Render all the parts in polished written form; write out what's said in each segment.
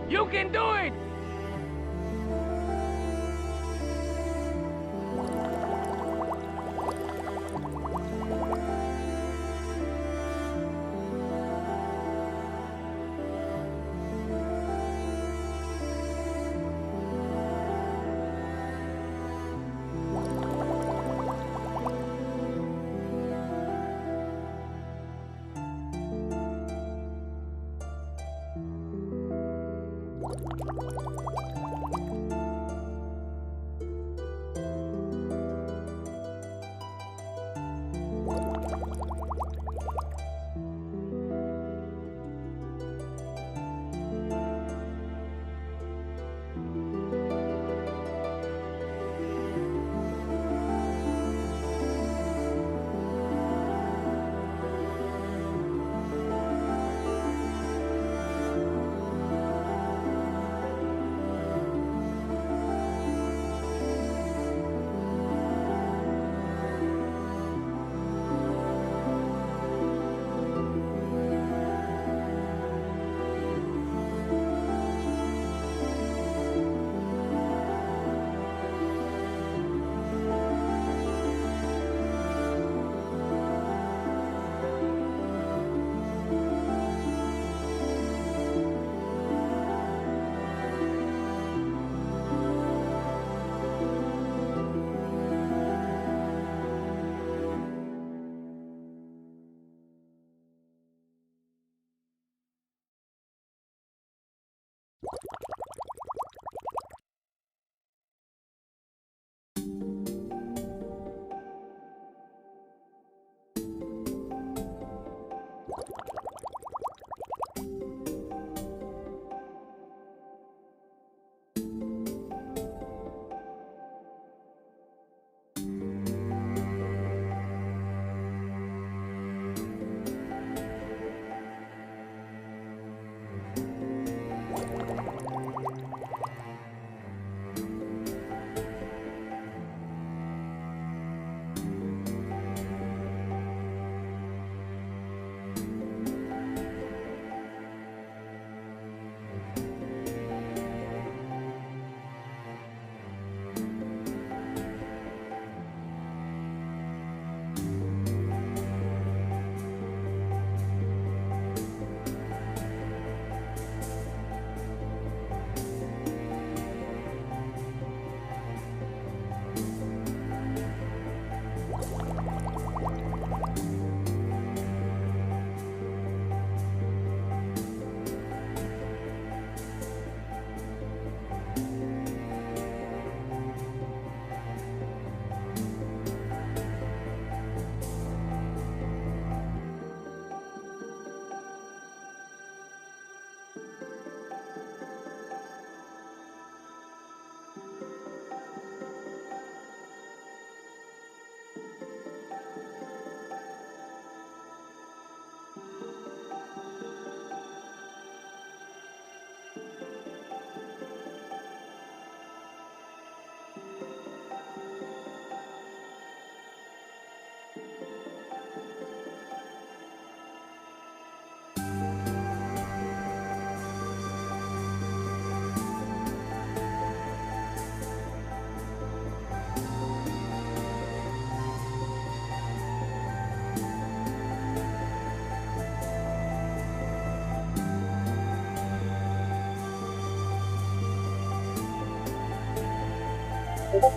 You can do it! That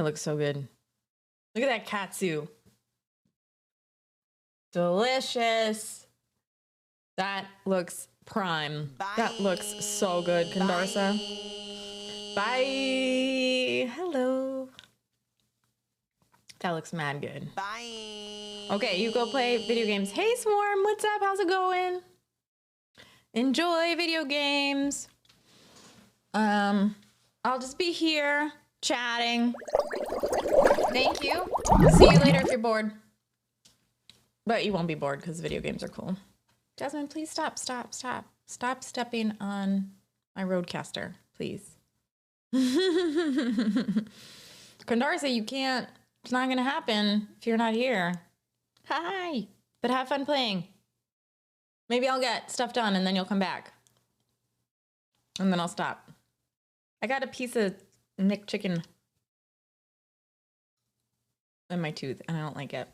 looks so good. Look at that katsu. Delicious. That looks prime. Bye. That looks so good, Kandarsa. Bye. Hello. That looks mad good. Bye. Okay, you go play video games. Hey, Swarm, what's up? How's it going? Enjoy video games. I'll just be here chatting. Thank you. See you later if you're bored. But you won't be bored because video games are cool. Jasmine, please stop. Stop stepping on my roadcaster, please. Kandarsa, you can't. It's not going to happen if you're not here. Hi. But have fun playing. Maybe I'll get stuff done and then you'll come back. And then I'll stop. I got a piece of McChicken in my tooth and I don't like it.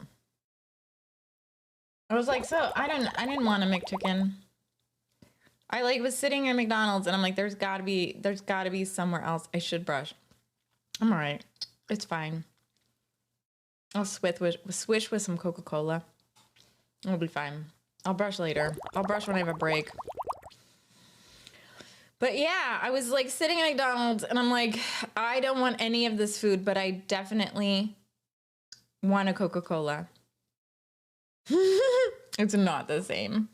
I was like, so I didn't want a McChicken. I like was sitting at McDonald's and I'm like, there's gotta be somewhere else I should brush. I'm all right. It's fine. I'll swish with some Coca-Cola. It'll be fine. I'll brush later. I'll brush when I have a break. But yeah, I was like sitting at McDonald's and I'm like, I don't want any of this food, but I definitely want a Coca-Cola. It's not the same.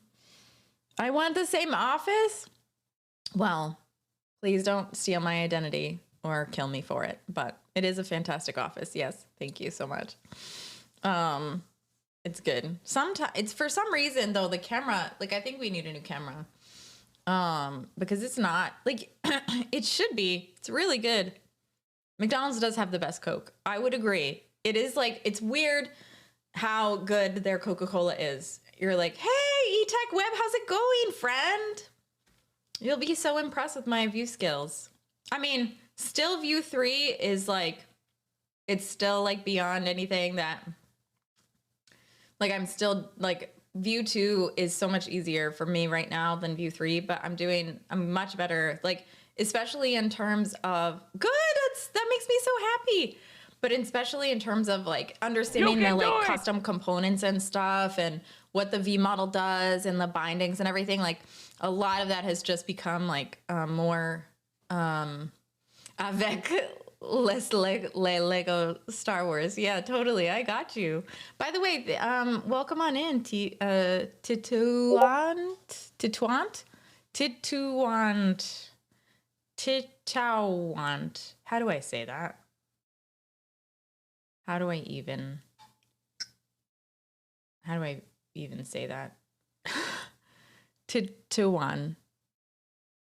I want the same office. Well, please don't steal my identity or kill me for it, but it is a fantastic office. Yes. Thank you so much. It's good. Sometimes it's for some reason though, the camera, like I think we need a new camera. Because it's not like it should be. It's really good. McDonald's does have the best Coke. I would agree. It is like, it's weird how good their Coca-Cola is. You're like, hey, eTech Web, how's it going, friend? You'll be so impressed with my view skills. I mean, still view 3 is like, it's still like beyond anything that, like I'm still like, view 2 is so much easier for me right now than view 3, but I'm much better, like, especially in terms of, good, that makes me so happy. But especially in terms of like understanding the like custom components and stuff and what the V model does and the bindings and everything, like a lot of that has just become like more avec les Lego Star Wars. Yeah, totally. I got you. By the way, welcome on in, Titouant. How do I say that? How do I even say that? Tichuan.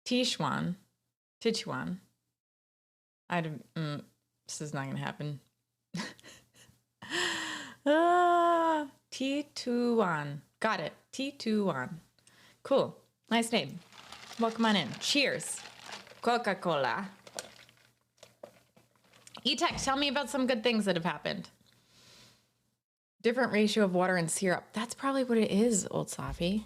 This is not gonna happen. Tituan. Got it. Tituan. Cool. Nice name. Welcome on in. Cheers. Coca-Cola. eTech, tell me about some good things that have happened. Different ratio of water and syrup. That's probably what it is, Old Safi.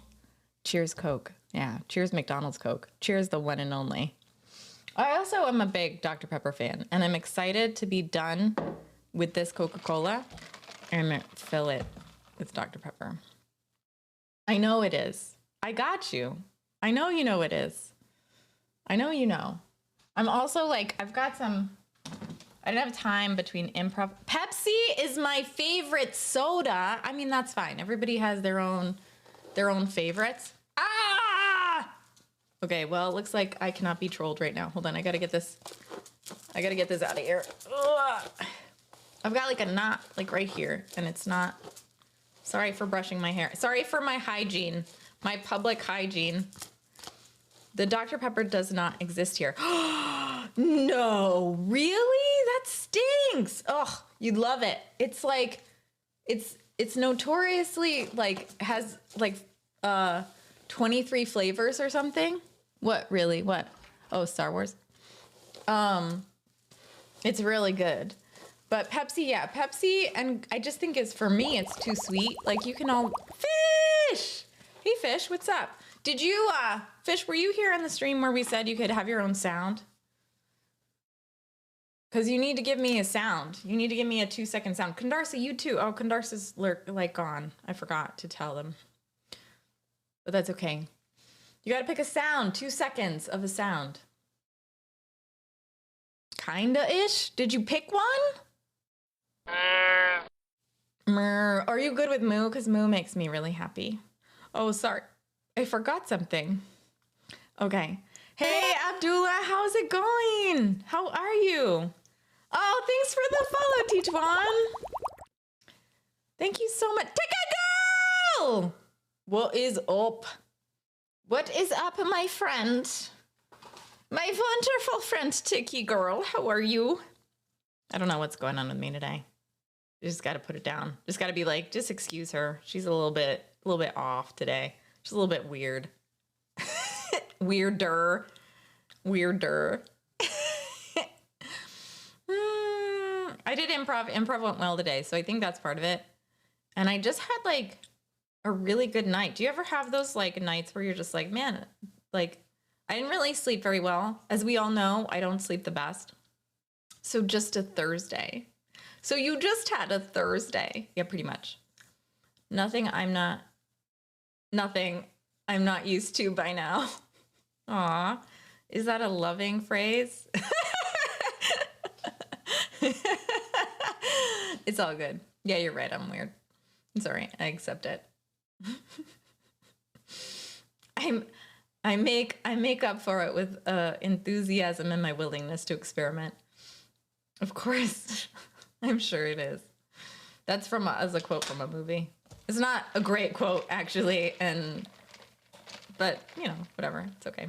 Cheers, Coke. Yeah, cheers, McDonald's Coke. Cheers, the one and only. I also am a big Dr. Pepper fan, and I'm excited to be done with this Coca-Cola and fill it with Dr. Pepper. I know it is. I got you. I know you know it is. I know you know. I'm also like, I've got some... I didn't have time between improv. Pepsi is my favorite soda. I mean, that's fine. Everybody has their own favorites. Ah! Okay, well, it looks like I cannot be trolled right now. Hold on, I gotta get this out of here. Ugh. I've got like a knot like right here, and it's not. Sorry for brushing my hair. Sorry for my hygiene, my public hygiene. The Dr. Pepper does not exist here. No, really? That stinks. Oh, you'd love it. It's like, it's notoriously like, has like 23 flavors or something. What, really? What? Oh, Star Wars. It's really good. But Pepsi, yeah, Pepsi, and I just think for me, it's too sweet. Like, you can all... Fish! Hey, Fish, what's up? Did you, Fish, were you here on the stream where we said you could have your own sound? Because you need to give me a sound. You need to give me a 2-second sound. Condarsa, you too. Oh, Condarsa's gone. I forgot to tell them. But that's okay. You got to pick a sound. 2 seconds of a sound. Kinda-ish? Did you pick one? Murr. Are you good with moo? Because moo makes me really happy. Oh, sorry. I forgot something. Okay. Hey, Abdullah, how's it going? How are you? Oh, thanks for the follow, Teachwan. Thank you so much. Take a girl! What is up? What is up, my friend? My wonderful friend, Tiki girl. How are you? I don't know what's going on with me today. You just got to put it down. Just got to be like, just excuse her. She's a little bit off today. She's a little bit weird. Weirder. I did improv. Improv went well today, so I think that's part of it. And I just had like a really good night. Do you ever have those like nights where you're just like, man, like I didn't really sleep very well. As we all know, I don't sleep the best. So just a Thursday. So you just had a Thursday. Yeah, pretty much. Nothing I'm not used to by now. Aw, is that a loving phrase? It's all good. Yeah, you're right. I'm weird. It's all right. I accept it. I make up for it with enthusiasm and my willingness to experiment. Of course, I'm sure it is. That's as a quote from a movie. It's not a great quote actually, but you know, whatever. It's okay.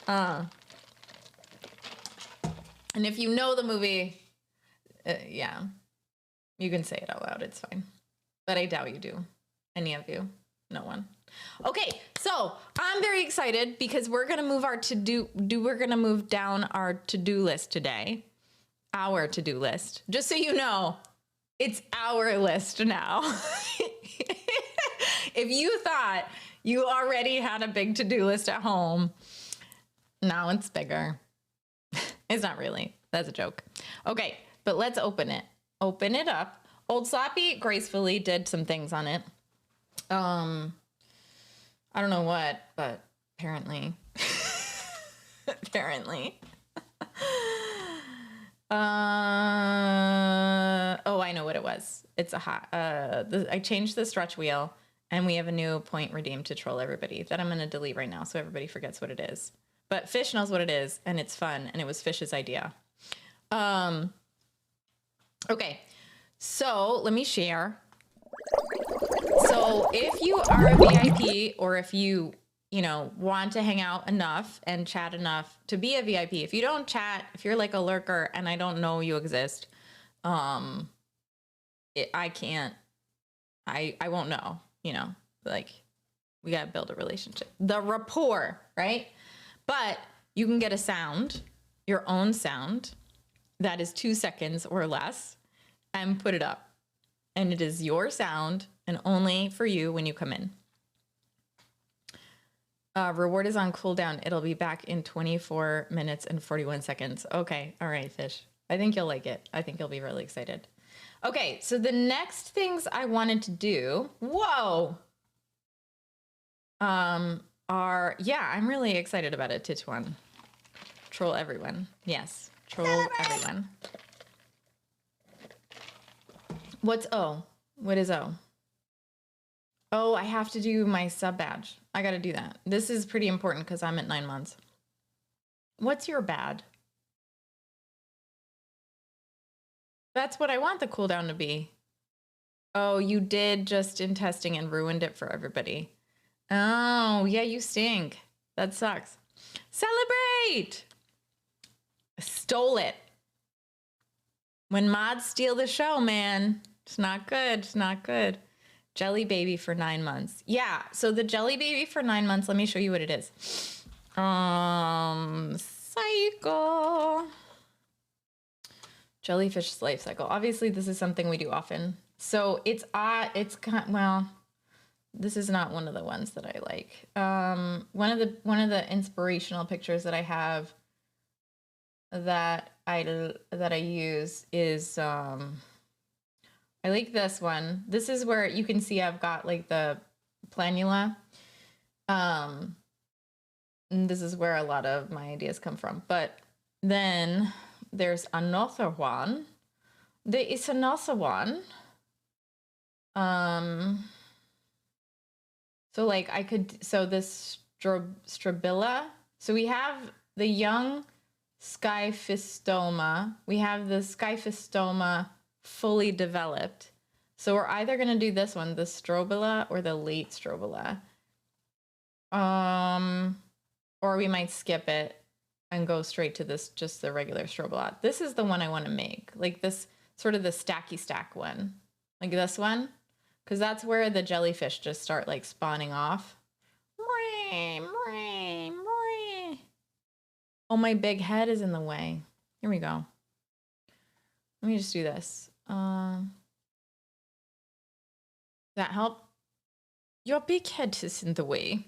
And if you know the movie, yeah, you can say it out loud. It's fine. But I doubt you do. Any of you? No one. Okay, so I'm very excited because we're gonna move we're gonna move down our to-do list today. Our to-do list. Just so you know, it's our list now. If you thought you already had a big to-do list at home, now it's bigger. It's not really. That's a joke. Okay, but let's open it. Open it up. Old Sloppy gracefully did some things on it. I don't know what, but apparently. Apparently. Oh, I know what it was. It's I changed the stretch wheel and we have a new point redeemed to troll everybody that I'm going to delete right now so everybody forgets what it is. But Fish knows what it is and it's fun and it was Fish's idea. Okay, so let me share. So if you are a VIP or if you want to hang out enough and chat enough to be a VIP, if you don't chat, if you're like a lurker and I don't know you exist, I won't know, like we got to build a relationship, the rapport, right? But you can get a sound, your own sound that is 2 seconds or less and put it up. And it is your sound and only for you when you come in. Reward is on cooldown. It'll be back in 24 minutes and 41 seconds. Okay. All right, Fish. I think you'll like it. I think you'll be really excited. Okay. So the next things I wanted to do, I'm really excited about it, Titchwan. Troll everyone. Yes. Troll everyone. What's O? What is O? Oh, I have to do my sub badge. I got to do that. This is pretty important because I'm at 9 months. What's your bad? That's what I want the cooldown to be. Oh, you did just in testing and ruined it for everybody. Oh, yeah, you stink. That sucks. Celebrate! Stole it. When mods steal the show, man, it's not good. It's not good. Jelly baby for 9 months. Yeah, so the jelly baby for 9 months, let me show you what it is. Celebrate. cycle. Jellyfish life cycle. Obviously, this is something we do often. So it's kind well, this is not one of the ones that I like. One of the inspirational pictures that I have that I use is I like this one. This is where you can see I've got like the planula. And this is where a lot of my ideas come from. But then there's another one. There is another one. So like I could, so this strabilla. So we have the young Scyphistoma. We have the Scyphistoma fully developed. So we're either going to do this one, the strobila, or the late strobila. Or we might skip it and go straight to this, just the regular strobila. This is the one I want to make, like this sort of the stacky stack one, like this one, because that's where the jellyfish just start like spawning off. Oh, my big head is in the way. Here we go. Let me just do this. Does that help? Your big head is in the way.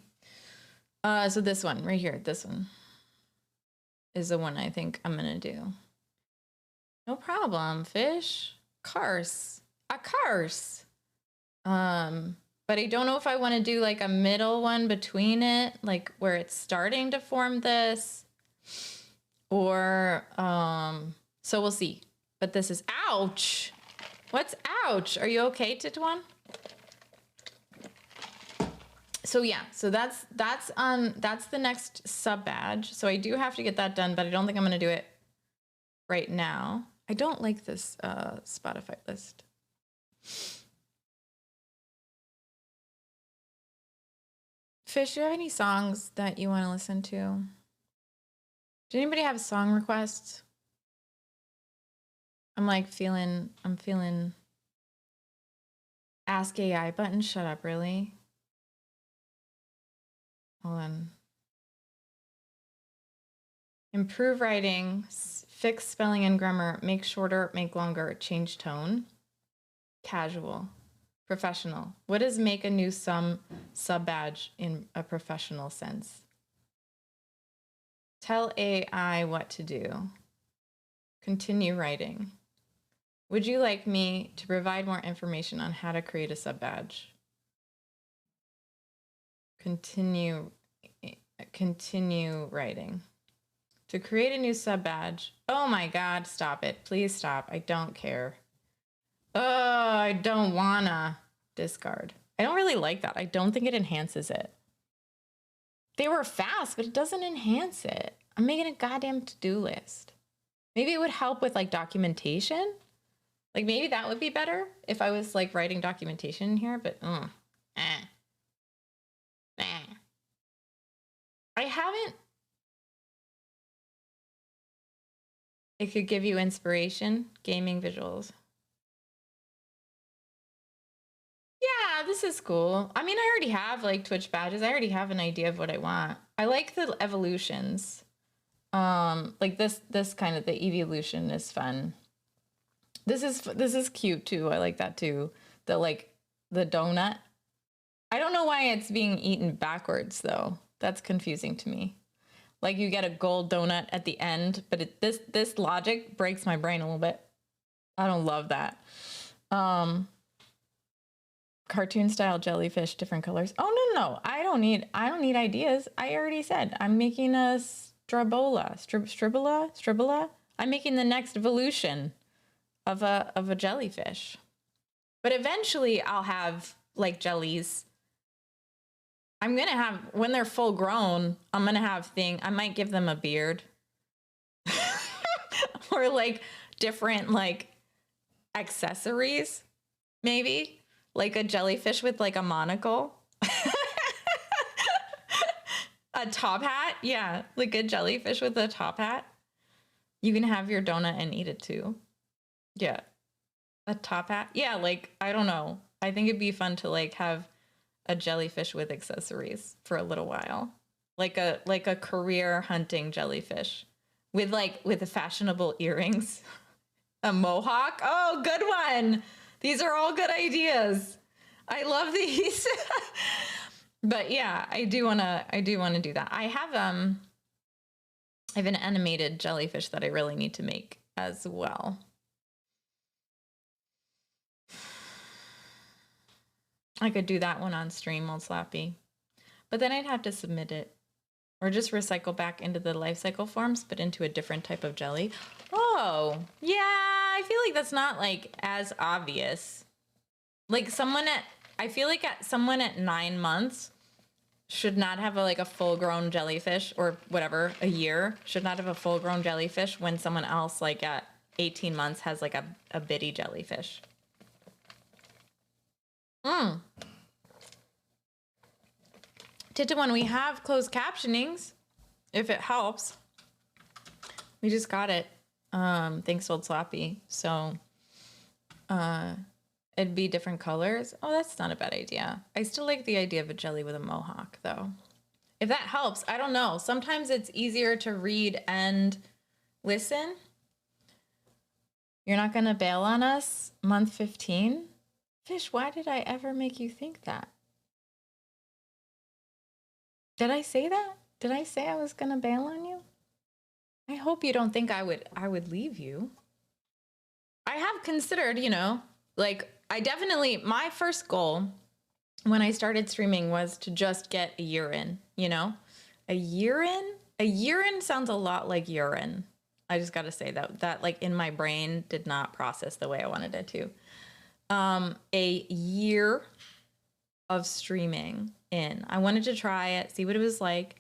So this one right here, this one is the one I think I'm gonna do. No problem, fish. Curse. A curse. But I don't know if I want to do like a middle one between it, like where it's starting to form this, or so we'll see. But this is ouch. What's ouch? Are you okay, Titwan? So yeah, so that's the next sub badge. So I do have to get that done, but I don't think I'm gonna do it right now. I don't like this Spotify list. Fish, do you have any songs that you want to listen to? Does anybody have song requests? I'm feeling Ask AI button. Shut up, really? Hold on. Improve writing, fix spelling and grammar, make shorter, make longer, change tone. Casual. Professional. What does make a new sub badge in a professional sense? Tell AI what to do. Continue writing. Would you like me to provide more information on how to create a sub badge? Continue writing. To create a new sub badge. Oh my God, stop it. Please stop. I don't care. Oh, I don't wanna. Discard. I don't really like that. I don't think it enhances it. They were fast, but it doesn't enhance it. I'm making a goddamn to-do list. Maybe it would help with like documentation. Like maybe that would be better if I was like writing documentation in here, but I haven't. It could give you inspiration, gaming visuals. Yeah, this is cool. I mean, I already have like Twitch badges. I already have an idea of what I want. I like the evolutions. Like this kind of the evolution is fun. This is cute too. I like that too. The like the donut. I don't know why it's being eaten backwards though. That's confusing to me. Like you get a gold donut at the end, but this logic breaks my brain a little bit. I don't love that. Cartoon style jellyfish, different colors. Oh no. I don't need ideas. I already said I'm making a stribilla. I'm making the next evolution of a jellyfish. But eventually I'll have like jellies. I'm gonna have, when they're full grown, I'm gonna have I might give them a beard. Or like different like accessories, maybe. Like a jellyfish with like a monocle. A top hat? Yeah, like a jellyfish with a top hat. You can have your donut and eat it too. Yeah. A top hat? Yeah, like, I don't know. I think it'd be fun to like have a jellyfish with accessories for a little while. Like a career hunting jellyfish. with the fashionable earrings. A mohawk. Oh, good one. These are all good ideas. I love these. But yeah, I do want to do that. I have an animated jellyfish that I really need to make as well. I could do that one on stream, Old Slappy. But then I'd have to submit it. Or just recycle back into the life cycle forms, but into a different type of jelly. Oh, yeah, I feel like that's not like as obvious. Like I feel like someone at 9 months should not have a full-grown jellyfish, or whatever, a year, should not have a full-grown jellyfish when someone else like at 18 months has like a bitty jellyfish. Tita, when we have closed captionings, if it helps, we just got it. Thanks, Old Sloppy. So it'd be different colors. Oh, that's not a bad idea. I still like the idea of a jelly with a mohawk, though. If that helps, I don't know. Sometimes it's easier to read and listen. You're not going to bail on us? Month 15? Fish, why did I ever make you think that? Did I say that? Did I say I was going to bail on you? I hope you don't think I would leave you. I have considered, my first goal when I started streaming was to just get a year in, A year in? A year in sounds a lot like urine. I just got to say that like in my brain did not process the way I wanted it to. A year of streaming in. I wanted to try it, see what it was like.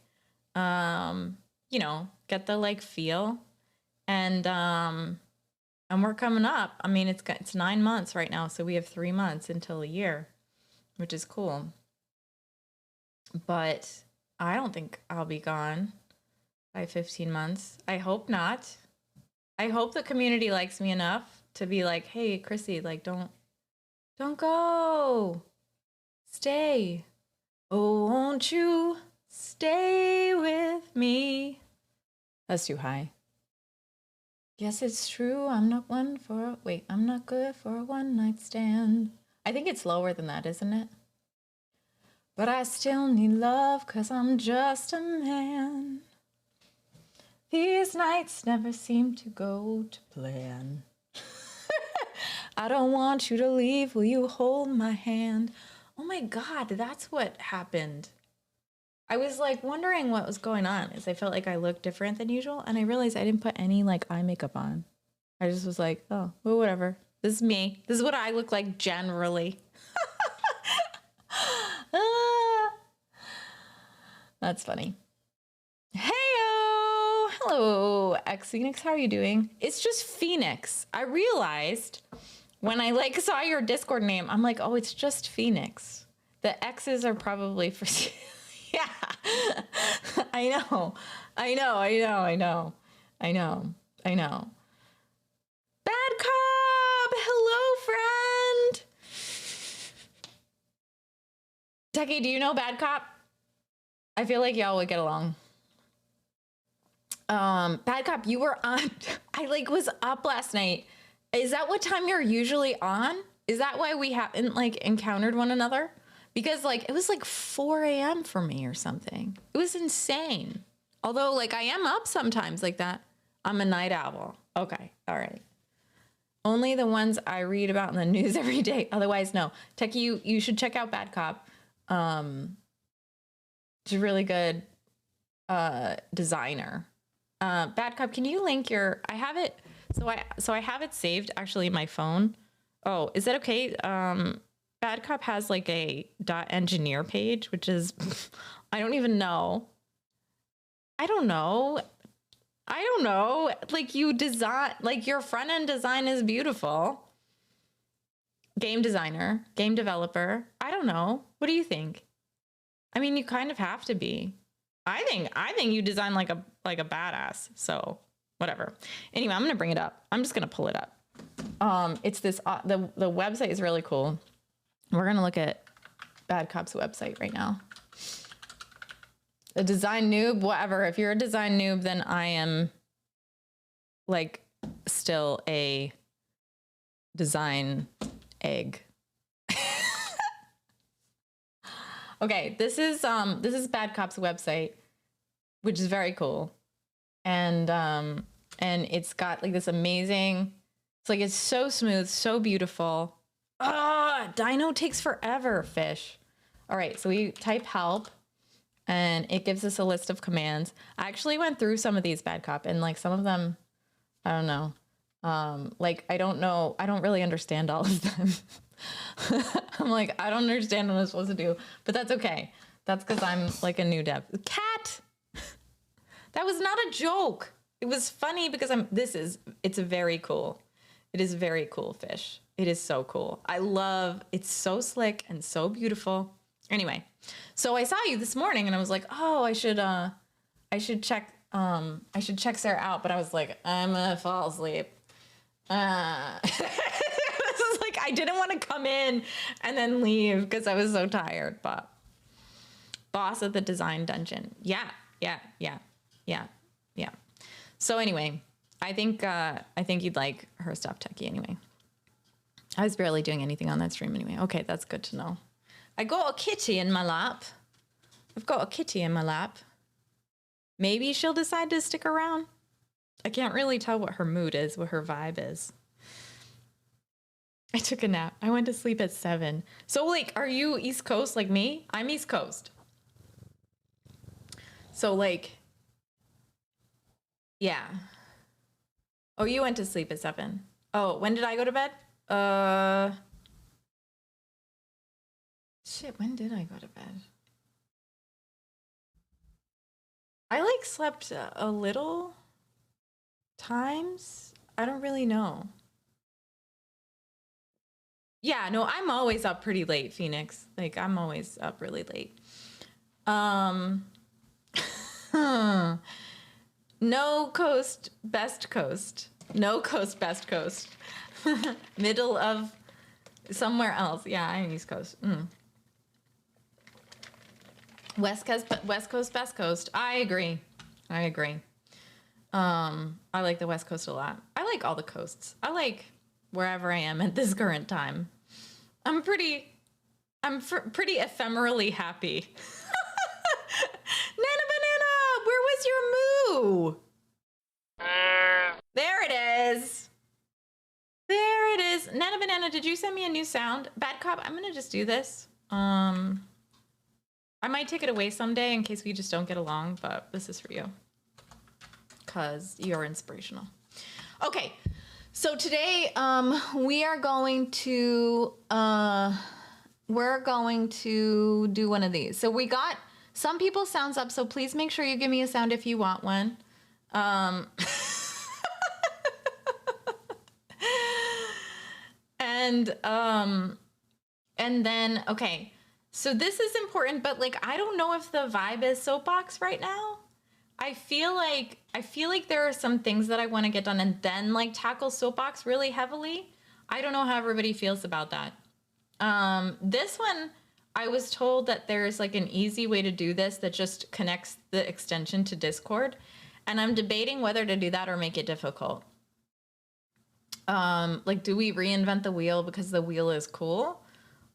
Get the feel. And we're coming up. I mean, it's 9 months right now, so we have 3 months until a year, which is cool. But I don't think I'll be gone by 15 months. I hope not. I hope the community likes me enough to be like, hey, Chrissy, don't go. Stay. Oh, won't you stay with me? That's too high. Yes, it's true. I'm not good for a one-night stand. I think it's lower than that, isn't it? But I still need love 'cause I'm just a man. These nights never seem to go to plan. I don't want you to leave. Will you hold my hand? Oh my God, that's what happened. I was wondering what was going on, is I felt like I looked different than usual, and I realized I didn't put any eye makeup on. I just was like, oh, well, whatever. This is me. This is what I look like generally. That's funny. Heyo! Hello, X Phoenix. How are you doing? It's just Phoenix. I realized when I saw your Discord name, I'm like, oh, it's just Phoenix. The X's are probably for... Yeah, I know. Bad Cobb! Hello, friend! Techie, do you know Bad Cop? I feel like y'all would get along. Bad Cop, you were on... I was up last night. Is that what time you're usually on? Is that why we haven't encountered one another? Because it was 4 a.m. for me or something. It was insane. Although I am up sometimes like that. I'm a night owl. Okay. All right. Only the ones I read about in the news every day. Otherwise, no. Techie, you should check out Bad Cop. It's a really good designer. Bad Cop, can you link your... I have it... So I have it saved actually in my phone. Oh, is that okay? Bad Cop has a .engineer page, which is, I don't even know. I don't know. You design, your front end design is beautiful. Game designer, game developer. I don't know. What do you think? I mean, you kind of have to be. I think you design like a badass. So whatever. Anyway, I'm going to bring it up. I'm just going to pull it up. It's this, the website is really cool. We're going to look at Bad Cop's website right now. A design noob, whatever. If you're a design noob, then I am like still a design egg. Okay, this is Bad Cop's website, which is very cool. And it's got like this amazing, it's so smooth, so beautiful. Dino takes forever, fish. All right, so we type help and it gives us a list of commands. I actually went through some of these Bad Cop and like some of them, I don't know. I don't know. I don't really understand all of them. I'm like, I don't understand what I'm supposed to do, but that's okay. That's because I'm like a new dev. Cat! That was not a joke. It was funny because it's very cool. It is very cool fish. It is so cool. It's so slick and so beautiful. Anyway, so I saw you this morning and I was like, oh, I should check Sarah out, but I was like, I'm gonna fall asleep. This is like, I didn't want to come in and then leave because I was so tired, but boss of the design dungeon. Yeah. So anyway, I think you'd like her stuff, Techie, anyway. I was barely doing anything on that stream anyway. Okay, that's good to know. I got a kitty in my lap. I've got a kitty in my lap. Maybe she'll decide to stick around. I can't really tell what her mood is, what her vibe is. I took a nap. I went to sleep at 7. So, like, are you East Coast like me? I'm East Coast. So, like, yeah. Oh, you went to sleep at 7. Oh, when did I go to bed? Shit, when did I go to bed? I, like, slept a little times. I don't really know. Yeah, no, I'm always up pretty late, Phoenix. Like, I'm always up really late. No coast, best coast. No coast, best coast. Middle of somewhere else. Yeah, I'm East Coast. West Coast, best coast. I agree. I like the West Coast a lot. I like all the coasts. I like wherever I am at this current time. I'm pretty ephemerally happy. Nana Banana, where was your moo? There it is. There it is. Nana Banana, did you send me a new sound? Bad Cop, I'm gonna just do this. I might take it away someday in case we just don't get along, but this is for you. Because you're inspirational. Okay, so today we are going to do one of these. So we got some people's sounds up, so please make sure you give me a sound if you want one. And then, okay, so this is important, but like, I don't know if the vibe is soapbox right now. I feel like there are some things that I want to get done and then like tackle soapbox really heavily. I don't know how everybody feels about that. This one, I was told that there's like an easy way to do this that just connects the extension to Discord. And I'm debating whether to do that or make it difficult. Like, do we reinvent the wheel because the wheel is cool?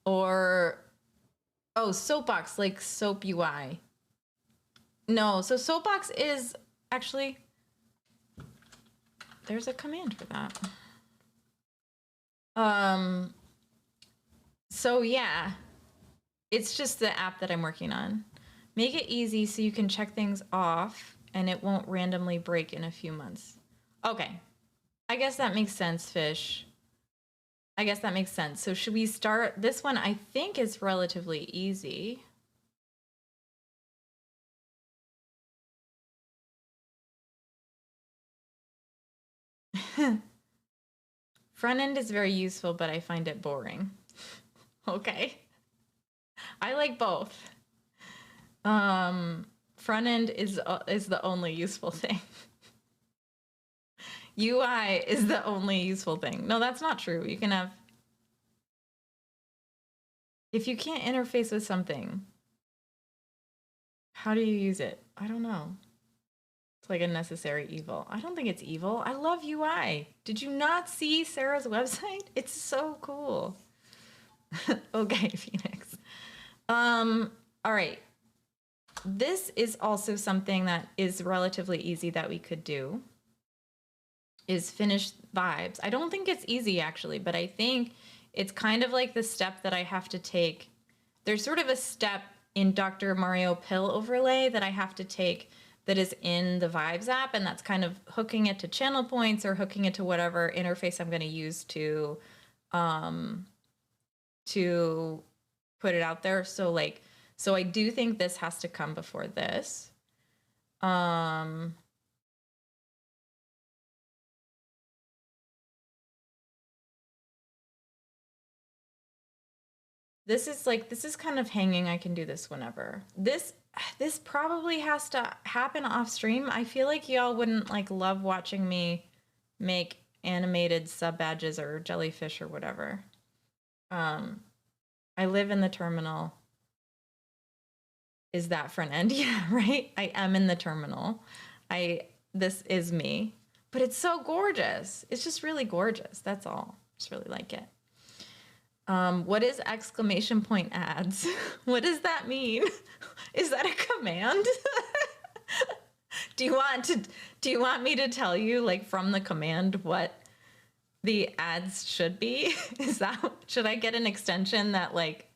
Or, oh, soapbox, like soap UI. No, so soapbox is actually, there's a command for that. So yeah, it's just the app that I'm working on. Make it easy so you can check things off and it won't randomly break in a few months. Okay, I guess that makes sense, Fish. I guess that makes sense. So should we start? This one I think is relatively easy. Front end is very useful, but I find it boring. Okay. I like both. Front end is the only useful thing. UI is the only useful thing. No, that's not true. You can have, if you can't interface with something, how do you use it? I don't know. It's like a necessary evil. I don't think it's evil. I love UI. Did you not see Sarah's website? It's so cool. Okay, Phoenix. All right. This is also something that is relatively easy that we could do, is finish vibes. I don't think it's easy actually, but I think it's kind of like the step that I have to take. There's sort of a step in Dr. Mario Pill overlay that I have to take that is in the Vibes app, and that's kind of hooking it to channel points or hooking it to whatever interface I'm going to use to put it out there. So like, so I do think this has to come before this. This is kind of hanging. I can do this whenever. This probably has to happen off stream. I feel like y'all wouldn't like love watching me make animated sub badges or jellyfish or whatever. I live in the terminal. Is that front end? Yeah, right? I am in the terminal. This is me. But it's so gorgeous. It's just really gorgeous. That's all. Just really like it. What is exclamation point ads? What does that mean? Is that a command? Do you want me to tell you like from the command what the ads should be? Should I get an extension that like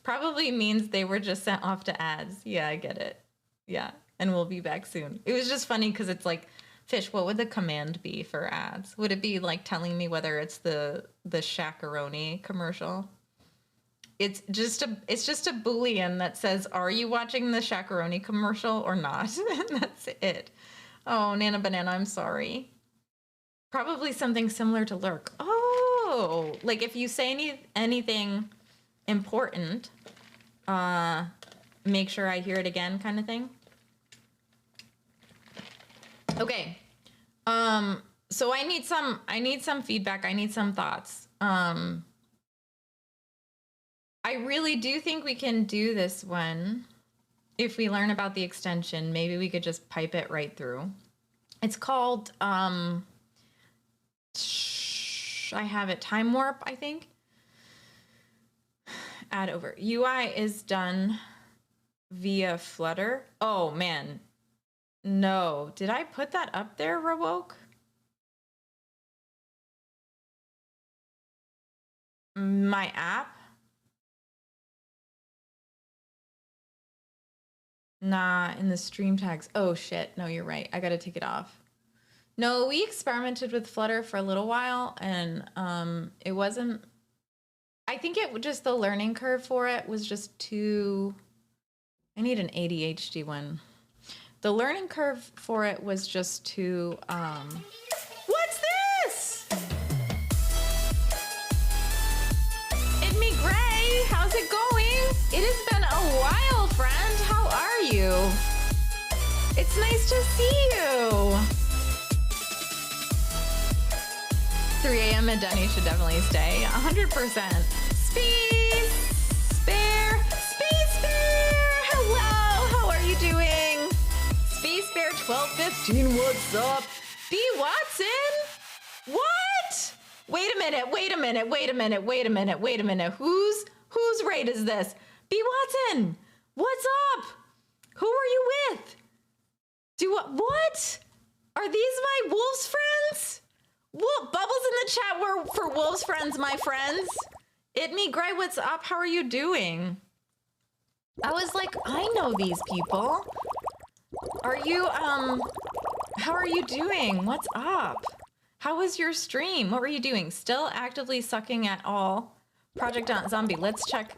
probably means they were just sent off to ads? Yeah, I get it. Yeah, and we'll be back soon. It was just funny because it's like, Fish, what would the command be for ads? Would it be like telling me whether it's the Shakaroni commercial? It's just a Boolean that says, are you watching the Shakaroni commercial or not? And that's it. Oh, Nana Banana, I'm sorry. Probably something similar to lurk. Oh, like if you say anything important, make sure I hear it again kind of thing. Okay. So I need some feedback. I need some thoughts. I really do think we can do this one. If we learn about the extension, maybe we could just pipe it right through. It's called, I have it, Time Warp, I think. Add over. UI is done via Flutter. Oh, man. No. Did I put that up there, Rowoke? My app? Nah, in the stream tags. Oh, shit. No, you're right. I gotta take it off. No, we experimented with Flutter for a little while, and it wasn't... I think it just, the learning curve for it was just too... I need an ADHD one. The learning curve for it was just too, what's this? It's me, Gray. How's it going? It has been a while, friend. How are you? It's nice to see you. 3 a.m. and Denny should definitely stay. 100%. Space Bear. Space Bear. Hello. How are you doing? Space Bear 1215. What's up? B. Watson? What? Wait a minute. Whose raid is this? B. Watson. What's up? Who are you with? What? Are these my wolves friends? Bubbles in the chat were for wolves friends, my friends. It me, Gray, what's up? How are you doing? I was like, I know these people. Are you, how are you doing? What's up? How was your stream? What were you doing? Still actively sucking at all? Project Zombie. Let's check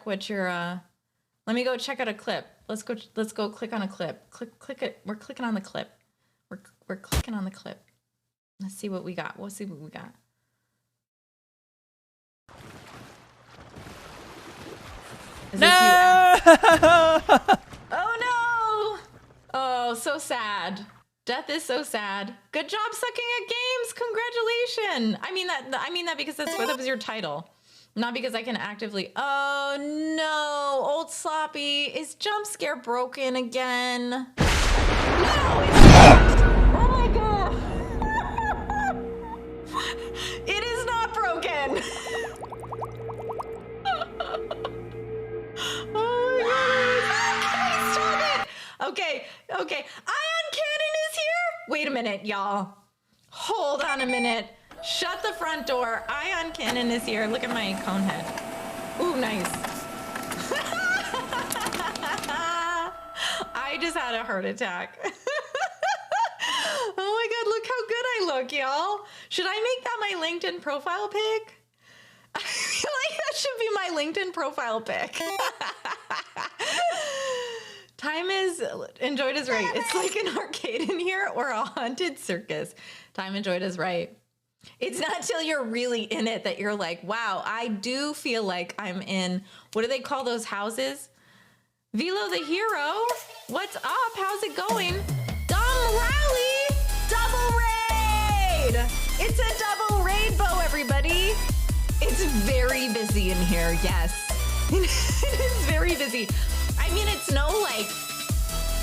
what your, let me go check out a clip. Let's go click on a clip. Click it. We're clicking on the clip. We're clicking on the clip. Let's see what we got. We'll see what we got. Is no! Oh no! Oh, so sad. Death is so sad. Good job sucking at games. Congratulations. I mean that because that was your title. Not because I can actively. Oh no, old sloppy. Is jump scare broken again? No, it's not. Oh my god. It is not broken. Oh my god. Stop it. Okay. Ion Cannon is here. Wait a minute, y'all. Hold on a minute. Shut the front door. Ion Cannon is here. Look at my cone head. Ooh, nice. I just had a heart attack. Oh my god, look how good I look, y'all. Should I make that my LinkedIn profile pic? I feel like that should be my LinkedIn profile pic. Time is enjoyed is right. It's like an arcade in here or a haunted circus. Time enjoyed is right. It's not till you're really in it that you're like, wow, I do feel like I'm in, what do they call those houses? Velo the Hero, what's up? How's it going? Dumb Rally, double raid. It's a double rainbow, everybody. It's very busy in here, yes. It is very busy. I mean, it's no like,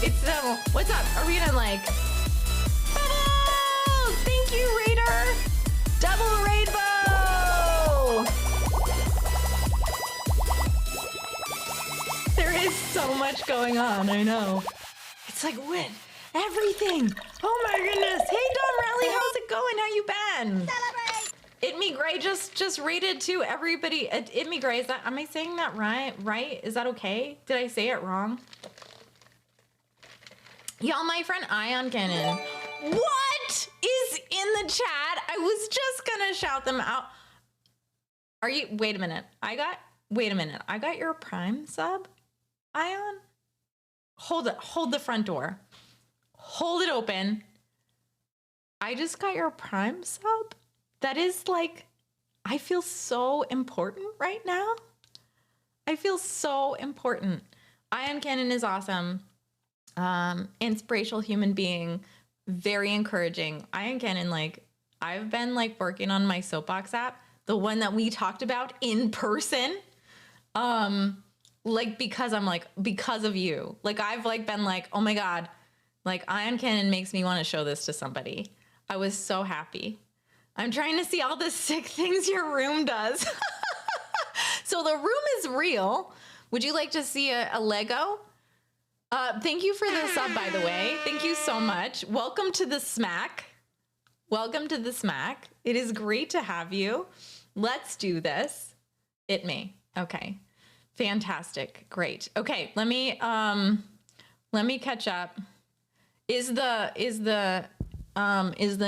it's the, what's up? Are we gonna like, bubbles! Thank you, Raider. Double rainbow! There is so much going on, I know. It's like, win everything. Oh my goodness. Hey, Don Rally, how's it going? How you been? Celebrate! Itme Gray just rated to everybody. Itme Gray, is that, am I saying that right? Is that okay? Did I say it wrong? Y'all, my friend Ion Cannon. What is in the chat? I was just gonna shout them out. Are you, wait a minute. I got your Prime sub, Ion? Hold the front door. Hold it open. I just got your Prime sub? That is like, I feel so important right now. I feel so important. Ion Cannon is awesome. Inspirational human being, very encouraging. Ion Cannon, like, I've been like working on my Soapbox app, the one that we talked about in person. Like, because of you. Like, I've like been like, oh my God, like Ion Cannon makes me want to show this to somebody. I was so happy. I'm trying to see all the sick things your room does. So the room is real. Would you like to see a Lego? Thank you for the sub, by the way. Thank you so much. Welcome to the Smack. Welcome to the Smack. It is great to have you. Let's do this. Itme. Okay. Fantastic. Great. Okay. Let me catch up. Is the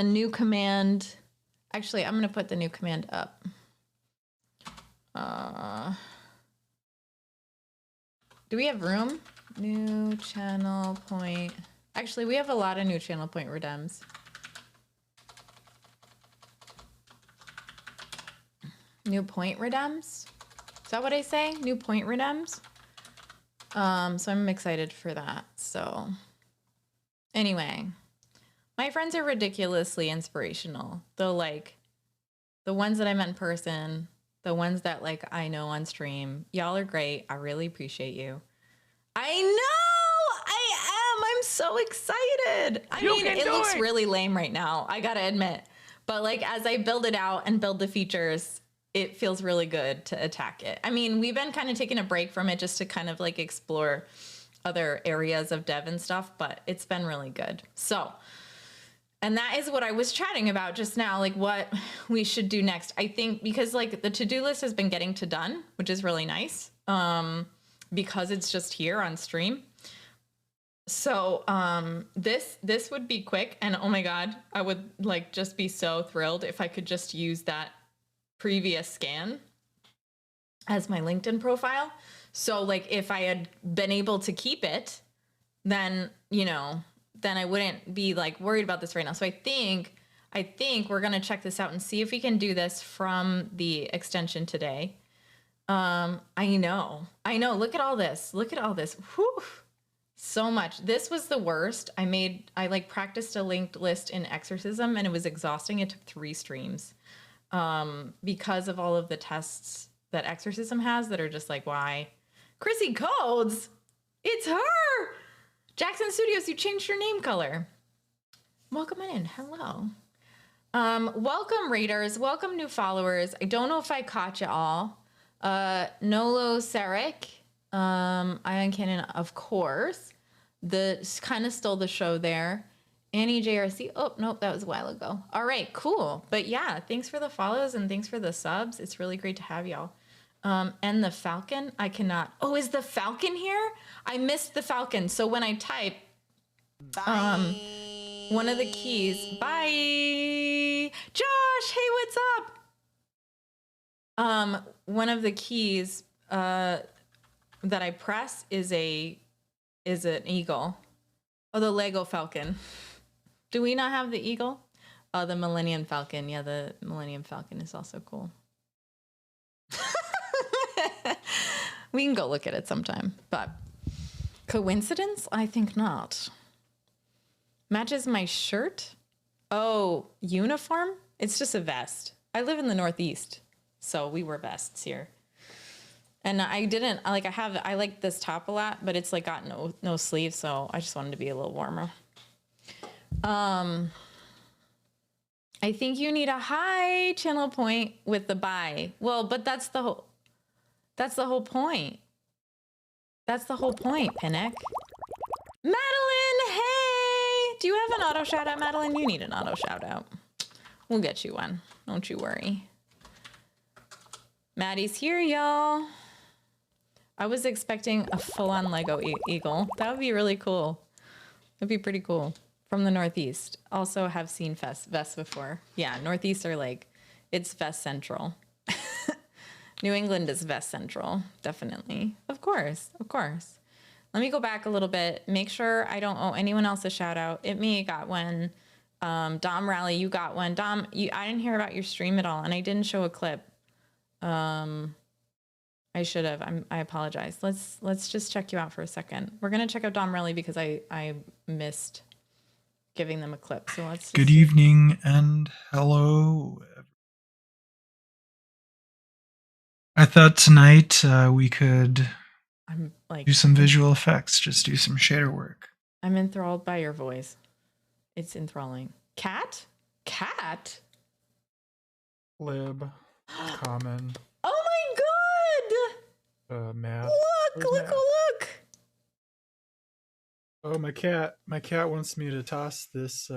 new command, actually, I'm going to put the new command up. Do we have room? New channel point. Actually, we have a lot of new channel point redems. New point redems? Is that what I say? New point redems? So I'm excited for that. So anyway, my friends are ridiculously inspirational. Though, like, the ones that I met in person, the ones that like I know on stream, y'all are great. I really appreciate you. I know I am. I'm so excited. I mean, it looks really lame right now, I gotta admit. But like, as I build it out and build the features, it feels really good to attack it. I mean, we've been kind of taking a break from it just to kind of like explore other areas of dev and stuff, but it's been really good. So, and that is what I was chatting about just now, like what we should do next. I think because like the to-do list has been getting to done, which is really nice. Because it's just here on stream. So this would be quick, and oh my God, I would like just be so thrilled if I could just use that previous scan as my LinkedIn profile. So like if I had been able to keep it, then, you know, then I wouldn't be like worried about this right now. So I think we're gonna check this out and see if we can do this from the extension today. I know. Look at all this. Whew. So much. This was the worst. I like practiced a linked list in Exorcism and it was exhausting. It took 3 streams. Because of all of the tests that Exorcism has that are just like, why? Chrissy Codes! It's her! Jackson Studios, you changed your name color. Welcome in. Hello. Welcome raiders. Welcome new followers. I don't know if I caught you all. Nolo Sarek, Ion Cannon, of course. Kind of stole the show there. Annie JRC. Oh, nope, that was a while ago. All right, cool. But yeah, thanks for the follows and thanks for the subs. It's really great to have y'all. And the Falcon, I cannot. Oh, is the Falcon here? I missed the Falcon. So when I type, one of the keys, bye. Josh, hey, what's up? One of the keys that I press is an eagle. Oh, the Lego Falcon. Do we not have the eagle? Oh, the Millennium Falcon. Yeah, the Millennium Falcon is also cool. We can go look at it sometime, but coincidence? I think not. Matches my shirt? Oh, uniform? It's just a vest. I live in the Northeast, so we wear vests here. And I like this top a lot, but it's like got no sleeves, so I just wanted to be a little warmer. I think you need a high channel point with the buy. Well, but that's the whole point. That's the whole point, Pinnock. Madeline, hey! Do you have an auto shout out, Madeline? You need an auto shout out. We'll get you one. Don't you worry. Maddie's here, y'all. I was expecting a full-on Lego eagle. That would be really cool. That'd be pretty cool. From the Northeast. Also have seen vests before. Yeah, Northeast are like, it's vest central. New England is vest central. Definitely. Of course. Of course. Let me go back a little bit. Make sure I don't owe anyone else a shout out. Me got one. Dom Rally, you got one. Dom, I didn't hear about your stream at all, and I didn't show a clip. I should have. I apologize. Let's just check you out for a second. We're gonna check out Dom Rally because I missed giving them a clip. So let's. Good evening and hello. I thought tonight we could do some visual effects. Just do some shader work. I'm enthralled by your voice. It's enthralling. Cat? Cat? Lib. Common. Oh my god! Math. Look! Look! Look! Oh, my cat wants me to toss this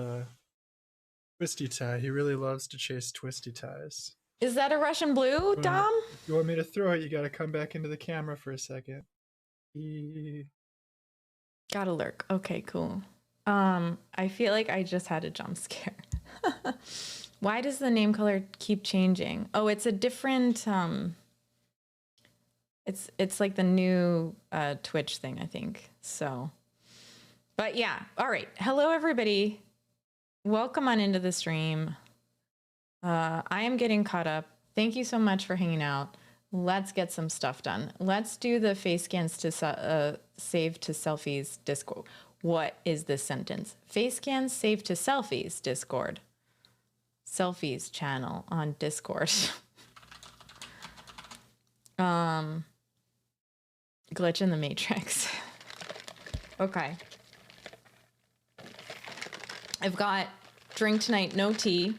twisty tie. He really loves to chase twisty ties. Is that a Russian blue, Dom? If you want me to throw it, you gotta come back into the camera for a second. Gotta lurk. Okay, cool. I feel like I just had a jump scare. Why does the name color keep changing? Oh, it's a different it's like the new Twitch thing, I think. So, but yeah. All right. Hello everybody. Welcome on into the stream. I am getting caught up. Thank you so much for hanging out. Let's get some stuff done. Let's do the face scans to save to selfies Discord. What is this sentence? Face scans save to selfies Discord. Selfies channel on Discord. Glitch in the Matrix. Okay. I've got drink tonight, no tea.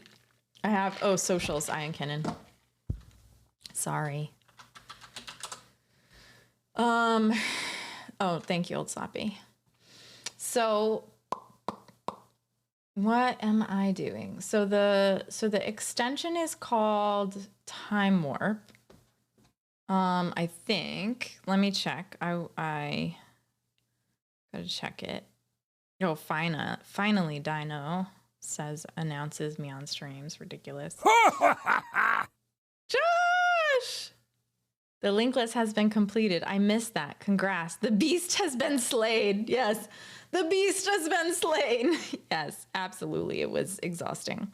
I have, socials, Ion Cannon. Sorry. Thank you, Old Sloppy. So what am I doing? So the extension is called Time Warp. I think, let me check. I gotta check it. Oh, finally Dino announces me on streams. Ridiculous. Josh! The link list has been completed. I missed that. Congrats. The beast has been slain. Yes. The beast has been slain. Yes, absolutely. It was exhausting.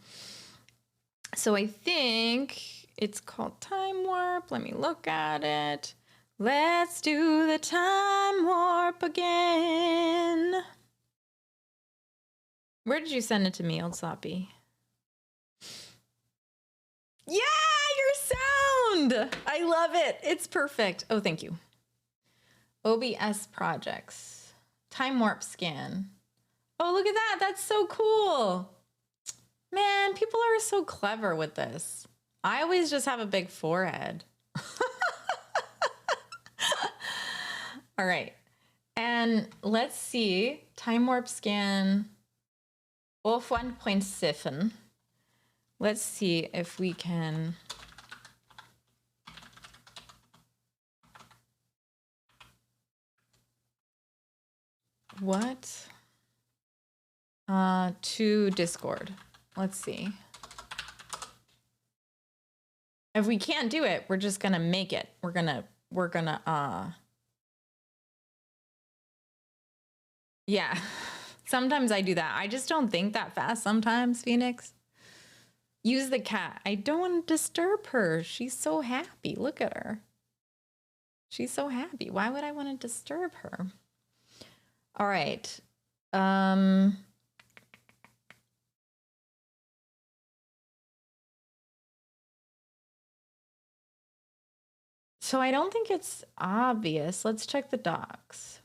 So I think it's called Time Warp. Let me look at it. Let's do the Time Warp again. Where did you send it to me, Old Sloppy? Yeah, your sound. I love it. It's perfect. Oh, thank you. OBS projects. Time warp scan. Oh, look at that. That's so cool. Man, people are so clever with this. I always just have a big forehead. All right. And let's see. Time warp scan of 1.7. Let's see if we can. What? To Discord. Let's see. If we can't do it, we're just gonna make it. We're gonna yeah. Sometimes I do that. I just don't think that fast sometimes, Phoenix. Use the cat. I don't want to disturb her. She's so happy. Look at her. She's so happy. Why would I want to disturb her? All right. So I don't think it's obvious. Let's check the docs.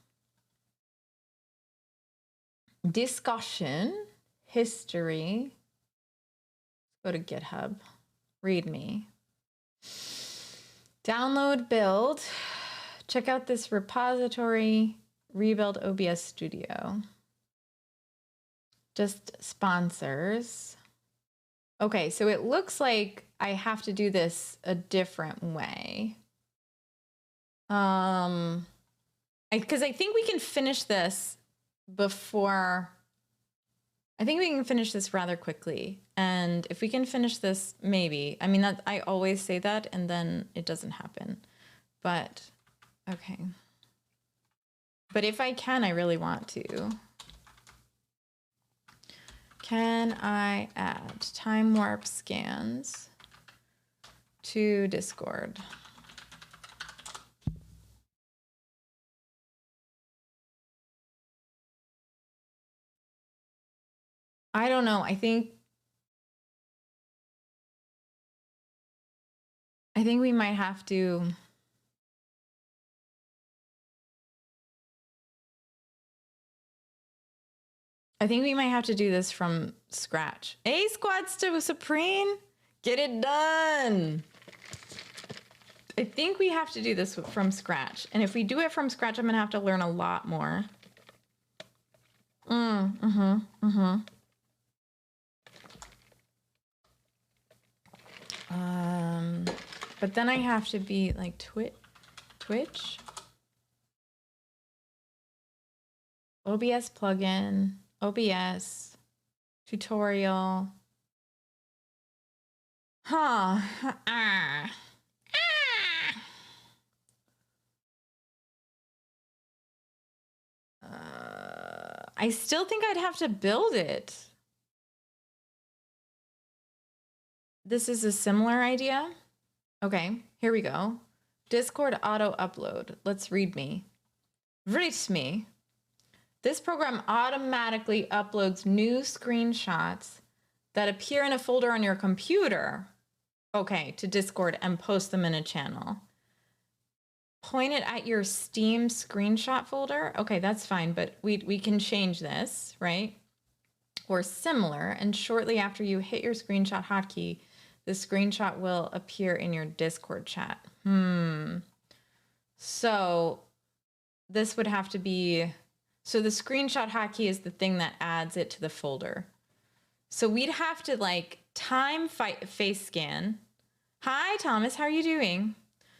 Discussion, history. Go to GitHub. README. Download, build. Check out this repository. Rebuild OBS Studio. Just sponsors. Okay, so it looks like I have to do this a different way. Because I think we can finish this before. I think we can finish this rather quickly. And if we can finish this, maybe. I mean, that I always say that, and then it doesn't happen. But, okay. But if I can, I really want to. Can I add time warp scans to Discord? I don't know. I think we might have to. I think we might have to do this from scratch. Hey, Squads to Supreme, get it done. I think we have to do this from scratch. And if we do it from scratch, I'm gonna have to learn a lot more. But then I have to be like Twitch, OBS plugin, OBS tutorial. Huh. I still think I'd have to build it. This is a similar idea. Okay, here we go. Discord auto upload. Let's read me. Read me. This program automatically uploads new screenshots that appear in a folder on your computer. Okay, to Discord and post them in a channel. Point it at your Steam screenshot folder. Okay, that's fine, but we can change this, right? Or similar, and shortly after you hit your screenshot hotkey, the screenshot will appear in your Discord chat. So this would have to be, so the screenshot hotkey is the thing that adds it to the folder. So we'd have to like face scan. Hi, Thomas, how are you doing?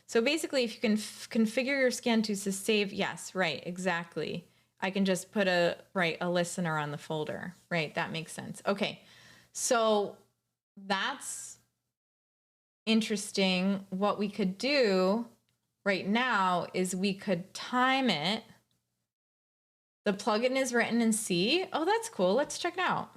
So basically, if you can configure your scan to save, yes, right, exactly. I can just put a listener on the folder, right? That makes sense. Okay, so that's interesting. What we could do right now is we could time it. The plugin is written in C. Oh, that's cool. Let's check it out.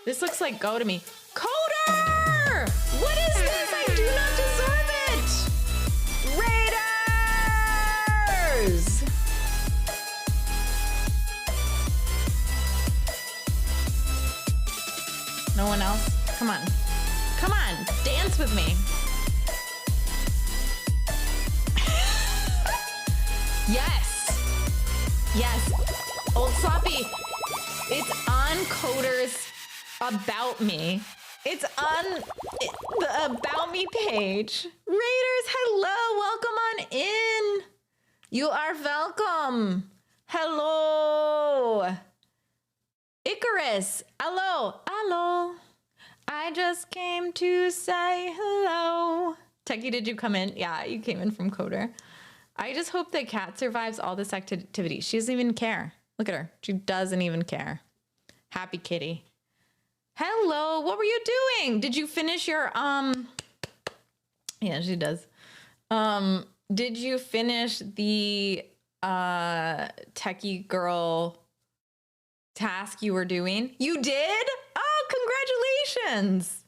This looks like Go to Me. Coder! What is this? I do not deserve it! Raiders! No one else? Come on. of me. Yes. Old Sloppy. It's on Coder's About Me. It's on the About Me page. Raiders, hello. Welcome on in. You are welcome. Hello. Icarus. Hello. I just came to say hello. Techie, did you come in? Yeah, you came in from Coder. I just hope that Kat survives all this activity. She doesn't even care. Look at her. She doesn't even care. Happy kitty. Hello. What were you doing? Did you finish your, yeah, she does. Did you finish the, techie girl task you were doing? You did? Oh, congratulations.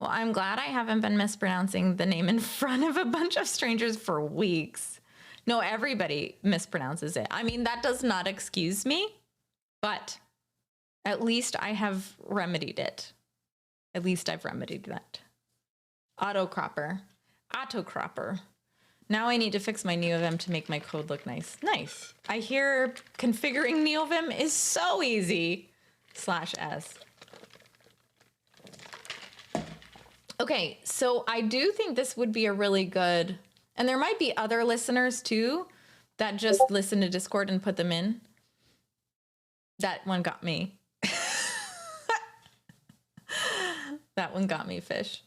Well, I'm glad I haven't been mispronouncing the name in front of a bunch of strangers for weeks. No, everybody mispronounces it. I mean, that does not excuse me, but at least I have remedied it. At least I've remedied that. Autocropper. Now I need to fix my NeoVim to make my code look nice. Nice. I hear configuring NeoVim is so easy. /s. Okay, so I do think this would be a really good, and there might be other listeners too that just listen to Discord and put them in. That one got me. That one got me, fish.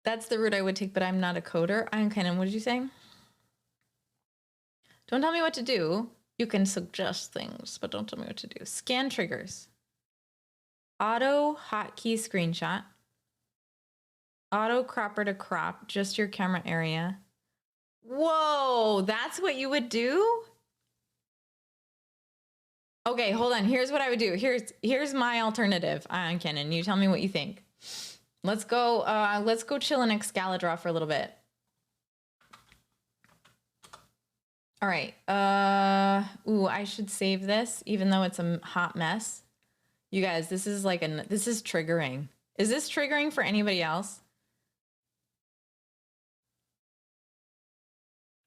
That's the route I would take, but I'm not a coder. I'm kind of, what did you say? Don't tell me what to do. You can suggest things, but don't tell me what to do. Scan triggers. Auto hotkey screenshot. Auto cropper to crop, just your camera area. Whoa, that's what you would do? Okay, hold on. Here's what I would do. Here's my alternative. Ion Cannon, you tell me what you think. Let's go chill in Excalibur for a little bit. All right. Ooh, I should save this, even though it's a hot mess. You guys, this is triggering. Is this triggering for anybody else?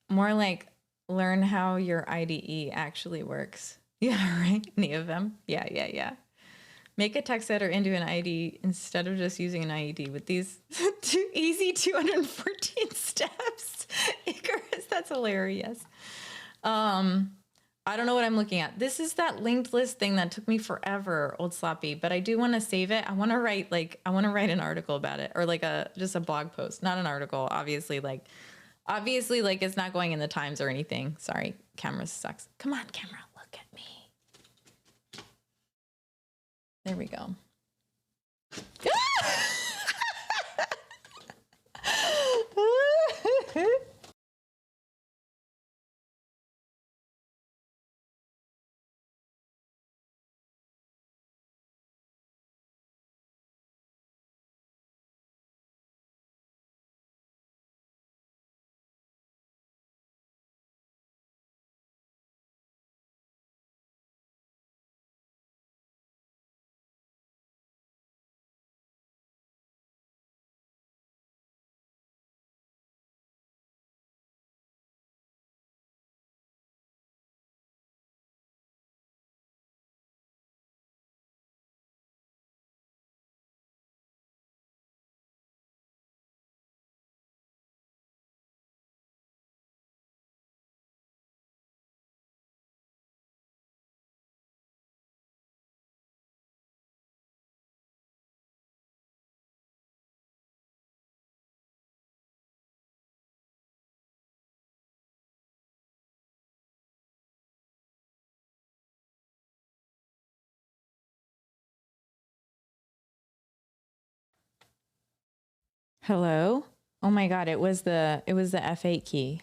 More like learn how your IDE actually works. Yeah, right. NeoVim. Yeah. Make a text editor into an IDE instead of just using an IED with these easy 214 steps. Icarus, that's hilarious. I don't know what I'm looking at. This is that linked list thing that took me forever, Old Sloppy, but I do want to save it. I want to write an article about it, or like just a blog post, not an article. Obviously, it's not going in the Times or anything. Sorry, camera sucks. Come on, camera, look at me. There we go. Hello? Oh my God, it was the F8 key.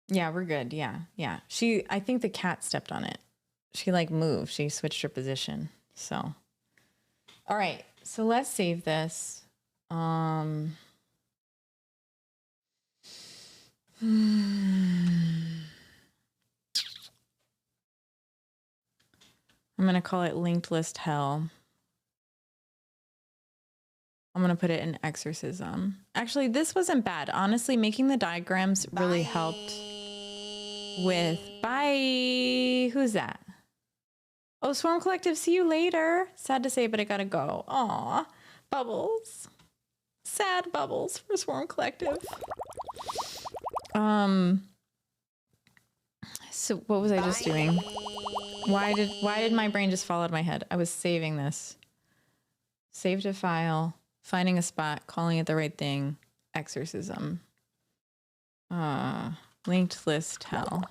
Yeah, we're good. Yeah. I think the cat stepped on it. She moved. She switched her position. So, all right. So let's save this. I'm going to call it linked list hell. I'm going to put it in exorcism. Actually, this wasn't bad. Honestly, making the diagrams really helped with... Bye. Who's that? Oh, Swarm Collective, see you later. Sad to say, but I gotta go. Aw, Bubbles. Sad Bubbles for Swarm Collective. So what was I just doing? Why did my brain just fall out of my head? I was saving this. Saved a file, finding a spot, calling it the right thing, exorcism. Linked list hell.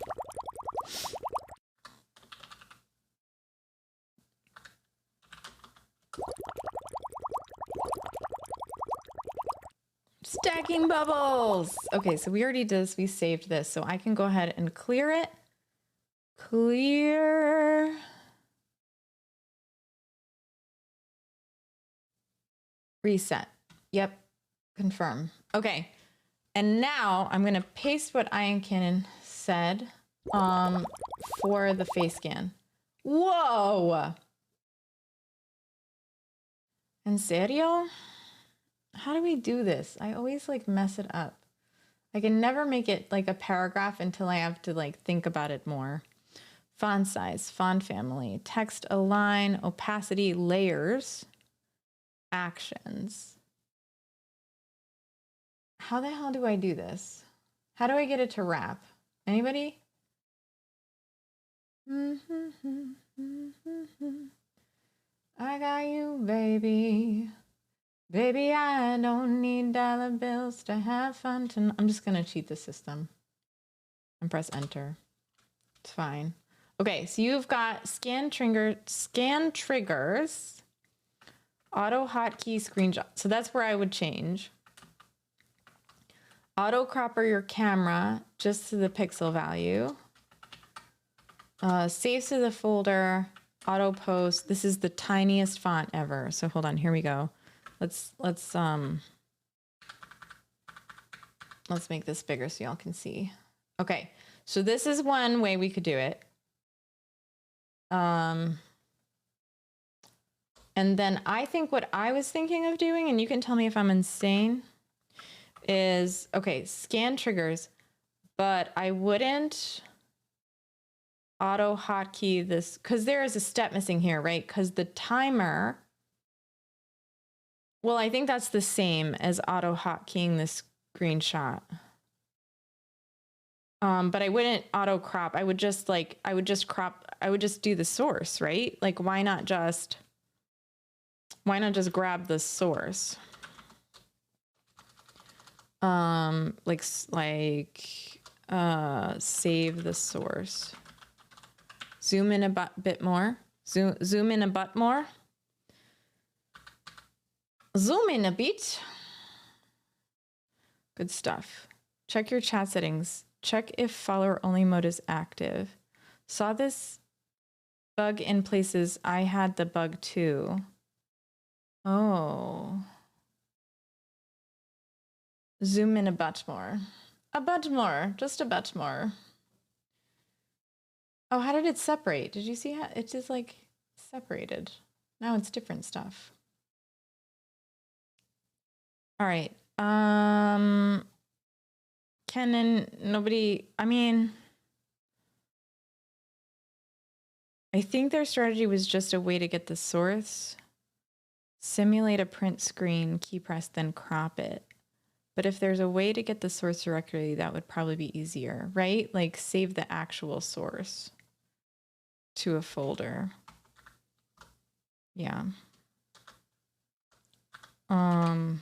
Stacking bubbles. Okay, so we already did this. We saved this. So I can go ahead and clear it. Clear. Reset. Yep. Confirm. Okay. And now I'm going to paste what Ian Cannon said for the face scan. Whoa. En serio? How do we do this? I always like mess it up. I can never make it like a paragraph until I have to like think about it more. Font size, font family, text align, opacity, layers, actions. How the hell do I do this? How do I get it to wrap? Anybody? I got you, baby. Baby, I don't need dollar bills to have fun tonight. I'm just going to cheat the system and press enter. It's fine. Okay, so you've got scan triggers, auto hotkey screenshot. So that's where I would change. Auto cropper your camera just to the pixel value. Saves to the folder, auto post. This is the tiniest font ever. So hold on, here we go. Let's make this bigger so y'all can see. Okay, so this is one way we could do it. And then I think what I was thinking of doing, and you can tell me if I'm insane, is, okay, scan triggers, but I wouldn't auto hotkey this, because there is a step missing here, right? Because the timer, well, I think that's the same as auto hotkeying this screenshot. But I wouldn't auto crop. I would just do the source, right? Like, why not just grab the source? Save the source. Zoom in a bit more. Zoom in a bit more. Zoom in a bit. Good stuff. Check your chat settings. Check if follower only mode is active. Saw this bug in places. I had the bug too. Oh. Zoom in a bit more. A bit more. Just a bit more. Oh, how did it separate? Did you see how it just like separated? Now it's different stuff. All right. Canon, nobody, I mean, I think their strategy was just a way to get the source, simulate a print screen, key press, then crop it. But if there's a way to get the source directly, that would probably be easier, right? Like save the actual source to a folder. Yeah. And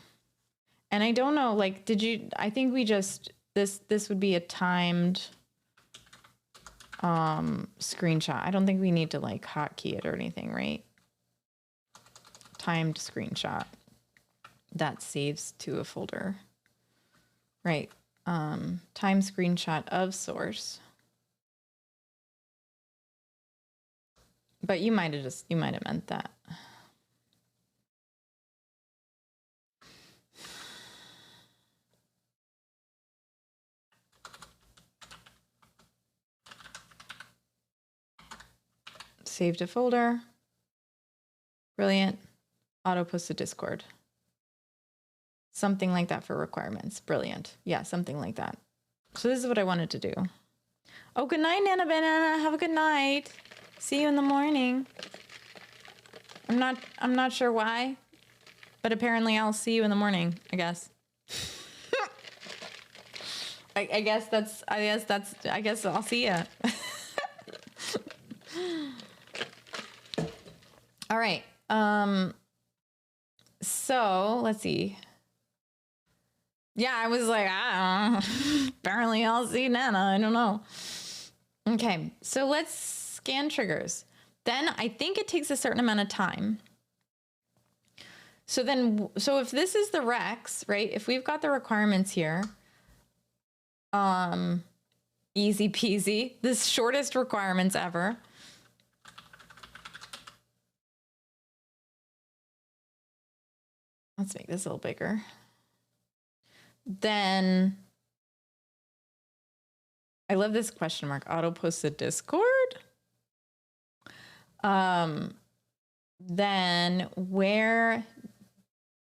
I don't know, like, I think we just, this would be a timed screenshot. I don't think we need to like hotkey it or anything, right? Timed screenshot that saves to a folder. Right. Time screenshot of source. But you might have meant that. Save to folder. Brilliant. Auto post to Discord. Something like that for requirements. Brilliant. Yeah, something like that. So this is what I wanted to do. Oh, good night, Nana Banana. Have a good night. See you in the morning. I'm not sure why, but apparently I'll see you in the morning, I guess. I guess I'll see ya. All right. So let's see. Yeah, I was like, I don't know. Apparently I'll see Nana. I don't know. Okay, so let's scan triggers. Then I think it takes a certain amount of time. So if this is the Rex, right? If we've got the requirements here, easy peasy, the shortest requirements ever. Let's make this a little bigger. Then I love this question mark. Auto post to Discord. Then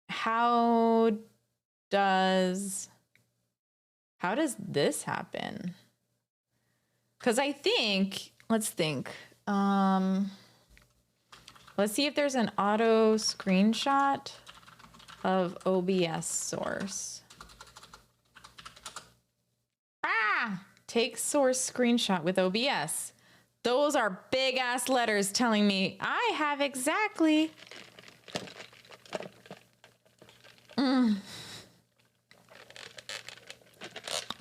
how does this happen? Because I think, let's think. Let's see if there's an auto screenshot of OBS source. Take source screenshot with OBS. Those are big ass letters telling me I have exactly.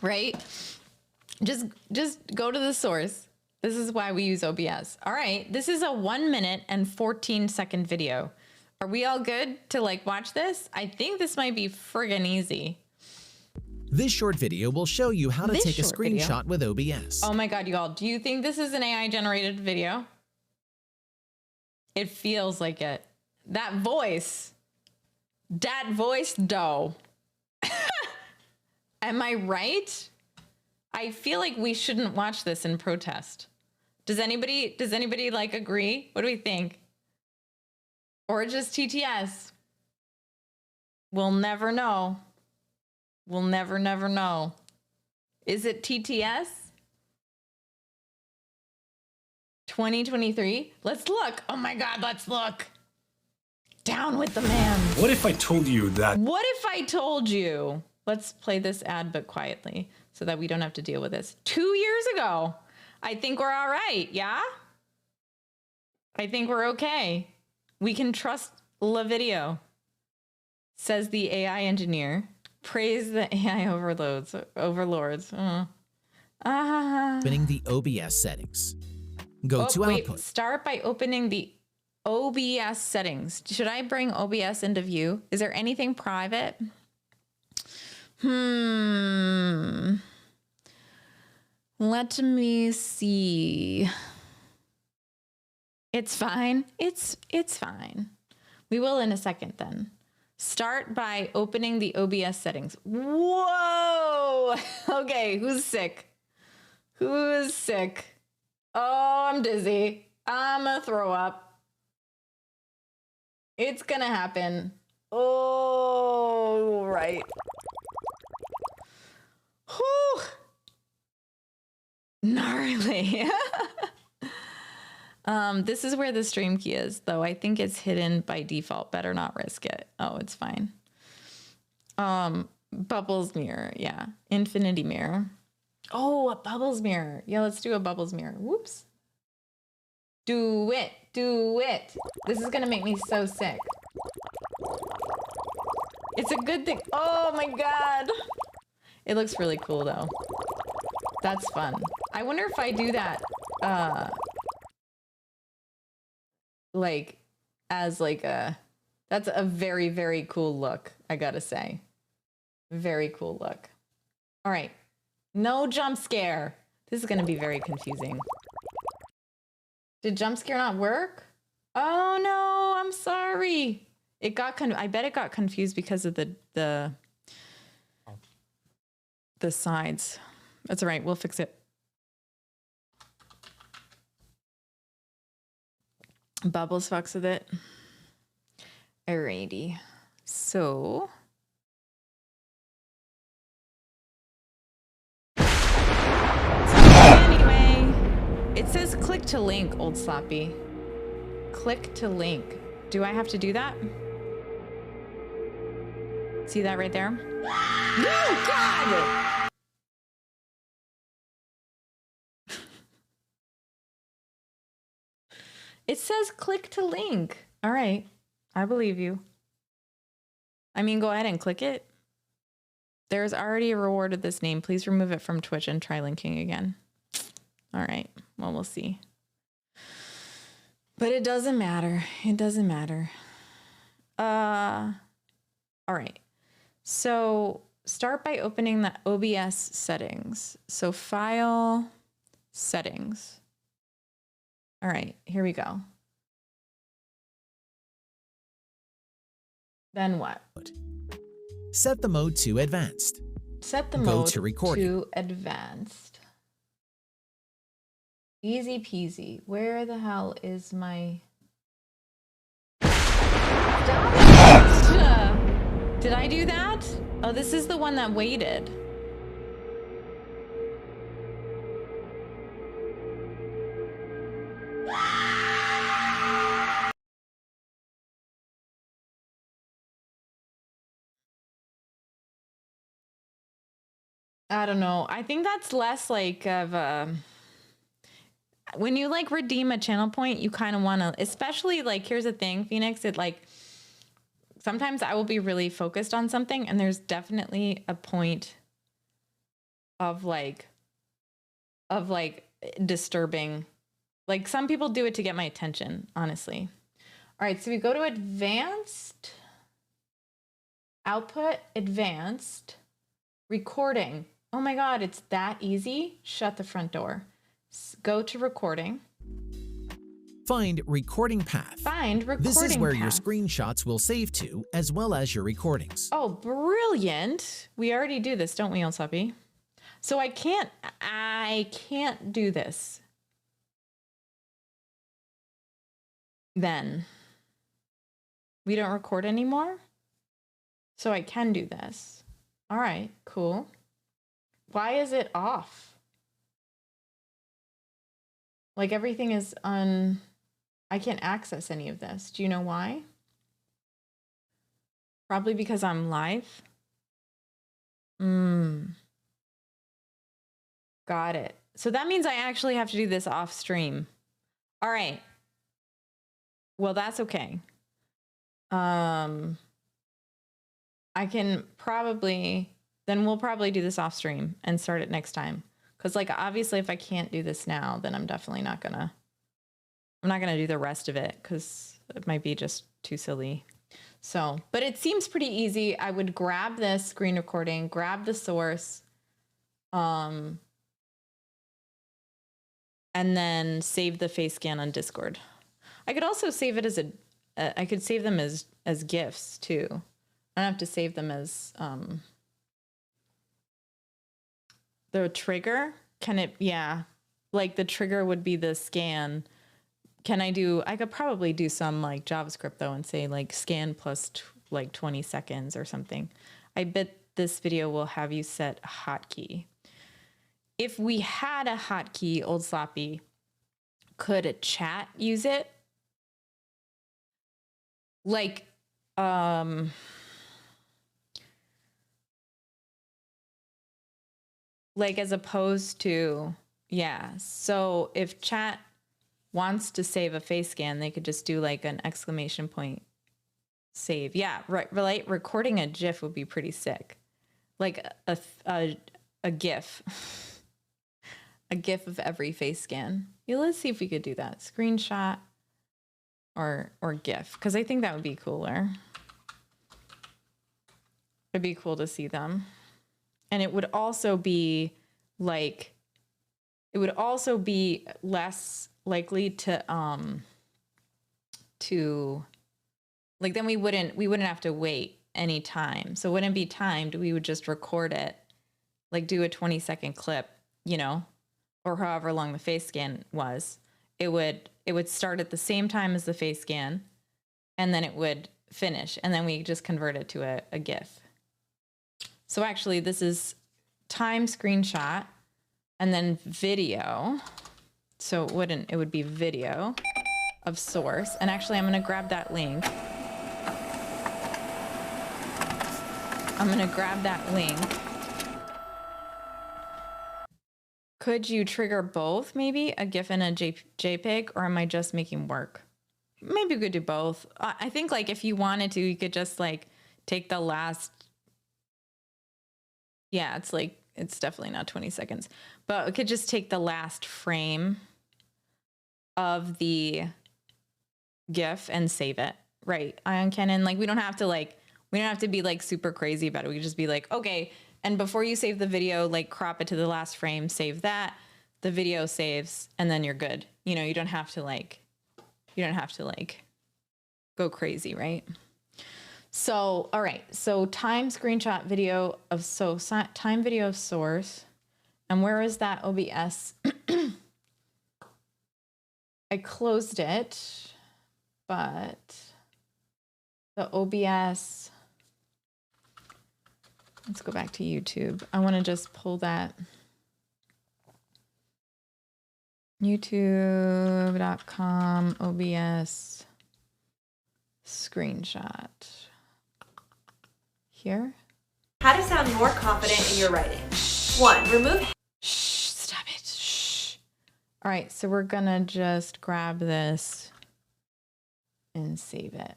Right? Just go to the source. This is why we use OBS. All right, this is a 1 minute and 14-second video. Are we all good to like watch this? I think this might be friggin' easy. This short video will show you how to take a screenshot with OBS. Oh my God, y'all. Do you think this is an AI generated video? It feels like it. That voice though. Am I right? I feel like we shouldn't watch this in protest. Does anybody like agree? What do we think? Or just TTS? We'll never know. We'll never know. Is it TTS? 2023? Let's look. Oh my God, let's look. Down with the man. What if I told you that? What if I told you? Let's play this ad, but quietly, so that we don't have to deal with this. 2 years ago. I think we're all right, yeah? I think we're okay. We can trust La Video, says the AI engineer. Praise the AI overlords. Opening the OBS settings. Go to Output. Start by opening the OBS settings. Should I bring OBS into view? Is there anything private? Let me see. It's fine. It's fine. We will in a second then. Start by opening the OBS settings. Whoa! Okay, who's sick? Who's sick? Oh, I'm dizzy. I'm gonna throw up. It's gonna happen. Oh, right. Whew. Gnarly. This is where the stream key is, though. I think it's hidden by default. Better not risk it. Oh, it's fine. Bubbles mirror. Yeah. Infinity mirror. Oh, a bubbles mirror. Yeah, let's do a bubbles mirror. Whoops. Do it. Do it. This is going to make me so sick. It's a good thing. Oh my God. It looks really cool though. That's fun. I wonder if I do that, like as like that's a very, very cool look. I gotta say, very cool look. All right. No jump scare. This is going to be very confusing. Did jump scare not work? Oh no, I'm sorry. It got I bet it got confused because of the sides. That's all right. We'll fix it. Bubbles fucks with it. Alrighty. So anyway, it says click to link, old sloppy. Click to link. Do I have to do that? See that right there? No, God! It says click to link. All right. I believe you. I mean, go ahead and click it. There's already a reward with this name. Please remove it from Twitch and try linking again. All right. Well, we'll see. But it doesn't matter. It doesn't matter. All right. So start by opening the OBS settings. So file, settings. All right, here we go. Then what? Set the mode to advanced. Set the Go mode to recording. to advanced. Easy peasy. Where the hell is my... Stop it! Did I do that? Oh, this is the one that waited. I don't know. I think that's less like of a... When you like redeem a channel point, you kind of want to, especially like, here's the thing, Phoenix, it like, sometimes I will be really focused on something and there's definitely a point of like disturbing. Like some people do it to get my attention, honestly. All right, so we go to advanced, output, advanced, recording. Oh my God, it's that easy. Shut the front door. Go to recording. Find recording path. Find recording This is where your path. screenshots will save to, as well as your recordings. Oh, brilliant. We already do this, don't we, Elsapi? So I can't do this. Then we don't record anymore. So I can do this. All right, cool. Why is it off? Like everything is on, I can't access any of this. Do you know why? Probably because I'm live. Got it. So that means I actually have to do this off stream. All right. Well, that's okay. I can probably, then we'll probably do this off stream and start it next time. Because like, obviously if I can't do this now, then I'm definitely not gonna, do the rest of it because it might be just too silly. So, but it seems pretty easy. I would grab this screen recording, grab the source, and then save the face scan on Discord. I could also save it as I could save them as GIFs too. I don't have to save them as, the trigger. Can it, yeah. Like the trigger would be the scan. I could probably do some like JavaScript though and say like scan plus like 20 seconds or something. I bet this video will have you set a hotkey. If we had a hotkey, old sloppy, could a chat use it? Like, like as opposed to, yeah. So if chat wants to save a face scan, they could just do like an exclamation point save. Yeah, right. Like recording a GIF would be pretty sick. Like a GIF, a GIF of every face scan. Yeah, let's see if we could do that. Screenshot or GIF, because I think that would be cooler. It'd be cool to see them. And it would also be like, it would also be less likely to like, then we wouldn't have to wait any time. So it wouldn't be timed. We would just record it, like do a 20-second clip, you know, or however long the face scan was. it would start at the same time as the face scan, and then it would finish, and then we just convert it to a GIF. So actually, this is time screenshot, and then video. So it would be video of source. And actually, I'm going to grab that link. Could you trigger both, maybe a GIF and a JPEG, or am I just making work? Maybe we could do both. I think like if you wanted to, you could just like take the last. Yeah, it's definitely not 20 seconds, but we could just take the last frame of the GIF and save it. Right. Ion Cannon. Like we don't have to be like super crazy about it. We could just be like, okay. And before you save the video, like crop it to the last frame, save that, the video saves, and then you're good. You know, you don't have to like go crazy, right? So, all right. So time screenshot video of, time video of source. And where is that OBS? I closed it, but the OBS, let's go back to YouTube. I want to just pull that. YouTube.com OBS screenshot. Here. How to sound more confident in your writing. 1. Remove. Shh, stop it. Shh. All right, so we're gonna just grab this and save it.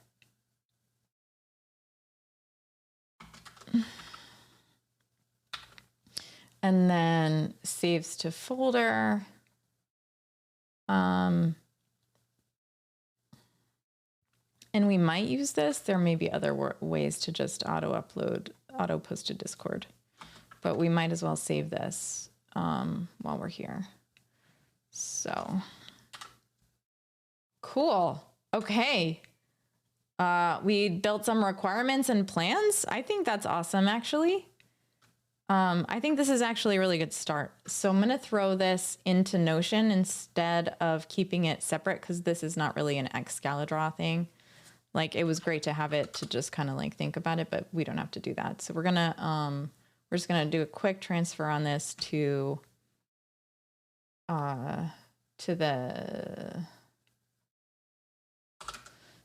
And then saves to folder. And we might use this. There may be other ways to just auto post to Discord, but we might as well save this while we're here. So cool. Okay. We built some requirements and plans. I think that's awesome, actually. I think this is actually a really good start. So I'm going to throw this into Notion instead of keeping it separate, because this is not really an Excalidraw thing. Like, it was great to have it to just kind of like think about it, but we don't have to do that. So we're just going to do a quick transfer on this to the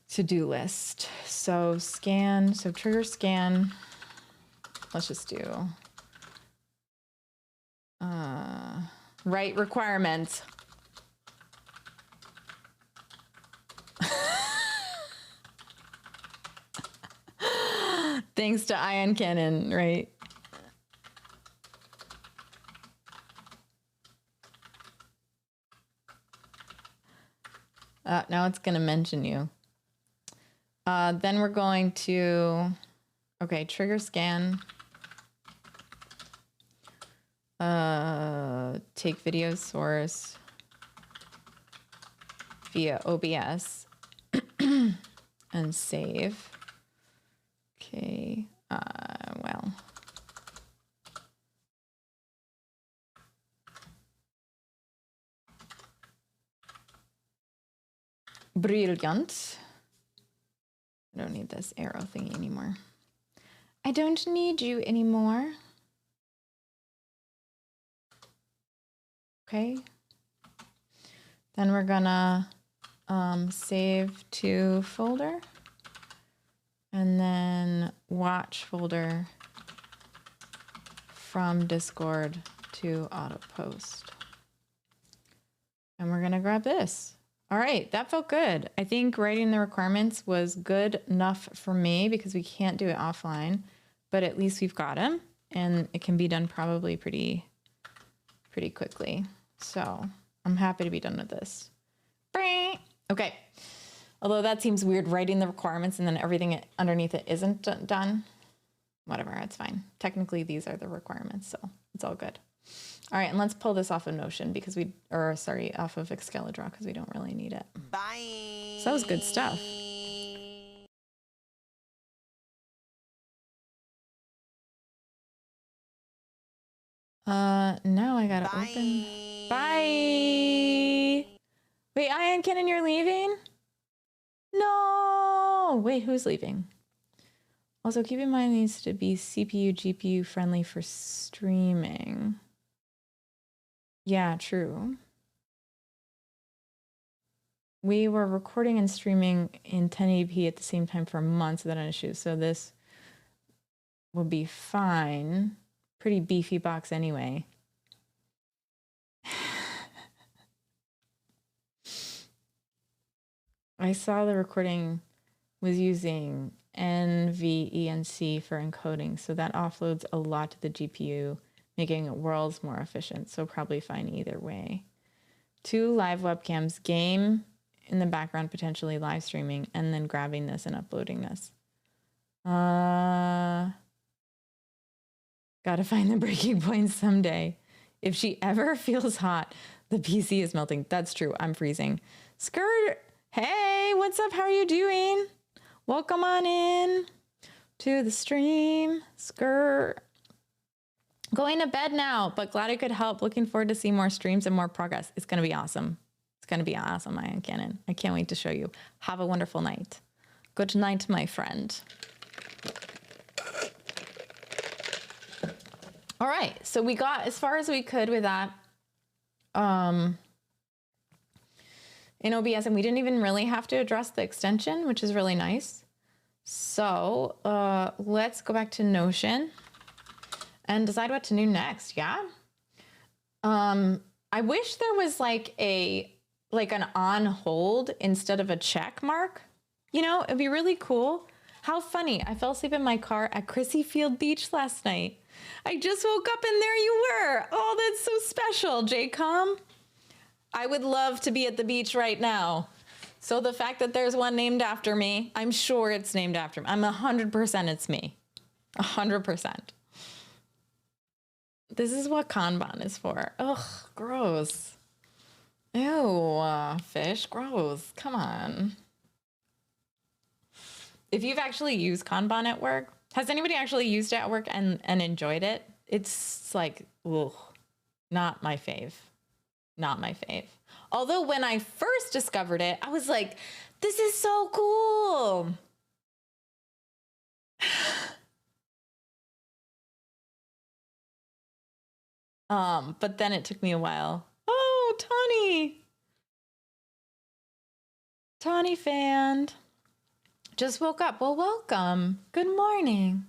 to-do list. So trigger scan. Let's just do write requirements. Thanks to Ion Cannon, right? Now it's going to mention you. Then we're going to, okay, trigger scan. Take video source via OBS and save. Okay, well. Brilliant. I don't need this arrow thingy anymore. I don't need you anymore. Okay. Then we're gonna save to folder. And then watch folder from Discord to auto post. And we're gonna grab this. All right, that felt good. I think writing the requirements was good enough for me because we can't do it offline, but at least we've got them and it can be done probably pretty quickly. So I'm happy to be done with this. Okay. Although that seems weird, writing the requirements and then everything underneath it isn't done. Whatever, it's fine. Technically, these are the requirements, so it's all good. All right, and let's pull this off of Notion because off of Excalidraw because we don't really need it. Bye. So that was good stuff. Now I gotta open. Bye. Wait, Ian Cannon, you're leaving? No. Wait, who's leaving? Also, keep in mind it needs to be CPU, GPU friendly for streaming. Yeah, true. We were recording and streaming in 1080p at the same time for months without an issue. So this will be fine. Pretty beefy box anyway. I saw the recording was using NVENC for encoding, so that offloads a lot to the GPU, making worlds more efficient. So probably fine either way. 2 live webcams, game in the background, potentially live streaming, and then grabbing this and uploading this. Gotta find the breaking point someday. If she ever feels hot, the PC is melting. That's true. I'm freezing. Skirt. Hey, what's up? How are you doing? Welcome on in to the stream. Skirt. Going to bed now, but glad I could help. Looking forward to see more streams and more progress. It's going to be awesome. It's going to be awesome, Ian Cannon. I can't wait to show you. Have a wonderful night. Good night, my friend. All right, so we got as far as we could with that in OBS, and we didn't even really have to address the extension, which is really nice. So let's go back to Notion and decide what to do next. Yeah. I wish there was like an on hold instead of a check mark. You know, it'd be really cool. How funny. I fell asleep in my car at Crissy Field Beach last night. I just woke up and there you were. Oh, that's so special, JCom. I would love to be at the beach right now. So the fact that there's one named after me, I'm sure it's named after me. I'm 100% it's me. 100%. This is what Kanban is for. Ugh, gross. Ew, fish, gross. Come on. If you've actually used Kanban at work, has anybody actually used it at work and enjoyed it? It's like, ugh, not my fave. Not my fave. Although when I first discovered it, I was like, this is so cool. But then it took me a while. Oh, Tawny fan. Just woke up. Well, welcome. Good morning.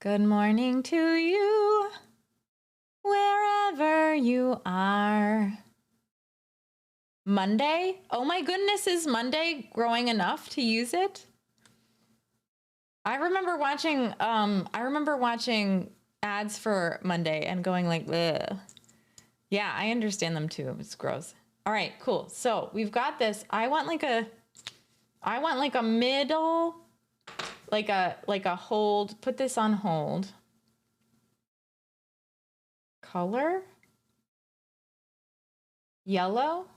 Good morning to you, wherever you are. Monday? Oh my goodness, is Monday growing enough to use it? I remember watching ads for Monday and going like, ugh. Yeah, I understand them too. It's gross. All right, cool. So we've got this. I want like a middle, like a hold. Put this on hold. Color? Yellow?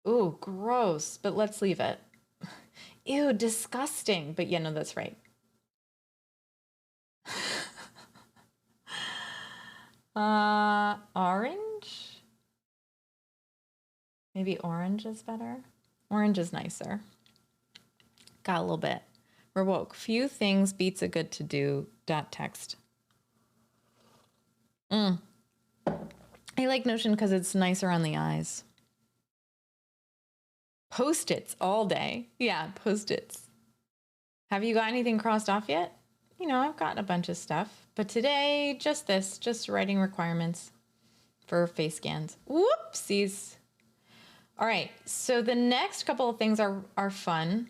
Ooh, gross, but let's leave it. Ew, disgusting. But yeah, no, that's right. Orange? Maybe orange is better. Orange is nicer. Got a little bit. We're woke. Few things beats a good to do. Text. I like Notion because it's nicer on the eyes. Post-its all day. Yeah, Post-its. Have you got anything crossed off yet? You know, I've gotten a bunch of stuff. But today, just writing requirements for face scans. Whoopsies. All right, so the next couple of things are fun.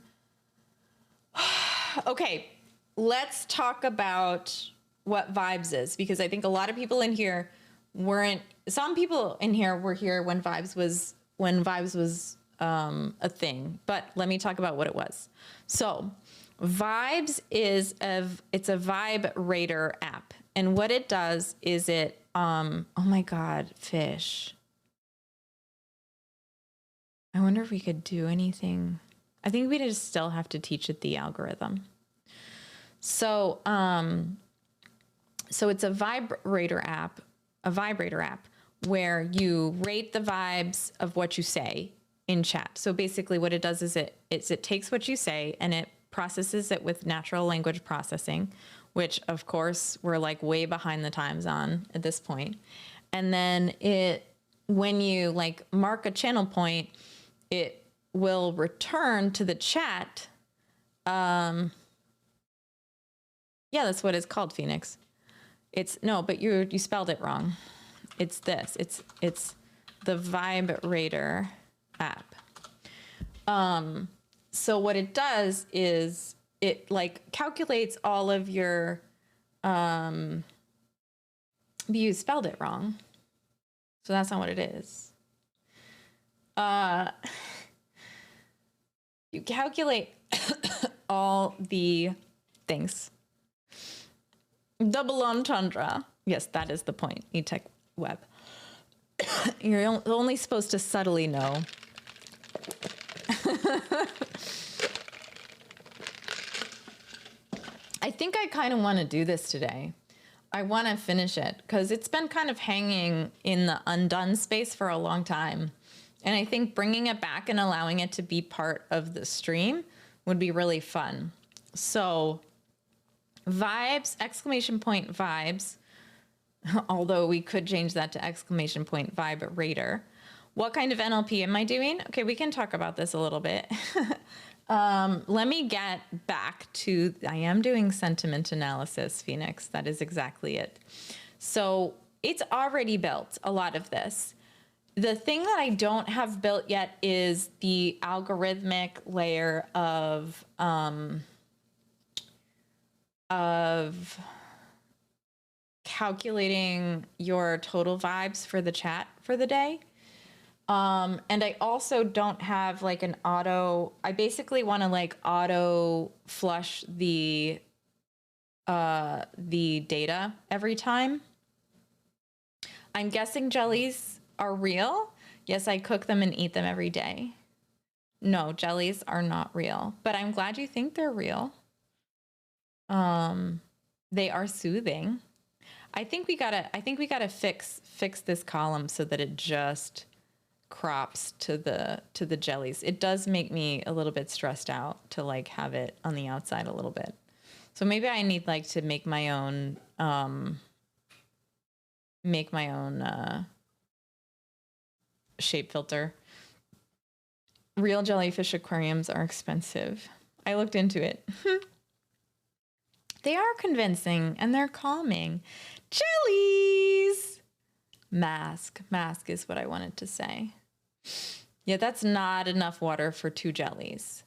Okay, let's talk about what Vibes is, because I think a lot of people in here some people in here were here when Vibes was a thing, but let me talk about what it was. So Vibes is it's a vibe rater app. And what it does is oh my God, fish. I wonder if we could do anything. I think we just still have to teach it the algorithm. So, so it's a vibrator app where you rate the vibes of what you say. in chat. So basically what it does is it takes what you say and it processes it with natural language processing, which of course we're like way behind the times on at this point. And then when you like mark a channel point, it will return to the chat. Yeah, that's what it's called, Phoenix. But you spelled it wrong. It's this. It's the Vibrator app. So what it does is it like calculates all of your. You spelled it wrong. So that's not what it is. You calculate all the things. Double entendre. Yes, that is the point. eTech Web. You're only supposed to subtly know. I think I kind of want to do this today. I want to finish it because it's been kind of hanging in the undone space for a long time. And I think bringing it back and allowing it to be part of the stream would be really fun. So vibes, exclamation point vibes, although we could change that to exclamation point vibrator. What kind of NLP am I doing? Okay, we can talk about this a little bit. Let me get back to, I am doing sentiment analysis, Phoenix. That is exactly it. So it's already built, a lot of this. The thing that I don't have built yet is the algorithmic layer of calculating your total vibes for the chat for the day. And I also don't have like an I basically want to like auto flush the data every time. I'm guessing jellies are real. Yes, I cook them and eat them every day. No, jellies are not real, but I'm glad you think they're real. They are soothing. I think we gotta fix this column so that it just crops to the jellies. It does make me a little bit stressed out to like have it on the outside a little bit. So maybe I need like to make my own shape filter. Real jellyfish aquariums are expensive. I looked into it. They are convincing and they're calming. Jellies! Mask is what I wanted to say. Yeah, that's not enough water for 2 jellies.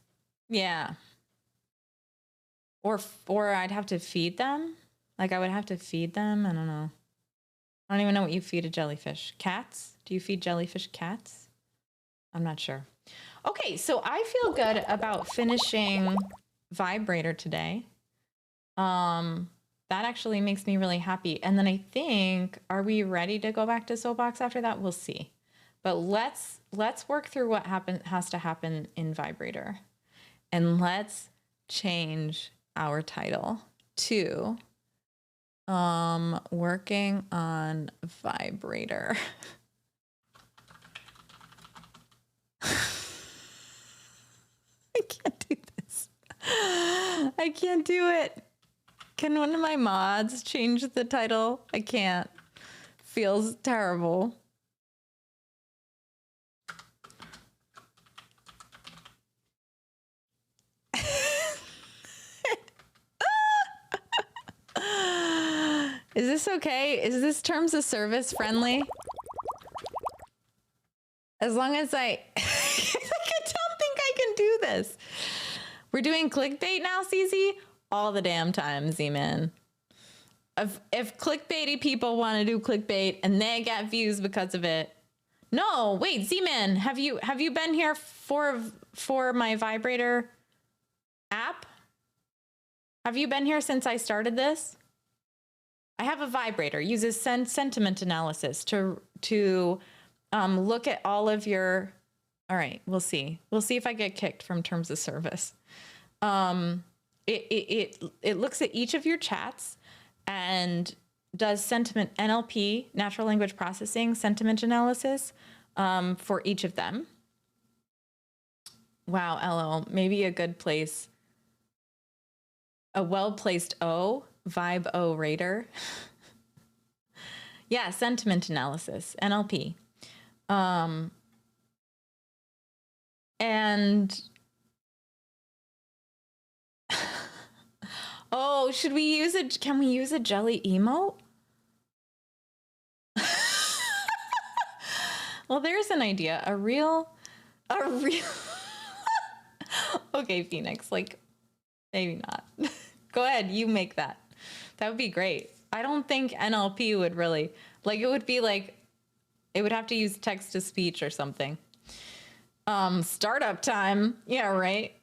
Yeah. Or I'd have to feed them. Like I would have to feed them. I don't know. I don't even know what you feed a jellyfish. Cats? Do you feed jellyfish cats? I'm not sure. Okay, so I feel good about finishing Vibrator today. That actually makes me really happy. And then I think, are we ready to go back to Soapbox after that? We'll see. But let's work through what has to happen in Vibrator. And let's change our title to working on Vibrator. I can't do this. I can't do it. Can one of my mods change the title? I can't. Feels terrible. Is this okay? Is this terms of service friendly? As long as I don't think I can do this. We're doing clickbait now, CZ? All the damn time, Z-Man. If clickbaity people want to do clickbait and they get views because of it. No, wait, Z-Man, have you been here for my Vibrator app? Have you been here since I started this? I have a Vibrator, uses sentiment analysis to look at all of your. All right, we'll see. We'll see if I get kicked from terms of service. It looks at each of your chats and does sentiment NLP, natural language processing, sentiment analysis for each of them. Wow, LO. Maybe a good place. A well-placed O, vibe O rater. Yeah, sentiment analysis, NLP. And oh, should we use it? Can we use a jelly emote? Well, there's an idea. A real okay, Phoenix, like maybe not. Go ahead, you make that. That would be great. I don't think NLP would really, like, it would be like, it would have to use text to speech or something. Startup time. Yeah, right.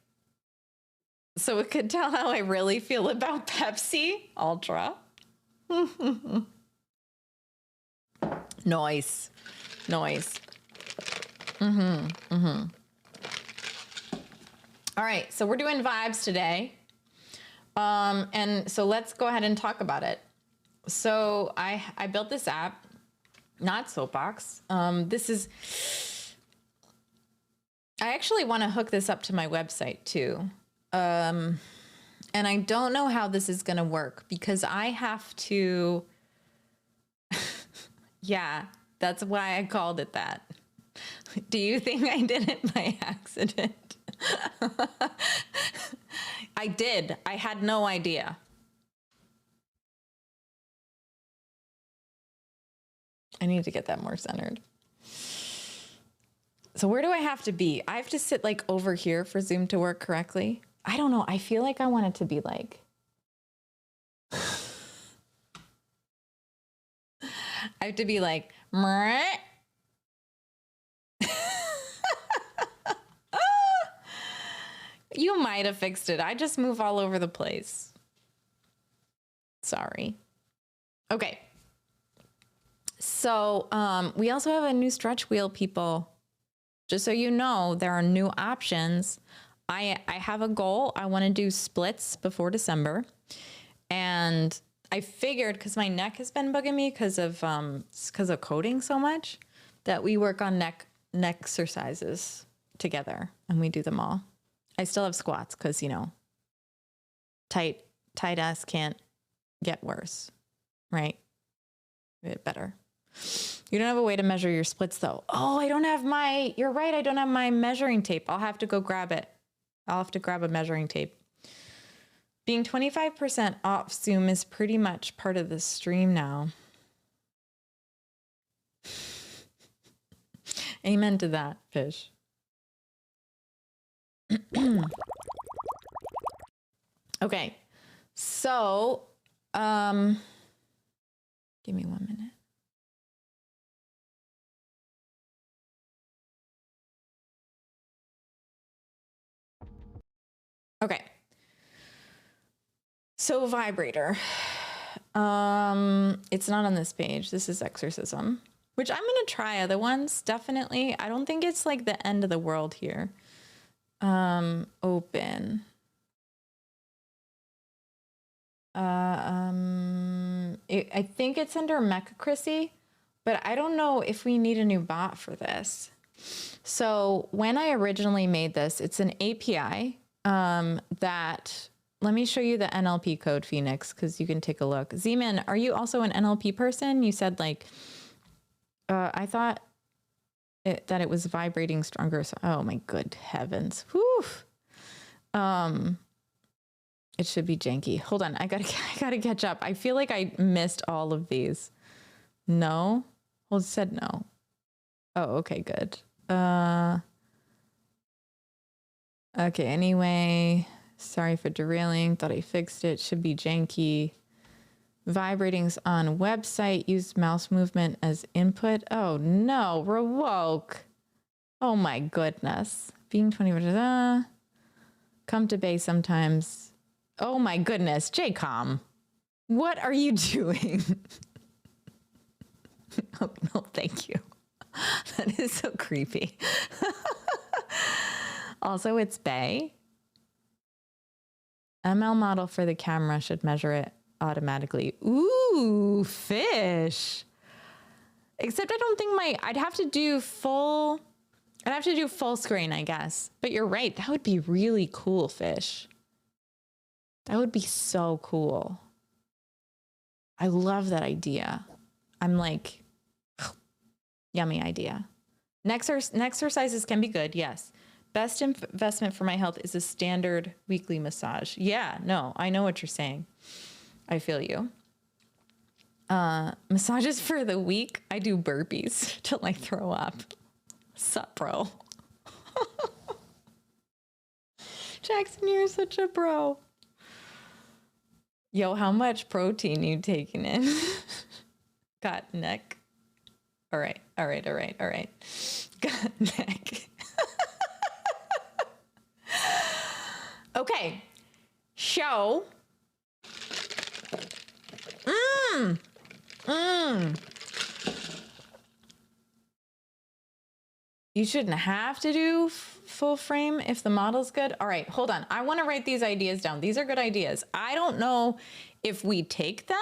So it could tell how I really feel about Pepsi Ultra. Nice. All right, so we're doing vibes today. And so let's go ahead and talk about it. So I built this app, not Soapbox. I actually want to hook this up to my website too. And I don't know how this is going to work because I have to, yeah, that's why I called it that. Do you think I did it by accident? I did. I had no idea. I need to get that more centered. So where do I have to be? I have to sit like over here for Zoom to work correctly. I don't know. I feel like I want it to be like, I have to be like, you might have fixed it. I just move all over the place. Sorry. Okay. So we also have a new stretch wheel, people. Just so you know, there are new options. I have a goal. I want to do splits before December. And I figured, because my neck has been bugging me because of coding so much, that we work on neck exercises together and we do them all. I still have squats because, you know, tight ass can't get worse, right? Get better. You don't have a way to measure your splits though. Oh, you're right. I don't have my measuring tape. I'll have to go grab it. I'll have to grab a measuring tape. Being 25% off Zoom is pretty much part of the stream now. Amen to that, Fish. Okay. So, give me 1 minute. Okay. So vibrator. It's not on this page. This is exorcism, which I'm going to try other ones. Definitely. I don't think it's like the end of the world here. Open. I think it's under Mechacracy, but I don't know if we need a new bot for this. So when I originally made this, it's an API that, let me show you the NLP code, Phoenix, because you can take a look. Zeman, are you also an NLP person? You said like, I thought that it was vibrating stronger. So, oh my good heavens. Whew. It should be janky. Hold on. I gotta catch up. I feel like I missed all of these. No? Well, it said no. Oh, okay, good. Okay, anyway, sorry for derailing. Thought I fixed it. Should be janky. Vibrating's on website. Use mouse movement as input. Oh no, revoke. Oh my goodness. Being 20%. Come to base sometimes. Oh my goodness, JCom. What are you doing? Oh no, thank you. That is so creepy. Also, it's Bay. ML model for the camera should measure it automatically. Ooh, Fish. Except I don't think I'd have to do full I'd have to do full screen, I guess. But you're right. That would be really cool, Fish. That would be so cool. I love that idea. I'm like, yummy idea. Next exercises can be good, yes. Best investment for my health is a standard weekly massage. Yeah, no, I know what you're saying. I feel you. Massages for the week, I do burpees till I throw up. Sup, bro? Jackson, you're such a bro. Yo, how much protein you taking in? Got neck. All right. Got neck. Okay. Show. You shouldn't have to do full frame if the model's good. All right, hold on. I want to write these ideas down. These are good ideas. I don't know if we take them.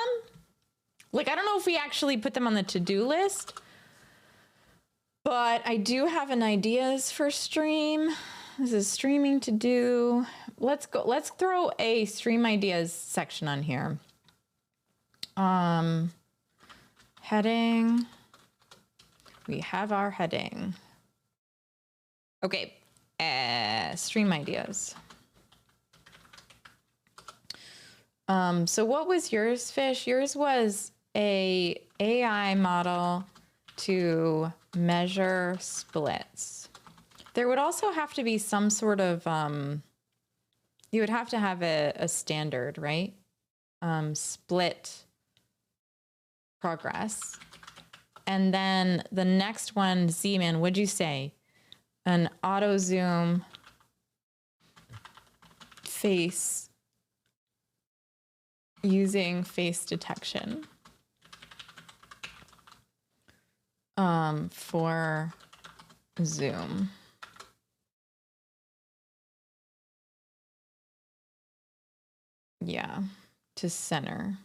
Like, I don't know if we actually put them on the to-do list, but I do have an ideas for stream. This is streaming to do. Let's throw a stream ideas section on here. Heading. We have our heading. Okay, stream ideas. So what was yours, Fish? Yours was a AI model to measure splits. There would also have to be some sort of, you would have to have a standard, right? Split progress. And then the next one, Z-Man, what'd you say? An auto zoom face using face detection for Zoom. Yeah, to center.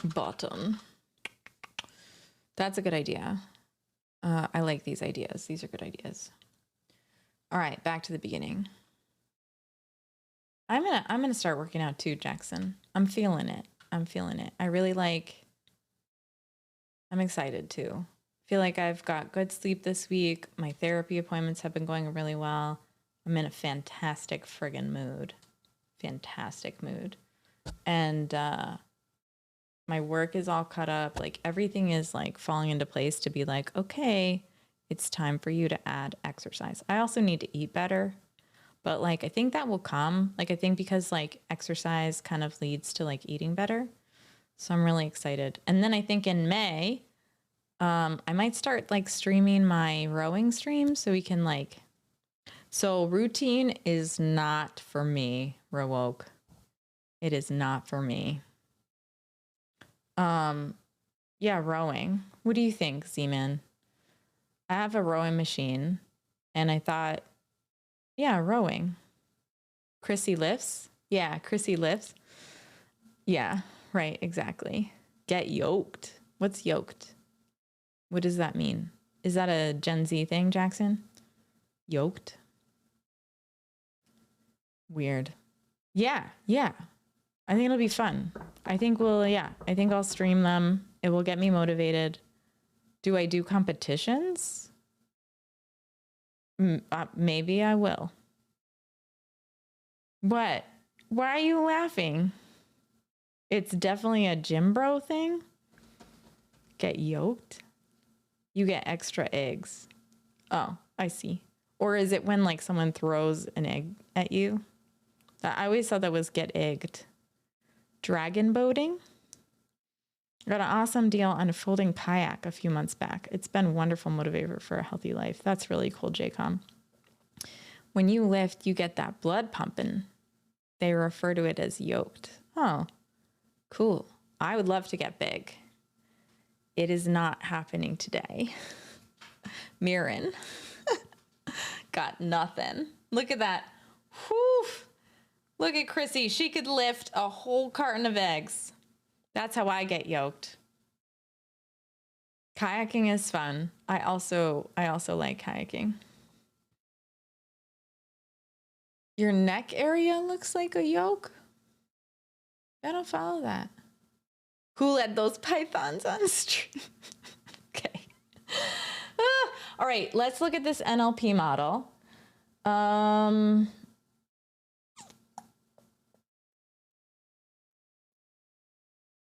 Bottom. That's a good idea. I like these ideas. These are good ideas. All right, back to the beginning. I'm gonna start working out too, Jackson. I'm feeling it. I really like. I'm excited too. Feel like I've got good sleep this week. My therapy appointments have been going really well. I'm in a fantastic friggin' mood. Fantastic mood. And my work is all cut up. Like everything is like falling into place to be like, okay, it's time for you to add exercise. I also need to eat better, but like, I think that will come. Like, I think because like exercise kind of leads to like eating better. So I'm really excited. And then I think in May, I might start like streaming my rowing stream so we can like, so routine is not for me, Rowoke. It is not for me. Yeah, rowing. What do you think, Z-Man? I have a rowing machine and I thought, yeah, rowing. Chrissy lifts. Yeah, Chrissy lifts. Yeah, right, exactly. Get yoked. What's yoked? What does that mean? Is that a Gen Z thing, Jackson? Yoked? Weird. Yeah. I think it'll be fun. I think I'll stream them. It will get me motivated. Do I do competitions? Maybe I will. What? Why are you laughing? It's definitely a gym bro thing. Get yoked? You get extra eggs. Oh, I see. Or is it when like someone throws an egg at you? I always thought that was get egged. Dragon boating? Got an awesome deal on a folding kayak a few months back. It's been a wonderful motivator for a healthy life. That's really cool, JCom. When you lift, you get that blood pumping. They refer to it as yoked. Oh, cool. I would love to get big. It is not happening today. Mirren. Got nothing. Look at that. Whew. Look at Chrissy. She could lift a whole carton of eggs. That's how I get yoked. Kayaking is fun. I also like kayaking. Your neck area looks like a yolk. I don't follow that. Who let those pythons on stream? Okay. All right, let's look at this NLP model. All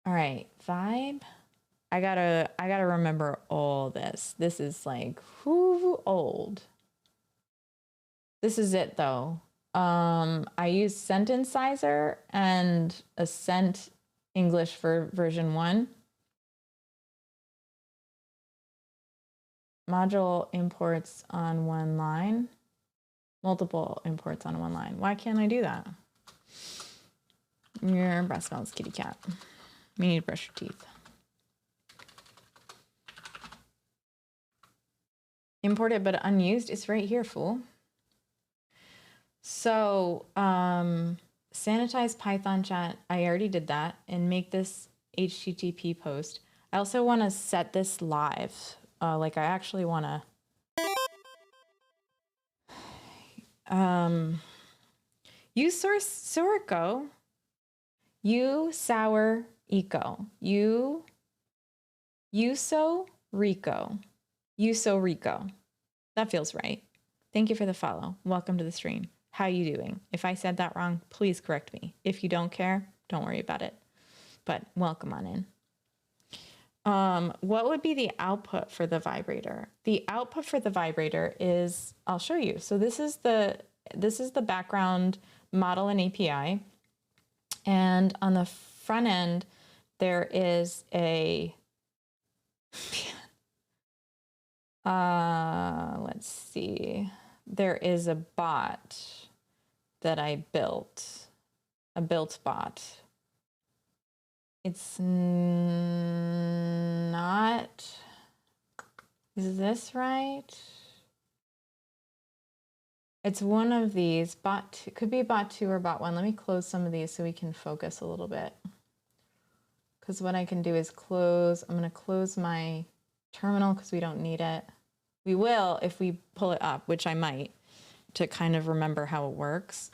right, vibe. I gotta remember all this. This is like whoo old. This is it though. I use Sentence-Sizer and Ascent English for version 1. Module imports on one line. Multiple imports on one line. Why can't I do that? Your breath smells, kitty cat. You need to brush your teeth. Imported but unused. It's right here, fool. So, sanitize Python chat. I already did that. And make this HTTP post. I also want to set this live. Like I actually want to... use Sorico. You sour eco. Uso Rico. That feels right. Thank you for the follow. Welcome to the stream. How you doing? If I said that wrong, please correct me. If you don't care, don't worry about it. But welcome on in. What would be the output for the vibrator? The output for the vibrator is, I'll show you. So this is the background model and API. And on the front end, there is a, let's see. There is a bot that I built, a built bot. It's not, is this right? It's one of these, bot two, could be bot 2 or bot 1. Let me close some of these so we can focus a little bit. Because what I can do is close, I'm going to close my terminal because we don't need it. We will if we pull it up, which I might, to kind of remember how it works.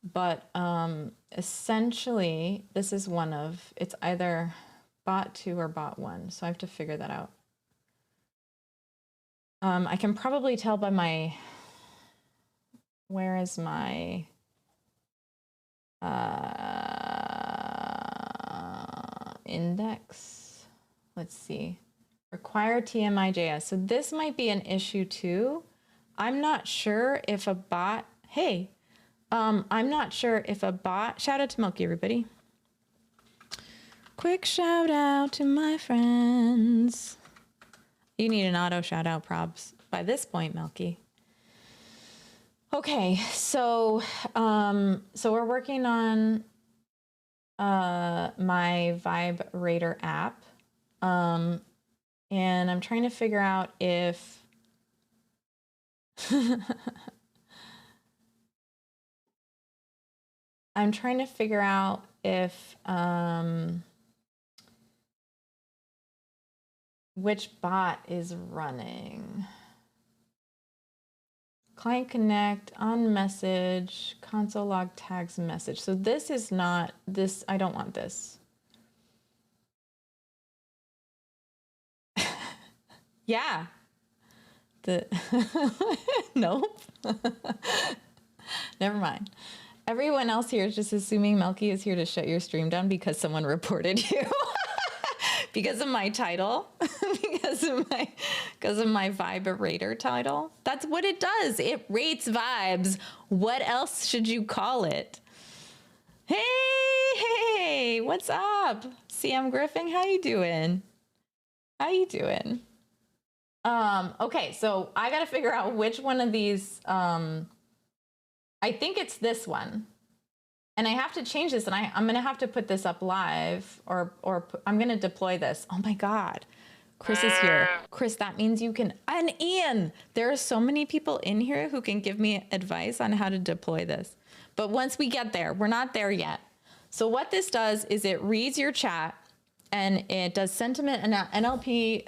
But essentially, this is one of, it's either bot 2 or bot 1. So I have to figure that out. I can probably tell by my, where is my index? Let's see. Require TMI.js. So this might be an issue too. I'm not sure if a bot, hey, I'm not sure if a bot, shout out to Milky, everybody. Quick shout out to my friends. You need an auto shout out, probs, by this point, Milky. Okay, so we're working on my vibrator app, and I'm trying to figure out if which bot is running. Client connect, on message, console log tags message. So this is not this. I don't want this. Yeah. Nope. Never mind. Everyone else here is just assuming Melky is here to shut your stream down because someone reported you. Because of my title, because of my vibrator title. That's what it does. It rates vibes. What else should you call it? Hey, what's up? CM Griffin, how you doing? Okay, so I got to figure out which one of these, I think it's this one. And I have to change this, and I'm going to have to put this up live, or I'm going to deploy this. Oh my God. Chris is here. Chris, that means you can, and Ian, there are so many people in here who can give me advice on how to deploy this. But once we get there, we're not there yet. So what this does is it reads your chat, and it does sentiment and NLP,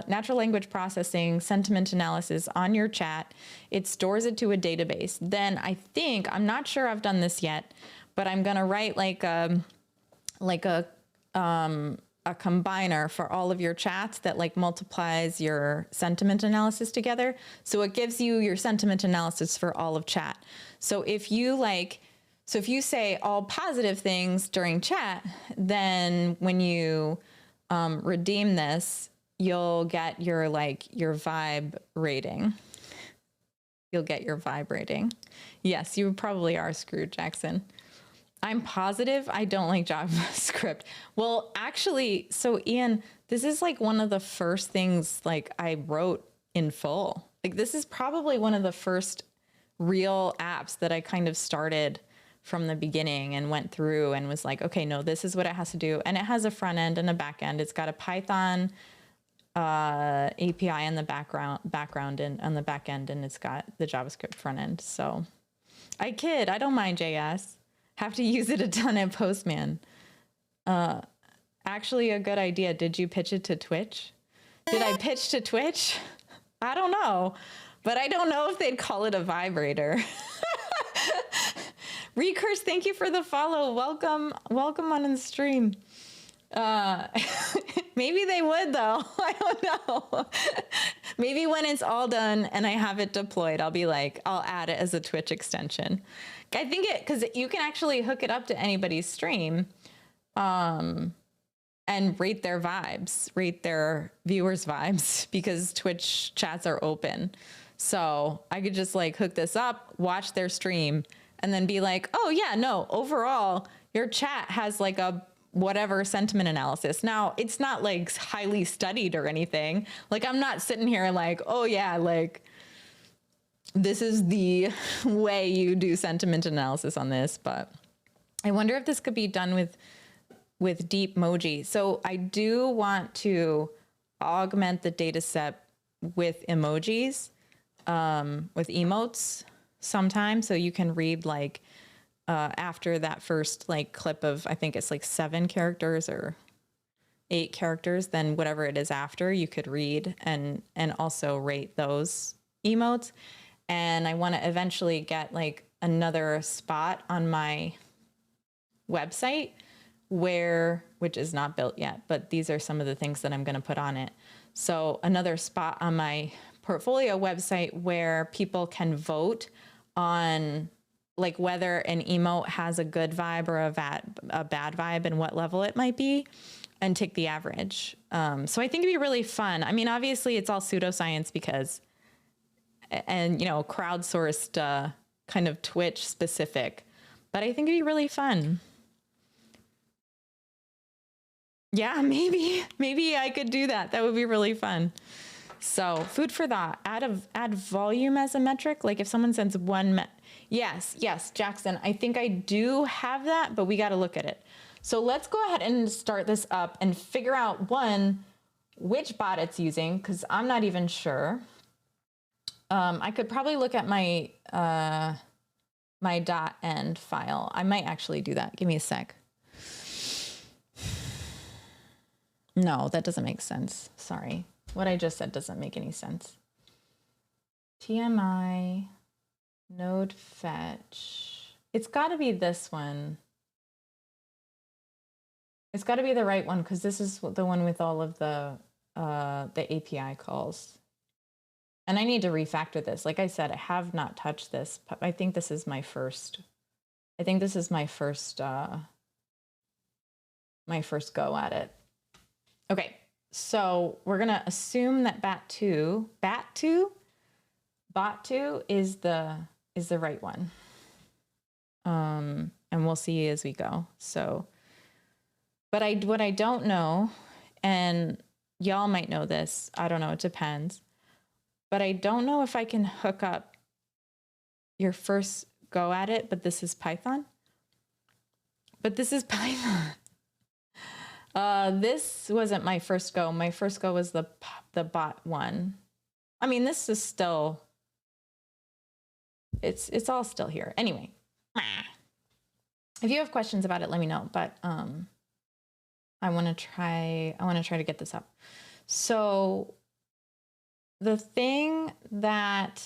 natural language processing, sentiment analysis on your chat. It stores it to a database. Then I'm not sure I've done this yet, but I'm going to write like a combiner for all of your chats that like multiplies your sentiment analysis together. So it gives you your sentiment analysis for all of chat. So if you say all positive things during chat, then when you redeem this, you'll get your vibe rating. You'll get your vibe rating. Yes, you probably are screwed, Jackson. I'm positive I don't like JavaScript. Well, actually, so Ian, this is like one of the first things like I wrote in full. Like this is probably one of the first real apps that I kind of started from the beginning and went through and was like, okay, no, this is what it has to do. And it has a front end and a back end. It's got a Python API in the background and on the back end, and it's got the JavaScript front end. So I kid, I don't mind JS. Have to use it a ton at Postman. Actually, a good idea. Did you pitch it to Twitch? Did I pitch to Twitch? I don't know, but I don't know if they'd call it a vibrator. Recurse, thank you for the follow. Welcome on the stream. Maybe they would though. I don't know. Maybe when it's all done and I have it deployed, I'll add it as a Twitch extension. I think because you can actually hook it up to anybody's stream, and rate their vibes, rate their viewers' vibes, because Twitch chats are open. So I could just like hook this up, watch their stream, and then be like, oh yeah, no, overall, your chat has like a whatever sentiment analysis. Now, it's not like highly studied or anything. Like I'm not sitting here like, oh yeah, like this is the way you do sentiment analysis on this, but I wonder if this could be done with deep emoji. So I do want to augment the data set with emojis, with emotes sometime. So you can read like, after that first like clip of, I think it's like 7 characters or 8 characters, then whatever it is after you could read and also rate those emotes. And I want to eventually get like another spot on my website which is not built yet, but these are some of the things that I'm going to put on it. So another spot on my portfolio website where people can vote on like whether an emote has a good vibe or a bad vibe and what level it might be, and take the average. So I think it'd be really fun. I mean, obviously it's all pseudoscience and crowdsourced, kind of Twitch specific, but I think it'd be really fun. Yeah, maybe I could do that. That would be really fun. So food for thought. Add volume as a metric. Like if someone sends yes, Jackson, I think I do have that, but we got to look at it. So let's go ahead and start this up and figure out which bot it's using, because I'm not even sure. I could probably look at my my .end file. I might actually do that. Give me a sec. No, that doesn't make sense. Sorry. What I just said doesn't make any sense. TMI, node fetch. It's got to be this one. It's got to be the right one, because this is the one with all of the API calls. And I need to refactor this. Like I said, I have not touched this, but I think this is my first. I think this is my first go at it. Okay, so we're gonna assume that bot2 is the right one. And we'll see as we go. So, but what I don't know, and y'all might know this, I don't know, it depends. But I don't know if I can hook up your first go at it, but this is Python. This wasn't my first go. My first go was the bot one. I mean, this is still, it's all still here. Anyway, if you have questions about it, let me know. But I want to try to get this up. So the thing that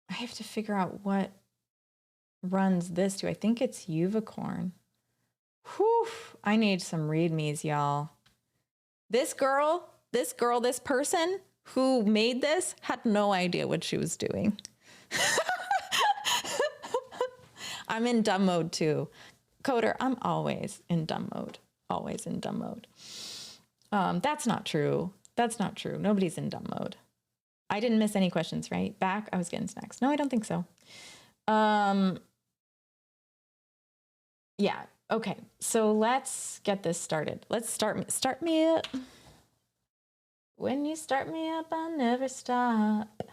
I have to figure out what runs this to. I think it's Uvicorn. Whew, I need some readmes, y'all. This person who made this had no idea what she was doing. I'm in dumb mode too. Coder, I'm always in dumb mode. Always in dumb mode. That's not true. That's not true. Nobody's in dumb mode. I didn't miss any questions, right? Back, I was getting snacks. No, I don't think so. Yeah, okay. So let's get this started. Let's start me up. When you start me up, I'll never stop.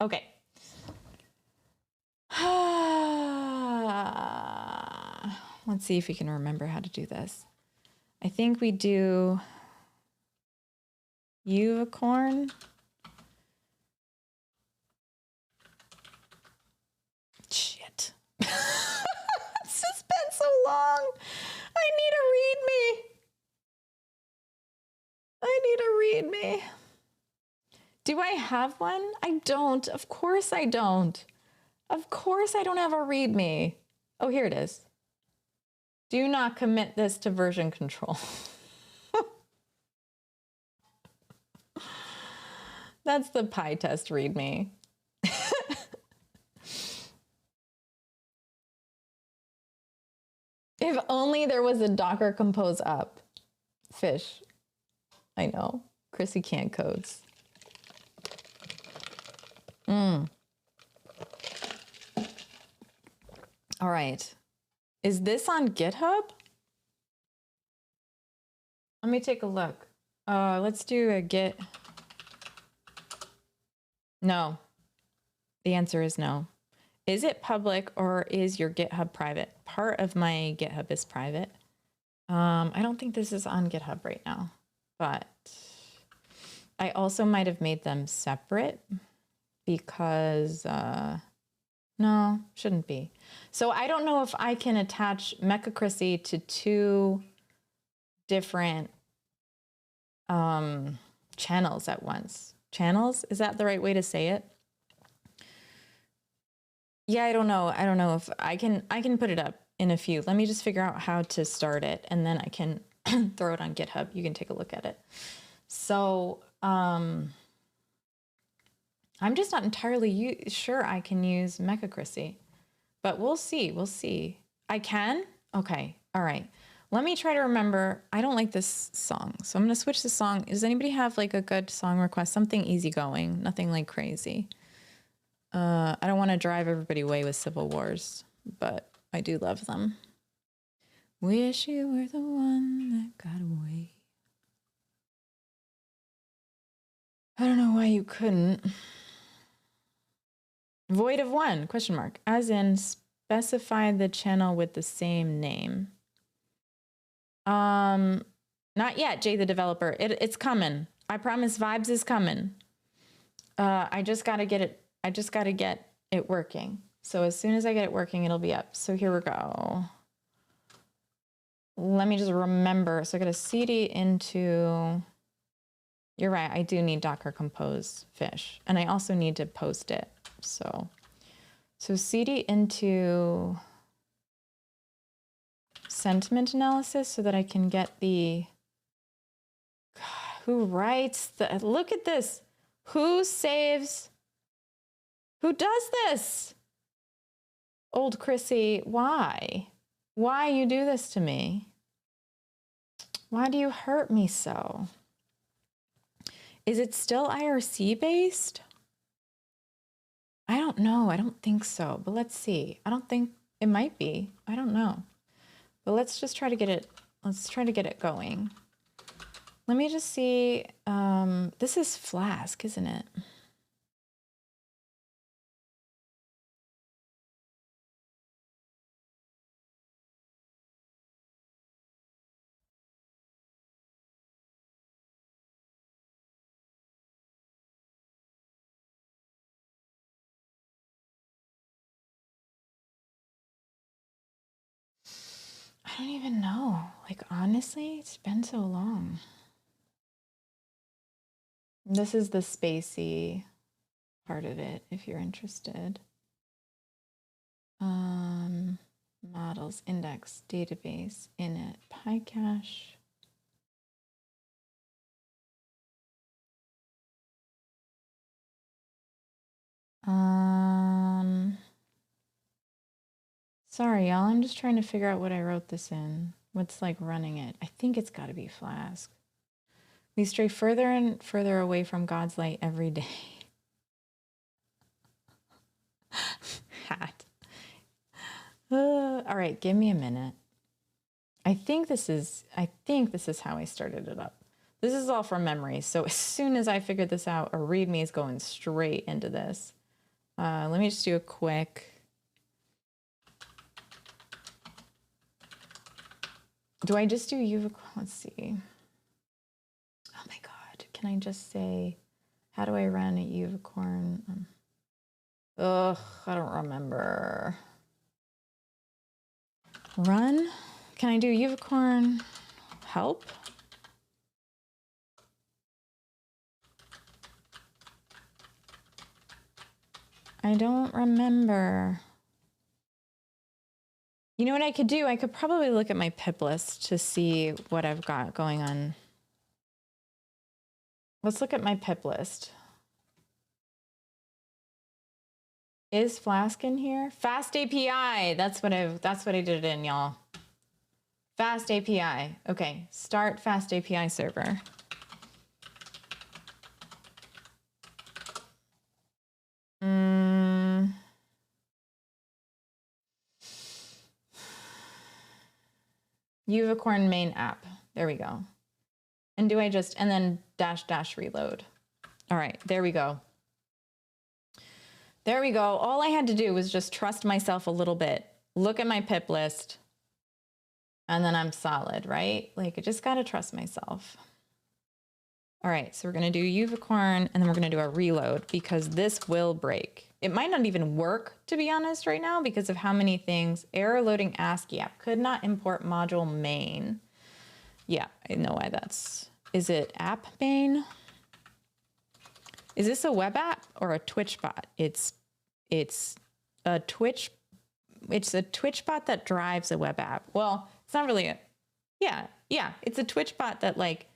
Okay. Let's see if we can remember how to do this. I think we do Uvicorn. Shit. It's just been so long. I need a readme. Do I have one? I don't. Of course I don't. Of course I don't have a readme. Oh, here it is. Do not commit this to version control. That's the PyTest readme. If only there was a Docker compose up. Fish. I know. Chrissy can't codes. All right. Is this on GitHub? Let me take a look. Let's do a git. No. The answer is no. Is it public or is your GitHub private? Part of my GitHub is private. I don't think this is on GitHub right now, but I also might have made them separate because, no, shouldn't be. So I don't know if I can attach Mecha Chrissy to two different channels at once. Channels? Is that the right way to say it? Yeah, I don't know. I don't know if I can put it up in a few. Let me just figure out how to start it and then I can throw it on GitHub. You can take a look at it. So, I'm just not entirely sure I can use Mecha Chrissy, but we'll see. We'll see. I can? Okay. All right. Let me try to remember. I don't like this song, so I'm going to switch the song. Does anybody have like a good song request? Something easygoing, nothing like crazy. I don't want to drive everybody away with Civil Wars, but I do love them. Wish you were the one that got away. I don't know why you couldn't. Void of one, question mark. As in, specify the channel with the same name. Not yet, Jay the developer. It's coming. I promise Vibes is coming. I just gotta get it. I just gotta get it working. So as soon as I get it working, it'll be up. So here we go. Let me just remember. So I got to CD into, you're right. I do need Docker Compose Fish. And I also need to post it. So CD into sentiment analysis so that I can get the, God, who writes the, look at this. Who saves, who does this? Old Chrissy, why? Why you do this to me? Why do you hurt me so? Is it still IRC based? I don't know. I don't think so, but let's see. I don't think it might be. I don't know. But let's just try to get it. Let's try to get it going. Let me just see. This is Flask, isn't it? I don't even know. Like, honestly, it's been so long. This is the spacey part of it, if you're interested. Models, index, database, init, PyCache. Sorry, y'all. I'm just trying to figure out what I wrote this in. What's like running it? I think it's got to be Flask. We stray further and further away from God's light every day. Hat. All right, give me a minute. I think this is how I started it up. This is all from memory. So as soon as I figured this out, a README is going straight into this. Let me just do a quick. Do I just do let's see. Oh my God. Can I just say, how do I run a unicorn? I don't remember. Run? Can I do unicorn help? I don't remember. You know what I could do? I could probably look at my pip list to see what I've got going on. Let's look at my pip list. Is Flask in here? Fast API. That's what I did it in, y'all. Fast API. Okay, start Fast API server. Unicorn main app. There we go. And do I just, and then -- reload. All right, there we go. There we go. All I had to do was just trust myself a little bit. Look at my pip list. And then I'm solid, right? Like, I just got to trust myself. All right, so we're going to do unicorn, and then we're going to do a reload because this will break. It might not even work, to be honest, right now because of how many things. Error loading ASCII app. Could not import module main. Yeah, I know why that's. Is it app main? Is this a web app or a Twitch bot? It's a Twitch bot that drives a web app. Well, it's not really it's a Twitch bot that like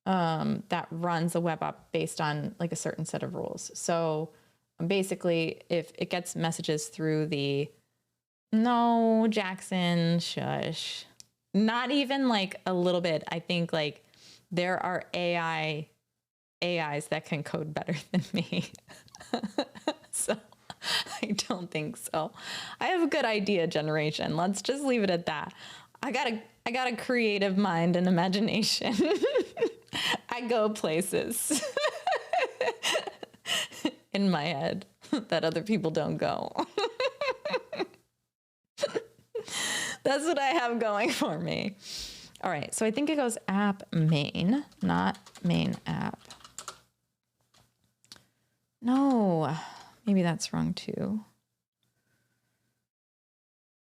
that runs a web app based on like a certain set of rules. So basically if it gets messages through the no, Jackson, shush. Not even like a little bit. I think like there are AIs that can code better than me. So I don't think so. I have a good idea generation. Let's just leave it at that. I got a creative mind and imagination. I go places in my head that other people don't go. That's what I have going for me. All right, so I think it goes app main, not main app. No, maybe that's wrong too.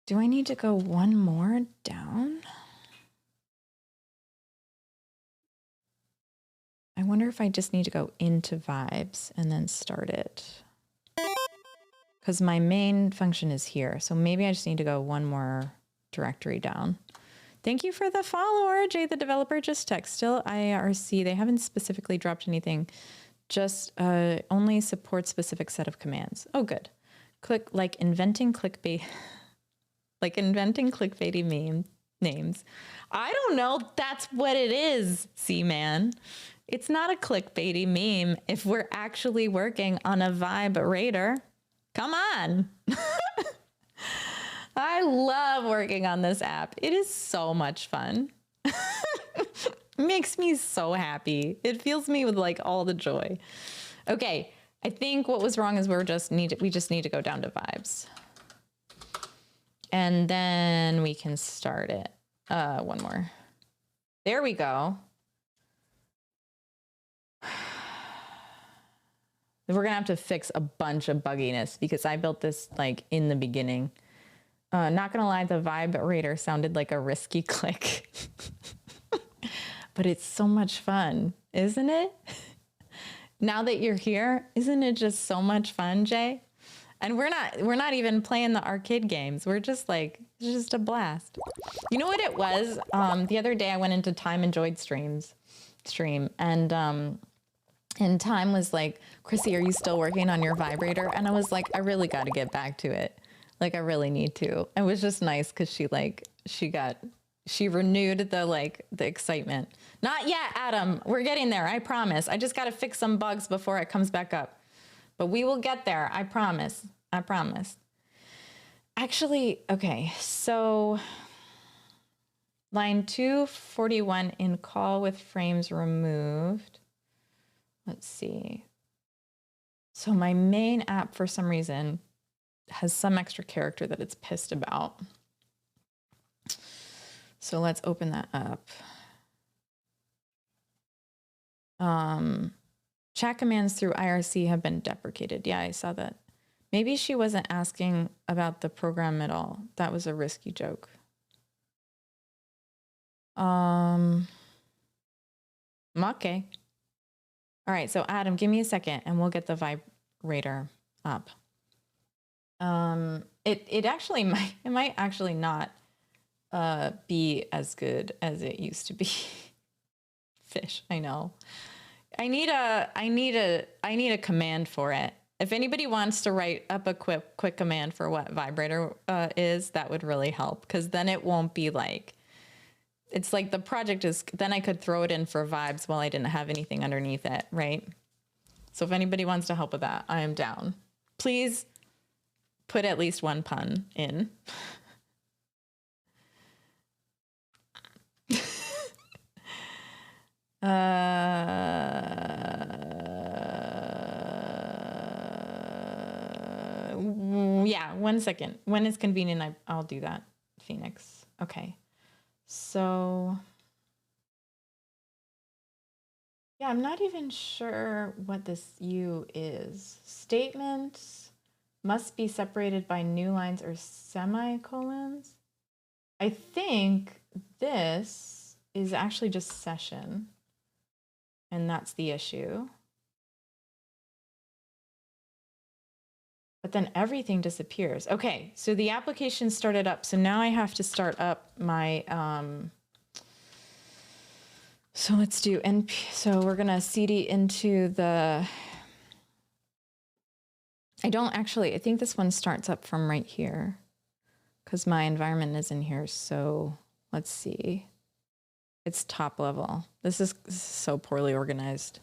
Do I need to go one more down? I wonder if I just need to go into vibes and then start it. Because my main function is here. So maybe I just need to go one more directory down. Thank you for the follower, Jay the developer. Just text. Still IRC. They haven't specifically dropped anything. Just only support specific set of commands. Oh, good. Click like inventing clickbait. Like inventing clickbaity meme names. I don't know. That's what it is, C-Man. It's not a clickbaity meme if we're actually working on a vibrator. Come on. I love working on this app. It is so much fun. It makes me so happy. It fills me with like all the joy. Okay, I think what was wrong is we just need to go down to vibes. And then we can start it. One more. There we go. We're gonna have to fix a bunch of bugginess because I built this like in the beginning. Not gonna lie, the vibrator sounded like a risky click. But it's so much fun, isn't it? Now that you're here, isn't it just so much fun, Jay? And we're not even playing the arcade games. We're just like, it's just a blast. You know what it was? The other day I went into Time Enjoyed stream, and Time was like, Chrissy, are you still working on your vibrator? And I was like, I really got to get back to it. Like, I really need to. It was just nice because she renewed the excitement. Not yet, Adam. We're getting there. I promise. I just got to fix some bugs before it comes back up. But we will get there. I promise. I promise. Actually, okay. So line 241 in call with frames removed. Let's see. So my main app, for some reason, has some extra character that it's pissed about. So let's open that up. Chat commands through IRC have been deprecated. Yeah, I saw that. Maybe she wasn't asking about the program at all. That was a risky joke. Okay. All right, so Adam, give me a second and we'll get the vibrator up. It actually might actually not be as good as it used to be. Fish, I know. I need a command for it. If anybody wants to write up a quick command for what vibrator is, that would really help, because then it won't be like, it's like the project is, then I could throw it in for vibes while I didn't have anything underneath it, right? So if anybody wants to help with that, I am down. Please put at least one pun in. Yeah, 1 second. When it's convenient, I'll do that, Phoenix. Okay. So, yeah, I'm not even sure what this U is. Statements must be separated by new lines or semicolons. I think this is actually just session, and that's the issue. But then everything disappears. Okay, so the application started up. So now I have to start up my, so let's do NP. So we're gonna CD into the, I think this one starts up from right here because my environment is in here. So let's see. It's top level. This is so poorly organized.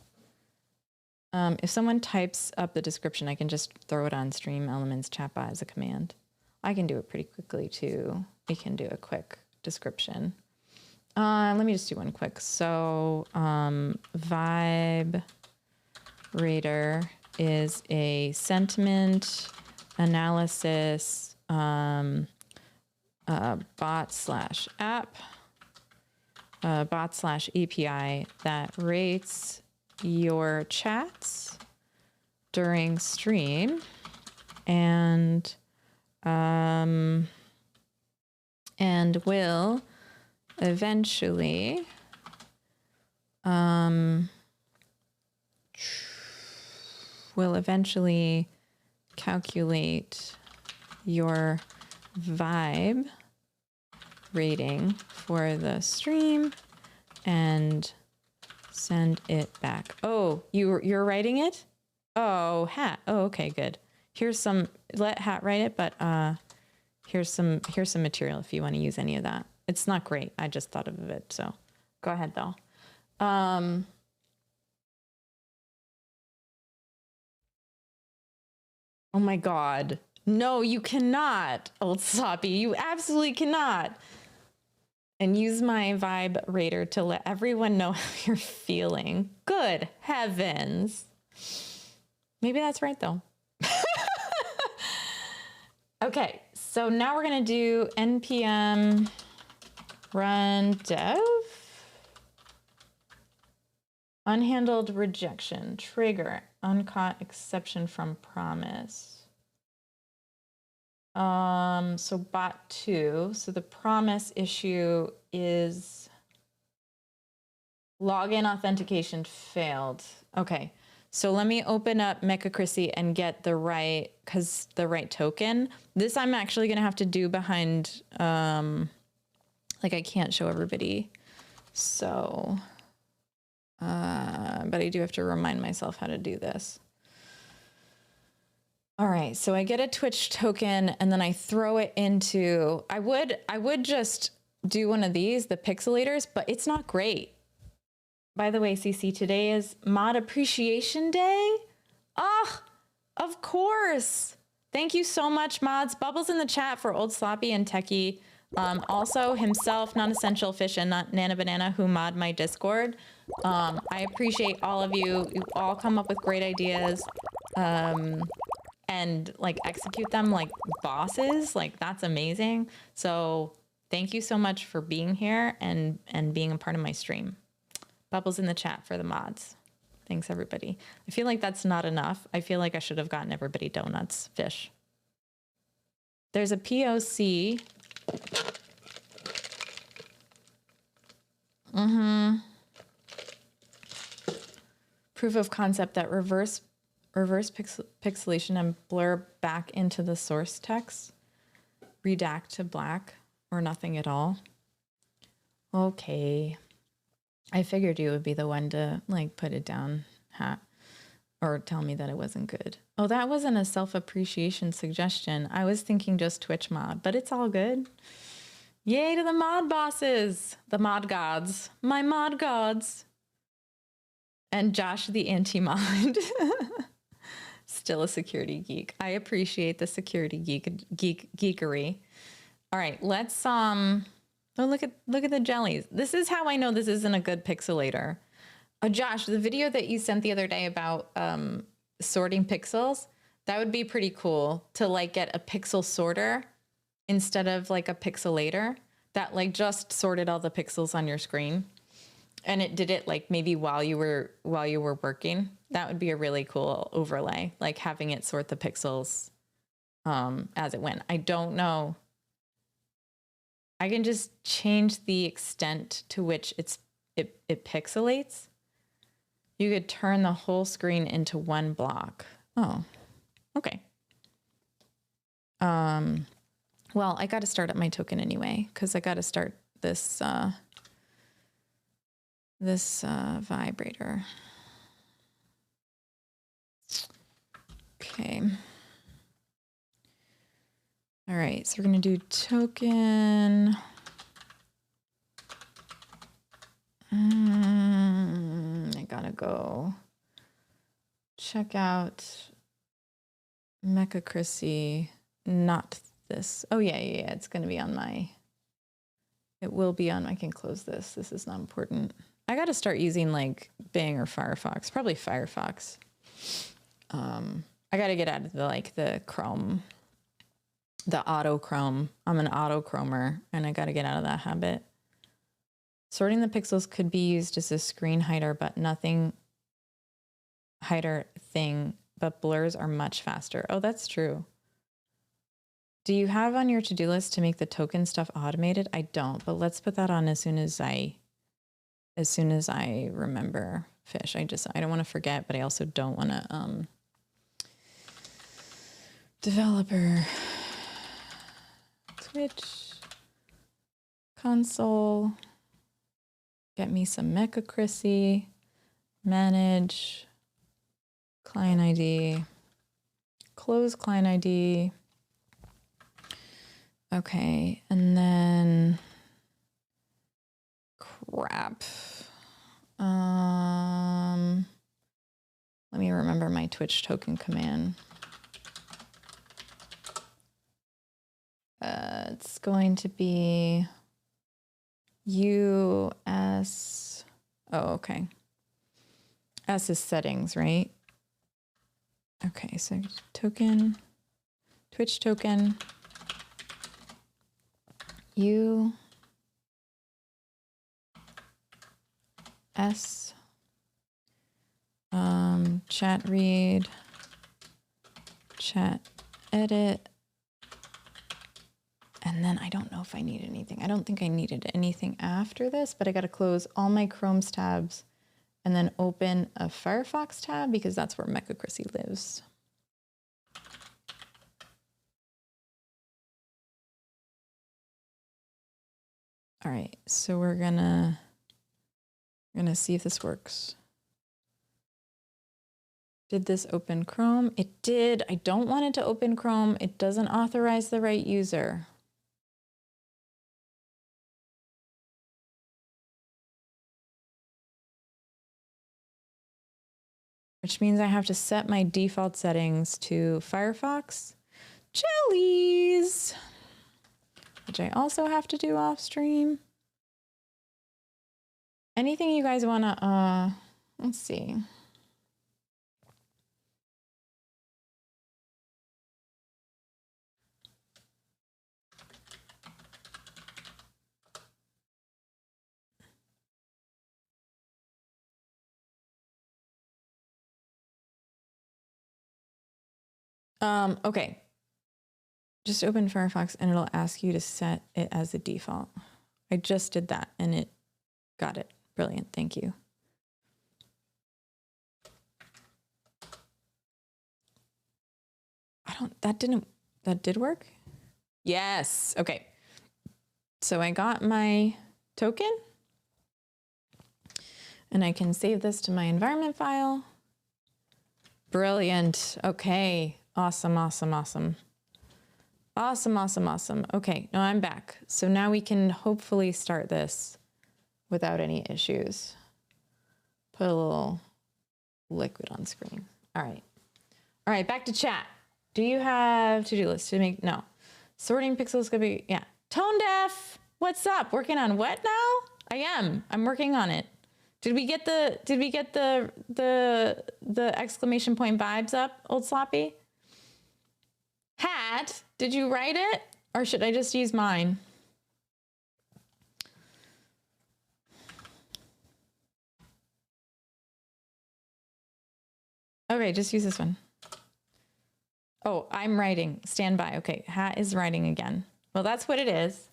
If someone types up the description, I can just throw it on Stream Elements Chatbot as a command. I can do it pretty quickly too. We can do a quick description. Let me just do one quick. So vibrator is a sentiment analysis bot/app, bot/API that rates your chats during stream and will eventually calculate your vibe rating for the stream and send it back. Oh, you're writing it? Oh, Hat. Oh, okay, good. Here's some, let Hat write it, but here's some material if you want to use any of that. It's not great. I just thought of it, so go ahead though. Oh my God. No, you cannot, Old Sloppy. You absolutely cannot. And use my vibrator to let everyone know how you're feeling. Good heavens. Maybe that's right though. Okay, so now we're gonna do npm run dev. Unhandled rejection, trigger, uncaught exception from promise. So bot 2. So the promise issue is login authentication failed. Okay. So let me open up Mechacracy and get the right token. This I'm actually going to have to do behind, like I can't show everybody. So, but I do have to remind myself how to do this. All right. So I get a Twitch token and then I throw it into, I would just do one of these, the pixelators, but it's not great. By the way, CC, today is Mod Appreciation Day. Oh, of course. Thank you so much, mods. Bubbles in the chat for Old Sloppy and Techie. Also himself, Non-Essential Fish and Nana Banana, who mod my Discord. I appreciate all of you. You all come up with great ideas and like execute them like bosses. Like that's amazing. So thank you so much for being here and being a part of my stream. Bubbles in the chat for the mods. Thanks, everybody. I feel like that's not enough. I feel like I should have gotten everybody donuts, fish. There's a POC. Proof of concept that reverse pixelation and blur back into the source text. Redact to black or nothing at all. Okay. I figured you would be the one to like put it down, or tell me that it wasn't good. Oh, that wasn't a self-appreciation suggestion. I was thinking just Twitch mod, but it's all good. Yay to the mod bosses, the mod gods, my mod gods. And Josh, the anti-mod. Still a security geek. I appreciate the security geekery. All right, let's oh, look at the jellies. This is how I know this isn't a good pixelator. Oh, Josh, the video that you sent the other day about sorting pixels, that would be pretty cool to like get a pixel sorter instead of like a pixelator that like just sorted all the pixels on your screen. And it did it like maybe while you were working. That would be a really cool overlay, like having it sort the pixels as it went. I don't know. I can just change the extent to which it pixelates. You could turn the whole screen into one block. Oh, okay. Well, I got to start up my token anyway, because I got to start this vibrator. Okay. All right, so we're going to do token. I gotta go check out Mechacracy. Not this. Oh, yeah. It's going to be on my... It will be on... I can close this. This is not important. I got to start using like Bing or Firefox. Probably Firefox. I got to get out of the Chrome... The auto chrome. I'm an auto chromer and I got to get out of that habit. Sorting the pixels could be used as a screen hider, but nothing hider thing, but blurs are much faster. Oh, that's true. Do you have on your to-do list to make the token stuff automated? I don't, but let's put that on as soon as I remember, fish. I don't want to forget, but I also don't want to, developer. Twitch console, get me some Mechacracy, manage, client ID, close client ID. Okay, and then crap. Let me remember my Twitch token command. It's going to be US. Oh, okay. S is settings, right? Okay, so token, Twitch token, US, chat read, chat edit, And then I don't know if I need anything. I don't think I needed anything after this, but I got to close all my Chrome's tabs and then open a Firefox tab because that's where Mecha Chrissy lives. All right, so we're gonna see if this works. Did this open Chrome? It did. I don't want it to open Chrome. It doesn't authorize the right user. Which means I have to set my default settings to Firefox Jellies, which I also have to do off stream. Anything you guys wanna, let's see. Okay. Just open Firefox and it'll ask you to set it as the default. I just did that and it got it. Brilliant. Thank you. That did work? Yes. Okay. So I got my token and I can save this to my environment file. Brilliant. Okay. Awesome, awesome, awesome. Awesome, awesome, awesome. Okay, now I'm back. So now we can hopefully start this without any issues. Put a little liquid on screen. All right. All right, back to chat. Do you have to-do list to make? No. Sorting pixels could be, yeah. Tone deaf, what's up? Working on what now? I am. I'm working on it. Did we get the exclamation point vibes up, Old Sloppy? Hat, did you write it? Or should I just use mine? Okay, just use this one. Oh, I'm writing. Stand by. Okay, Hat is writing again. Well, that's what it is.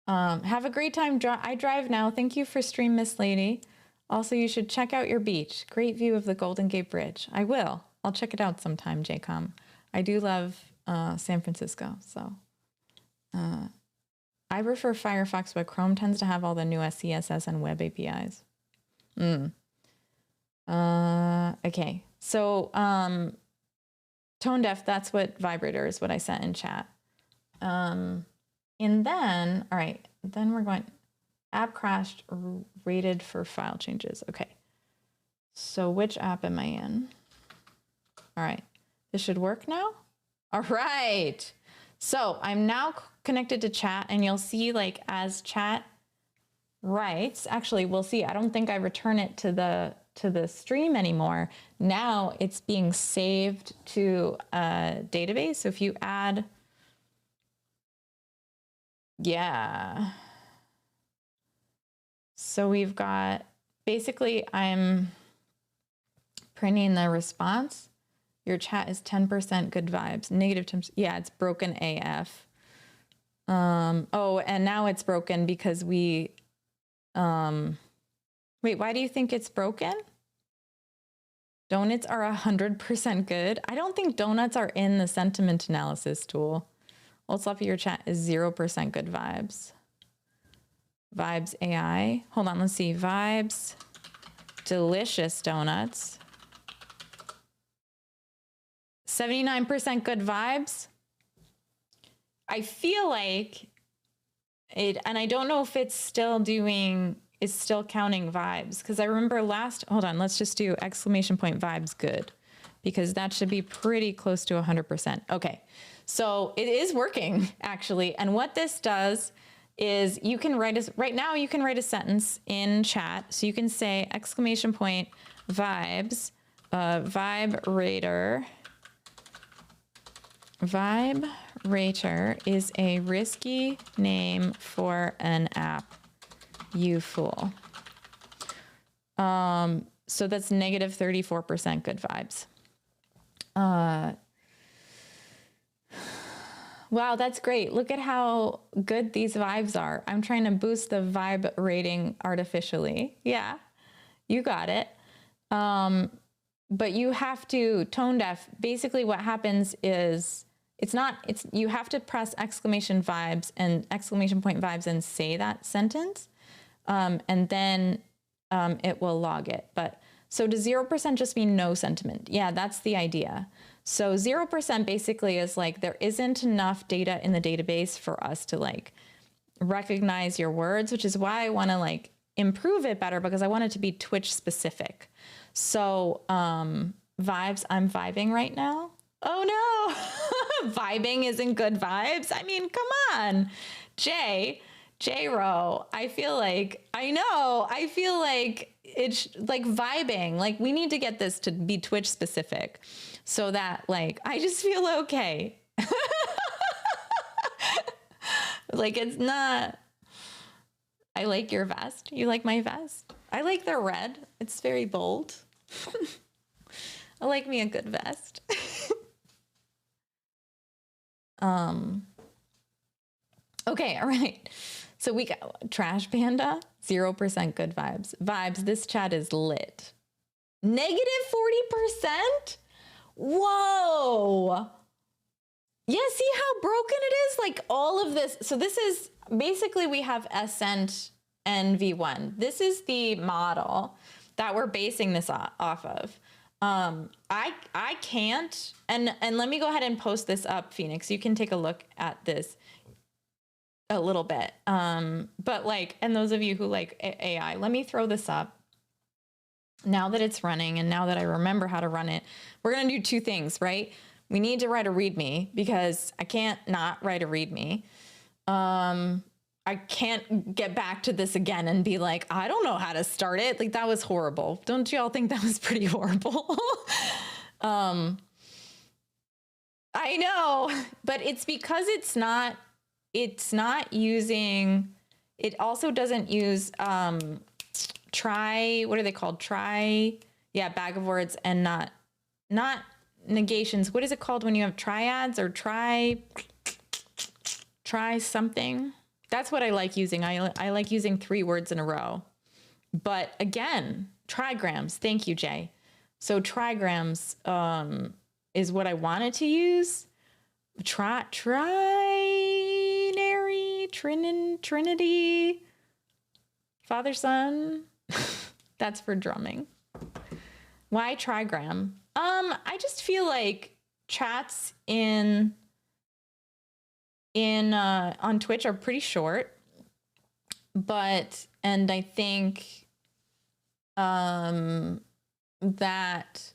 Have a great time. I drive now. Thank you for stream, Miss Lady. Also, you should check out your beach. Great view of the Golden Gate Bridge. I will. I'll check it out sometime, JCom. I do love San Francisco, so. I prefer Firefox, but Chrome tends to have all the new CSS and web APIs. Okay, so tone deaf, that's what vibrator is, what I sent in chat. And then, all right, then we're going, app crashed, rated for file changes. Okay, so which app am I in? All right, this should work now. All right, so I'm now connected to chat and you'll see like as chat writes, actually we'll see, I don't think I return it to the stream anymore. Now it's being saved to a database. So if you add, yeah. So we've got, basically I'm printing the response. Your chat is 10% good vibes, negative 10%. Yeah, it's broken AF. Oh, and now it's broken because we, wait, why do you think it's broken? Donuts are 100% good. I don't think donuts are in the sentiment analysis tool. Old Sloppy, your chat is 0% good vibes. Vibes AI. Hold on, let's see. Vibes, delicious donuts. 79% good vibes. I feel like it, and I don't know if it's still doing, it's still counting vibes. Because I remember last, hold on, let's just do exclamation point vibes good. Because that should be pretty close to 100%. Okay, so it is working actually. And what this does is you can write a, right now you can write a sentence in chat. So you can say exclamation point vibes, vibrator. Vibrator is a risky name for an app, you fool. So that's negative 34% good vibes. Wow, that's great. Look at how good these vibes are. I'm trying to boost the vibe rating artificially. Yeah, you got it. But you have to tone deaf. Basically what happens is you have to press exclamation vibes and exclamation point vibes and say that sentence. And then it will log it. But so does 0% just mean no sentiment? Yeah, that's the idea. So 0% basically is like there isn't enough data in the database for us to like recognize your words, which is why I want to like improve it better because I want it to be Twitch specific. So vibes, I'm vibing right now. Oh no, vibing isn't good vibes. I mean, come on, J-Ro, I feel like it's like vibing. Like we need to get this to be Twitch specific so that like, I just feel okay. Like it's not, I like your vest. You like my vest? I like the red. It's very bold. I like me a good vest. Okay, all right. So we got Trash Panda, 0% good vibes. Vibes, this chat is lit. Negative 40%? Whoa. Yeah, see how broken it is? Like all of this. So this is, basically we have Ascent and V1. This is the model that we're basing this off of. I can't, and let me go ahead and post this up, Phoenix. You can take a look at this a little bit. But like, and those of you who like AI, let me throw this up. Now that it's running and now that I remember how to run it, we're going to do two things, right? We need to write a README because I can't not write a README. I can't get back to this again and be like, I don't know how to start it. Like that was horrible. Don't you all think that was pretty horrible? I know, but it's because it's not using, it also doesn't use, what are they called? Bag of words and not negations. What is it called when you have triads or try something? That's what I like using. I like using 3 words in a row. But again, trigrams. Thank you, Jay. So trigrams is what I wanted to use. Trinity, Father, Son. That's for drumming. Why trigram? I just feel like chats on Twitch are pretty short, and I think that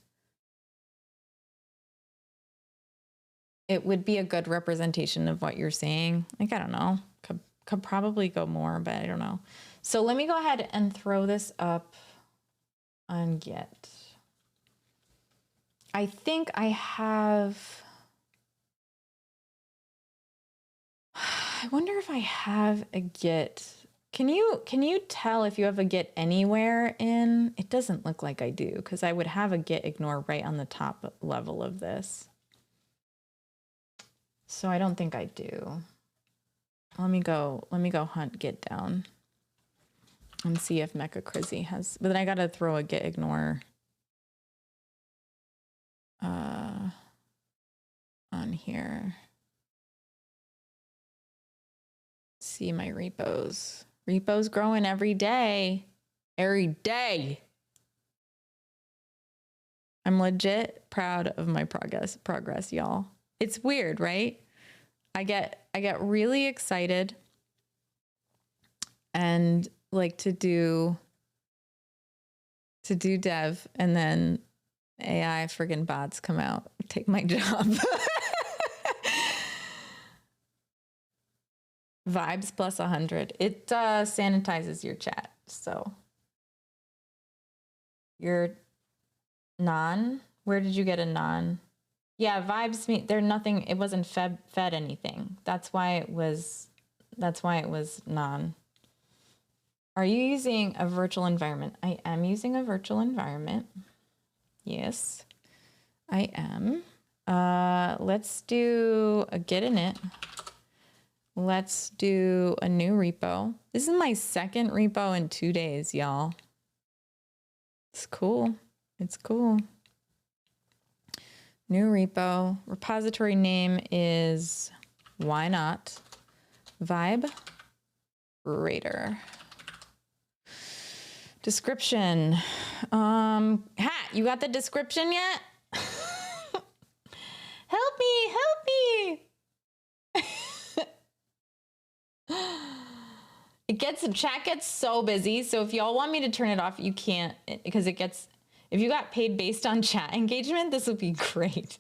it would be a good representation of what you're saying. Like, I don't know, could probably go more, but I don't know. So let me go ahead and throw this up on Git. I think I have, I wonder if I have a Git. Can you tell if you have a Git anywhere in? It doesn't look like I do because I would have a Git ignore right on the top level of this. So I don't think I do. Let me go hunt Git down and see if Mecha Crizzy has, but then I gotta throw a Git ignore on here. See my repos. Repos growing every day. Every day. I'm legit proud of my progress, y'all. It's weird, right? I get really excited and like to do dev, and then AI friggin' bots come out, take my job. Vibes plus 100. It sanitizes your chat. So your non, where did you get a non? Yeah, vibes mean they're nothing. It wasn't fed anything. That's why it was non. Are you using a virtual environment? I am using a virtual environment. Yes, I am. Let's do a get in it. Let's do a new repo. This is my second repo in 2 days, y'all. It's cool. It's cool. New repo. Repository name is why not Vibe Raider. Description. Hat, you got the description yet? Help me, help me. Chat gets so busy. So if y'all want me to turn it off, you can't, because if you got paid based on chat engagement, this would be great.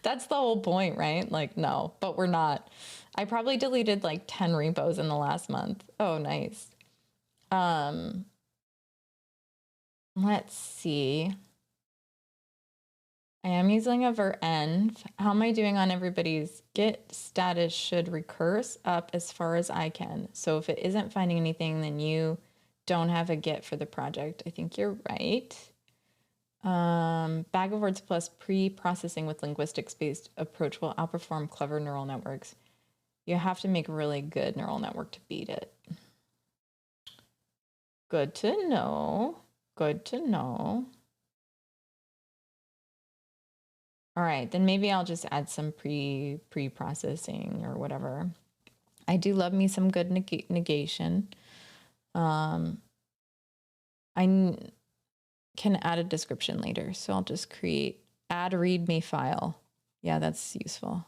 That's the whole point, right? Like, no, but we're not. I probably deleted like 10 repos in the last month. Oh, nice. Let's see. I am using a verenv. How am I doing on everybody's Git status should recurse up as far as I can. So if it isn't finding anything, then you don't have a Git for the project. I think you're right. Bag of words plus pre-processing with linguistics-based approach will outperform clever neural networks. You have to make a really good neural network to beat it. Good to know. Good to know. All right, then maybe I'll just add some pre-processing or whatever. I do love me some good negation. I can add a description later, so I'll just add readme file. Yeah, that's useful.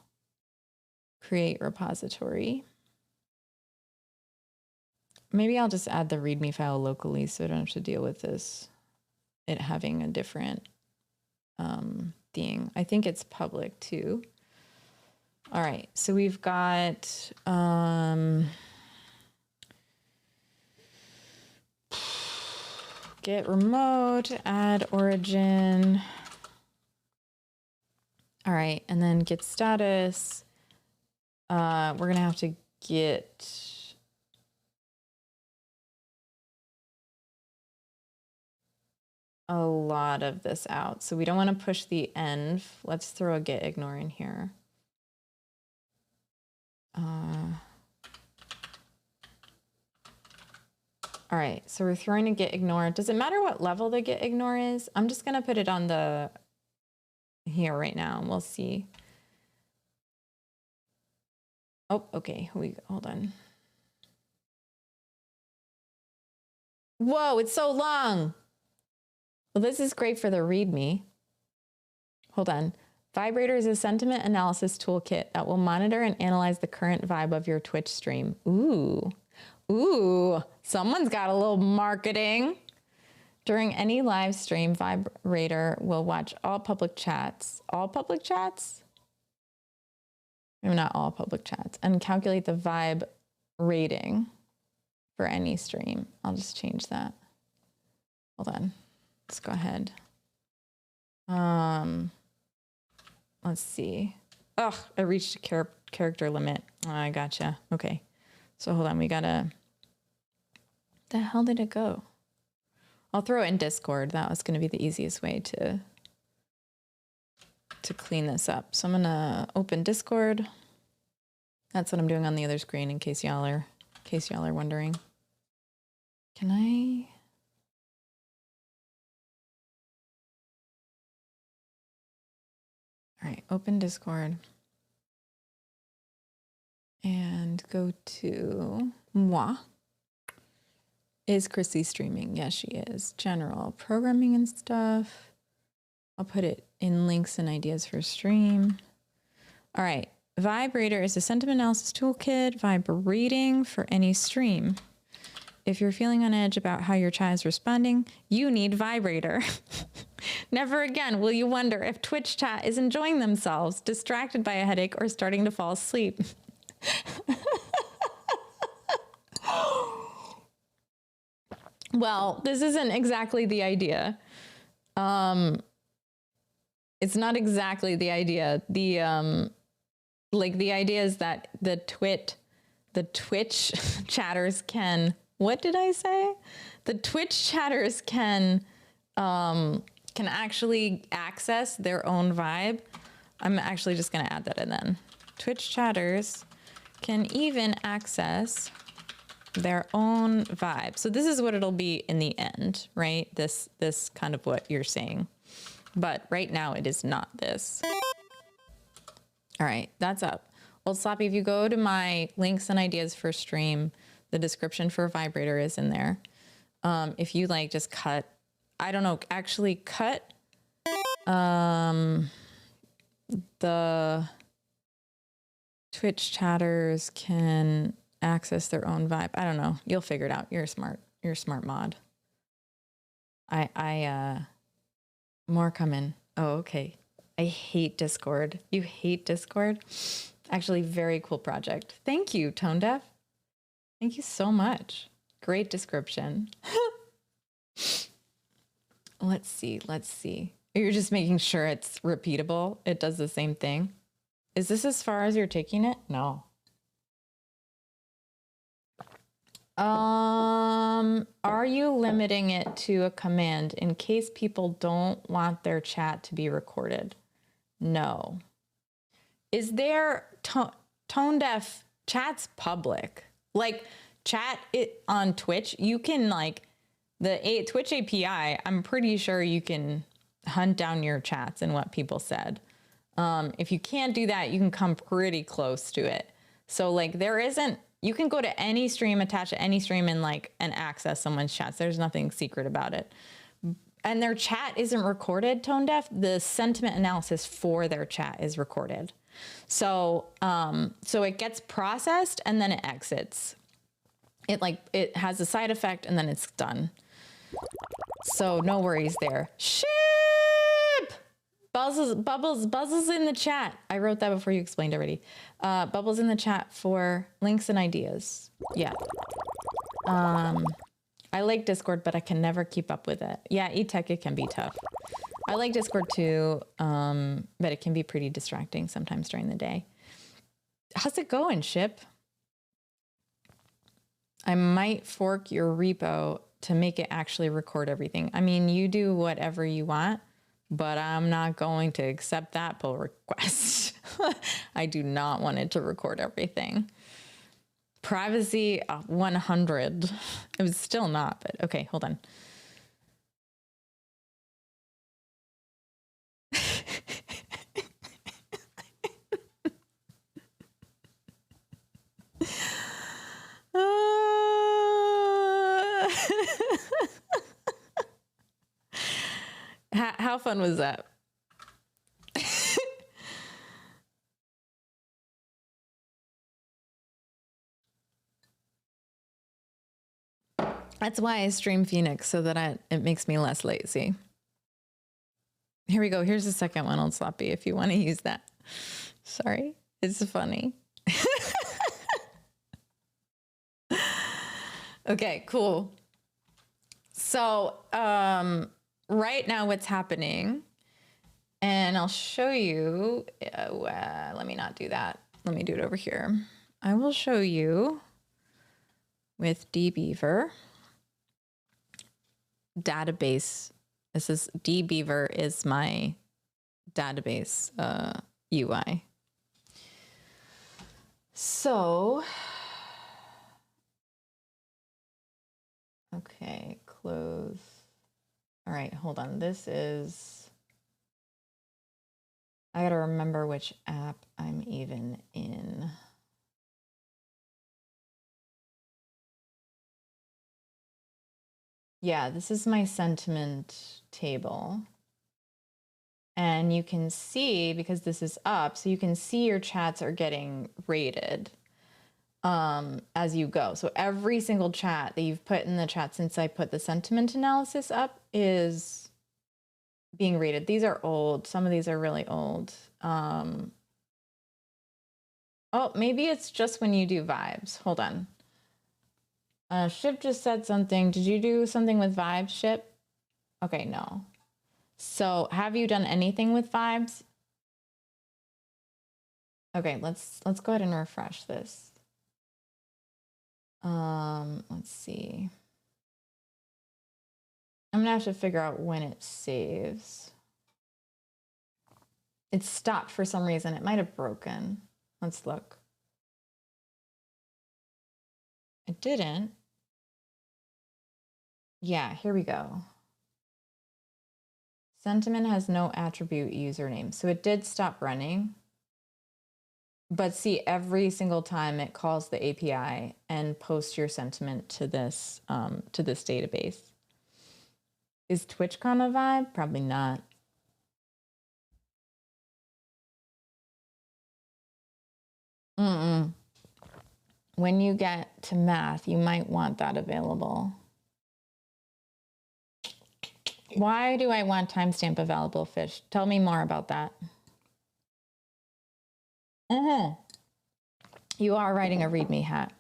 Create repository. Maybe I'll just add the readme file locally so I don't have to deal with it having a different thing. I think it's public too. All right, so we've got get remote, add origin. All right, and then get status. We're gonna have to get a lot of this out. So we don't want to push the env. Let's throw a get ignore in here. All right, so we're throwing a get ignore. Does it matter what level the get ignore is? I'm just gonna put it on the here right now and we'll see. Oh, okay, hold on. Whoa, it's so long. Well, this is great for the README. Hold on. Vibrator is a sentiment analysis toolkit that will monitor and analyze the current vibe of your Twitch stream. Ooh. Ooh, someone's got a little marketing. During any live stream, Vibrator will watch all public chats. All public chats? Maybe not all public chats. And calculate the vibe rating for any stream. I'll just change that. Hold on. Let's go ahead. Let's see. Ugh, I reached a character limit. Oh, I gotcha. Okay. So hold on, we gotta... The hell did it go? I'll throw it in Discord. That was gonna be the easiest way to clean this up. So I'm gonna open Discord. That's what I'm doing on the other screen in case y'all are wondering. Can I... All right, open Discord. And go to moi. Is Chrissy streaming? Yes, she is. General programming and stuff. I'll put it in links and ideas for stream. All right. Vibrator is a sentiment analysis toolkit, vibrating for any stream. If you're feeling on edge about how your chat is responding, you need Vibrator. Never again will you wonder if Twitch chat is enjoying themselves, distracted by a headache, or starting to fall asleep. Well, this isn't exactly the idea. It's not exactly the idea. The idea is that the Twitch chatters can, what did I say? The Twitch chatters can actually access their own vibe I'm actually just going to add that in then. Twitch chatters can even access their own vibe. So this is what it'll be in the end, right? This kind of what you're saying. But right now it is not this. All right, that's up. Well, Sloppy, if you go to my links and ideas for stream, the description for vibrator is in there. If you like just cut, I don't know, actually cut the Twitch chatters can access their own vibe. I don't know. You'll figure it out. You're a smart mod. More coming. Oh, okay. I hate Discord. You hate Discord? Actually, very cool project. Thank you, Tone Deaf. Thank you so much. Great description. Let's see. You're just making sure it's repeatable. It does the same thing. Is this as far as you're taking it? No. Are you limiting it to a command in case people don't want their chat to be recorded? No. Is there tone deaf chat's public? Like chat it on Twitch, you can like the Twitch API, I'm pretty sure you can hunt down your chats and what people said. If you can't do that, you can come pretty close to it. So like you can go to any stream, attach to any stream and access someone's chats. There's nothing secret about it. And their chat isn't recorded, tone deaf. The sentiment analysis for their chat is recorded. So it gets processed and then it exits. It has a side effect and then it's done. So no worries there. Ship! Bubbles in the chat. I wrote that before you explained already. Bubbles in the chat for links and ideas. Yeah. I like Discord, but I can never keep up with it. Yeah, E-Tech, it can be tough. I like Discord too, but it can be pretty distracting sometimes during the day. How's it going, Ship? I might fork your repo to make it actually record everything. I mean, you do whatever you want, but I'm not going to accept that pull request. I do not want it to record everything. Privacy 100. It was still not, but okay, hold on. How fun was that? That's why I stream Phoenix, so that it makes me less lazy. Here we go. Here's the second one, Old Sloppy, if you want to use that. Sorry, it's funny. Okay, cool. So right now what's happening, and I'll show you, let me not do that. Let me do it over here. I will show you with dbeaver. Database. This is dbeaver is my database UI. So, okay, close. All right, hold on. This is, I gotta remember which app I'm even in. Yeah, this is my sentiment table. And you can see, because this is up, so you can see your chats are getting rated as you go. So every single chat that you've put in the chat since I put the sentiment analysis up is being rated. These are old. Some of these are really old. Oh, maybe it's just when you do vibes. Hold on. Ship just said something. Did you do something with vibes, Ship? Okay, no. So have you done anything with vibes? Okay, let's go ahead and refresh this. Let's see. I'm gonna have to figure out when it saves. It stopped for some reason. It might have broken. Let's look. It didn't. Yeah, here we go. Sentiment has no attribute username. So it did stop running. But see, every single time it calls the API and posts your sentiment to this database. Is TwitchCon a vibe? Probably not. When you get to math, you might want that available. Why do I want timestamp available, Fish? Tell me more about that. You are writing a README hat.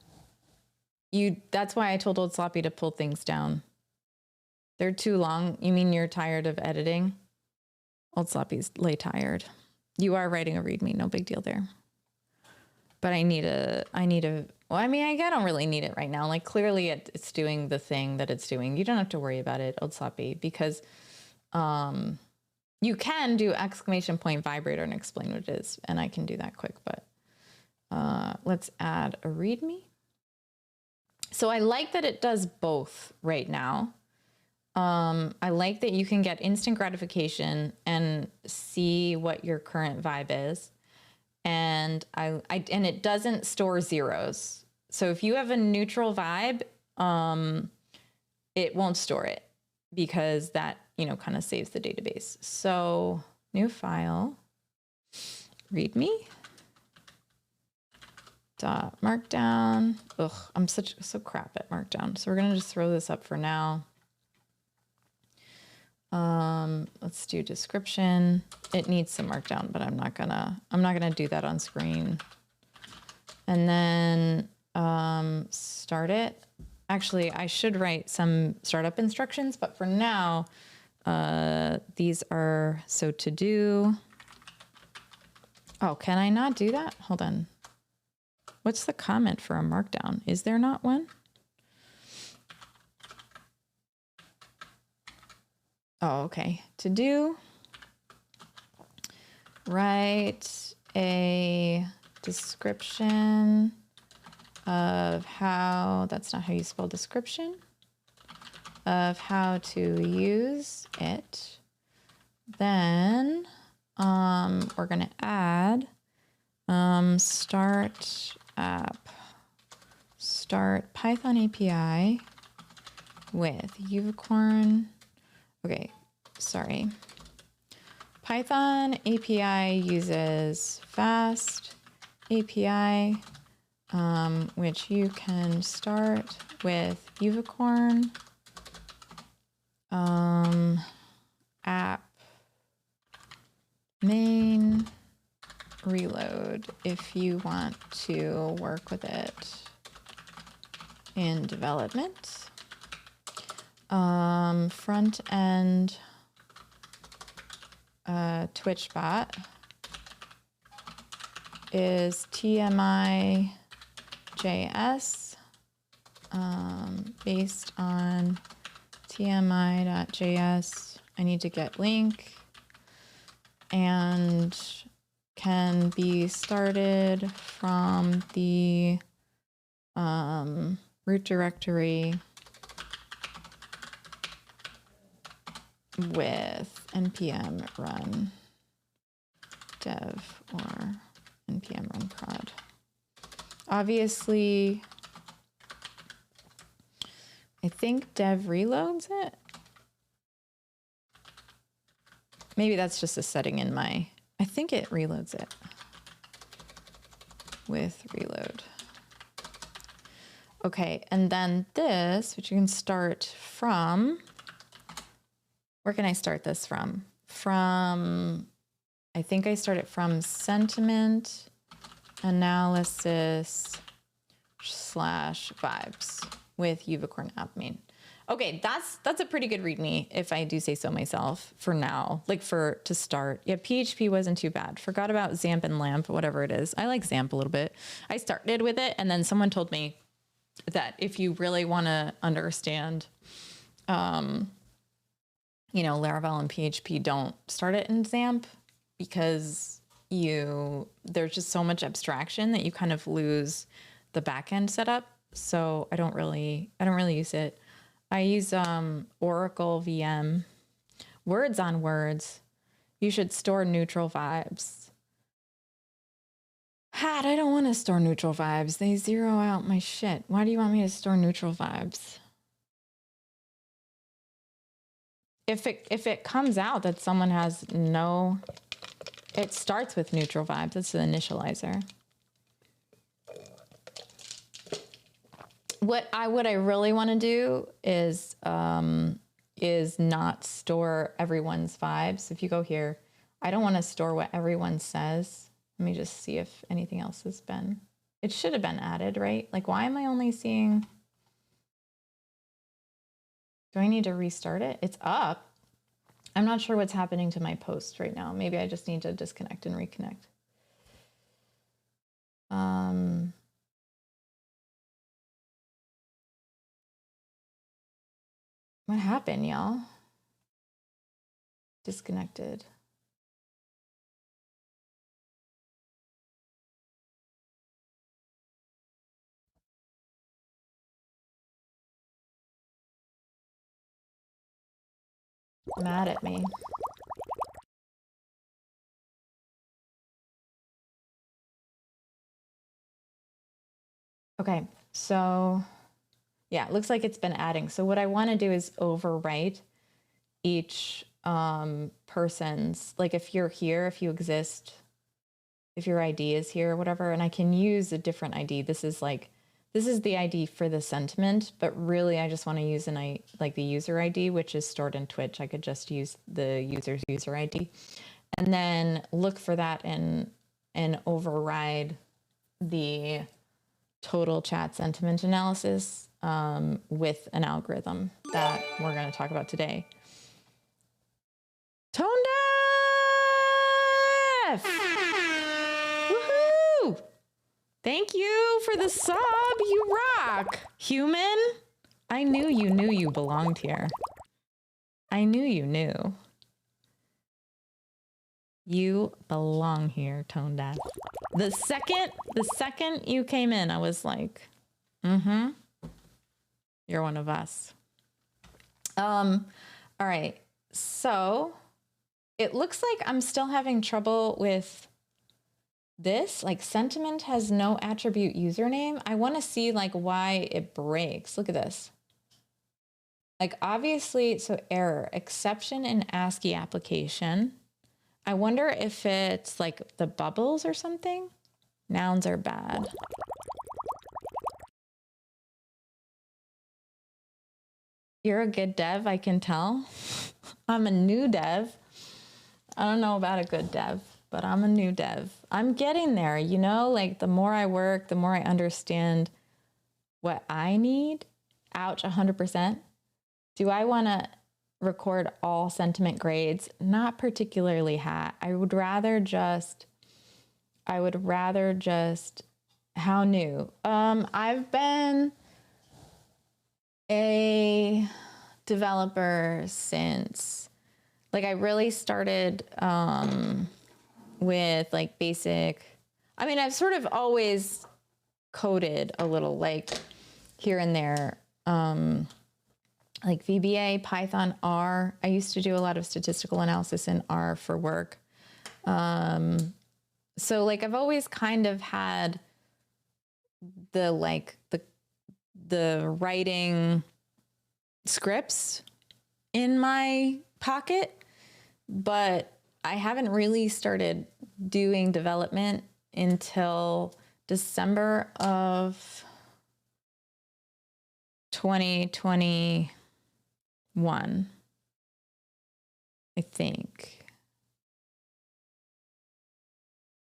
That's why I told Old Sloppy to pull things down. They're too long. You mean you're tired of editing? Old Sloppy's lay tired. You are writing a README, no big deal there. But I need a, well, I mean, I don't really need it right now. Like clearly it's doing the thing that it's doing. You don't have to worry about it, Old Sloppy, because you can do exclamation point vibrator and explain what it is. And I can do that quick, but let's add a README. So I like that it does both right now. I like that you can get instant gratification and see what your current vibe is. And and it doesn't store zeros. So if you have a neutral vibe, it won't store it because that, kind of saves the database. So new file, README, .markdown. Ugh, I'm so crap at markdown. So we're going to just throw this up for now. Let's do description. It needs some markdown, but I'm not gonna do that on screen. And then start it. Actually, I should write some startup instructions, but for now, these are so to do. Oh, can I not do that? Hold on. What's the comment for a markdown? Is there not one? Oh, okay. To do, write a description of how, that's not how you spell description, of how to use it. Then we're going to add start app, start Python API with unicorn. Okay, sorry. Python API uses fast API, which you can start with unicorn app main reload if you want to work with it in development. Front end Twitch bot is TMI JS based on TMI.js. I need to get link and can be started from the root directory with npm run dev or npm run prod. Obviously, I think dev reloads it. Maybe that's just a setting in my, I think it reloads it with reload. Okay, and then this, which you can start from, where can I start this from? I think I start it from sentiment analysis /vibes with unicorn app main. Okay, that's a pretty good README if I do say so myself for now, like to start. Yeah, PHP wasn't too bad. Forgot about XAMPP and LAMP, whatever it is. I like XAMPP a little bit. I started with it and then someone told me that if you really want to understand, Laravel and PHP, don't start it in XAMPP. because there's just so much abstraction that you kind of lose the back end setup. So I don't really use it. I use Oracle VM. Words on words. You should store neutral vibes. Hat, I don't want to store neutral vibes. They zero out my shit. Why do you want me to store neutral vibes? If it comes out that someone has no, it starts with neutral vibes. That's the initializer. What I really want to do is not store everyone's vibes. If you go here, I don't want to store what everyone says. Let me just see if anything else has been. It should have been added, right? Like, why am I only seeing? Do I need to restart it? It's up. I'm not sure what's happening to my post right now. Maybe I just need to disconnect and reconnect. What happened, y'all? Disconnected. Mad at me. Okay, so yeah, it looks like it's been adding. So what I want to do is overwrite each person's, like if you're here, if you exist, if your ID is here or whatever, and I can use a different ID. This is the ID for the sentiment, but really I just want to use the user ID, which is stored in Twitch. I could just use the user's user ID and then look for that and override the total chat sentiment analysis with an algorithm that we're going to talk about today. Tone deaf! Woohoo! Thank you for the sub. You rock. Human, I knew you belonged here. I knew you knew. You belong here, Tone Deaf. The second you came in, I was like, you're one of us. All right. So it looks like I'm still having trouble with this. Like, sentiment has no attribute username. I want to see like why it breaks. Look at this. Like, obviously, so error, exception in ASCII application. I wonder if it's like the bubbles or something. Nouns are bad. You're a good dev, I can tell. I'm a new dev. I don't know about a good dev, but I'm a new dev. I'm getting there, you know, like the more I work, the more I understand what I need. Ouch, 100%. Do I want to record all sentiment grades? Not particularly, Hat. I would rather just, how new? I've been a developer since, like, I really started with like basic, I mean, I've sort of always coded a little, like here and there, like VBA, Python, R. I used to do a lot of statistical analysis in R for work. So like I've always kind of had the writing scripts in my pocket, but I haven't really started doing development until December of 2021, I think.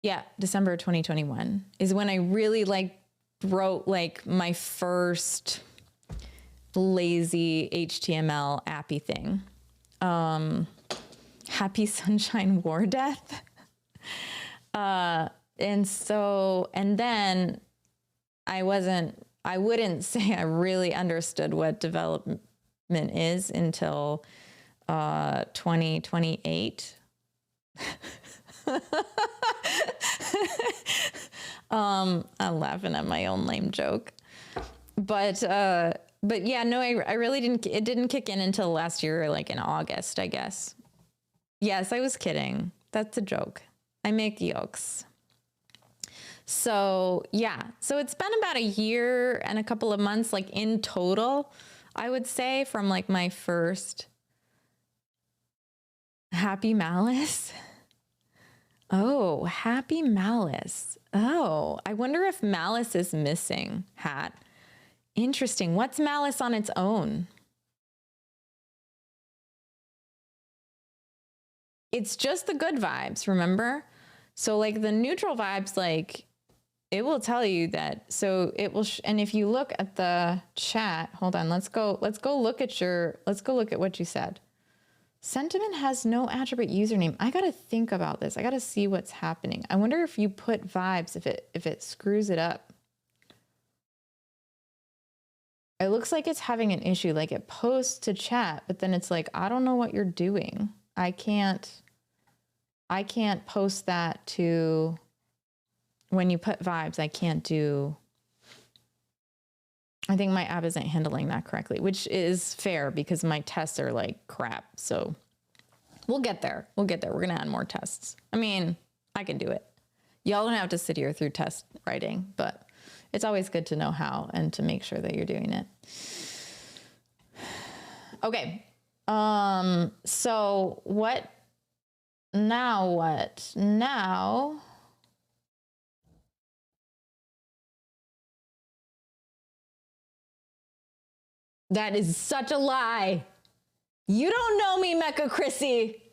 Yeah, December 2021 is when I really like wrote like my first lazy HTML appy thing. Happy Sunshine War Death. And then I wouldn't say I really understood what development is until 2028. I'm laughing at my own lame joke. But yeah, no, I really didn't. It didn't kick in until last year, like in August, I guess. Yes, I was kidding. That's a joke. I make jokes. So yeah, so it's been about a year and a couple of months, like in total, I would say, from like my first Happy Malice. Oh, Happy Malice. Oh, I wonder if Malice is missing, Hat. Interesting. What's Malice on its own? It's just the good vibes, remember? So like the neutral vibes, like it will tell you that. So it will, and if you look at the chat, hold on, let's go look at what you said. Sentiment has no attribute username. I got to think about this. I got to see what's happening. I wonder if you put vibes, if it screws it up. It looks like it's having an issue. Like it posts to chat, but then it's like, I don't know what you're doing. I can't post that to, when you put vibes, I can't do, I think my app isn't handling that correctly, which is fair because my tests are like crap. So we'll get there. We're going to add more tests. I mean, I can do it. Y'all don't have to sit here through test writing, but it's always good to know how and to make sure that you're doing it. Okay. So what now? That is such a lie. You don't know me, Mecha Chrissy.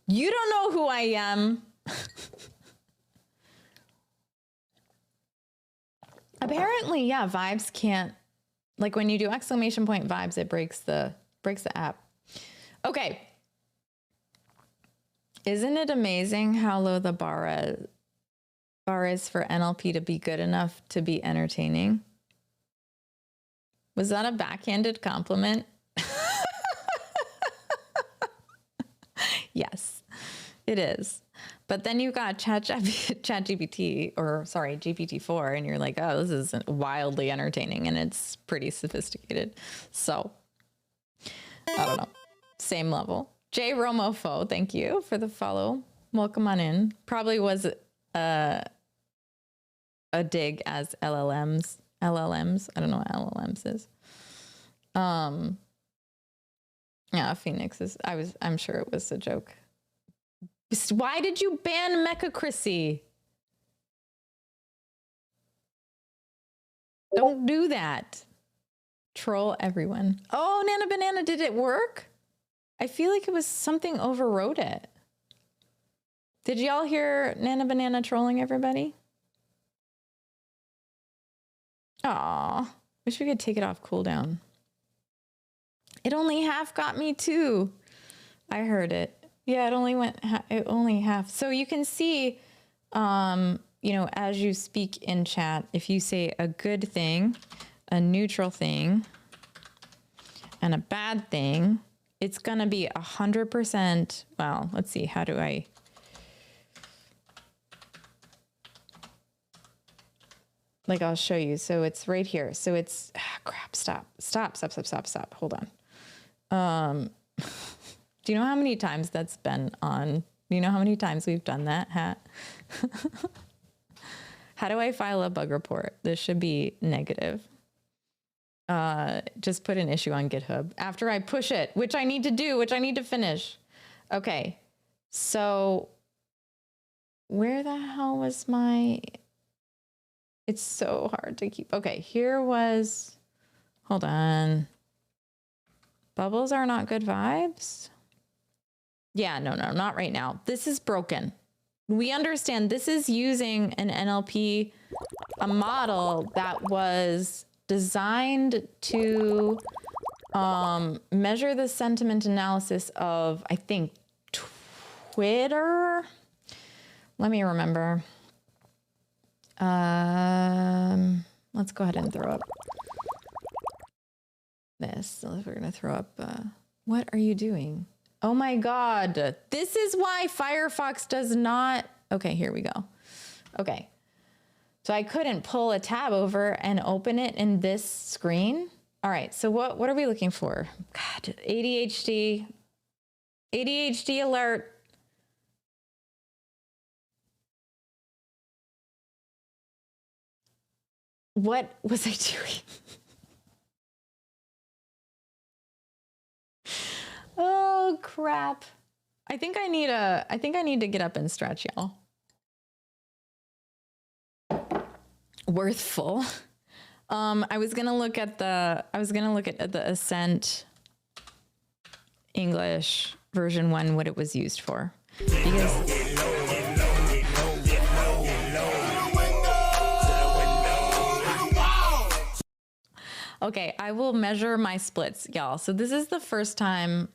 You don't know who I am. Apparently, yeah, vibes can't, like when you do exclamation point vibes, it breaks the app. Okay. Isn't it amazing how low the bar is for NLP to be good enough to be entertaining? Was that a backhanded compliment? Yes, it is. But then you got GPT, or sorry, GPT-4, and you're like, oh, this is wildly entertaining, and it's pretty sophisticated. So, I don't know. Same level. J Romofo, thank you for the follow. Welcome on in. Probably was a dig as LLMs. I don't know what LLMs is. Yeah, Phoenix is, I'm sure it was a joke. Why did you ban Mecha Chrissy? Don't do that. Troll everyone. Oh, Nana Banana, did it work? I feel like it was something overrode it. Did y'all hear Nana Banana trolling everybody? Aw, wish we could take it off cooldown. It only half got me too. I heard it. Yeah, it only half. So you can see, you know, as you speak in chat, if you say a good thing, a neutral thing, and a bad thing, it's going to be 100%. Well, let's see. How do I? Like, I'll show you. So it's right here. So it's, crap, stop. Hold on. Do you know how many times that's been on? Do you know how many times we've done that, Hat? How do I file a bug report? This should be negative. Just put an issue on GitHub after I push it, which I need to do, which I need to finish. Okay. So where the hell was my, it's so hard to keep. Okay. Here was, hold on. Bubbles are not good vibes. Yeah, no, not right now. This is broken. We understand this is using an NLP, a model that was designed to measure the sentiment analysis of, I think, Twitter. Let me remember. Let's go ahead and throw up this. So we're going to throw up, what are you doing? Oh my God. This is why Firefox does not. Okay, here we go. Okay. So I couldn't pull a tab over and open it in this screen. All right, so what are we looking for? God, ADHD alert. What was I doing? Oh crap. I think I need to get up and stretch, y'all. Worthful. I was gonna look at the Ascent English version 1, what it was used for. Because okay, I will measure my splits, y'all. So this is the first time.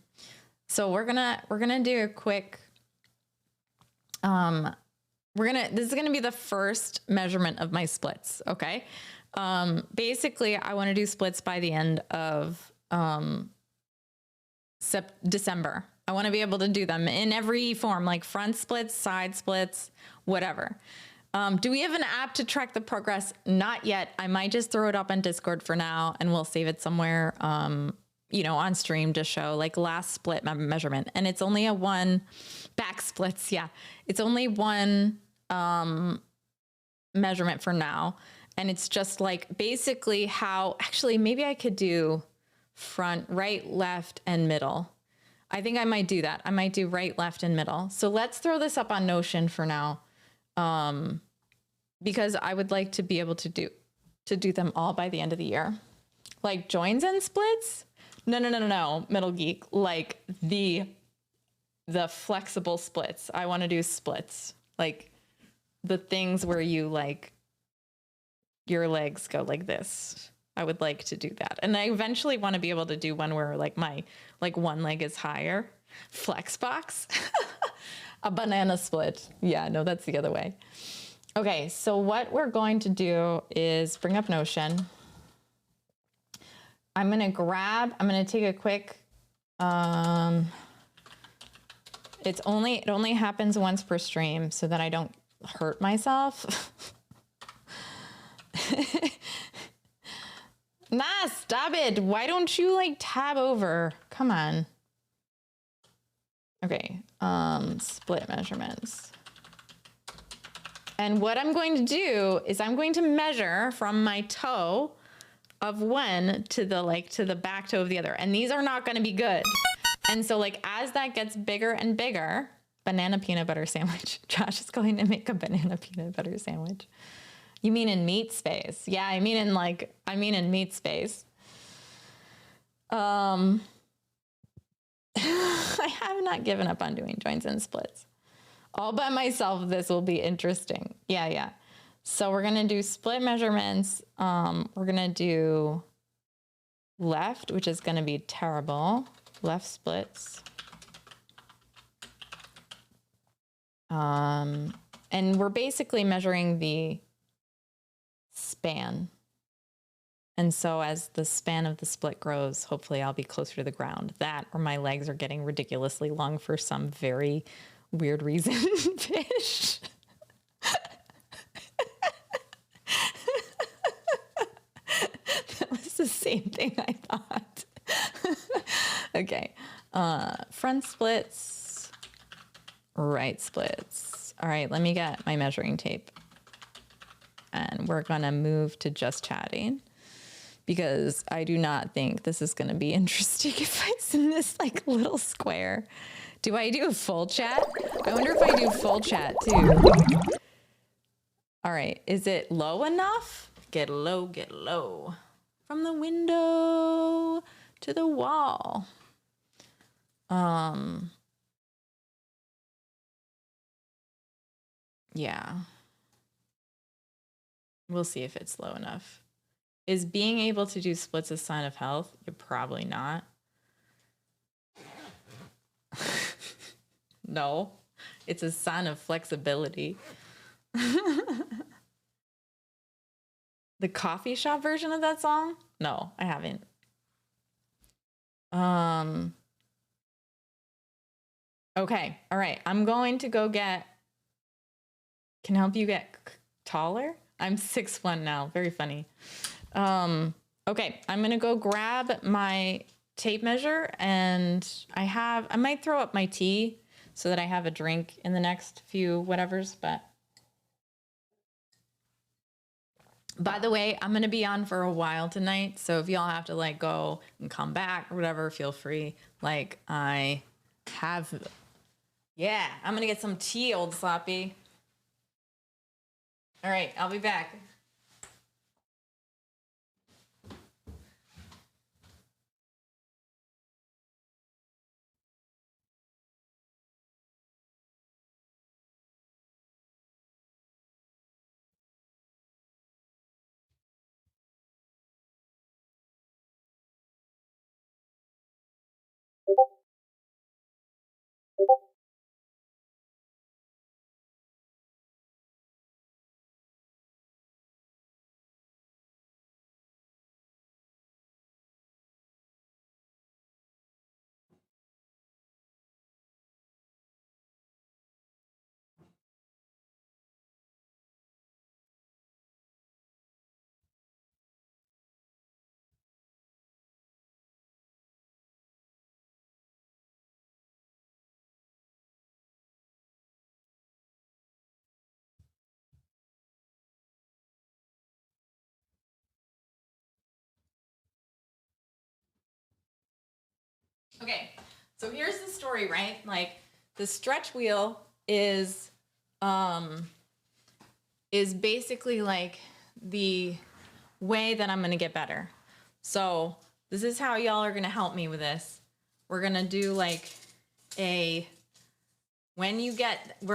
So we're gonna do a quick. This is gonna be the first measurement of my splits. Okay. Basically, I want to do splits by the end of December. I want to be able to do them in every form, like front splits, side splits, whatever. Do we have an app to track the progress? Not yet. I might just throw it up on Discord for now, and we'll save it somewhere, you know, on stream to show like last split measurement. And it's only a one back splits. Yeah. It's only one measurement for now. And it's just like basically how, actually, maybe I could do front, right, left, and middle. I think I might do that. I might do right, left, and middle. So let's throw this up on Notion for now. Because I would like to be able to do them all by the end of the year. Like joins and splits? No, Middle Geek. Like the flexible splits. I want to do splits. Like the things where you like your legs go like this. I would like to do that. And I eventually want to be able to do one where like my one leg is higher. Flex box. A banana split. Yeah, no, that's the other way. Okay, so what we're going to do is bring up Notion. I'm going to take a quick, it only happens once per stream so that I don't hurt myself. Nah, stop it. Why don't you like tab over? Come on. Okay, split measurements. And what I'm going to do is I'm going to measure from my toe of one to the back toe of the other. And these are not going to be good. And so like as that gets bigger and bigger, banana peanut butter sandwich. Josh is going to make a banana peanut butter sandwich. You mean in meat space? Yeah, I mean in meat space. I have not given up on doing joints and splits. All by myself, this will be interesting. Yeah. So we're going to do split measurements. We're going to do left, which is going to be terrible. Left splits. And we're basically measuring the span. And so as the span of the split grows, hopefully I'll be closer to the ground. That or my legs are getting ridiculously long for some very weird reason. Fish. That was the same thing I thought. Okay. Front splits, right splits. All right, let me get my measuring tape. And we're gonna move to just chatting because I do not think this is gonna be interesting if it's in this like little square. Do I do a full chat? I wonder if I do full chat too. All right, is it low enough? Get low, get low. From the window to the wall. Yeah. We'll see if it's low enough. Is being able to do splits a sign of health? You're probably not. No, it's a sign of flexibility. The coffee shop version of that song? No, I haven't. Okay, all right. I'm going to go get. Can help you get taller. I'm 6'1" now. Very funny. Okay, I'm gonna go grab my tape measure, and I might throw up my tea so that I have a drink in the next few whatevers, but by the way, I'm gonna be on for a while tonight, so if y'all have to like go and come back or whatever, feel free. Like I'm gonna get some tea, old sloppy. All right, I'll be back. Okay, so here's the story, right? Like the stretch wheel is basically like the way that I'm gonna get better. So this is how y'all are gonna help me with this. We're gonna do like we're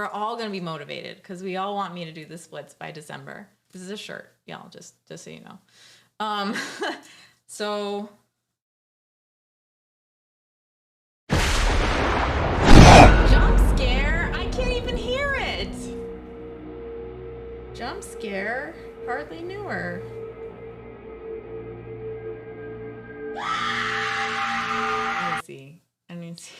all gonna be motivated because we all want me to do the splits by December. This is a shirt, y'all, just so you know. So jump scare, I can't even hear it. Jump scare, hardly knew her. Let me see.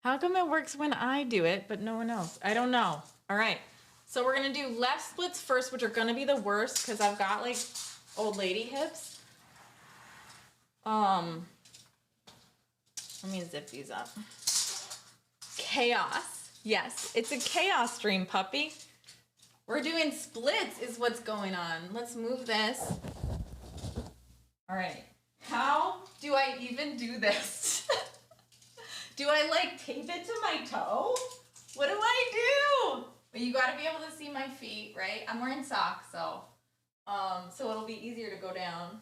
How come it works when I do it, but no one else? I don't know. All right. So we're going to do left splits first, which are going to be the worst because I've got like old lady hips. Let me zip these up. Chaos. Yes, it's a chaos stream, puppy. We're doing splits is what's going on. Let's move this. All right. How do I even do this? Do I like tape it to my toe? What do I do? But you got to be able to see my feet, right? I'm wearing socks, so it'll be easier to go down.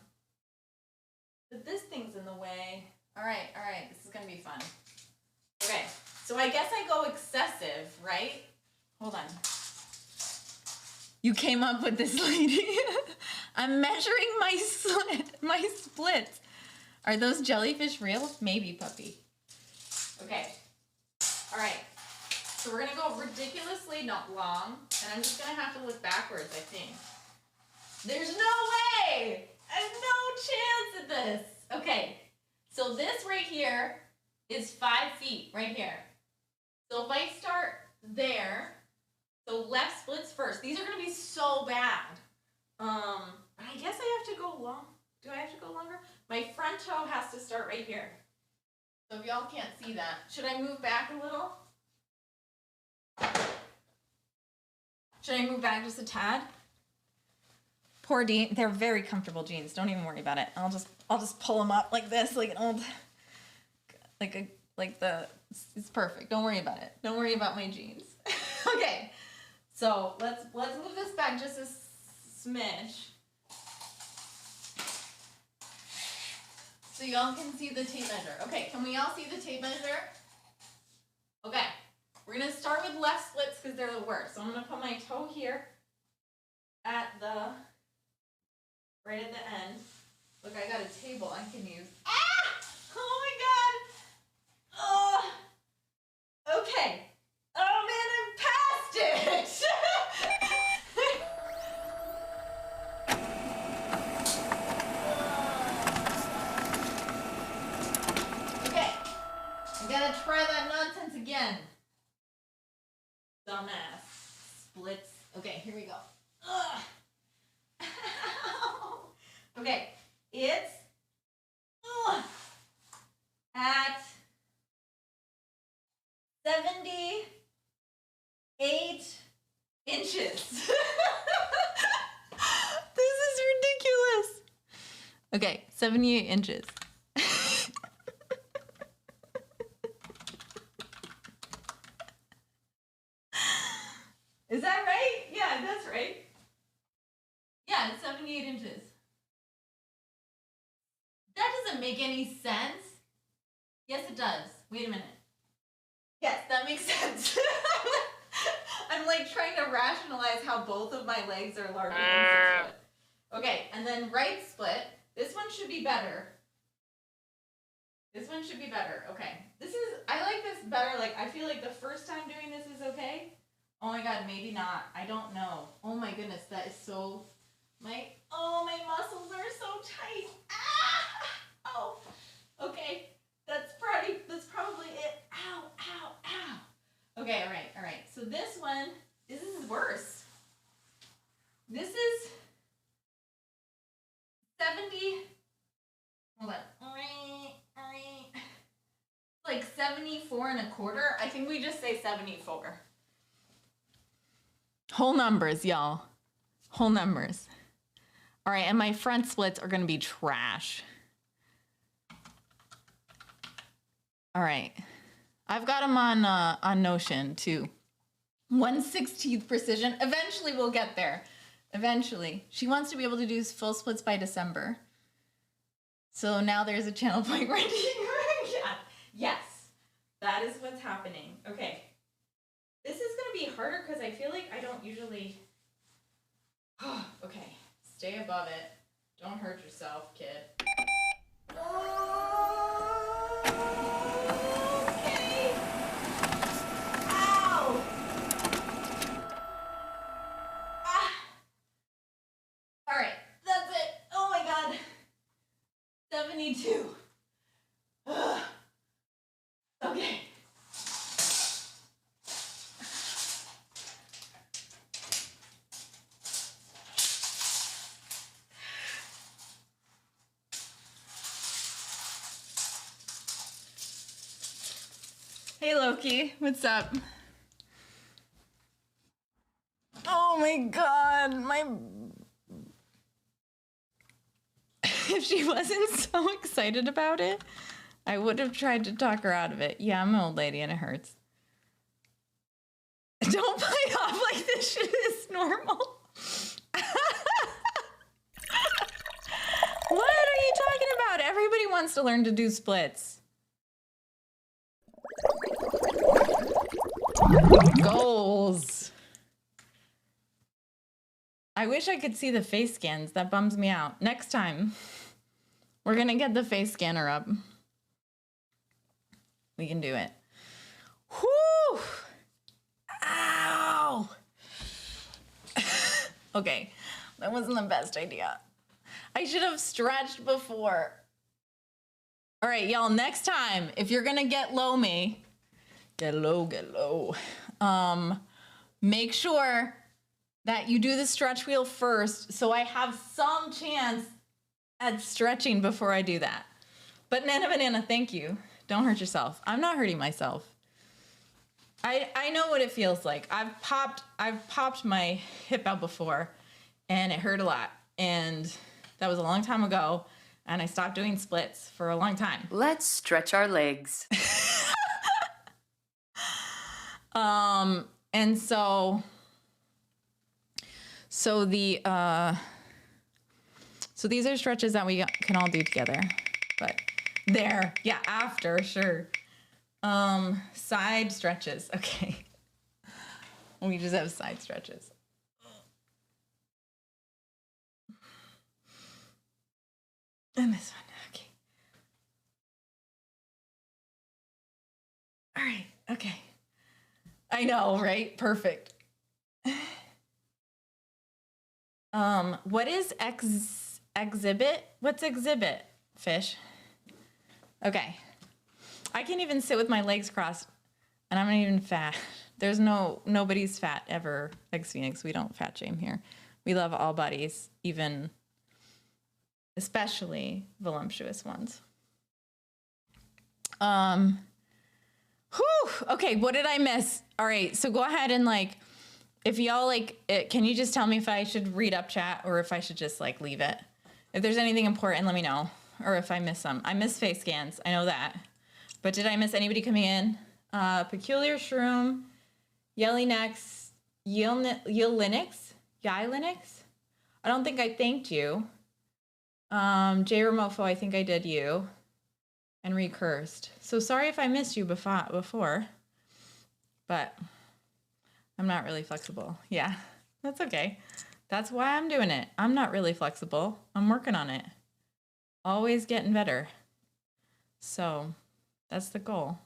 But this thing's in the way. All right. This is going to be fun. Okay, so I guess I go excessive, right? Hold on. You came up with this, lady. I'm measuring my splits. Are those jellyfish real? Maybe, puppy. Okay. All right. So we're going to go ridiculously not long, and I'm just going to have to look backwards, I think. There's no way! I have no chance at this. Okay. So this right here is 5 feet right here. So if I start there, so left splits first. These are going to be so bad. I guess I have to go long. Do I have to go longer? My front toe has to start right here. So if y'all can't see that, should I move back a little? Should I move back just a tad? Poor Dean. They're very comfortable jeans. Don't even worry about it. I'll just pull them up like this, like an old, it's perfect. Don't worry about it. Don't worry about my jeans. Okay. So let's move this back just a smidge. So y'all can see the tape measure. Okay, can we all see the tape measure? Okay, we're gonna start with left splits because they're the worst. So I'm gonna put my toe here right at the end. Look, I got a table I can use. Ah! Oh my god! Oh! Okay. Oh man, I'm past it! Okay. I gotta try that nonsense again. Dumbass. Splits. Okay, here we go. Ugh. Okay, it's at 78 inches. This is ridiculous. Okay, 78 inches. Is that right? Yeah, that's right. Yeah, it's 78 inches. That doesn't make any sense. Yes, it does. Wait a minute. Yes, that makes sense. I'm like trying to rationalize how both of my legs are larger than 6 foot. Okay, and then right split. This one should be better. This one should be better. Okay. I like this better. Like, I feel like the first time doing this is okay. Oh my God, maybe not. I don't know. Oh my goodness, that is so, my muscles are so tight. Ah! Oh, okay. That's probably it. Ow, ow, ow. Okay, all right. So this is worse. This is 70, hold on. Like 74 and a quarter. I think we just say 74. Whole numbers, y'all. Whole numbers. All right, and my front splits are gonna be trash. All right, I've got them on Notion too. 1/16th precision. Eventually we'll get there. Eventually. She wants to be able to do full splits by December. So now there's a channel point right here. Yeah. Yes, that is what's happening. Okay. This is going to be harder because I feel like I don't usually... Okay, stay above it. Don't hurt yourself, kid. Okay. Ow! Ah! All right, that's it. Oh my God. 72. Ugh. Okay. Hey Loki, what's up? Oh my God, if she wasn't so excited about it, I would have tried to talk her out of it. Yeah, I'm an old lady and it hurts. Don't play off like this shit is normal. What are you talking about? Everybody wants to learn to do splits. Goals. I wish I could see the face scans. That bums me out. Next time, we're gonna get the face scanner up. We can do it. Whew! Ow! Okay, that wasn't the best idea. I should have stretched before. All right, y'all, next time, if you're gonna get low me, get low. Make sure that you do the stretch wheel first so I have some chance at stretching before I do that. But Banana, thank you. Don't hurt yourself. I'm not hurting myself. I know what it feels like. I've popped my hip out before and it hurt a lot. And that was a long time ago. And I stopped doing splits for a long time. Let's stretch our legs. And so these are stretches that we can all do together. But there, yeah, after, sure. Side stretches, okay. We just have side stretches. And this one, okay. All right, okay. I know, right? Perfect. What is exhibit? What's exhibit, fish? Okay. I can't even sit with my legs crossed, and I'm not even fat. There's nobody's fat ever, X Phoenix. We don't fat shame here. We love all bodies, even, especially voluptuous ones. Okay, what did I miss? All right, so go ahead and like, if y'all like it, can you just tell me if I should read up chat or if I should just like leave it? If there's anything important, let me know. Or if I miss some. I miss face scans, I know that. But did I miss anybody coming in? Peculiar Shroom, Yellynex, Linux? I don't think I thanked you. J Ramofo, I think I did you. And recursed. So sorry if I missed you before, but I'm not really flexible. Yeah, that's okay. That's why I'm doing it. I'm not really flexible. I'm working on it. Always getting better. So that's the goal.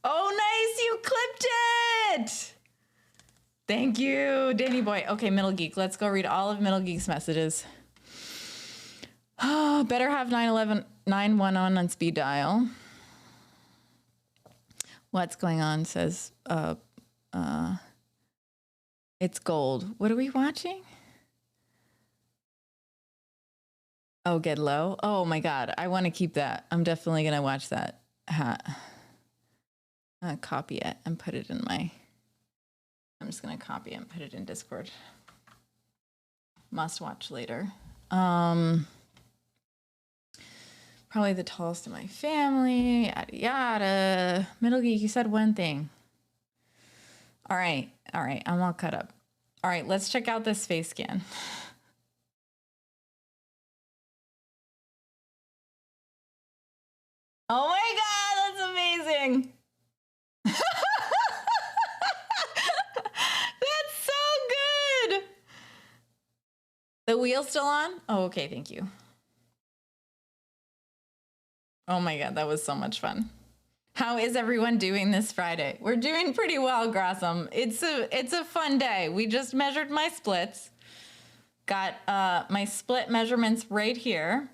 Oh, nice. You clipped it. Thank you, Danny boy. Okay, Middle Geek. Let's go read all of Middle Geek's messages. Oh, better have 911 on speed dial. What's going on? Says, it's gold. What are we watching? Oh, Get Low. Oh my God. I want to keep that. I'm definitely going to watch that. Copy it and put it in my, I'm just going to copy it and put it in Discord. Must watch later. Probably the tallest in my family, yada, yada. Middle Geek, you said one thing. All right, I'm all cut up. All right, let's check out this face scan. Oh my God, that's amazing. That's so good. The wheel's still on? Oh, okay, thank you. Oh my God, that was so much fun. How is everyone doing this Friday? We're doing pretty well, Grassam. It's a fun day. We just measured my splits. Got my split measurements right here,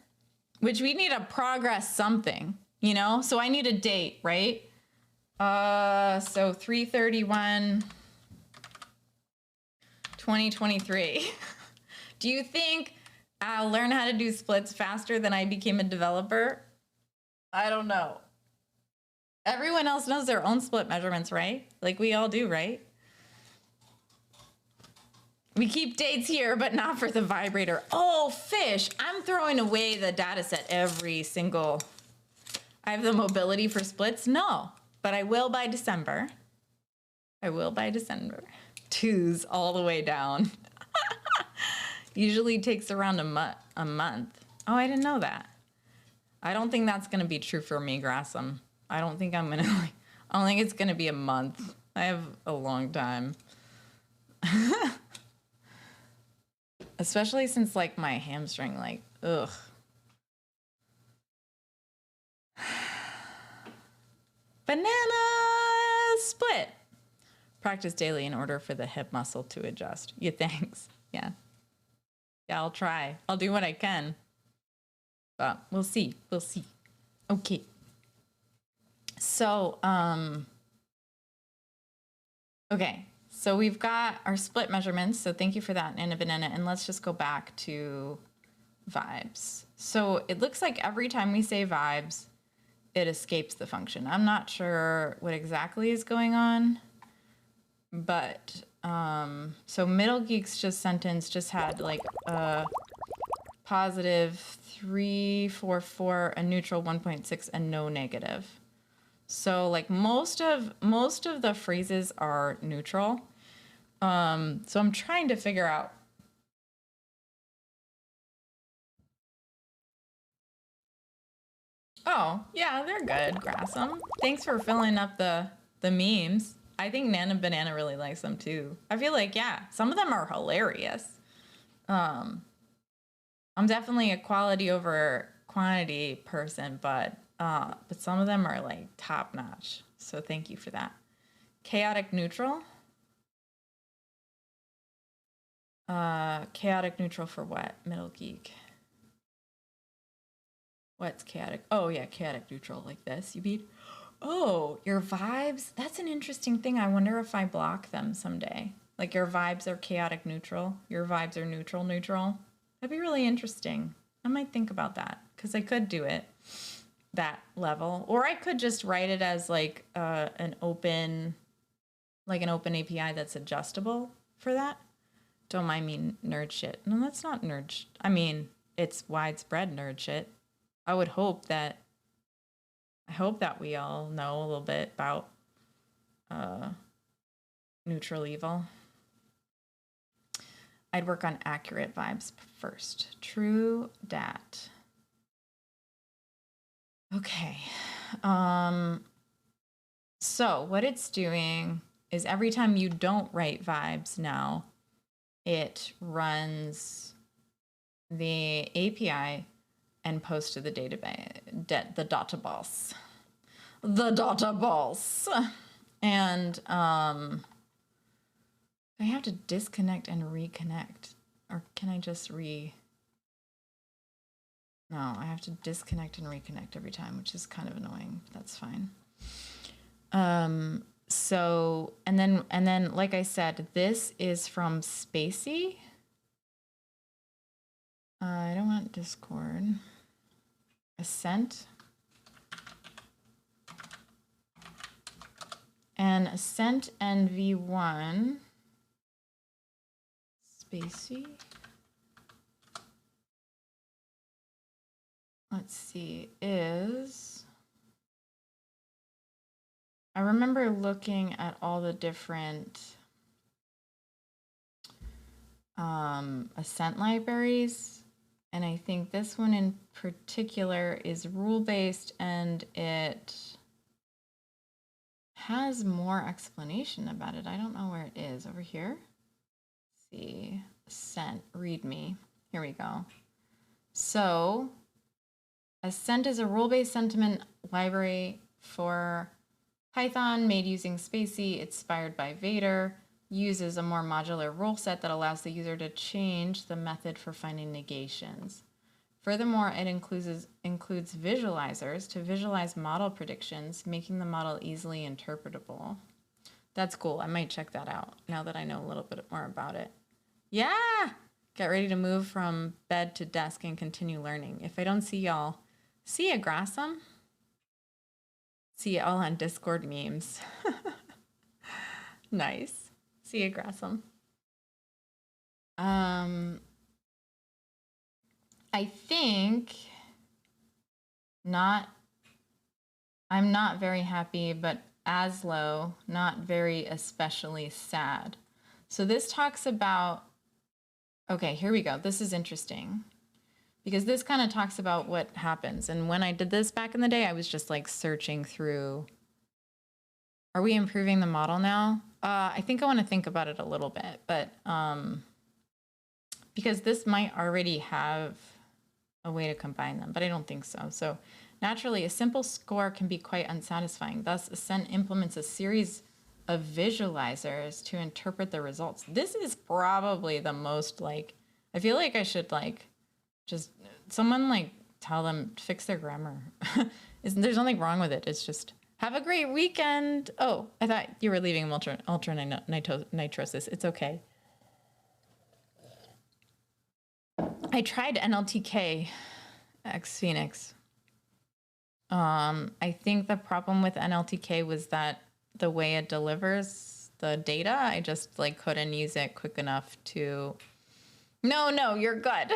which we need to progress something, you know? So I need a date, right? So 3/31, 2023. Do you think I'll learn how to do splits faster than I became a developer? I don't know. Everyone else knows their own split measurements, right? Like we all do, right? We keep dates here, but not for the vibrator. Oh, fish. I'm throwing away the data set every single... I have the mobility for splits? No, but I will by December. I will by December. Twos all the way down. Usually takes around a month. Oh, I didn't know that. I don't think that's going to be true for me, Grassam. I don't think I'm going to, like, I don't think it's going to be a month. I have a long time. Especially since, like, my hamstring, like, ugh. Banana split. Practice daily in order for the hip muscle to adjust. Yeah, thanks. Yeah. Yeah, I'll try. I'll do what I can. But we'll see. We'll see. Okay. So, okay. So we've got our split measurements. So thank you for that, Nana Banana. And let's just go back to vibes. So it looks like every time we say vibes, it escapes the function. I'm not sure what exactly is going on, but so Middle Geek's sentence just had like a positive 344, a neutral 1.6, and no negative. So like most of the phrases are neutral. So I'm trying to figure out. Oh, yeah, they're good, Grassam. Thanks for filling up the memes. I think Nana Banana really likes them too. I feel like, yeah, some of them are hilarious. I'm definitely a quality over quantity person, but some of them are like top notch. So thank you for that. Chaotic neutral. Chaotic neutral for what? Middle Geek. What's chaotic? Oh yeah, chaotic neutral like this. You mean? Oh, your vibes? That's an interesting thing. I wonder if I block them someday. Like your vibes are chaotic neutral. Your vibes are neutral neutral. That'd be really interesting. I might think about that because I could do it that level, or I could just write it as like an open API that's adjustable for that. Don't mind me nerd shit. No, that's not nerd shit. I mean, it's widespread nerd shit. I hope that we all know a little bit about neutral evil. I'd work on accurate vibes first. True dat. Okay. So what it's doing is every time you don't write vibes now, it runs the API and posts to the database, the database. And I have to disconnect and reconnect, or can I just No, I have to disconnect and reconnect every time, which is kind of annoying. But that's fine. So, and then, like I said, this is from Spacey. I don't want Discord. Ascent. And Ascent NV1. Spacey. Let's see, I remember looking at all the different Ascent libraries, and I think this one in particular is rule-based, and it has more explanation about it. I don't know where it is. Over here? Let's see, Ascent, README. Here we go. So, Ascent is a rule-based sentiment library for Python made using Spacey, inspired by Vader, uses a more modular rule set that allows the user to change the method for finding negations. Furthermore, it includes visualizers to visualize model predictions, making the model easily interpretable. That's cool. I might check that out now that I know a little bit more about it. Yeah! Get ready to move from bed to desk and continue learning. If I don't see y'all, see ya, Grassum. See y'all on Discord memes. Nice. See ya, Grassum. I think I'm not very happy, but Aslo, not very especially sad. So this talks about, okay, here we go. This is interesting because this kind of talks about what happens. And when I did this back in the day, I was just like searching through, are we improving the model now? I think I want to think about it a little bit, but because this might already have a way to combine them, but I don't think so. So naturally, a simple score can be quite unsatisfying. Thus, Ascent implements a series of visualizers to interpret the results. This is probably the most like, I feel like I should like, just someone like tell them fix their grammar. There's nothing wrong with it. It's just have a great weekend. Oh, I thought you were leaving ultra nitrosis. It's okay. I tried NLTK X Phoenix. I think the problem with NLTK was that the way it delivers the data, I just like couldn't use it quick enough to. No, you're good.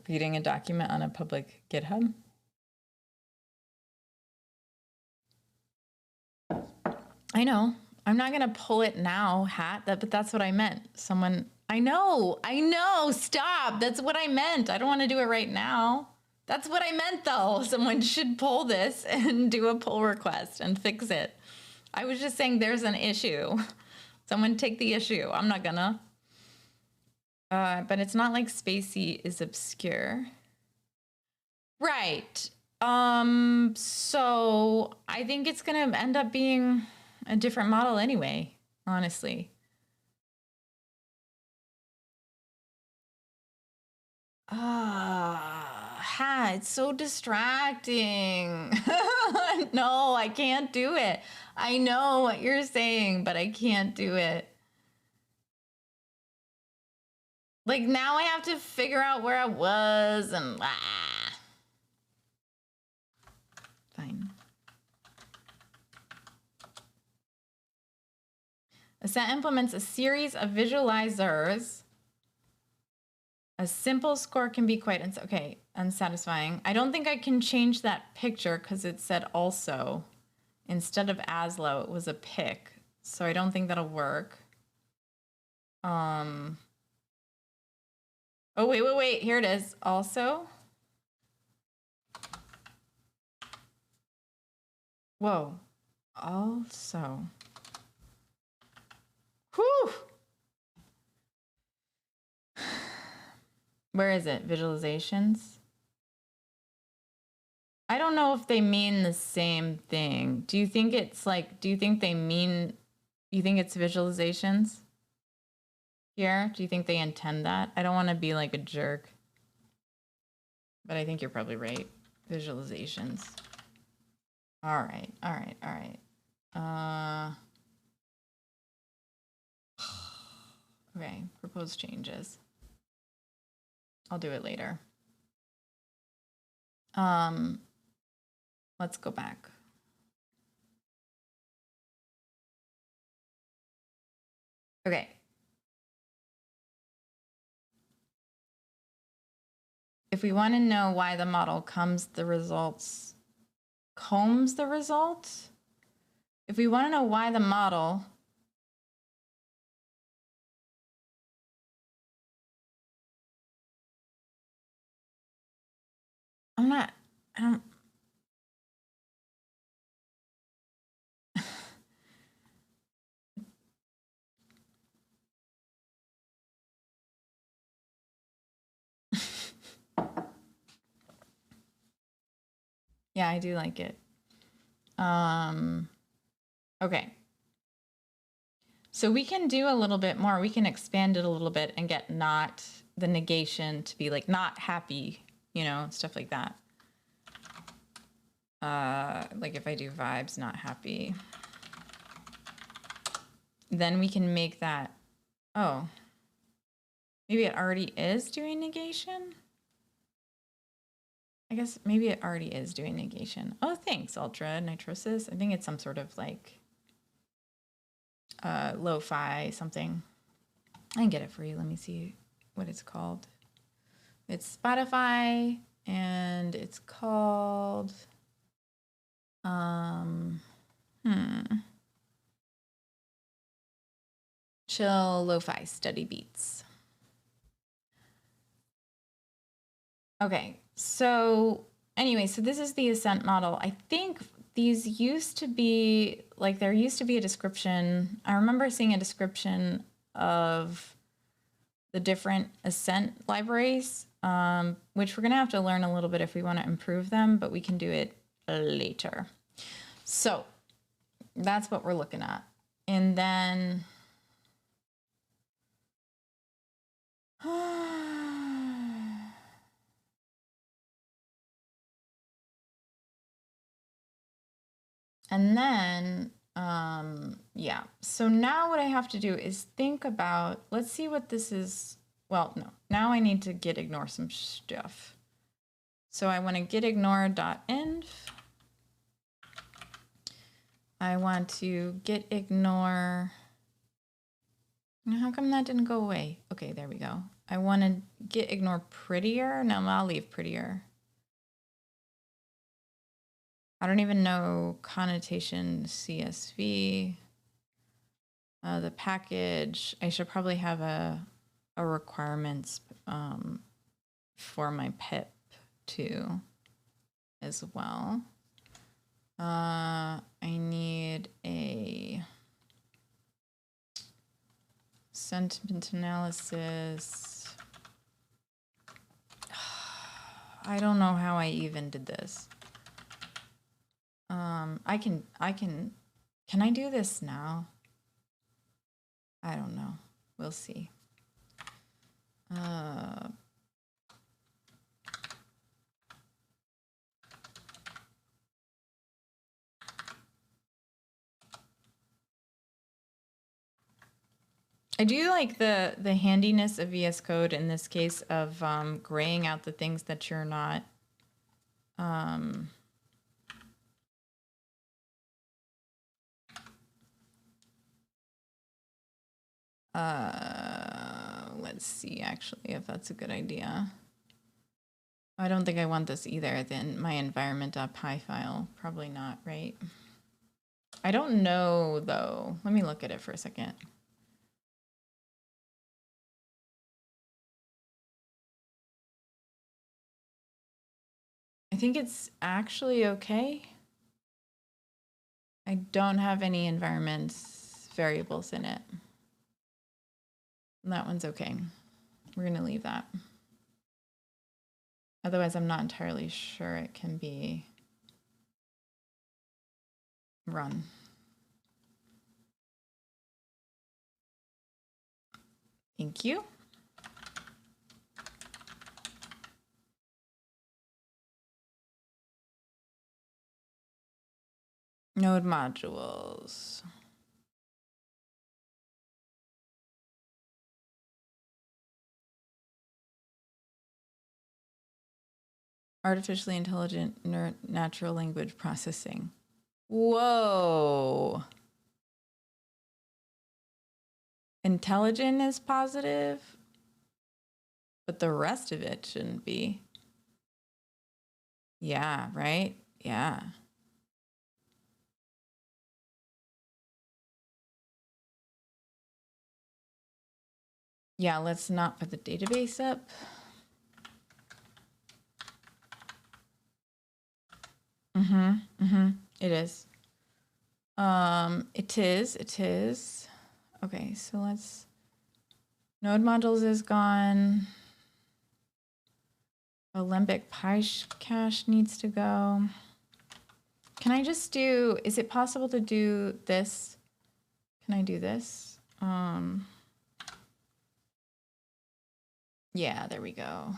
Reading a document on a public GitHub. I know. I'm not going to pull it now, but that's what I meant. I know. Stop. That's what I meant. I don't want to do it right now. That's what I meant, though. Someone should pull this and do a pull request and fix it. I was just saying there's an issue. Someone take the issue. I'm not gonna. But it's not like Spacey is obscure. Right. So I think it's going to end up being a different model anyway, honestly. It's so distracting. No, I can't do it. I know what you're saying, but I can't do it. Like, now I have to figure out where I was and Fine. A set implements a series of visualizers. A simple score can be quite unsatisfying. I don't think I can change that picture because it said also. Instead of Aslo, it was a pic. So I don't think that'll work. Oh, wait. Here it is. Also. Whoa. Also. Whew. Where is it? Visualizations? I don't know if they mean the same thing. Do you think it's like, do you think they mean, you think it's visualizations here? Do you think they intend that? I don't want to be like a jerk, but I think you're probably right. Visualizations. All right. Okay, propose changes. I'll do it later. Let's go back. Okay. If we want to know why the model combs the results, if we want to know why the model I don't Yeah, I do like it. Okay. So we can do a little bit more. We can expand it a little bit and get not the negation to be like not happy, you know, stuff like that. Like if I do vibes, not happy, then we can make that, oh, maybe it already is doing negation. I guess maybe it already is doing negation. Oh, thanks, Ultra Nitrosis. I think it's some sort of like lo-fi something. I can get it for you. Let me see what it's called. It's Spotify and it's called Chill Lo-Fi Study Beats. Okay, so anyway, so this is the Ascent model. I think these used to be, like there used to be a description. I remember seeing a description of the different Ascent libraries, which we're gonna have to learn a little bit if we wanna improve them, but we can do it later. So that's what we're looking at. And then, yeah. So now what I have to do is think about, let's see what this is. Well, no, now I need to git ignore some stuff. So I want to git ignore.env. I want to git ignore. How come that didn't go away? Okay, there we go. I want to git ignore prettier. No, I'll leave prettier. I don't even know connotation CSV. The package, I should probably have a requirements for my pip too as well. I need a sentiment analysis. I don't know how I even did this. Can I do this now? I don't know. We'll see. I do like the handiness of VS Code in this case of graying out the things that you're not let's see actually if that's a good idea. I don't think I want this either, then my environment.py file. Probably not, right? I don't know though. Let me look at it for a second. I think it's actually okay. I don't have any environments variables in it. And that one's okay. We're gonna leave that. Otherwise, I'm not entirely sure it can be run. Thank you. Node modules. Artificially intelligent natural language processing. Whoa. Intelligent is positive, but the rest of it shouldn't be. Yeah, right? Yeah. Yeah, let's not put the database up. It is. It is. Okay, so let's, node modules is gone. Alembic cache needs to go. Can I just do, is it possible to do this? Can I do this? Yeah, there we go.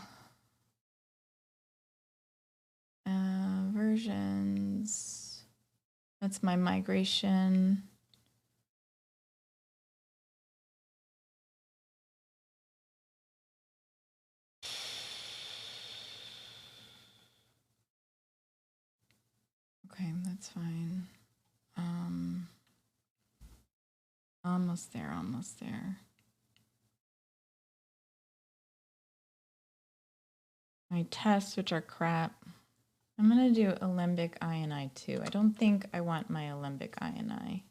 Versions. That's my migration. Okay, that's fine. Almost there, almost there. My tests, which are crap. I'm gonna do Alembic INI too. I don't think I want my Alembic INI.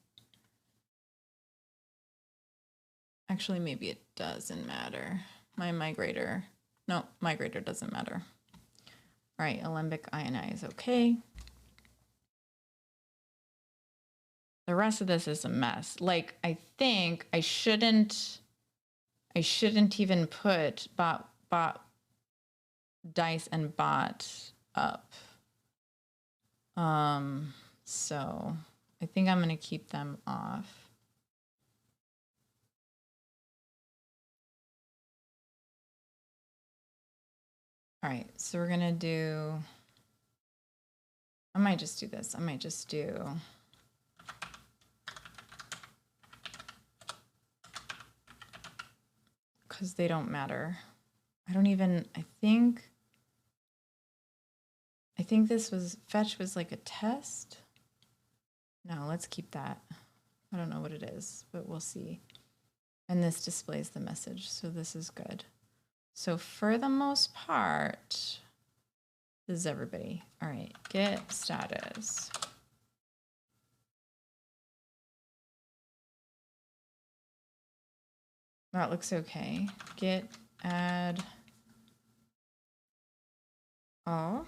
Actually, maybe it doesn't matter. My migrator, no, migrator doesn't matter. All right, Alembic INI is okay. The rest of this is a mess. Like, I think I shouldn't even put bot dice and bot up. So I think I'm gonna keep them off. All right, so we're gonna do, I might just do this. I might just do, because they don't matter. I don't even, I think this was, fetch was like a test. No, let's keep that. I don't know what it is, but we'll see. And this displays the message, so this is good. So for the most part, this is everybody. All right, get status. That looks okay. Git add all.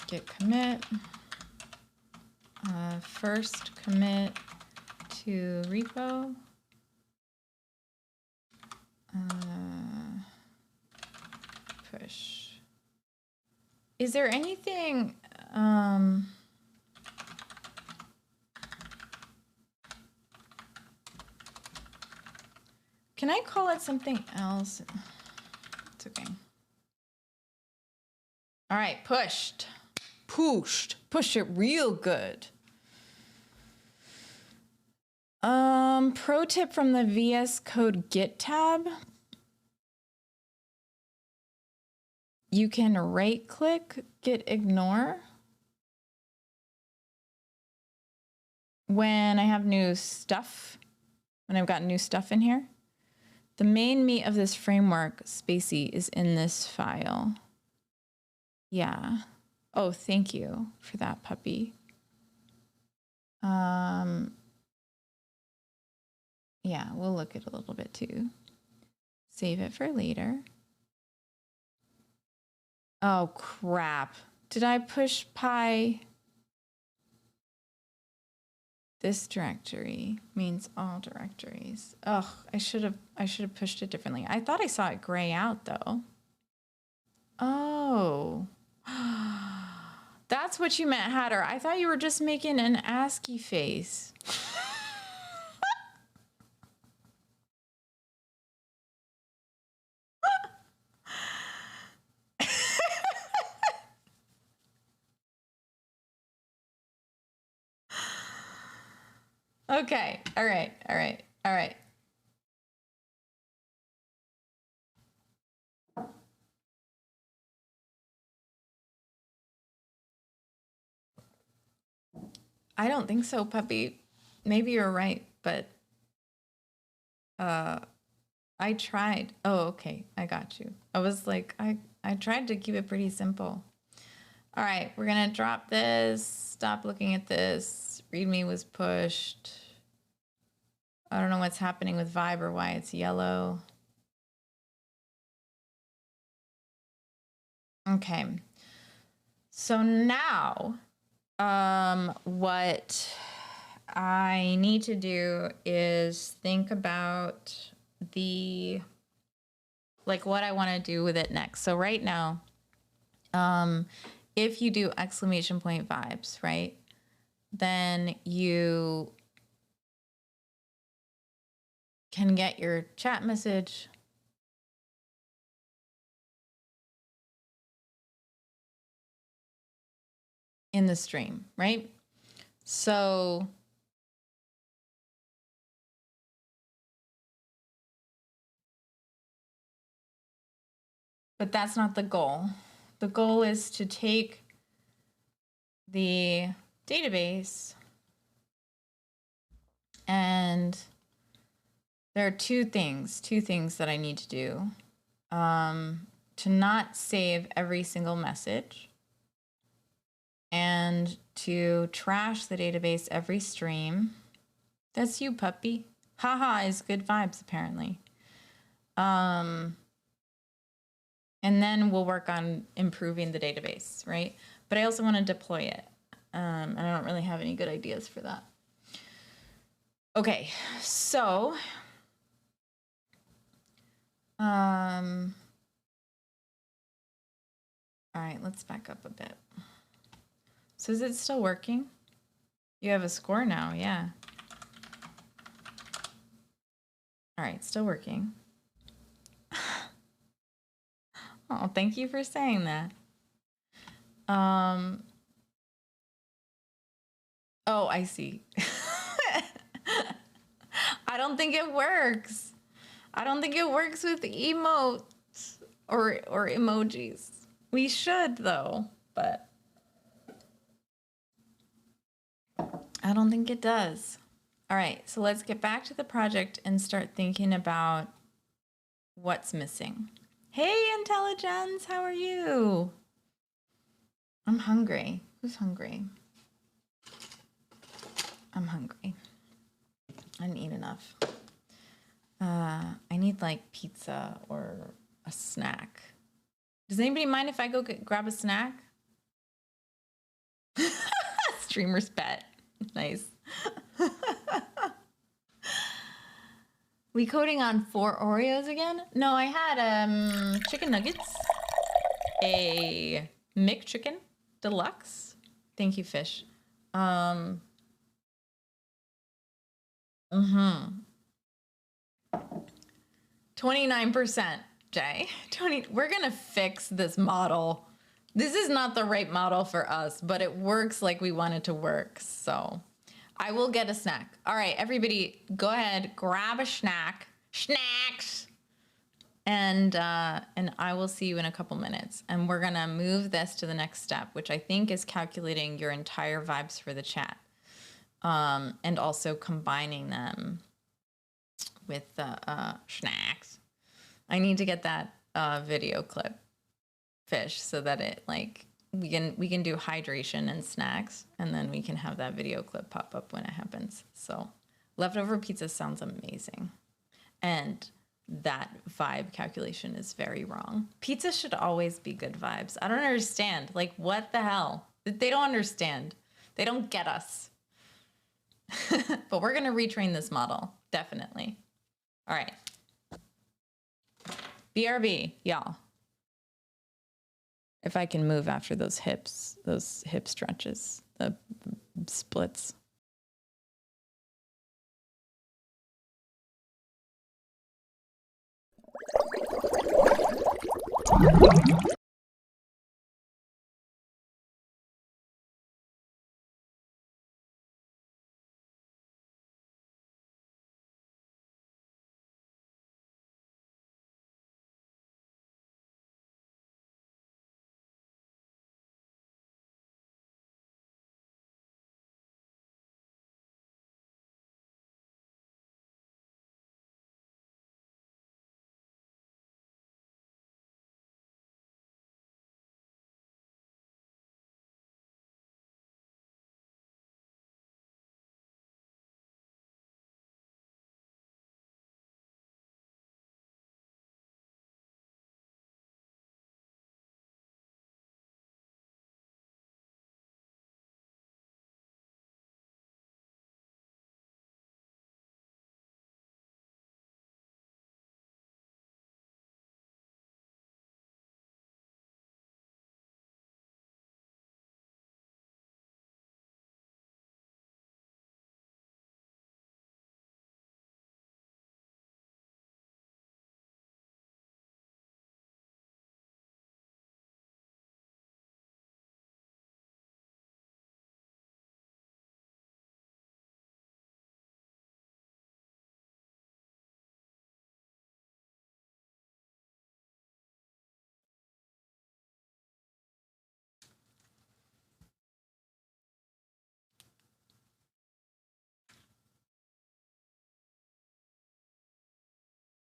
Git commit. First commit to repo. Push. Is there anything? Can I call it something else? It's okay. All right, pushed. Pushed. Push it real good. Pro tip from the VS Code Git tab. You can right click Git ignore when I have new stuff, when I've got new stuff in here. The main meat of this framework, Spacey, is in this file. Yeah. Oh, thank you for that, puppy. Yeah, we'll look at it a little bit too. Save it for later. Oh, crap. Did I push pi? This directory means all directories. Ugh, I should have pushed it differently. I thought I saw it gray out though. Oh. That's what you meant, Hatter. I thought you were just making an ASCII face. Okay. All right. All right. All right. I don't think so, puppy. Maybe you're right, but I tried. Oh, okay. I got you. I was like, I tried to keep it pretty simple. All right, we're gonna drop this. Stop looking at this. README was pushed. I don't know what's happening with Vibe or why it's yellow. Okay. So now, what I need to do is think about what I want to do with it next. So right now, if you do exclamation point vibes, right, then you can get your chat message in the stream, right? So but that's not the goal. The goal is to take the database, and there are two things that I need to do. To not save every single message, and to trash the database every stream. That's you, puppy. Haha is good vibes, apparently. And then we'll work on improving the database, right? But I also want to deploy it. And I don't really have any good ideas for that. Okay, so all right, let's back up a bit. So is it still working? You have a score now, yeah. All right, still working. Oh, thank you for saying that. Oh, I see. I don't think it works. I don't think it works with emotes or emojis. We should though, but I don't think it does. All right, so let's get back to the project and start thinking about what's missing. Hey, Intelligence, how are you? I'm hungry. Who's hungry? I'm hungry. I didn't eat enough. I need like pizza or a snack. Does anybody mind if I go grab a snack? Streamer's pet. Nice. We coding on 4 Oreos again? No, I had chicken nuggets, a McChicken deluxe. Thank you, fish. 29%, Jay. We're gonna fix this model. This is not the right model for us, but it works like we want it to work. So I will get a snack. All right, everybody, go ahead, grab a snack. Snacks. And I will see you in a couple minutes. And we're gonna move this to the next step, which I think is calculating your entire vibes for the chat. And also combining them with the snacks. I need to get that video clip, Fish, so that it like we can do hydration and snacks, and then we can have that video clip pop up when it happens. So leftover pizza sounds amazing. And that vibe calculation is very wrong. Pizza should always be good vibes. I don't understand. Like, what the hell? They don't understand. They don't get us. But we're going to retrain this model. Definitely. All right. BRB, y'all. If I can move after those hip stretches, the splits.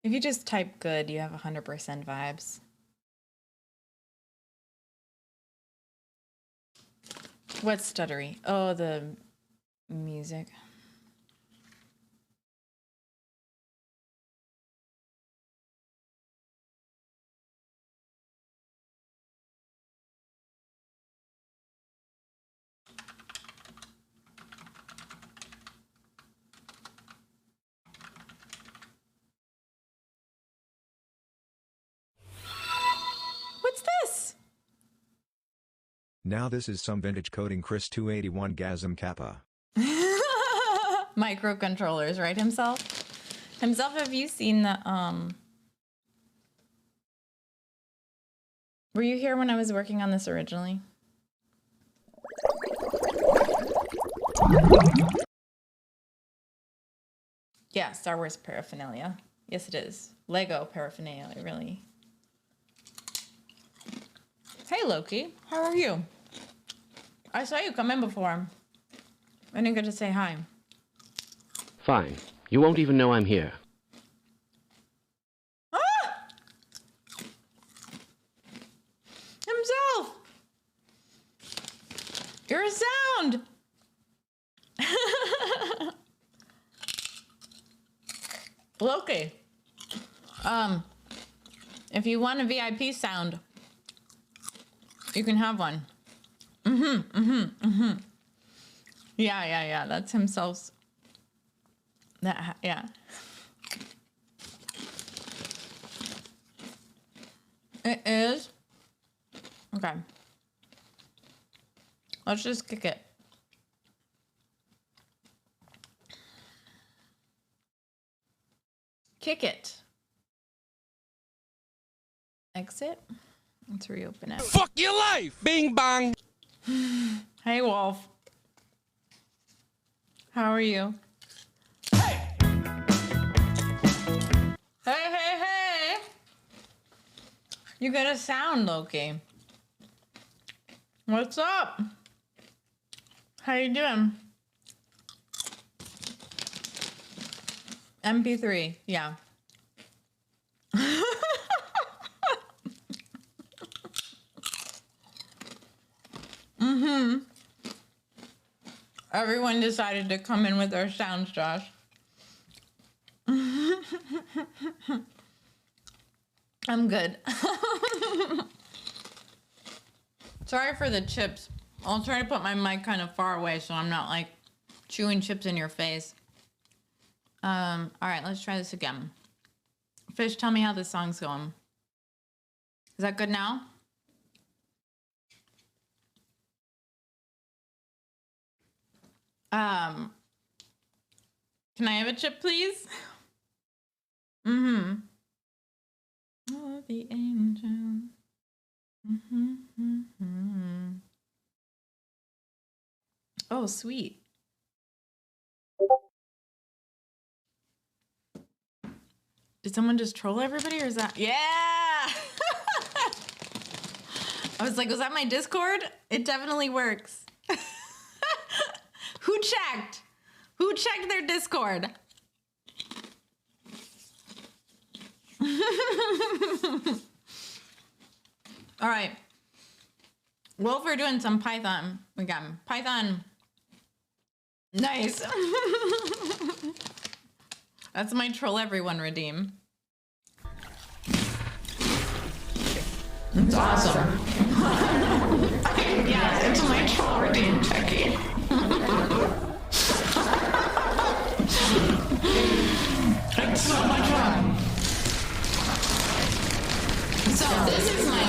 If you just type good, you have 100% vibes. What's stuttery? Oh, the music. What's this? Now this is some vintage coding Chris 281 Gasm Kappa. Microcontrollers, right? Himself, have you seen the, were you here when I was working on this originally? Yeah, Star Wars paraphernalia. Yes, it is. Lego paraphernalia, really. Hey, Loki. How are you? I saw you come in before. I didn't get to say hi. Fine. You won't even know I'm here. Ah! Himself! You're a sound! Loki. If you want a VIP sound, you can have one. Yeah. That's himself's. Yeah. It is. Okay. Let's just kick it. Kick it. Exit. Let's reopen it. Fuck your life! Bing bang! Hey, Wolf. How are you? Hey! Hey, hey, hey! You got a sound, Loki. What's up? How you doing? MP3, yeah. Everyone decided to come in with their sounds, Josh. I'm good. Sorry for the chips. I'll try to put my mic kind of far away so I'm not like chewing chips in your face. All right, let's try this again. Fish, tell me how this song's going. Is that good now? Can I have a chip, please? Oh, the angel. Oh, sweet. Did someone just troll everybody or is that? Yeah! I was like, was that my Discord? It definitely works. Who checked? Who checked their Discord? All right. Well, if we're doing some Python, we got Python. Nice. That's my troll everyone redeem. It's awesome. Yeah, it's my troll redeem, Chucky. It's so much fun. So this is my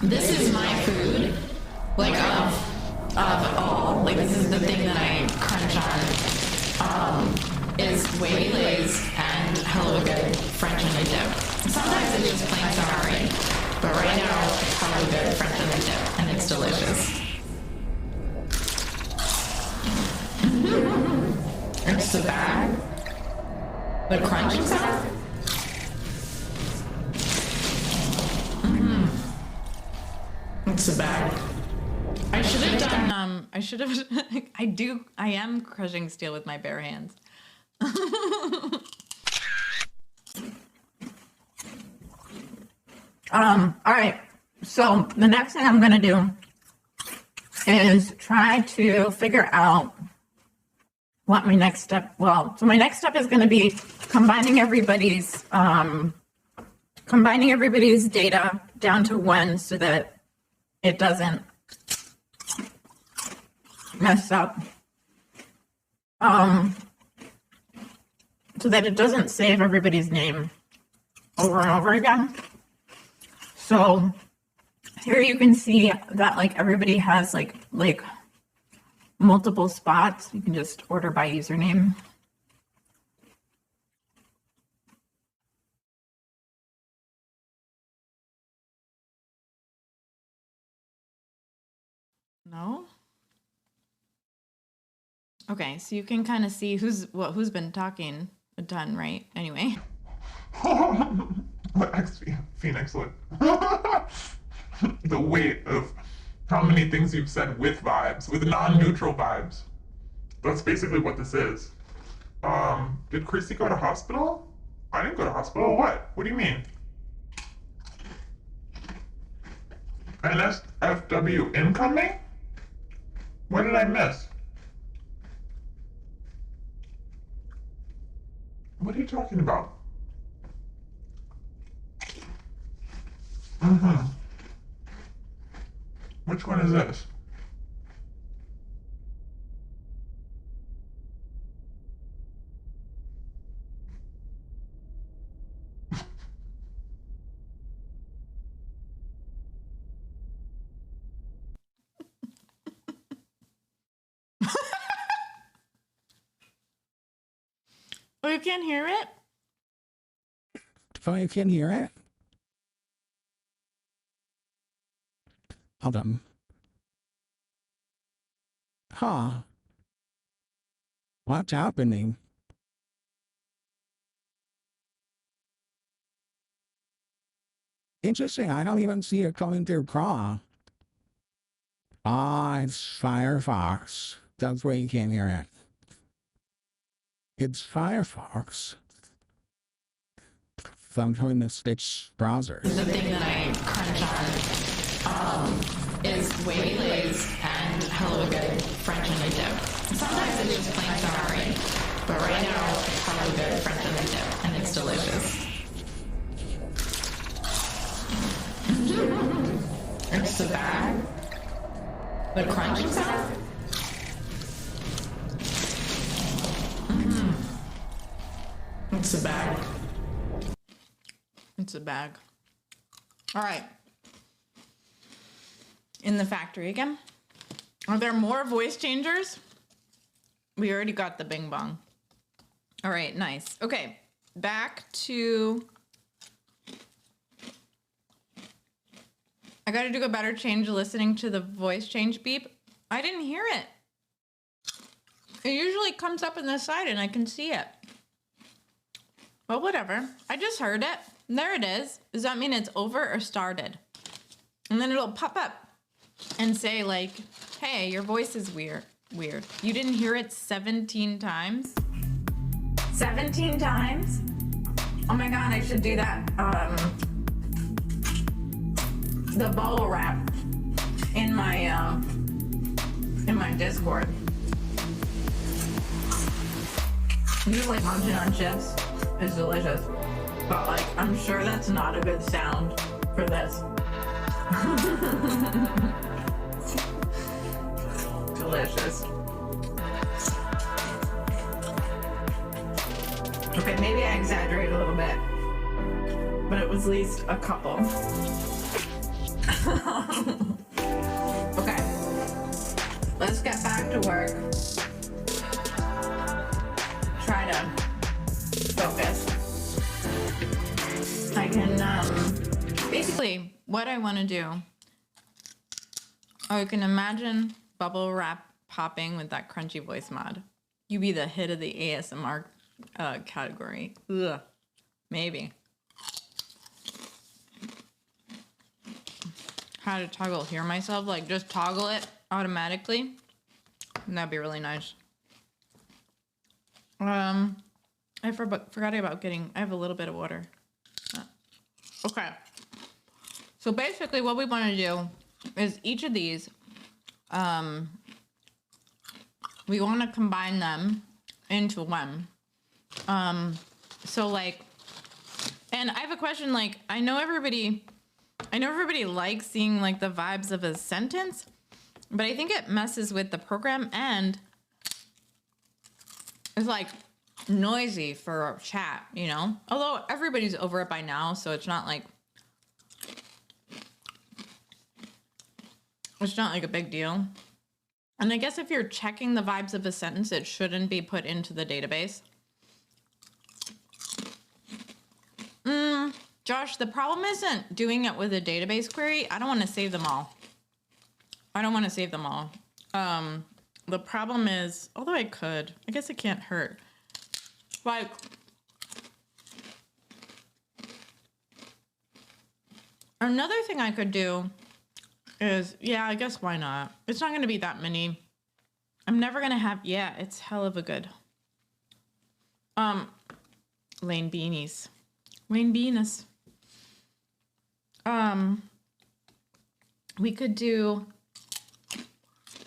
this is my food, of all. Like this is the thing that I crunch on. Is Wavy Lays and Hello Good French and dip. Sometimes it's just plain sorry, but right now it's Hello Good French and dip, and it's delicious. It's the bag. The crunching sound. It's the bag. I should have done. I should have. I am crushing steel with my bare hands. All right. So the next thing I'm gonna do is try to figure out what my next step. Well, so my next step is gonna be combining everybody's data down to one so that it doesn't mess up. So that it doesn't save everybody's name over and over again. So here you can see that like everybody has like multiple spots. You can just order by username. No? Okay, so you can kind of see who's been talking a ton, right? Anyway. Phoenix, look. The weight of how many things you've said with vibes, with non-neutral vibes. That's basically what this is. Did Chrissy go to hospital? I didn't go to hospital. What? What do you mean? NSFW incoming? What did I miss? What are you talking about? Which one is this? Oh, you can't hear it? Oh, you can't hear it? Hold on. Huh. What's happening? Interesting, I don't even see it coming through Craw. Ah, it's Firefox. That's where you can't hear it. It's Firefox. I'm showing the Stitch browser. The thing that I crunch on is Waylays and Hello Good French onion dip. Sometimes it's just plain sorry, but right now it's Hello Good French onion dip, and it's delicious. It's the bag. The crunch itself. It's a bag. It's a bag. All right. In the factory again. Are there more voice changers? We already got the bing bong. All right, nice. Okay, back to... I gotta do a better change listening to the voice change beep. I didn't hear it. It usually comes up in the side and I can see it. Well, whatever. I just heard it. There it is. Does that mean it's over or started? And then it'll pop up and say like, hey, your voice is weird. You didn't hear it 17 times? 17 times? Oh my God, I should do that. The bubble wrap in my Discord. Just like munching on chips is delicious. But like, I'm sure that's not a good sound for this. Delicious. Okay, maybe I exaggerated a little bit, but it was at least a couple. Okay, let's get back to work. Try to focus. I can, basically, what I want to do, I can imagine bubble wrap popping with that crunchy voice mod. You be the hit of the ASMR category. Ugh, maybe. How to toggle hear myself, like just toggle it automatically. That'd be really nice. I forgot about getting, I have a little bit of water. Okay. So basically what we want to do is each of these, we want to combine them into one. So like, and I have a question, like, I know everybody likes seeing like the vibes of a sentence, but I think it messes with the program and it's like noisy for chat, you know? Although everybody's over it by now, so it's not like a big deal. And I guess if you're checking the vibes of a sentence, it shouldn't be put into the database. Josh, the problem isn't doing it with a database query. I don't want to save them all. The problem is, although I could, I guess it can't hurt. Like, another thing I could do is, yeah, I guess why not? It's not going to be that many. I'm never going to have, yeah, it's hell of a good. Lane Beanies. Lane Beanis. We could do,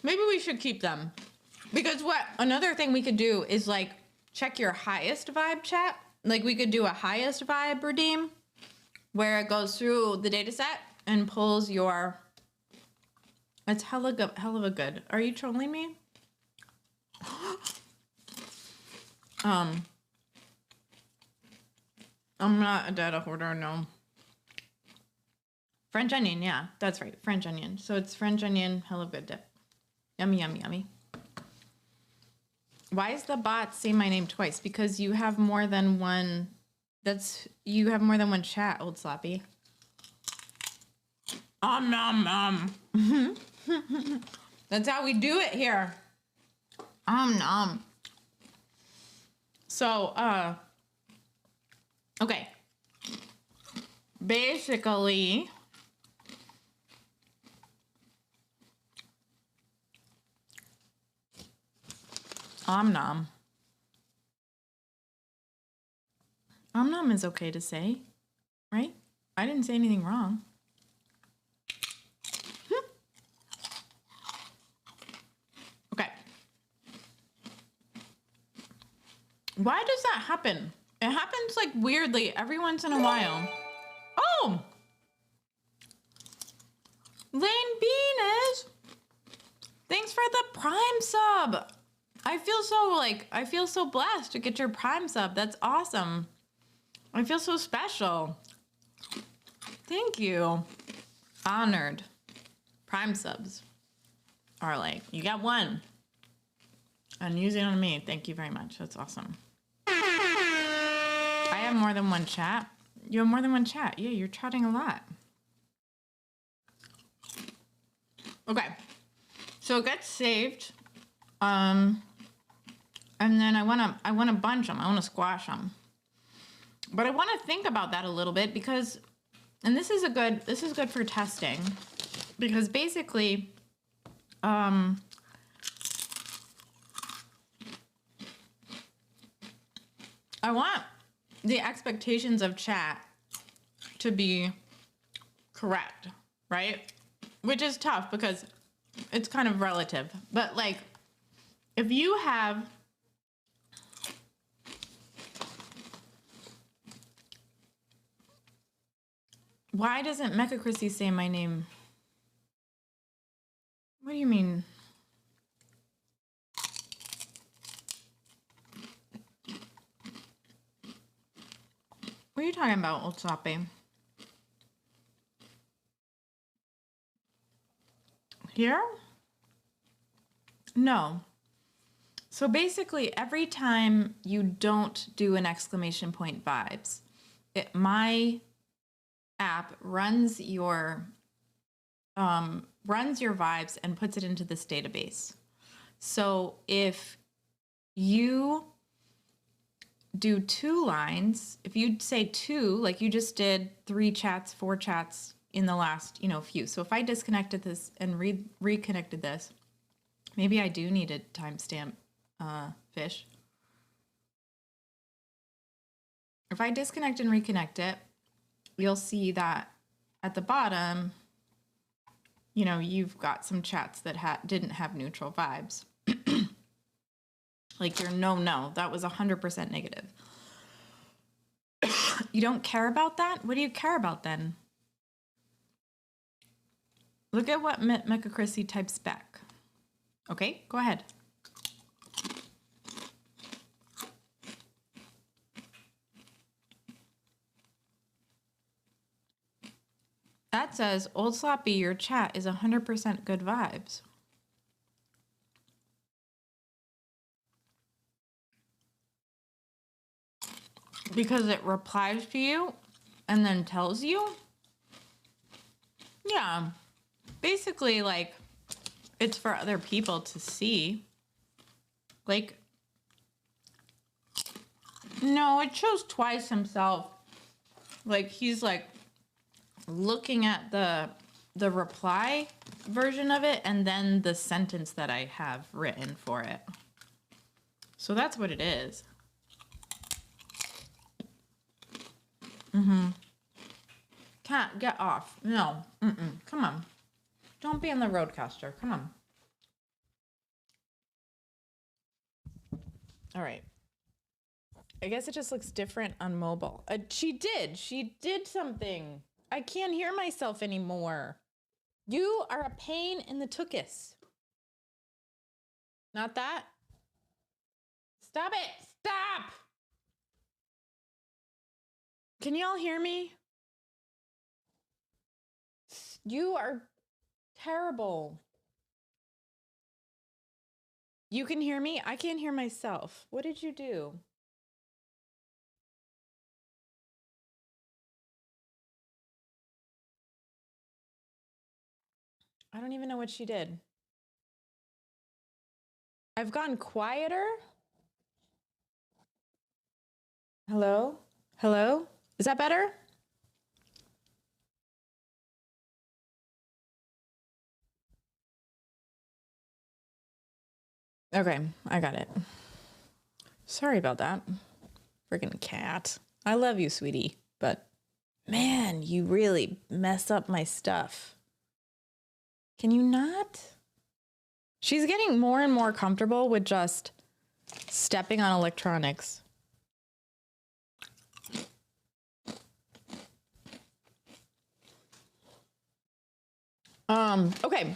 maybe we should keep them. Because another thing we could do is like, check your highest vibe chat. Like we could do a highest vibe redeem where it goes through the data set and pulls your, it's hell of a good. Are you trolling me? I'm not a data hoarder, no. French onion, yeah, that's right, French onion. So it's French onion, hella good dip. Yummy, yummy, yummy. Why is the bot say my name twice? Because you have more than one, you have more than one chat, old sloppy. Nom. That's how we do it here. Nom. So, okay. Basically, Om nom is okay to say, right? I didn't say anything wrong. Okay. Why does that happen? It happens like weirdly every once in a while. Oh! Lane Venus! Thanks for the Prime sub! I feel so blessed to get your Prime sub. That's awesome. I feel so special. Thank you. Honored. Prime subs are like, you got one. And use it on me. Thank you very much. That's awesome. I have more than one chat. You have more than one chat. Yeah, you're chatting a lot. Okay. So it gets saved. And then I wanna bunch them. I wanna squash them. But I wanna think about that a little bit because, and this is good for testing, because basically, I want the expectations of chat to be correct, right? Which is tough because it's kind of relative. But like, if you have why doesn't Mecha Chrissy say my name? What do you mean? What are you talking about, Old Soppy? Here? No. So basically, every time you don't do an exclamation point vibes, my app runs your vibes and puts it into this database. So if you do 2 lines, if you say 2, like you just did 3 chats, 4 chats in the last, few. So if I disconnected this and reconnected this, maybe I do need a timestamp, fish. If I disconnect and reconnect it, you'll see that at the bottom, you've got some chats that didn't have neutral vibes. Like your no, that was 100% negative. You don't care about that? What do you care about then? Look at what Mecha Chrissy types back. Okay, go ahead. That says, Old Sloppy, your chat is 100% good vibes. Because it replies to you and then tells you? Yeah. Basically, like, it's for other people to see. Like, no, it shows twice himself. Like, he's like looking at the reply version of it and then the sentence that I have written for it. So that's what it is. Can't get off. No. Come on. Don't be in the roadcaster. Come on. All right. I guess it just looks different on mobile. She did something. I can't hear myself anymore. You are a pain in the tuchus. Not that. Stop it. Stop. Can y'all hear me? You are terrible. You can hear me? I can't hear myself. What did you do? I don't even know what she did. I've gone quieter. Hello? Hello? Is that better? Okay, I got it. Sorry about that. Freaking cat. I love you, sweetie, but man, you really mess up my stuff. Can you not? She's getting more and more comfortable with just stepping on electronics. Okay,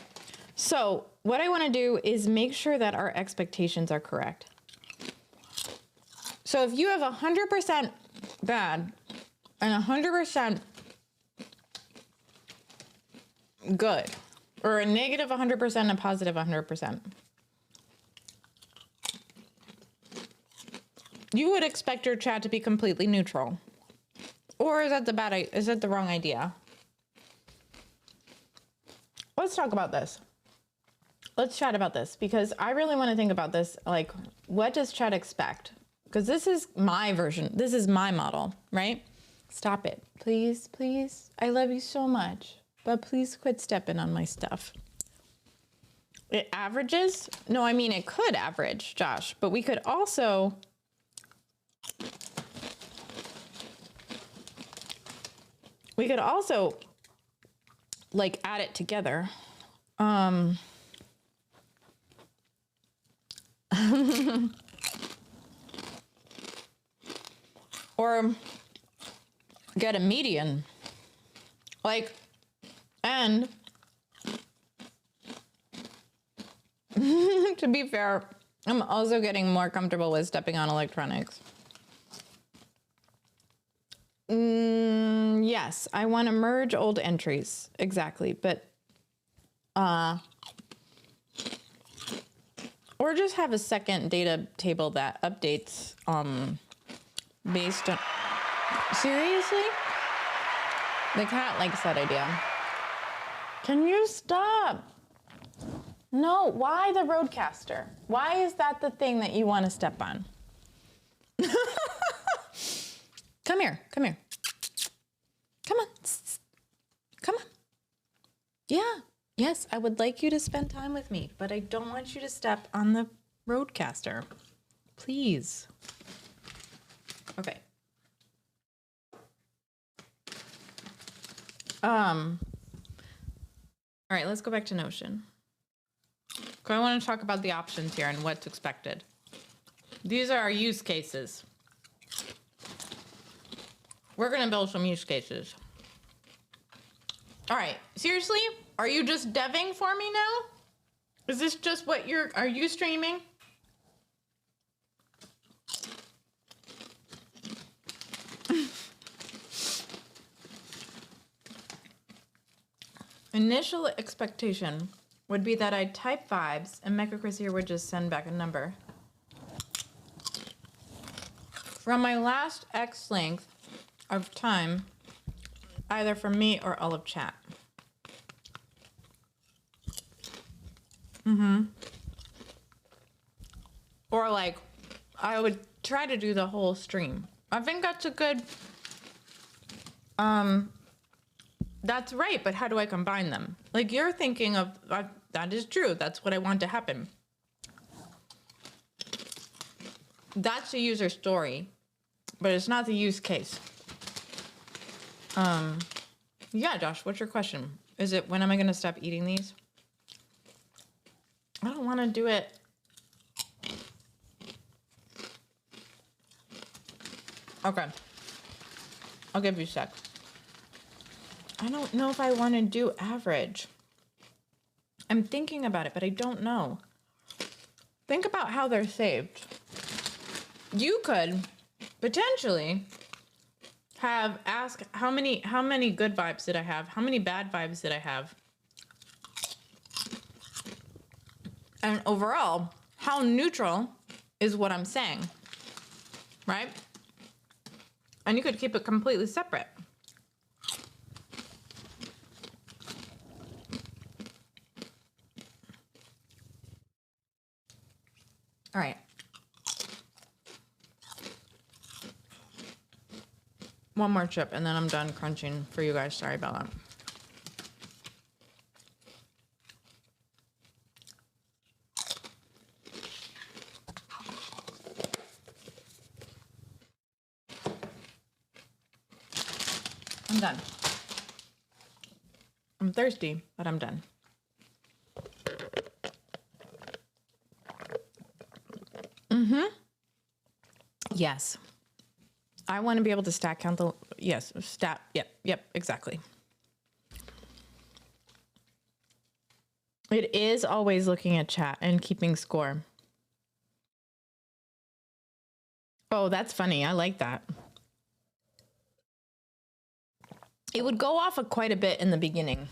so what I want to do is make sure that our expectations are correct. So if you have 100% bad and 100% good, or a negative 100% and a positive 100%, you would expect your chat to be completely neutral. Or is that the wrong idea? Let's talk about this. Let's chat about this because I really want to think about this. Like, what does chat expect? Because this is my version. This is my model, right? Stop it. Please, please. I love you so much, but please quit stepping on my stuff. It averages? No, I mean, it could average, Josh, but we could also like add it together. Or get a median. Like, and to be fair, I'm also getting more comfortable with stepping on electronics. Yes, I want to merge old entries. Exactly, but or just have a second data table that updates based on... Seriously? The cat likes that idea. Can you stop? No, why the roadcaster? Why is that the thing that you want to step on? Come here, come here. Come on. Come on. Yeah. Yes, I would like you to spend time with me, but I don't want you to step on the roadcaster. Please. Okay. All right, let's go back to Notion. I want to talk about the options here and what's expected. These are our use cases. We're going to build some use cases. All right, seriously? Are you just deving for me now? Is this just what are you streaming? Initial expectation would be that I'd type vibes and Mecha Chris here would just send back a number. From my last X length of time, either from me or all of chat. Or like, I would try to do the whole stream. I think that's a good, that's right, but how do I combine them? Like you're thinking of, that is true, that's what I want to happen. That's the user story, but it's not the use case. Yeah, Josh, what's your question? Is it, when am I gonna stop eating these? I don't wanna do it. Okay, I'll give you a sec. I don't know if I wanna do average. I'm thinking about it, but I don't know. Think about how they're saved. You could potentially ask how many good vibes did I have? How many bad vibes did I have? And overall, how neutral is what I'm saying, right? And you could keep it completely separate. All right. One more chip and then I'm done crunching for you guys. Sorry about that. I'm done. I'm thirsty, but I'm done. Yes. I want to be able to stack count the, yes, stat, yep, exactly. It is always looking at chat and keeping score. Oh, that's funny. I like that. It would go off quite a bit in the beginning,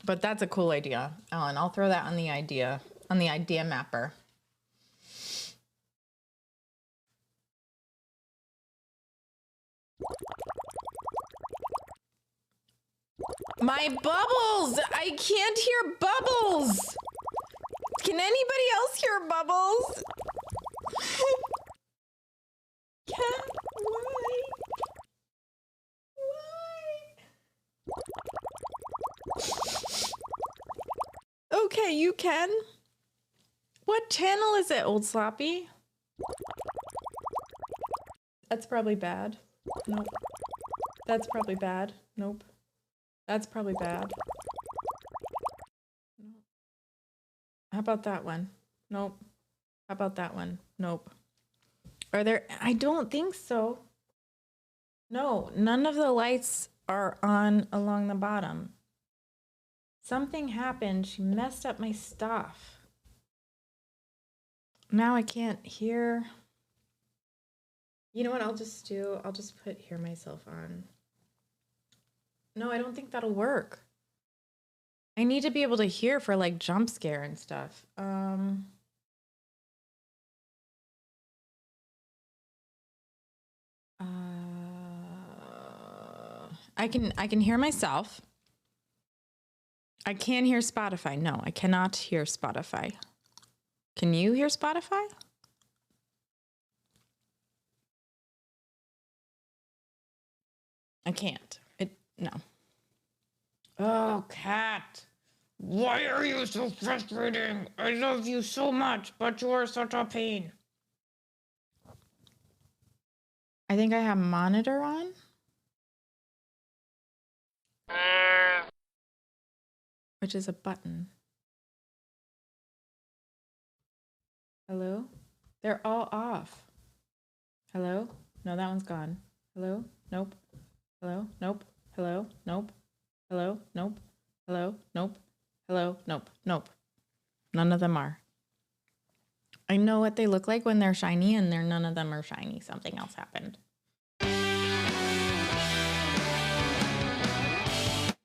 but that's a cool idea, Alan. I'll throw that on the idea mapper. My bubbles! I can't hear bubbles! Can anybody else hear bubbles? Cat, why? Why? Okay, you can. What channel is it, Old Sloppy? That's probably bad. Nope. That's probably bad. Nope. That's probably bad. Nope. How about that one? Nope. How about that one? Nope. Are there? I don't think so. No, none of the lights are on along the bottom. Something happened. She messed up my stuff. Now I can't hear. You know what I'll just do? I'll just put hear myself on. No, I don't think that'll work. I need to be able to hear for like jump scare and stuff. I can hear myself. I can hear Spotify. No, I cannot hear Spotify. Can you hear Spotify? I can't. No. Oh, Cat. Why are you so frustrating? I love you so much, but you are such a pain. I think I have monitor on. Which is a button. Hello? They're all off. Hello? No, that one's gone. Hello? Nope. Hello? Nope. Hello? Nope. Hello? Nope. Hello? Nope. Hello? Nope. Nope. None of them are. I know what they look like when they're shiny, and none of them are shiny. Something else happened.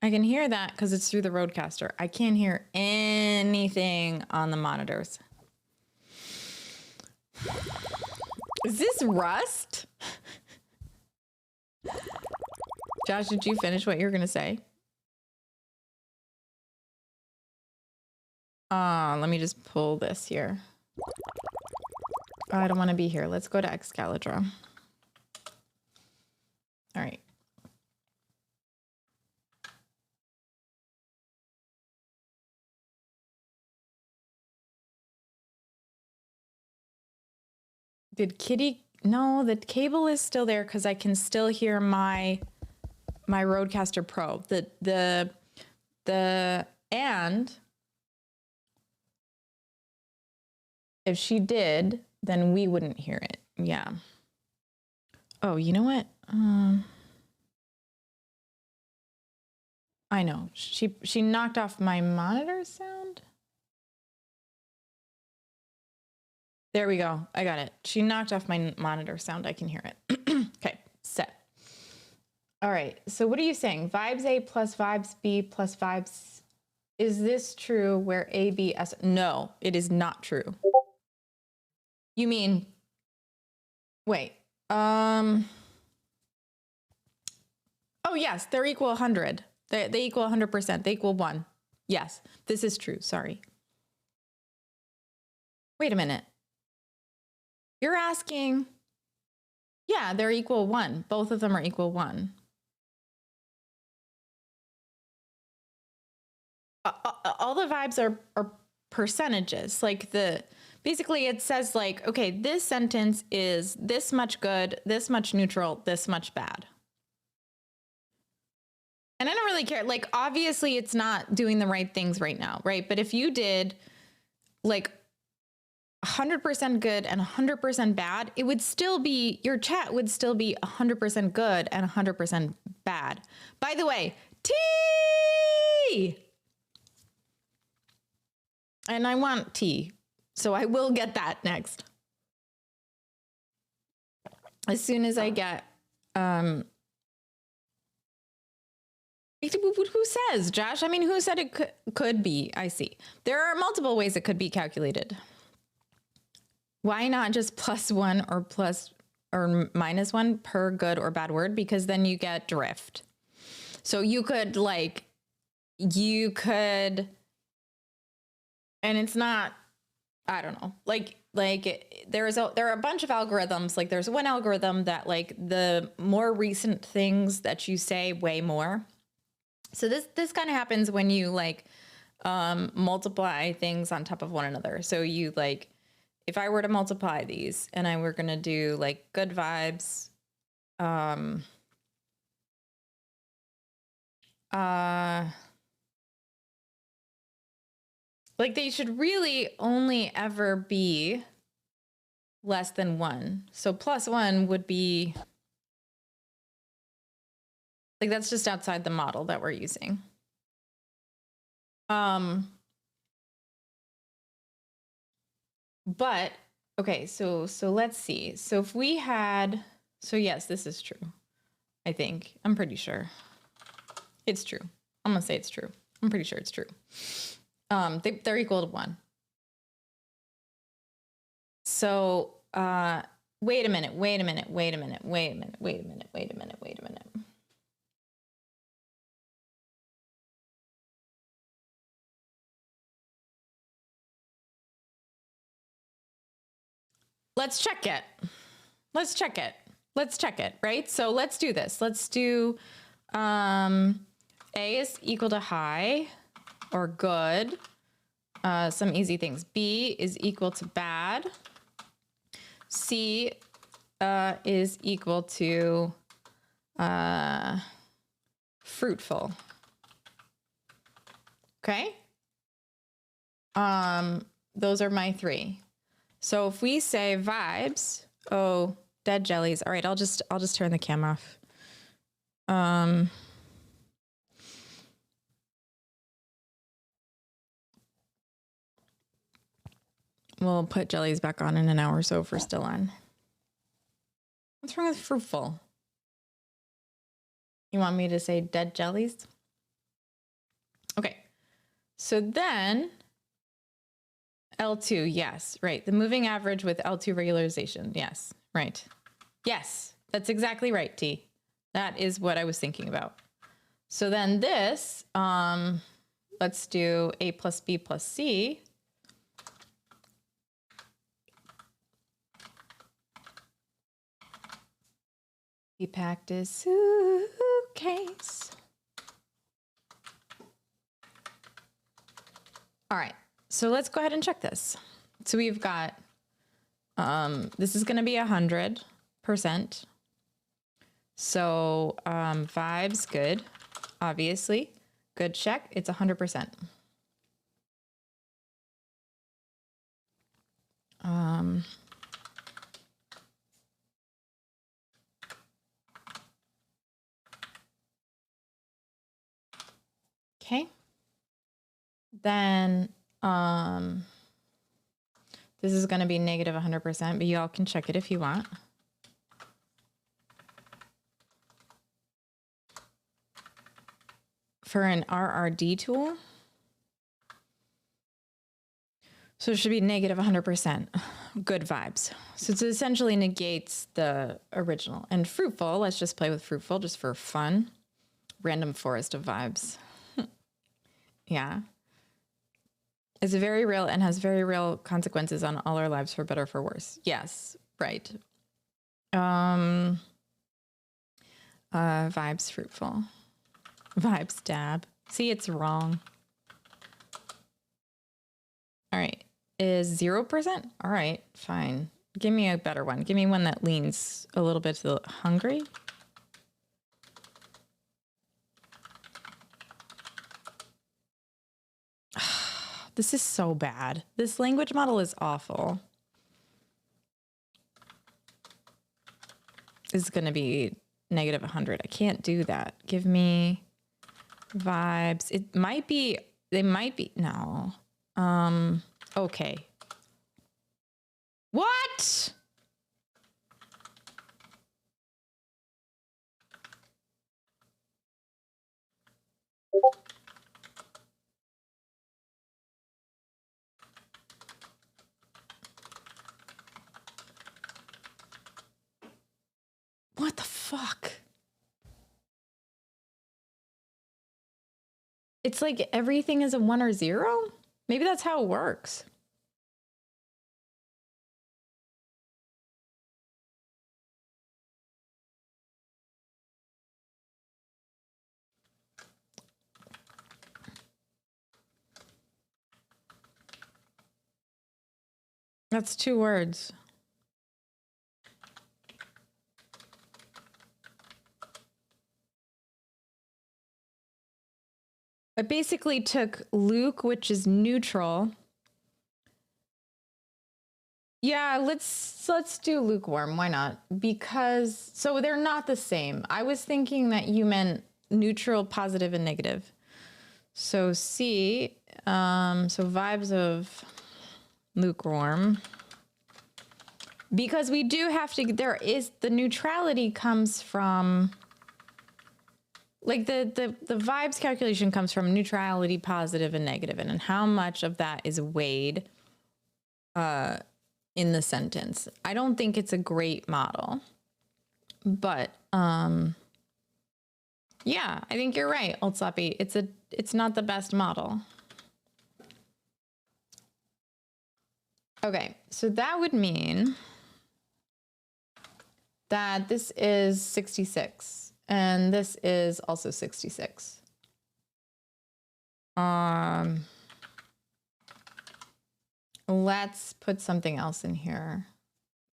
I can hear that because it's through the Rodecaster. I can't hear anything on the monitors. Is this Rust? Josh, did you finish what you were going to say? Let me just pull this here. Oh, I don't want to be here. Let's go to Excalibur. All right. Did Kitty? No, the cable is still there because I can still hear my Rodecaster Pro. And if she did, then we wouldn't hear it. Yeah. Oh, you know what? I know. She knocked off my monitor sound. There we go. I got it. She knocked off my monitor sound. I can hear it. Okay, set. All right. So what are you saying? Vibes A plus vibes B plus vibes. Is this true where A, B, S? No, it is not true. You mean, wait. Oh, yes, they're equal 100. They equal 100%. They equal 1. Yes, this is true. Sorry. Wait a minute. You're asking Yeah, they're equal 1. Both of them are equal 1. All the vibes are percentages. Like basically it says like, okay, this sentence is this much good, this much neutral, this much bad. And I don't really care. Like, obviously it's not doing the right things right now, right? But if you did like 100% good and 100% bad, it would still be, your chat would still be 100% good and 100% bad. By the way, tea! And I want tea, so I will get that next. As soon as I get, who says, Josh? I mean, who said it could be? I see. There are multiple ways it could be calculated. Why not just +1 or -1 per good or bad word? Because then you get drift. So you could and it's not, I don't know, there are a bunch of algorithms. Like there's one algorithm that like the more recent things that you say way more. So this kind of happens when you like multiply things on top of one another. So you like, if I were to multiply these and I were going to do like good vibes, like they should really only ever be less than 1. So +1 would be like, that's just outside the model that we're using. But okay, so let's see. So if we had, so yes, this is true. I think, I'm pretty sure it's true. I'm gonna say it's true. I'm pretty sure it's true. They're equal to 1. So, wait a minute. Let's check it, right? So let's do this. Let's do, A is equal to high or good. Some easy things. B is equal to bad. C is equal to fruitful. Okay? Those are my 3. So if we say vibes, oh, dead jellies. All right, I'll just turn the cam off. We'll put jellies back on in an hour or so if we're still on. What's wrong with fruitful? You want me to say dead jellies? Okay. So then L2, yes, right. The moving average with L2 regularization. Yes, right. Yes, that's exactly right, T. That is what I was thinking about. So then this, let's do A plus B plus C. He packed his suitcase. All right, so let's go ahead and check this. So we've got, this is gonna be 100%. So vibes, good, obviously. Good check, it's 100%. Okay. Then this is going to be negative 100%, but you all can check it if you want. For an RRD tool, so it should be negative 100%. Good vibes. So it essentially negates the original. And fruitful, let's just play with fruitful just for fun. Random forest of vibes. Yeah. It's very real and has very real consequences on all our lives, for better or for worse. Yes, right. Vibes fruitful. Vibes dab. See, it's wrong. All right. Is 0%? All right, fine. Give me a better one. Give me one that leans a little bit to the hungry. This is so bad. This language model is awful. This is going to be negative 100. I can't do that. Give me vibes. It might be, they might be, no. Okay. What? What the fuck? It's like everything is a 1 or 0? Maybe that's how it works. That's 2 words. I basically took Luke, which is neutral. Yeah, let's do lukewarm. Why not? Because so they're not the same. I was thinking that you meant neutral, positive, and negative. So C, so vibes of lukewarm. Because we do have to, there is, the neutrality comes from, like the vibes calculation comes from neutrality, positive, and negative, and how much of that is weighed in the sentence. I don't think it's a great model, but yeah, I think you're right, Old Sloppy. It's not the best model. Okay, so that would mean that this is 66 and this is also 66. Let's put something else in here.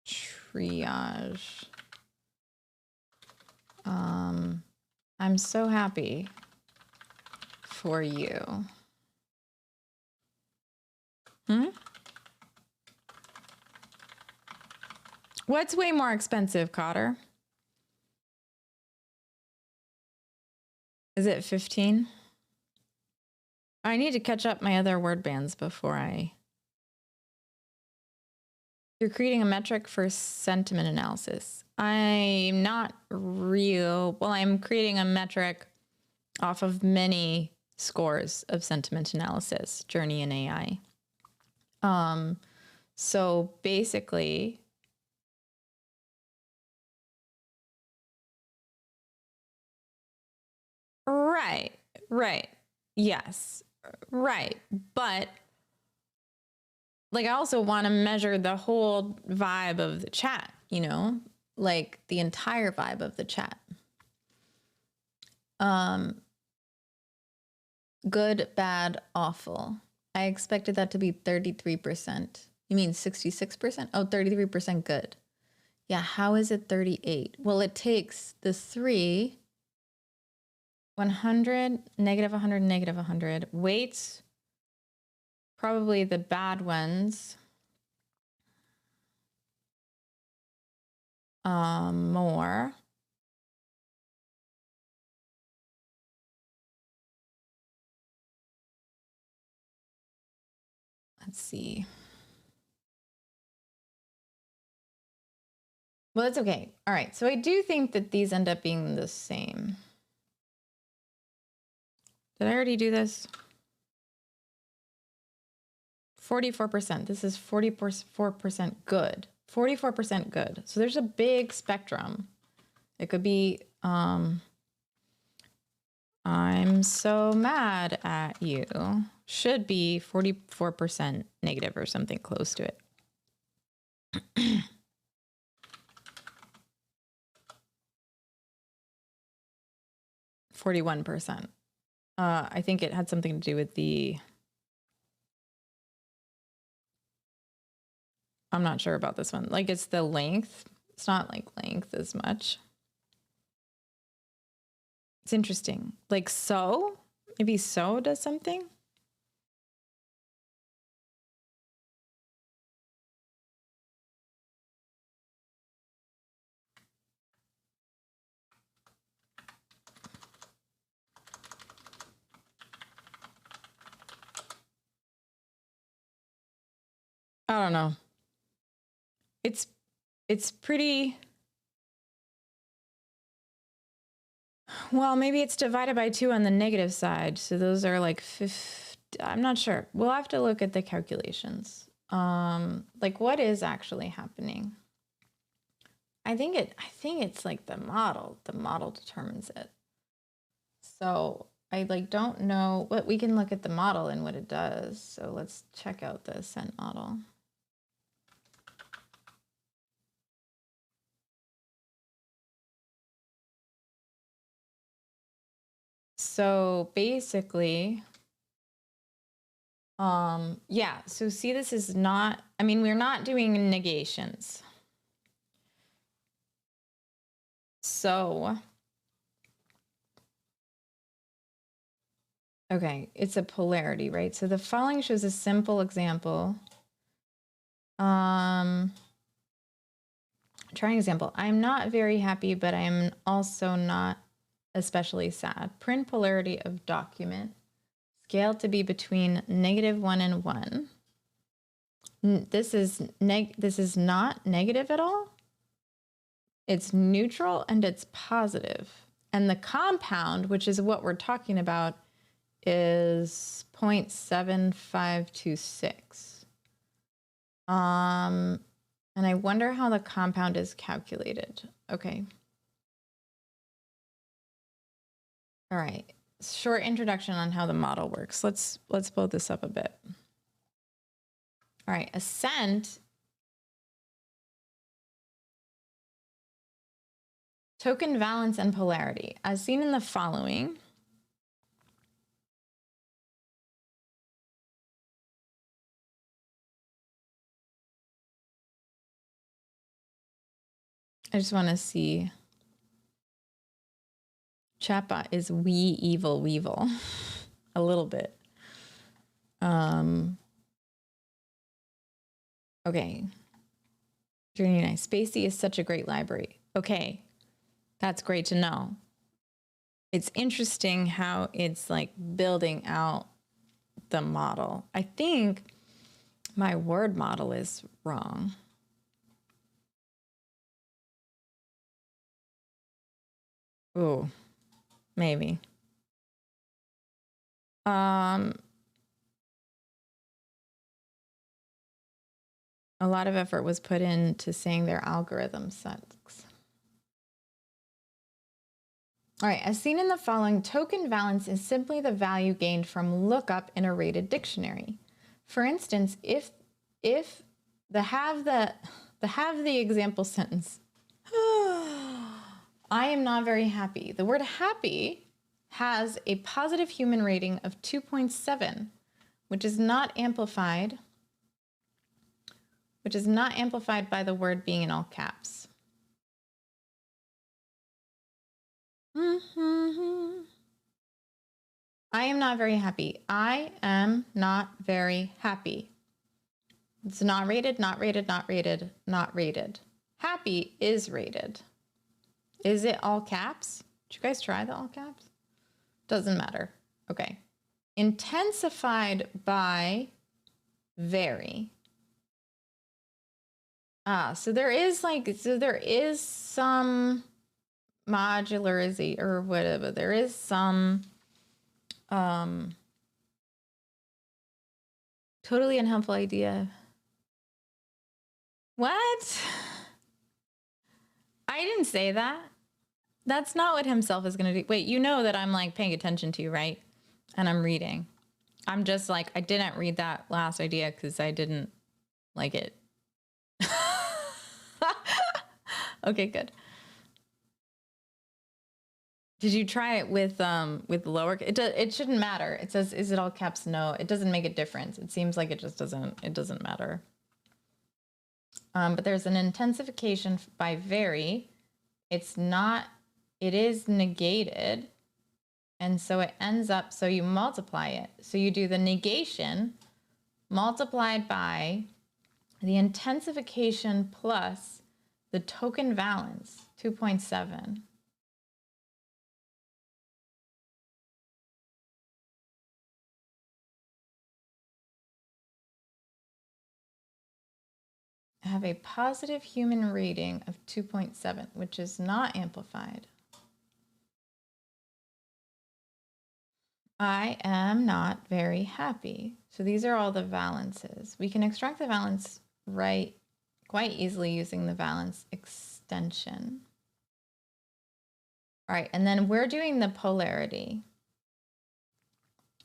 Triage. I'm so happy for you. What's way more expensive, Cotter? Is it 15? I need to catch up my other word bands before I... You're creating a metric for sentiment analysis. I'm not real. Well, I'm creating a metric off of many scores of sentiment analysis, Journey and AI. So basically, right. Yes, right. But like, I also want to measure the whole vibe of the chat, you know, like the entire vibe of the chat. Good, bad, awful. I expected that to be 33%. You mean 66%? Oh, 33% good. Yeah, how is it 38? Well, it takes the 3, 100, negative 100, negative 100. Weights, probably the bad ones. More. Let's see. Well, it's okay. All right. So I do think that these end up being the same. Did I already do this? 44%. This is 44% good. 44% good. So there's a big spectrum. It could be, I'm so mad at you. Should be 44% negative or something close to it. 41%. I think it had something to do with I'm not sure about this one. Like it's the length. It's not like length as much. It's interesting. Like so, maybe so does something. I don't know. It's pretty, well, maybe it's divided by 2 on the negative side. So those are like 50, I'm not sure. We'll have to look at the calculations. Like what is actually happening? I think it's like the model determines it. So I like don't know what we can look at the model and what it does. So let's check out the ascent model. So basically, yeah, so see, this is not, I mean, we're not doing negations. So, okay, it's a polarity, right? So the following shows a simple example. Try an example. I'm not very happy, but I'm also not especially sad. Print polarity of document. Scale to be between -1 and 1. This is not negative at all. It's neutral and it's positive. And the compound, which is what we're talking about, is 0.7526. And I wonder how the compound is calculated. Okay. All right. Short introduction on how the model works. Let's blow this up a bit. All right, ascent. Token valence and polarity, as seen in the following. I just want to see. Chatbot is wee evil weevil a little bit. Okay. Journey nice. Spacey is such a great library. Okay. That's great to know. It's interesting how it's like building out the model. I think my word model is wrong. Ooh, maybe. A lot of effort was put into saying their algorithm sucks. All right, as seen in the following, token valence is simply the value gained from lookup in a rated dictionary. For instance, if the have the example sentence, I am not very happy. The word happy has a positive human rating of 2.7, which is not amplified by the word being in all caps. I am not very happy. I am not very happy. It's not rated, not rated, not rated, not rated. Happy is rated. Is it all caps? Did you guys try the all caps? Doesn't matter. Okay. Intensified by very. So there is some modularization or whatever. There is some totally unhelpful idea. What? I didn't say that. That's not what himself is going to do. Wait, you know that I'm like paying attention to you, right? And I'm reading. I'm just like, I didn't read that last idea because I didn't like it. Okay, good. Did you try it with lower? It shouldn't matter. It says, is it all caps? No, it doesn't make a difference. It seems like it just doesn't matter. But there's an intensification by very. It's not, it is negated. And so it ends up, so you multiply it. So you do the negation multiplied by the intensification plus the token valence, 2.7. Have a positive human rating of 2.7, which is not amplified. I am not very happy. So these are all the valences. We can extract the valence quite easily using the valence extension. All right, and then we're doing the polarity.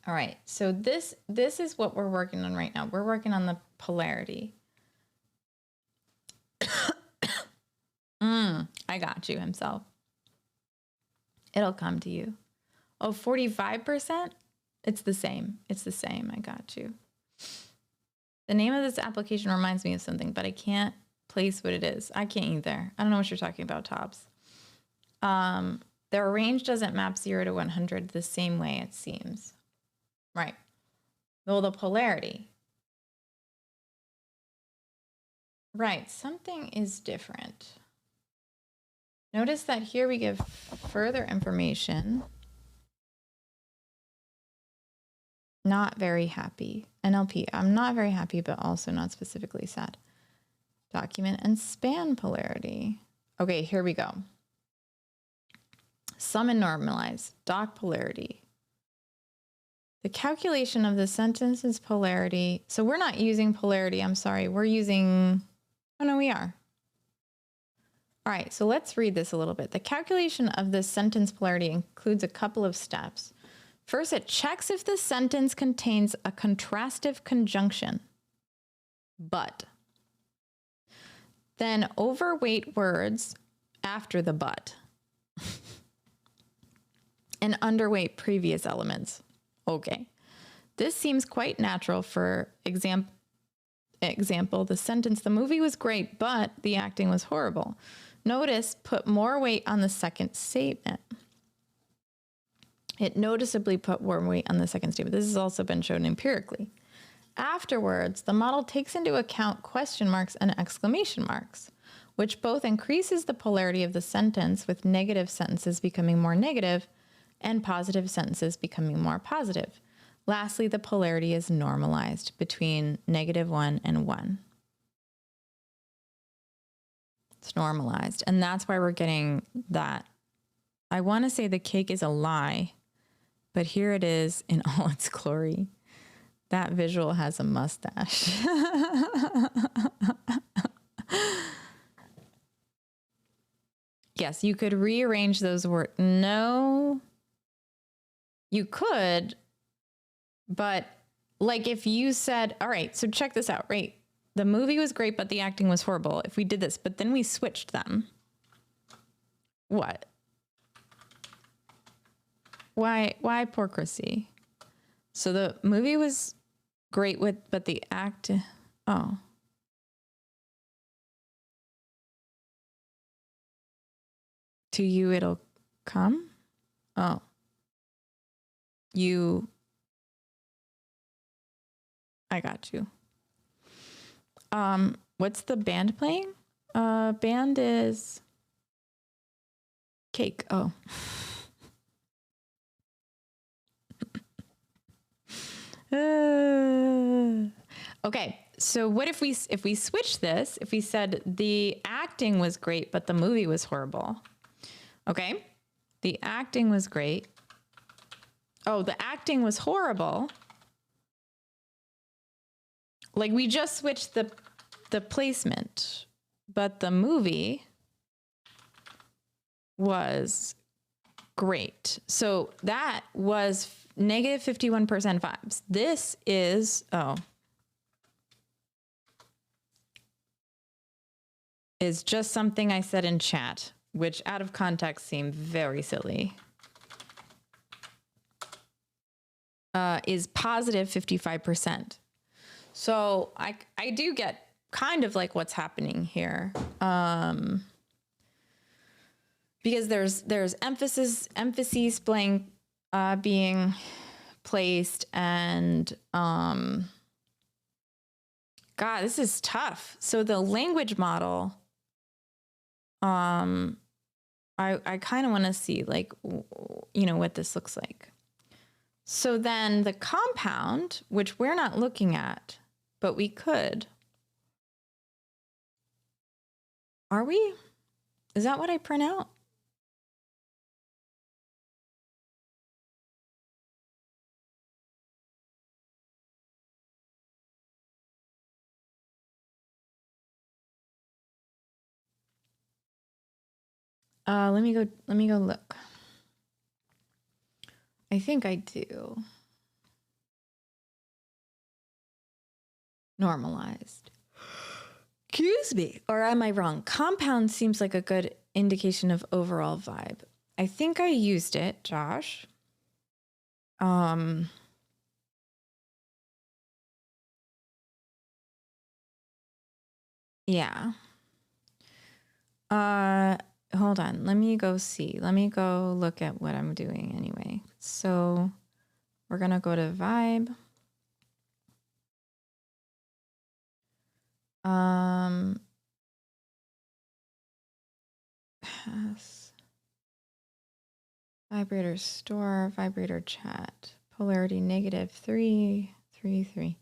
All right, so this is what we're working on right now. We're working on the polarity. I got you, himself. It'll come to you. Oh, 45%? It's the same. It's the same. I got you. The name of this application reminds me of something, but I can't place what it is. I can't either. I don't know what you're talking about, Tops. Their range doesn't map 0 to 100 the same way, it seems. Right. Well, the polarity. Right, something is different. Notice that here we give further information. Not very happy. NLP, I'm not very happy, but also not specifically sad. Document and span polarity. Okay, here we go. Sum and normalize. Doc polarity. The calculation of the sentence's polarity. So we're not using polarity, I'm sorry. We're using, oh no, we are. All right, so let's read this a little bit. The calculation of the sentence polarity includes a couple of steps. First, it checks if the sentence contains a contrastive conjunction, but. Then overweight words after the but. And underweight previous elements. Okay. This seems quite natural. For example, the sentence, the movie was great, but the acting was horrible. Notice, put more weight on the second statement. It noticeably put more weight on the second statement. This has also been shown empirically. Afterwards, the model takes into account question marks and exclamation marks, which both increases the polarity of the sentence, with negative sentences becoming more negative and positive sentences becoming more positive. Lastly, the polarity is normalized between -1 and 1. It's normalized. And that's why we're getting that. I want to say the cake is a lie, but here it is in all its glory. That visual has a mustache. Yes, you could rearrange those words. No, you could, but like if you said, all right, so check this out, right? The movie was great, but the acting was horrible. If we did this, but then we switched them. What? Why poor Chrissy? So the movie was great but the act, oh. To you it'll come? Oh. I got you. What's the band playing? Band is cake. Oh. Okay, so what if we switch this? If we said the acting was great, but the movie was horrible. Okay, the acting was great. Oh, the acting was horrible. Like we just switched the placement, but the movie was great. So that was -51% vibes. This is, is just something I said in chat, which out of context seemed very silly. is positive 55%. So I do get kind of like what's happening here. Because there's emphases being placed, and God, this is tough. So the language model, I kind of want to see like, you know, what this looks like. So then the compound, which we're not looking at, but we could. Are we? Is that what I print out? Let me go look. I think I do. Normalized. Excuse me. Or am I wrong? Compound seems like a good indication of overall vibe. I think I used it, Josh. Yeah. Hold on. Let me go see. Let me go look at what I'm doing anyway. So we're going to go to vibe. Pass. Vibrator store, vibrator chat. Polarity -3, 3, 3.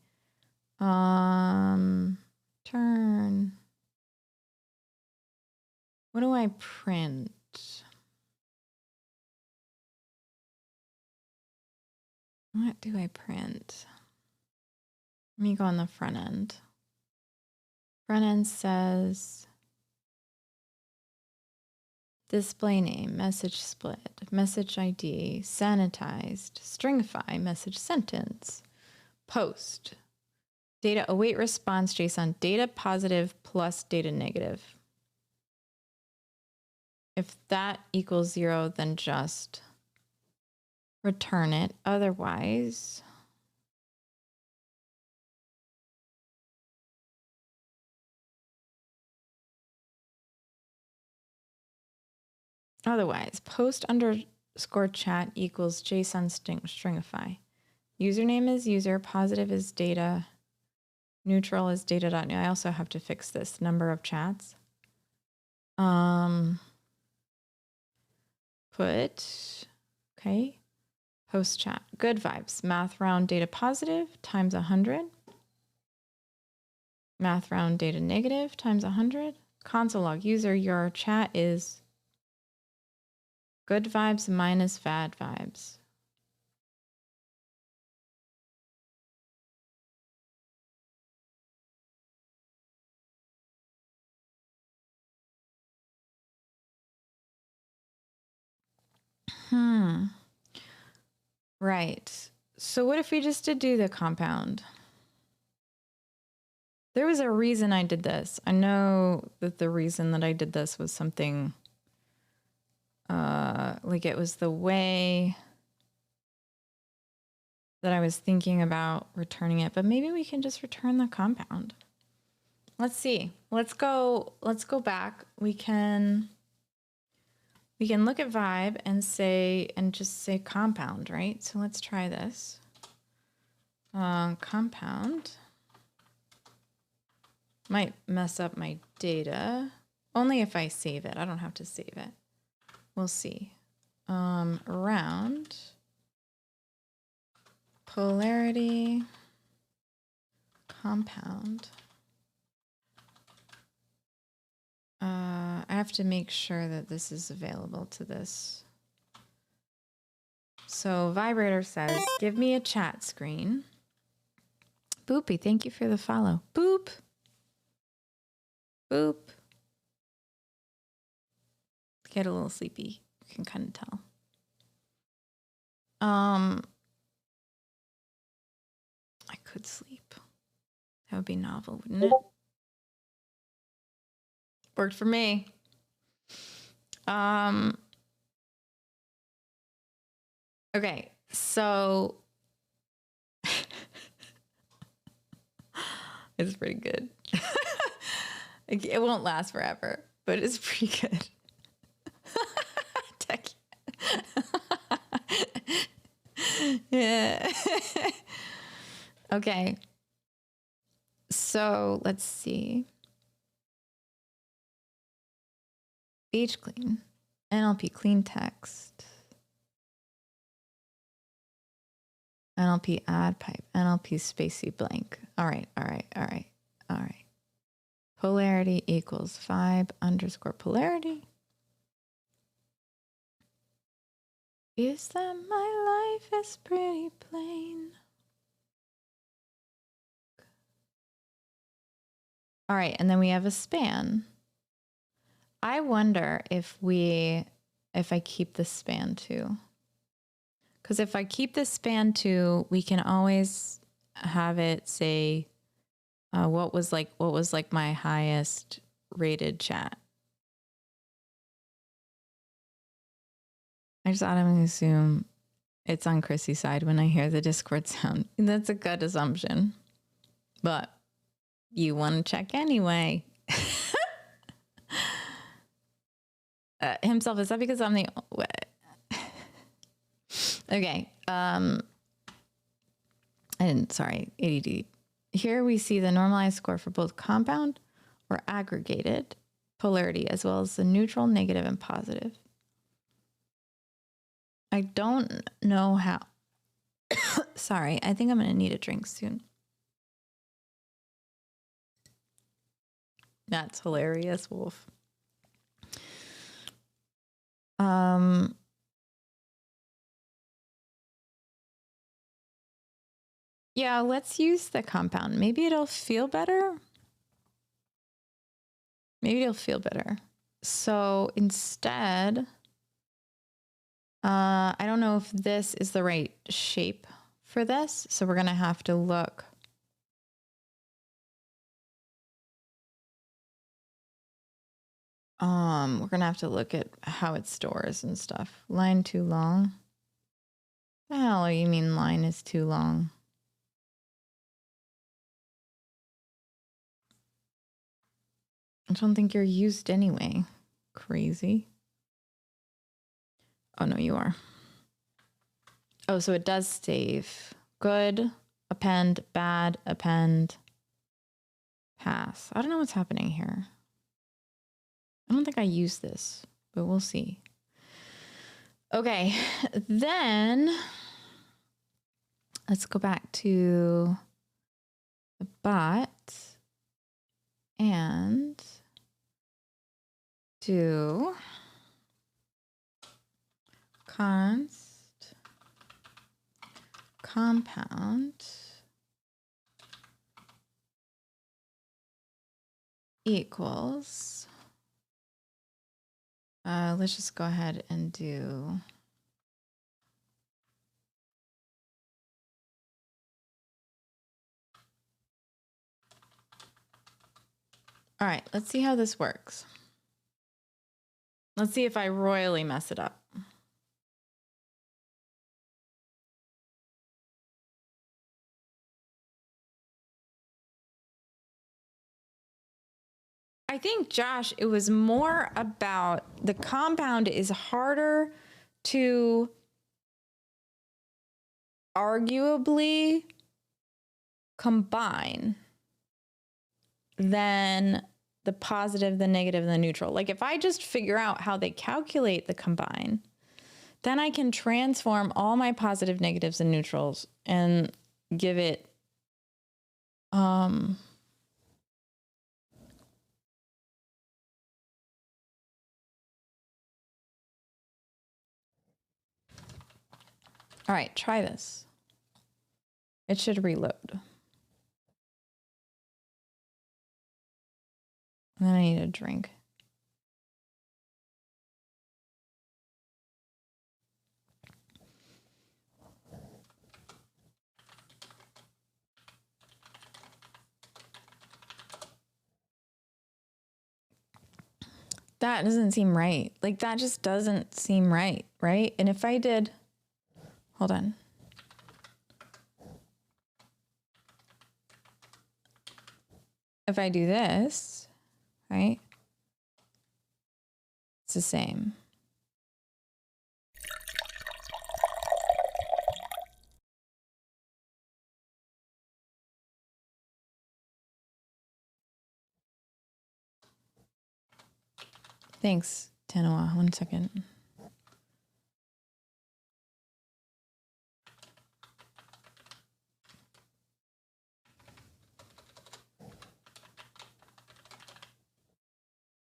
Turn. What do I print? What do I print? Let me go on the front end. Front end says display name, message split, message ID, sanitized, stringify, message sentence, post, data await response JSON, data positive plus data negative. If that equals 0, then just return it. Otherwise, post underscore chat equals JSON stringify. Username is user, positive is data, neutral is data.new. I also have to fix this number of chats. Okay. Post chat, good vibes. Math round data positive times 100. Math round data negative times 100. Console log user, your chat is good vibes minus bad vibes. Right. So what if we just did do the compound? There was a reason I did this. I know that the reason that I did this was something like it was the way that I was thinking about returning it, but maybe we can just return the compound. Let's see. Let's go back. We can look at vibe and just say compound, right? So let's try this. Compound. Might mess up my data. Only if I save it. I don't have to save it. We'll see. Round. Polarity. Compound. I have to make sure that this is available to this. So Vibrator says, give me a chat screen. Boopy, thank you for the follow. Boop. Boop. Get a little sleepy. You can kind of tell. I could sleep. That would be novel, wouldn't it? Worked for me. Okay, so It's pretty good. It won't last forever, but it's pretty good. Tech. Yeah. Okay. So let's see. Beach clean. NLP clean text. NLP add pipe. NLP spacey blank. All right. Polarity equals vibe underscore polarity. Is that my life is pretty plain? All right, and then we have a span. I wonder if I keep the span too. Because if I keep the span too, we can always have it say what was like my highest rated chat. I just automatically assume it's on Chrissy's side when I hear the Discord sound. That's a good assumption. But you want to check anyway. Himself, is that because I'm the... Okay. Sorry, ADD. Here we see the normalized score for both compound or aggregated polarity, as well as the neutral, negative, and positive. I don't know how. Sorry, I think I'm going to need a drink soon. That's hilarious, Wolf. Yeah, let's use the compound. Maybe it'll feel better. So instead, I don't know if this is the right shape for this. So we're going to have to look. We're going to have to look at how it stores and stuff. Line too long. The hell you mean line is too long? I don't think you're used anyway. Crazy. Oh, no, you are. Oh, so it does save. Good, append, bad, append, pass. I don't know what's happening here. I don't think I use this, but we'll see. Okay, then let's go back to the bot and do const compound equals, let's just go ahead and do all right, let's see how this works. Let's see if I royally mess it up. I think, Josh, it was more about the compound is harder to arguably combine than the positive, the negative, and the neutral. Like if I just figure out how they calculate the combine, then I can transform all my positive, negatives, and neutrals and give it all right, try this. It should reload. And then I need a drink. That doesn't seem right. Like that just doesn't seem right, right? And if I did, hold on. if I do this, right? It's the same. Thanks, Tanoa. 1 second.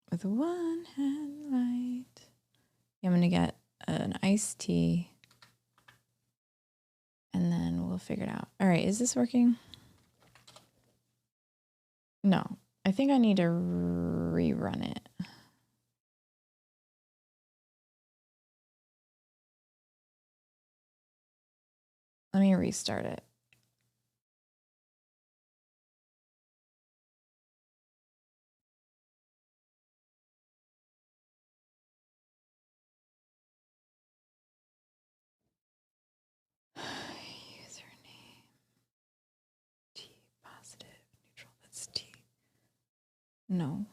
With one hand light. I'm going to get an iced tea. And then we'll figure it out. All right, is this working? No, I think I need to rerun it. Let me restart it. Username. T positive, neutral. That's T. No.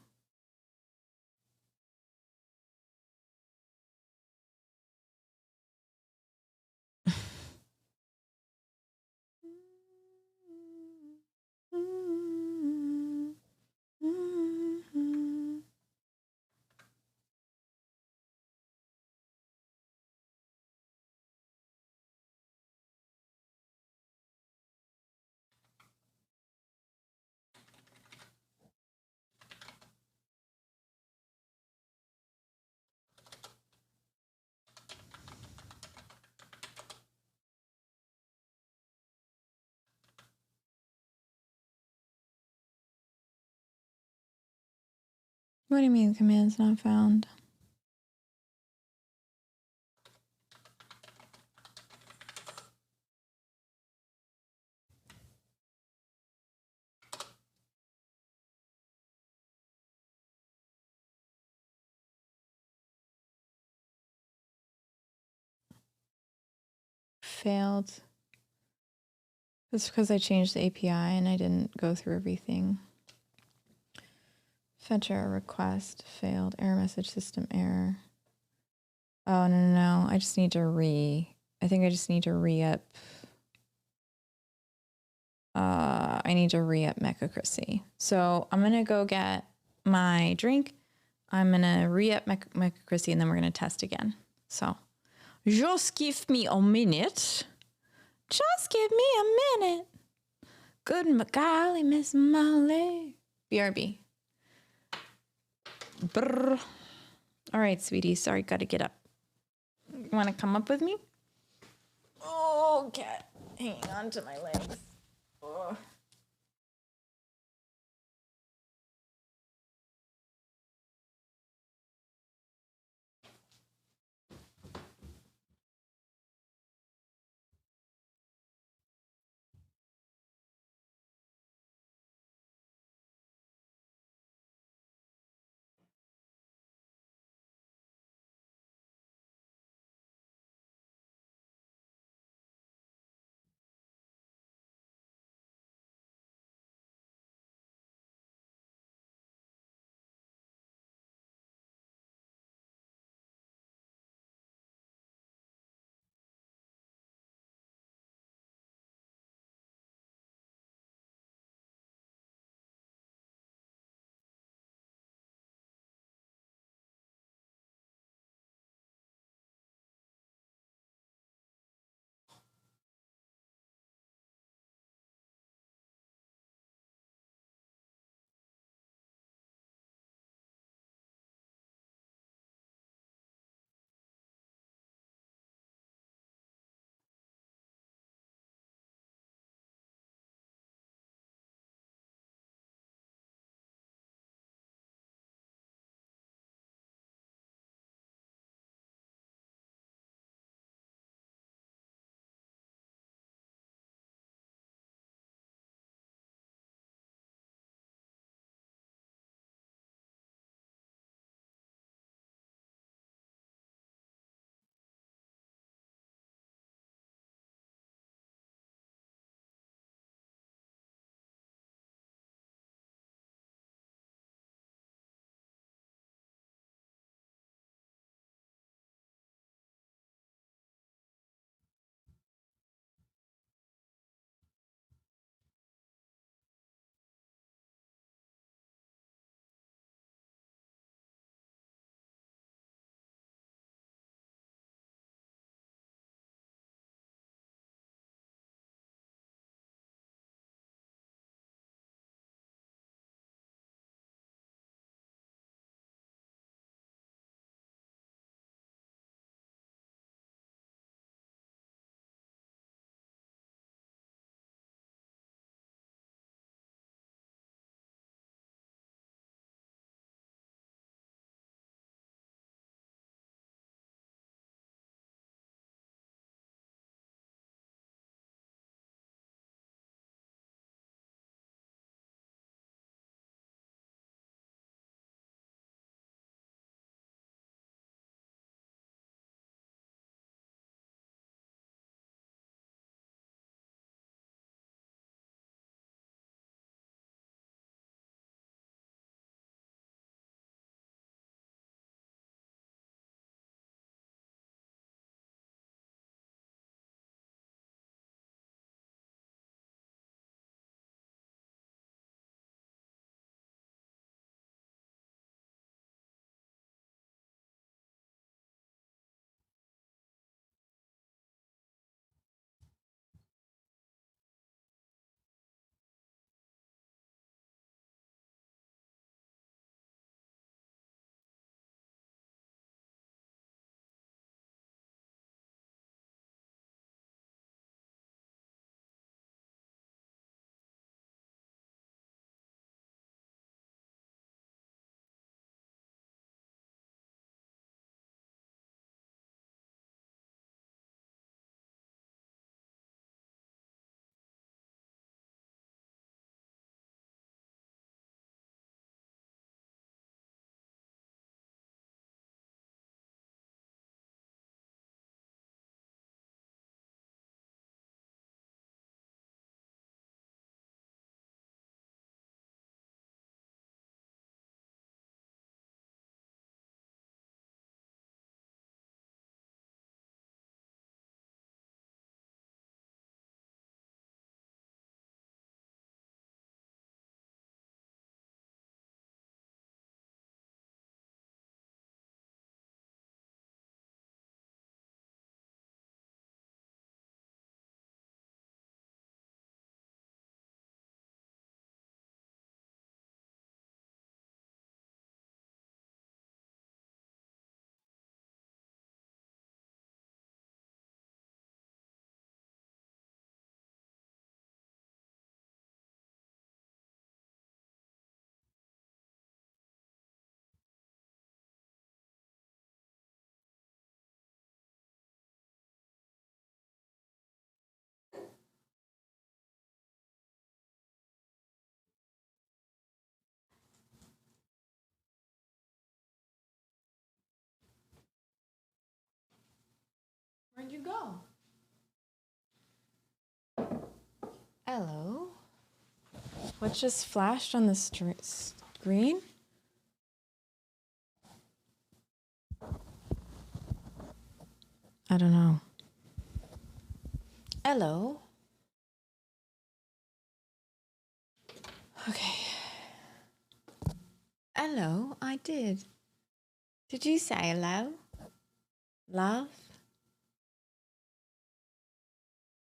What do you mean command's not found? Failed. That's because I changed the API and I didn't go through everything. Fetch error request failed. Error message, system error. Oh, no. I just need to I think I just need to re-up. I need to re-up Mechacracy. So I'm going to go get my drink. I'm going to re-up Mechacracy and then we're going to test again. So just give me a minute. Just give me a minute. Good golly, Miss Molly. BRB. Brr. All right, sweetie. Sorry, gotta get up. You want to come up with me? Oh, cat. Hanging on to my legs. Oh. Where'd you go? Hello. What just flashed on the screen? I don't know. Hello. Okay. Hello, I did. Did you say hello? Love?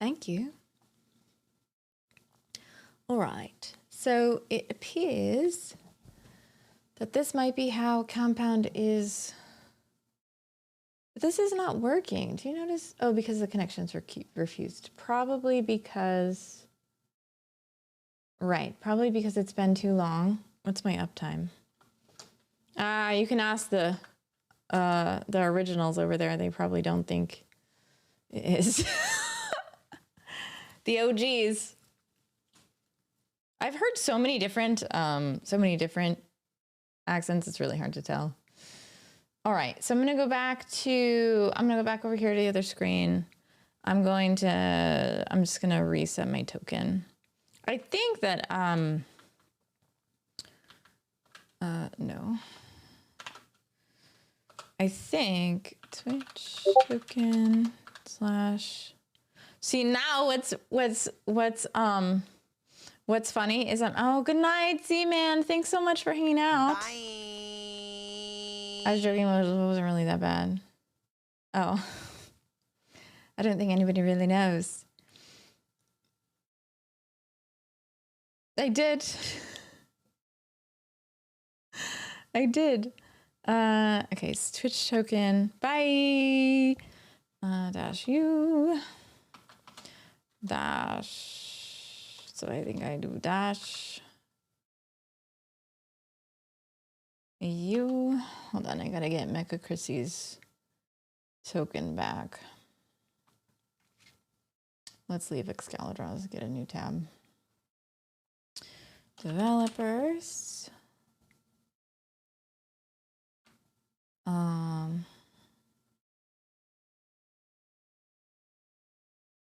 Thank you. All right. So it appears that this might be how compound is. But this is not working. Do you notice? Oh, because the connections were refused. Probably because. Right. Probably because it's been too long. What's my uptime? You can ask the originals over there. They probably don't think it is. The OGs. I've heard so many different accents. It's really hard to tell. All right, so I'm gonna go back over here to the other screen. I'm just gonna reset my token. I think that no. I think Twitch token / see now what's funny is oh, good night, Z-Man. Thanks so much for hanging out. Bye. I was joking, it wasn't really that bad. Oh. I don't think anybody really knows. I did. I did. Okay, Twitch token. Bye. Dash U. Dash. So I think I do dash U. Hold on, I gotta get Mecha Chrissy's token back. Let's leave Excalidraws, get a new tab. Developers.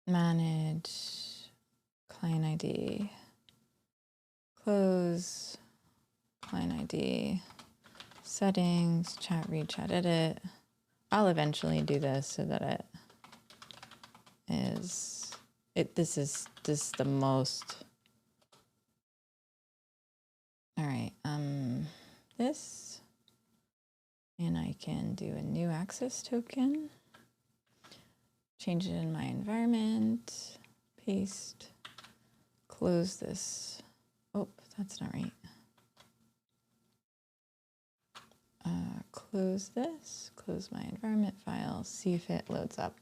Manage. Client ID, close, client ID, settings, chat, read, chat, edit. I'll eventually do this so that this is the most. All right, this, and I can do a new access token, change it in my environment, paste. Close this. Oh, that's not right. Close this. Close my environment file. See if it loads up.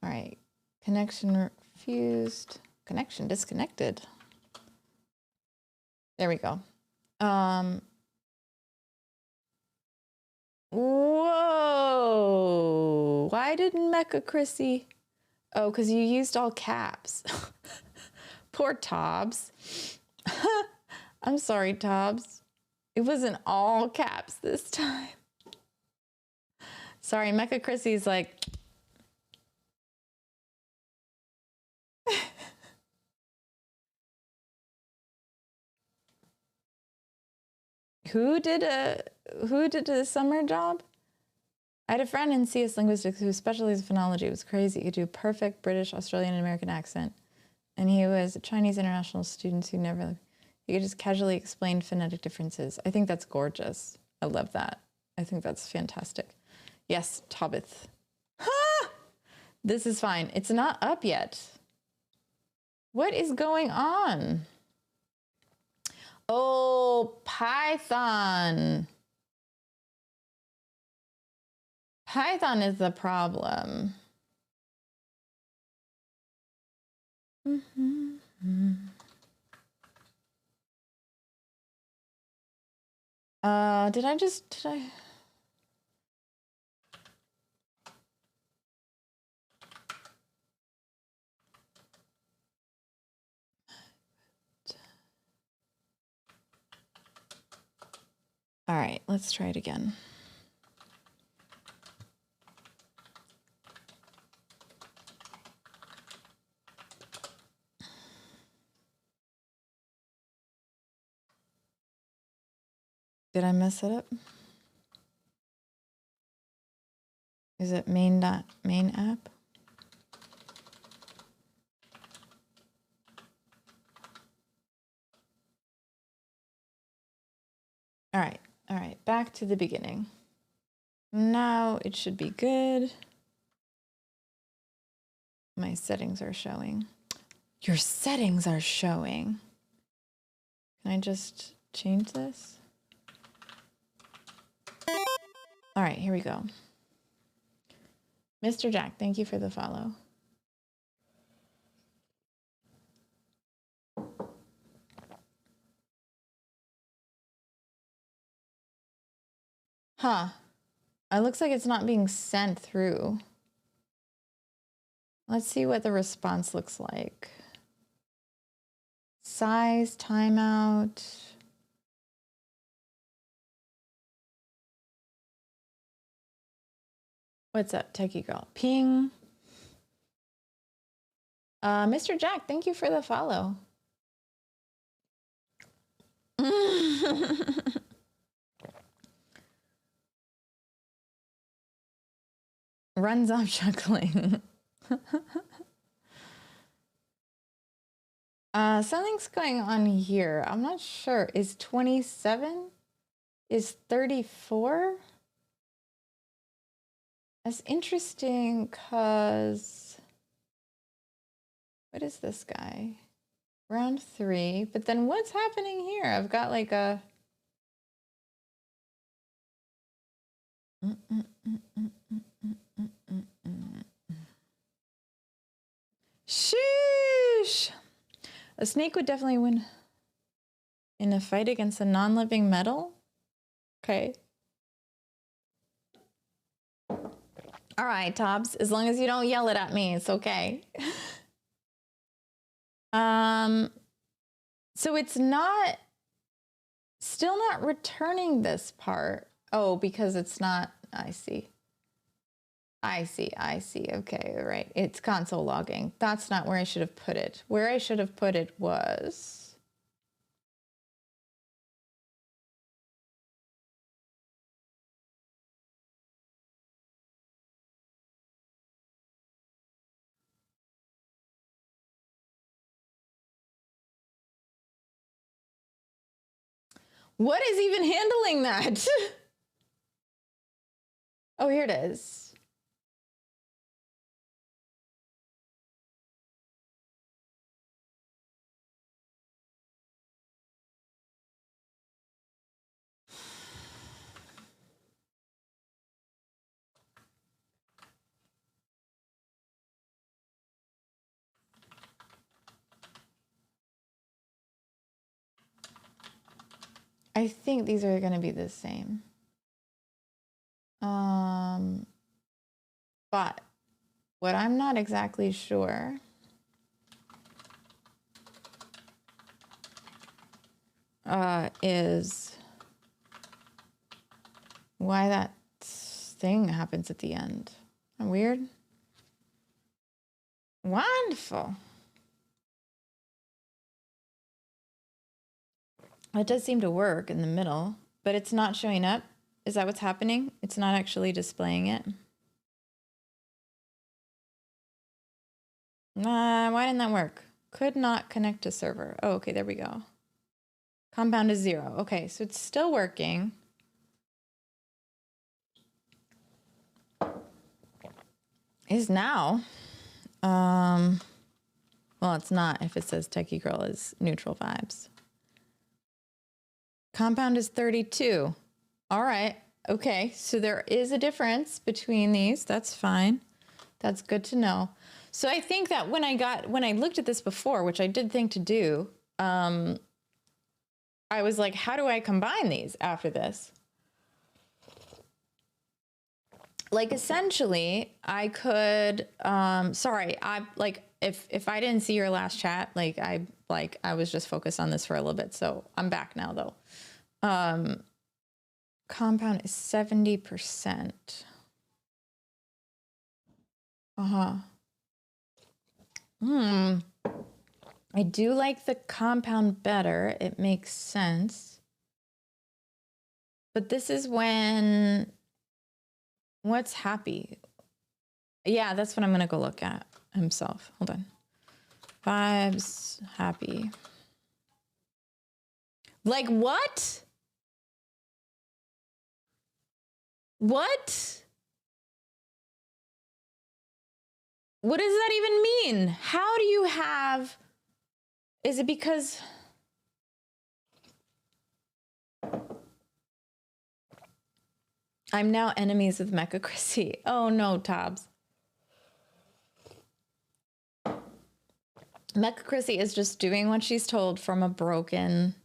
All right. Connection refused. Connection disconnected. There we go. Whoa. Why didn't Mecha Chrissy? Oh, because you used all caps. Poor Tobbs. I'm sorry, Tobbs. It wasn't all caps this time. Sorry, Mecha Chrissy's like... Who did a summer job? I had a friend in CS Linguistics who specialized in phonology. It was crazy. He could do perfect British, Australian, and American accent. And he was a Chinese international student who he could just casually explain phonetic differences. I think that's gorgeous. I love that. I think that's fantastic. Yes, Tobbith. Ha! This is fine. It's not up yet. What is going on? Oh, Python. Python is the problem. Did I? All right, let's try it again. Did I mess it up? Is it main app? All right, back to the beginning. Now it should be good. My settings are showing. Your settings are showing. Can I just change this? All right, here we go. Mr. Jack, thank you for the follow. Huh. It looks like it's not being sent through. Let's see what the response looks like. Size, timeout. What's up, Techie Girl? Ping. Mr. Jack, thank you for the follow. Runs off chuckling. Something's going on here. I'm not sure. Is 27? Is 34? That's interesting because what is this guy? Round 3. But then what's happening here? I've got like a Sheesh. A snake would definitely win in a fight against a non-living metal. Okay. All right, Tobbs. As long as you don't yell it at me, it's okay. So it's not, still not returning this part. Oh, because it's not, I see. Okay, right. It's console logging. That's not where I should have put it. Where I should have put it was... What is even handling that? Oh, here it is. I think these are going to be the same. But what I'm not exactly sure is why that thing happens at the end. Isn't that weird? Wonderful. It does seem to work in the middle, but it's not showing up. Is that what's happening? It's not actually displaying it. Why didn't that work? Could not connect to server. Oh, okay, there we go. Compound is 0. Okay, so it's still working. Is now. Well, it's not if it says Techie Girl is neutral vibes. Compound is 32. All right. Okay, so there is a difference between these. That's fine. That's good to know. So I think that when I looked at this before, which I did think to do, I was like, how do I combine these after this? Like essentially I could, sorry, if I didn't see your last chat, I was just focused on this for a little bit. So I'm back now though. Compound is 70%. I do like the compound better. It makes sense. But this is when, what's happy? Yeah, that's what I'm going to go look at himself. Hold on. Vibes, happy. Like what? What? What does that even mean? How do you have, is it because I'm now enemies with Mecha Chrissy? Oh no, Tabs. Mecha Chrissy is just doing what she's told from a broken.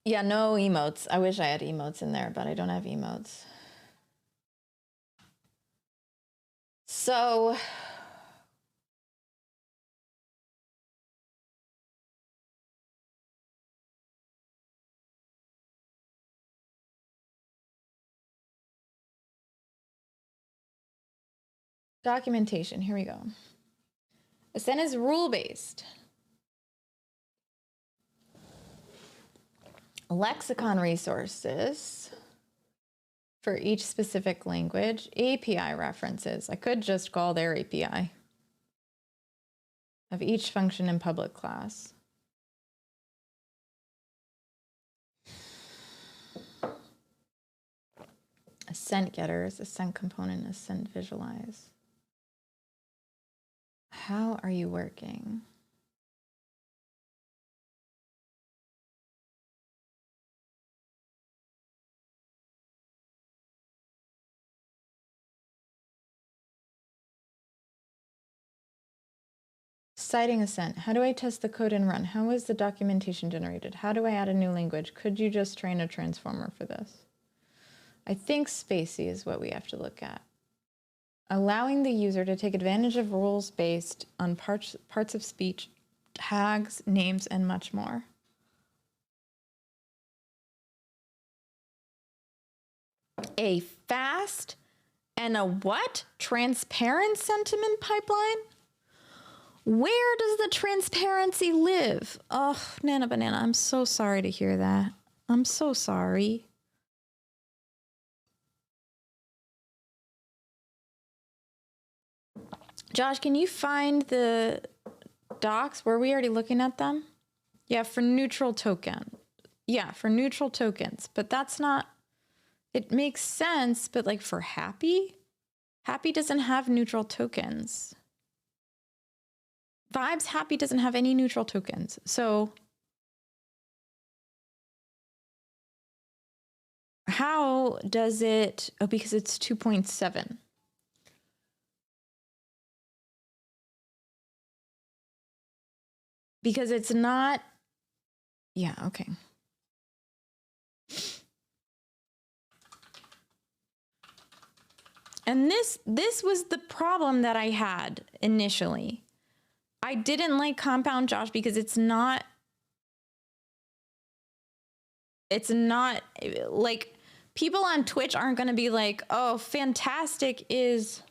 Yeah, no emotes. I wish I had emotes in there, but I don't have emotes. So documentation, here we go. Ascent is rule-based. Lexicon resources for each specific language. API references. I could just call their API of each function in public class. Ascent getters, ascent component, ascent visualize. How are you working? Citing ascent. How do I test the code and run? How is the documentation generated? How do I add a new language? Could you just train a transformer for this? I think spacey is what we have to look at. Allowing the user to take advantage of rules based on parts of speech, tags, names, and much more. A fast and a what? Transparent sentiment pipeline? Where does the transparency live? Oh, Nana Banana, I'm so sorry to hear that. I'm so sorry. Josh, can you find the docs? Were we already looking at them? Yeah, for neutral token. Yeah, for neutral tokens. But that's not, it makes sense, but like for happy? Happy doesn't have neutral tokens. Vibes happy doesn't have any neutral tokens. So how does it, oh, because it's 2.7. Because it's not, yeah, okay. And this was the problem that I had initially. I didn't like Compound Josh because it's not like people on Twitch aren't going to be like, oh, fantastic is,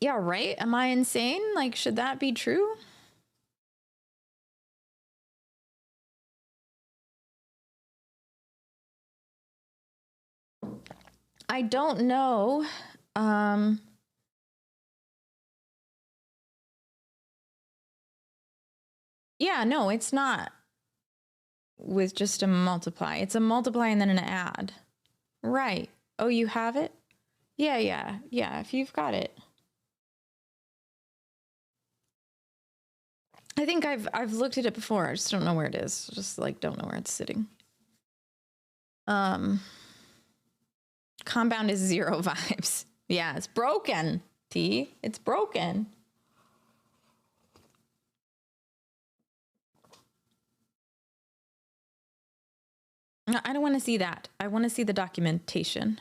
yeah, right? Am I insane? Like, should that be true? I don't know. Yeah, no, it's not with just a multiply. It's a multiply and then an add. Right. Oh, you have it? Yeah, if you've got it. I think I've looked at it before. I just don't know where it is. Just like don't know where it's sitting. Compound is 0 vibes. Yeah, it's broken. T. It's broken. I don't want to see that. I want to see the documentation.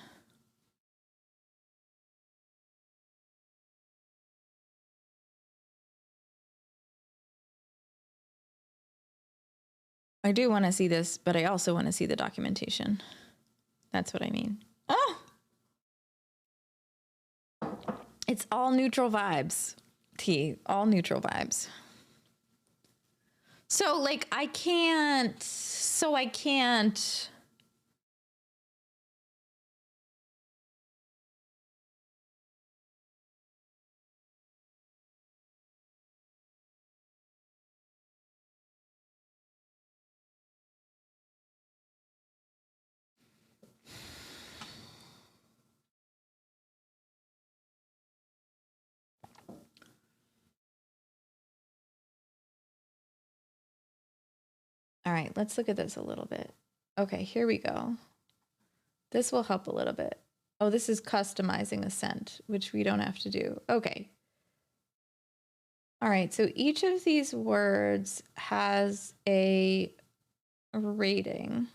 I do want to see this, but I also want to see the documentation. That's what I mean. Oh! It's all neutral vibes. T, all neutral vibes. So like I can't. All right, let's look at this a little bit. Okay, here we go. This will help a little bit. Oh, this is customizing assent, which we don't have to do. Okay. All right, so each of these words has a rating.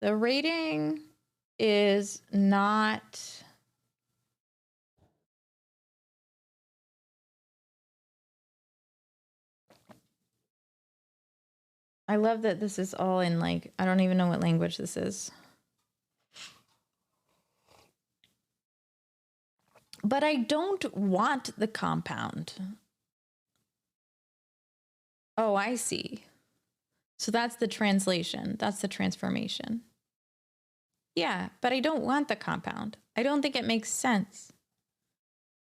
The rating is not... I love that this is all in like, I don't even know what language this is. But I don't want the compound. Oh, I see. So that's the translation. That's the transformation. Yeah, but I don't want the compound. I don't think it makes sense.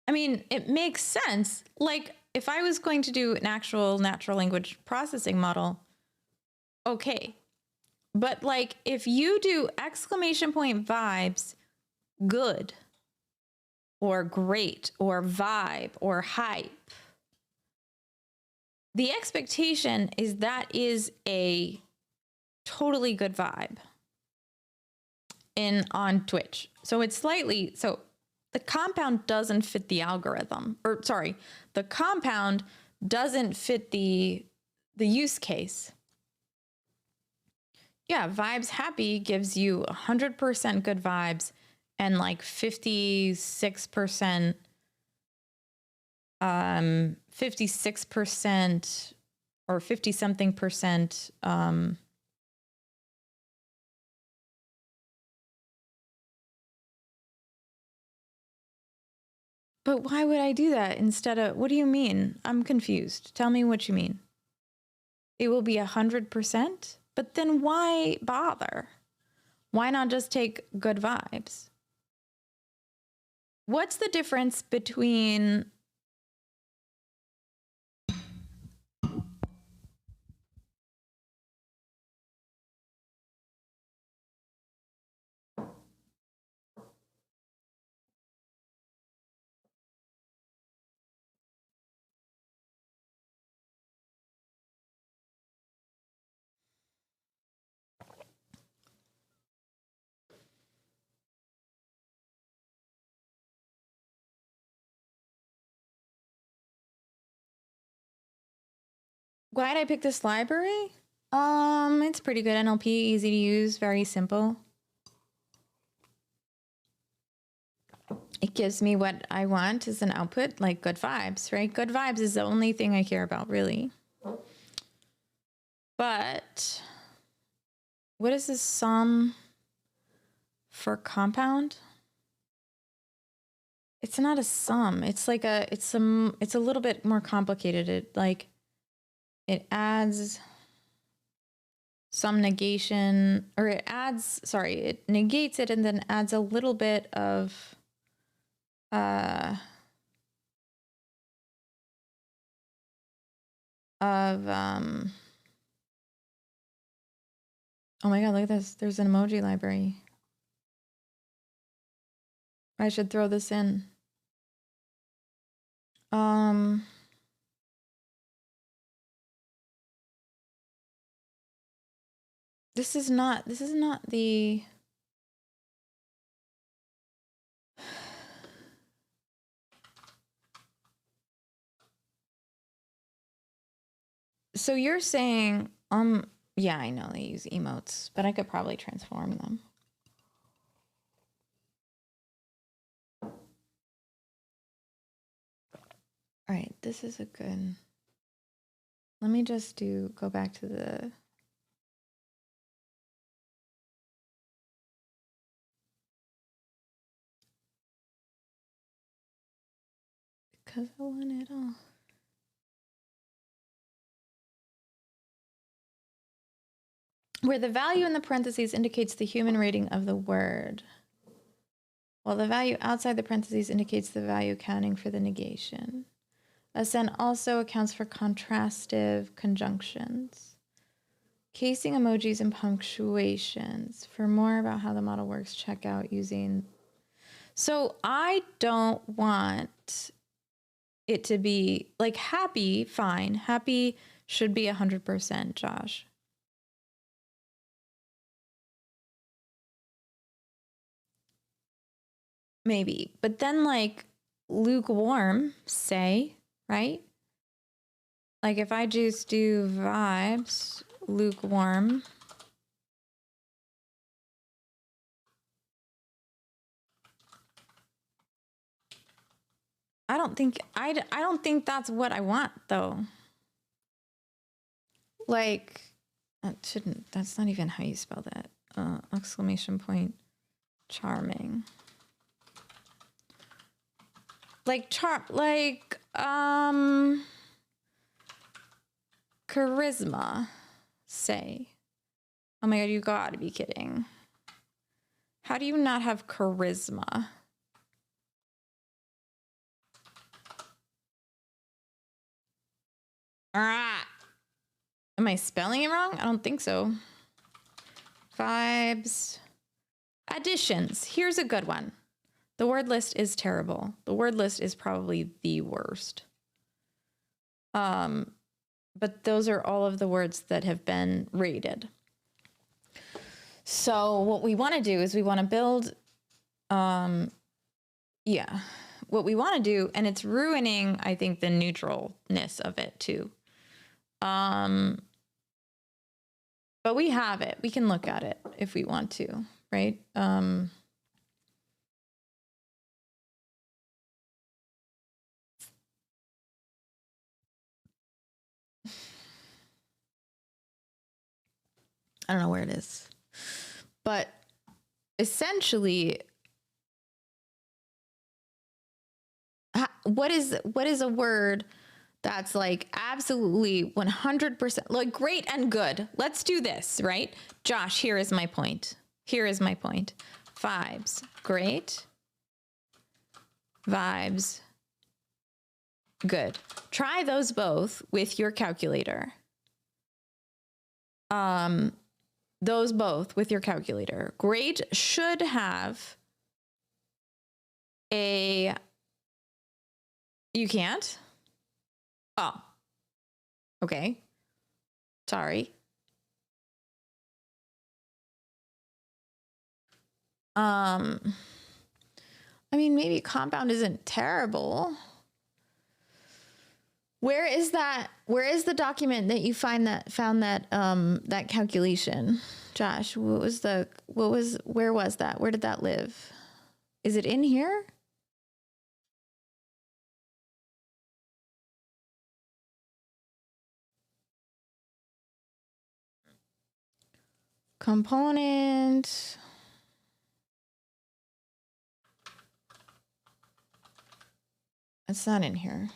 I mean, it makes sense. Like if I was going to do an actual natural language processing model, okay. But like if you do exclamation point vibes, good, or great, or vibe, or hype, the expectation is that is a totally good vibe on Twitch. So it's slightly, so the compound doesn't fit the algorithm, or sorry, the compound doesn't fit the use case. Yeah, vibes happy gives you 100% good vibes and like 56%, 56% or 50 something percent, but why would I do that instead of, what do you mean? I'm confused. Tell me what you mean. It will be 100%, but then why bother? Why not just take good vibes? What's the difference between why did I pick this library? It's pretty good NLP, easy to use, very simple. It gives me what I want as an output, like good vibes, right? Good vibes is the only thing I care about, really. But what is this sum for compound? It's not a sum. It's like it's a little bit more complicated. It adds some negation, or it negates it and then adds a little bit of oh my god, look at this. There's an emoji library. I should throw this in. This is not the so you're saying, yeah, I know they use emotes, but I could probably transform them. All right, this is a good, let me just go back to the, because I want it all. Where the value in the parentheses indicates the human rating of the word, while the value outside the parentheses indicates the value accounting for the negation. Ascend also accounts for contrastive conjunctions, casing emojis, and punctuations. For more about how the model works, check out using. So I don't want it to be like happy, fine. Happy should be 100%, Josh. Maybe. But then like lukewarm, say, right? Like if I just do vibes, lukewarm. I don't think that's what I want though. Like that's not even how you spell that. Exclamation point, charming. Like charisma, say. Oh my God, you gotta be kidding. How do you not have charisma? Ah, am I spelling it wrong? I don't think so. Vibes. Additions. Here's a good one. The word list is terrible. The word list is probably the worst. But those are all of the words that have been rated. So what we want to do is we want to build, what we want to do, and it's ruining, I think, the neutralness of it too. But we have it. We can look at it if we want to, right? I don't know where it is, but essentially, what is a word that's like absolutely 100% like great and good? Let's do this, right? Josh, here is my point. Here is my point. Vibes, great. Vibes, good. Try those both with your calculator. Those both with your calculator. Great should have a, you can't? Oh, okay. Sorry. I mean, maybe compound isn't terrible. Where is the document that you found that calculation? Josh, where was that? Where did that live? Is it in here? Component. It's not in here.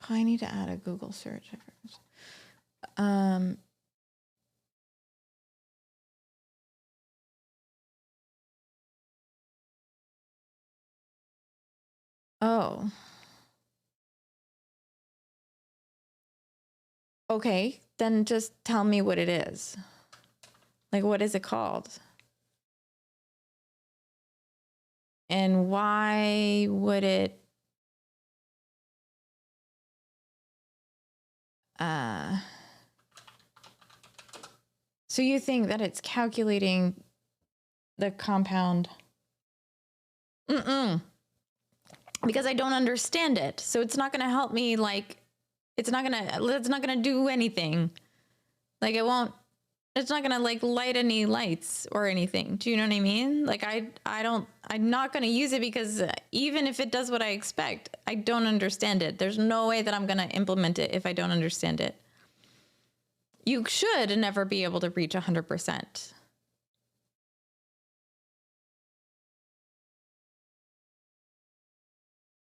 I need to add a Google search. Oh. Okay, then just tell me what it is. Like, what is it called? And why would it... So you think that it's calculating the compound? Because I don't understand it. So it's not going to help me, like, it's not going to do anything. Like, it's not going to, like, light any lights or anything. Do you know what I mean? Like, I'm not going to use it because even if it does what I expect, I don't understand it. There's no way that I'm going to implement it if I don't understand it. You should never be able to reach 100%.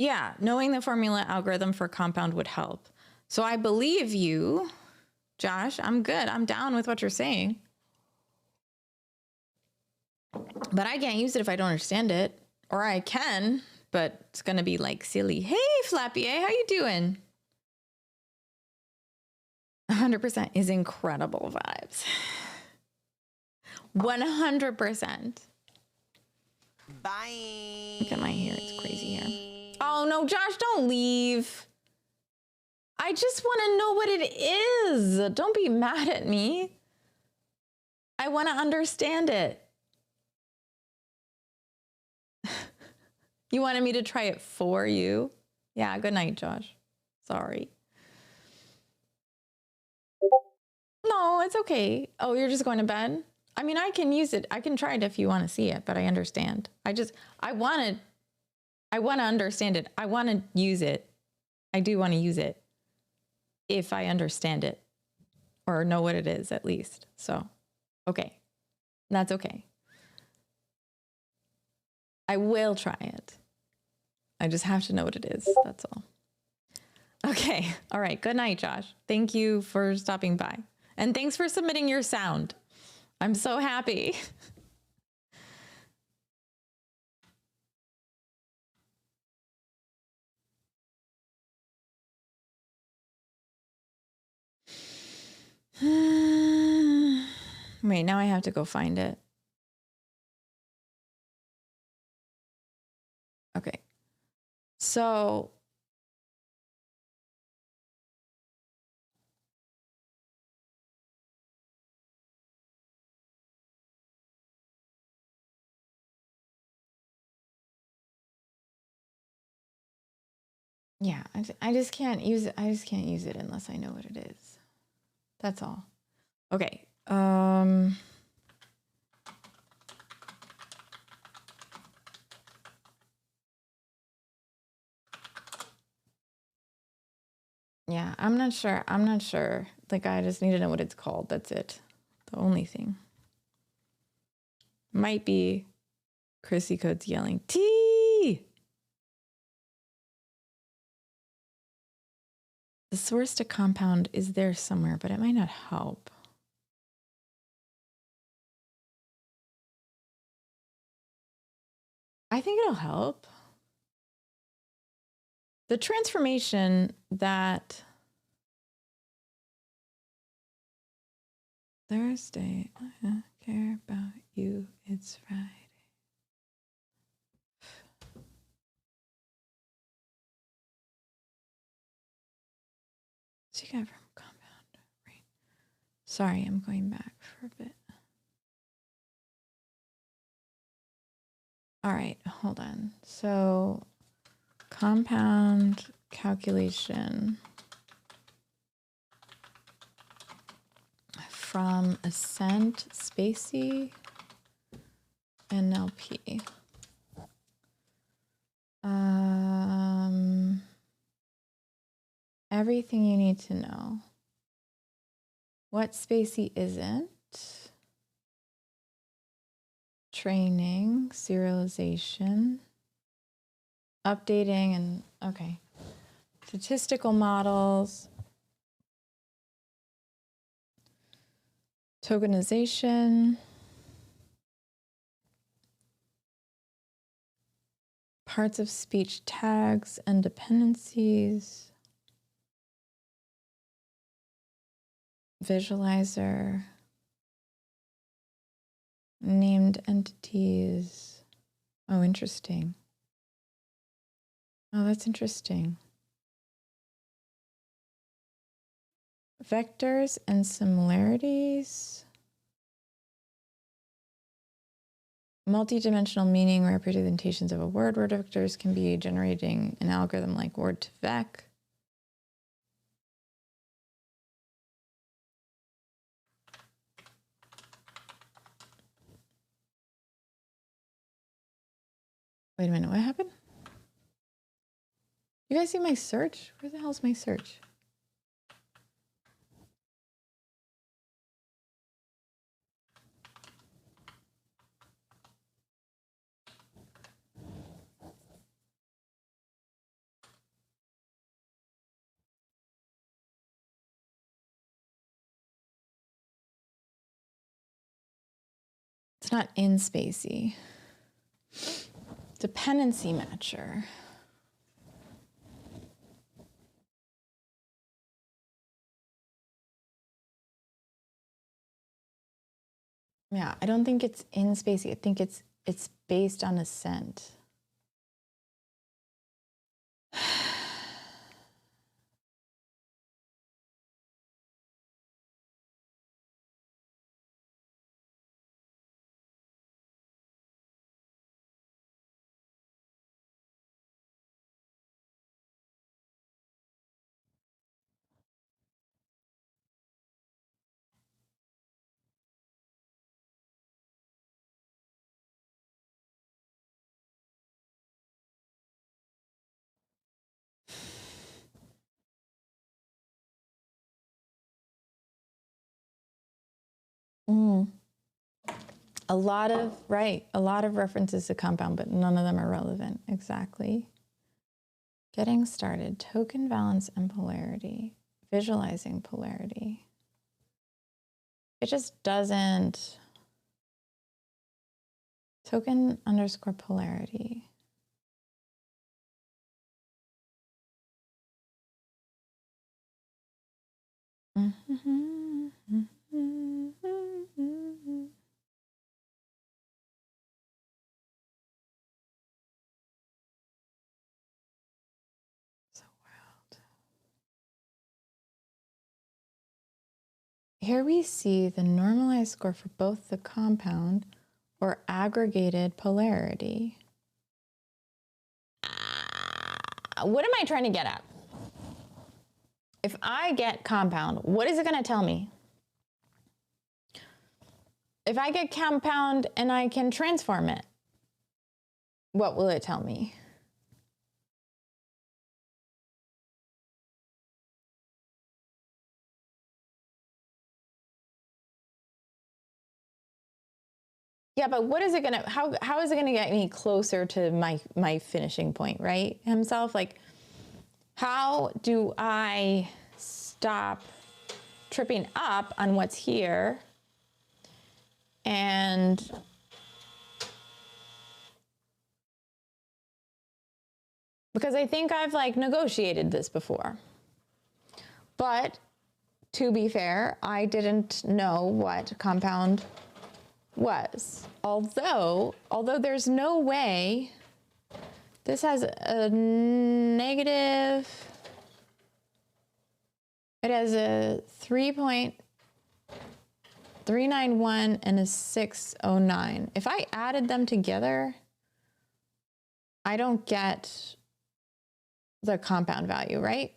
Yeah, knowing the formula algorithm for compound would help. So I believe you, Josh. I'm good. I'm down with what you're saying. But I can't use it if I don't understand it. Or I can, but it's going to be like silly. Hey, Flappy A, how you doing? 100% is incredible vibes. 100%. Bye. Look at my hair. It's crazy hair. Oh, no, Josh, don't leave. I just want to know what it is. Don't be mad at me. I want to understand it. You wanted me to try it for you? Yeah, good night, Josh. Sorry. No, it's okay. Oh, you're just going to bed? I mean, I can use it. I can try it if you want to see it, but I understand. I want to understand it. I want to use it. I do want to use it if I understand it or know what it is at least. So, okay. That's okay. I will try it. I just have to know what it is. That's all. Okay. All right. Good night, Josh. Thank you for stopping by. And thanks for submitting your sound. I'm so happy. Wait, now I have to go find it. Okay. So yeah, I just can't use it. I just can't use it unless I know what it is. That's all. Okay. Yeah, I'm not sure. I'm not sure. Like, I just need to know what it's called. That's it. The only thing. Might be Chrissy Coates yelling, T! The source to compound is there somewhere, but it might not help. I think it'll help. The transformation that Thursday, I don't care about you, it's Friday. So you got from compound, right? Sorry, I'm going back for a bit. All right, hold on. So compound calculation from Ascent Spacey NLP. Everything you need to know. What Spacey isn't. Training, serialization, updating, and okay. Statistical models, tokenization, parts of speech tags and dependencies, visualizer, named entities. Oh, interesting. Oh, that's interesting. Vectors and similarities. Multi-dimensional meaning representations of a word. Word vectors can be generating an algorithm like word2vec. Wait a minute, what happened? You guys see my search? Where the hell's my search? It's not in spacey. Dependency matcher. Yeah, I don't think it's in spacey. I think it's based on ascent. A lot of references to compound, but none of them are relevant. Exactly. Getting started, token valence and polarity, visualizing polarity. It just doesn't, token underscore polarity. So wild. Here we see the normalized score for both the compound or aggregated polarity. What am I trying to get at? If I get compound, what is it going to tell me? If I get compound and I can transform it, what will it tell me? Yeah, but what is it gonna, how is it gonna get me closer to my finishing point, right? Himself, like, how do I stop tripping up on what's here and because I think I've like negotiated this before, but to be fair, I didn't know what compound was. Although there's no way this has a negative, it has a 3.391 and a 609. If I added them together, I don't get the compound value, right?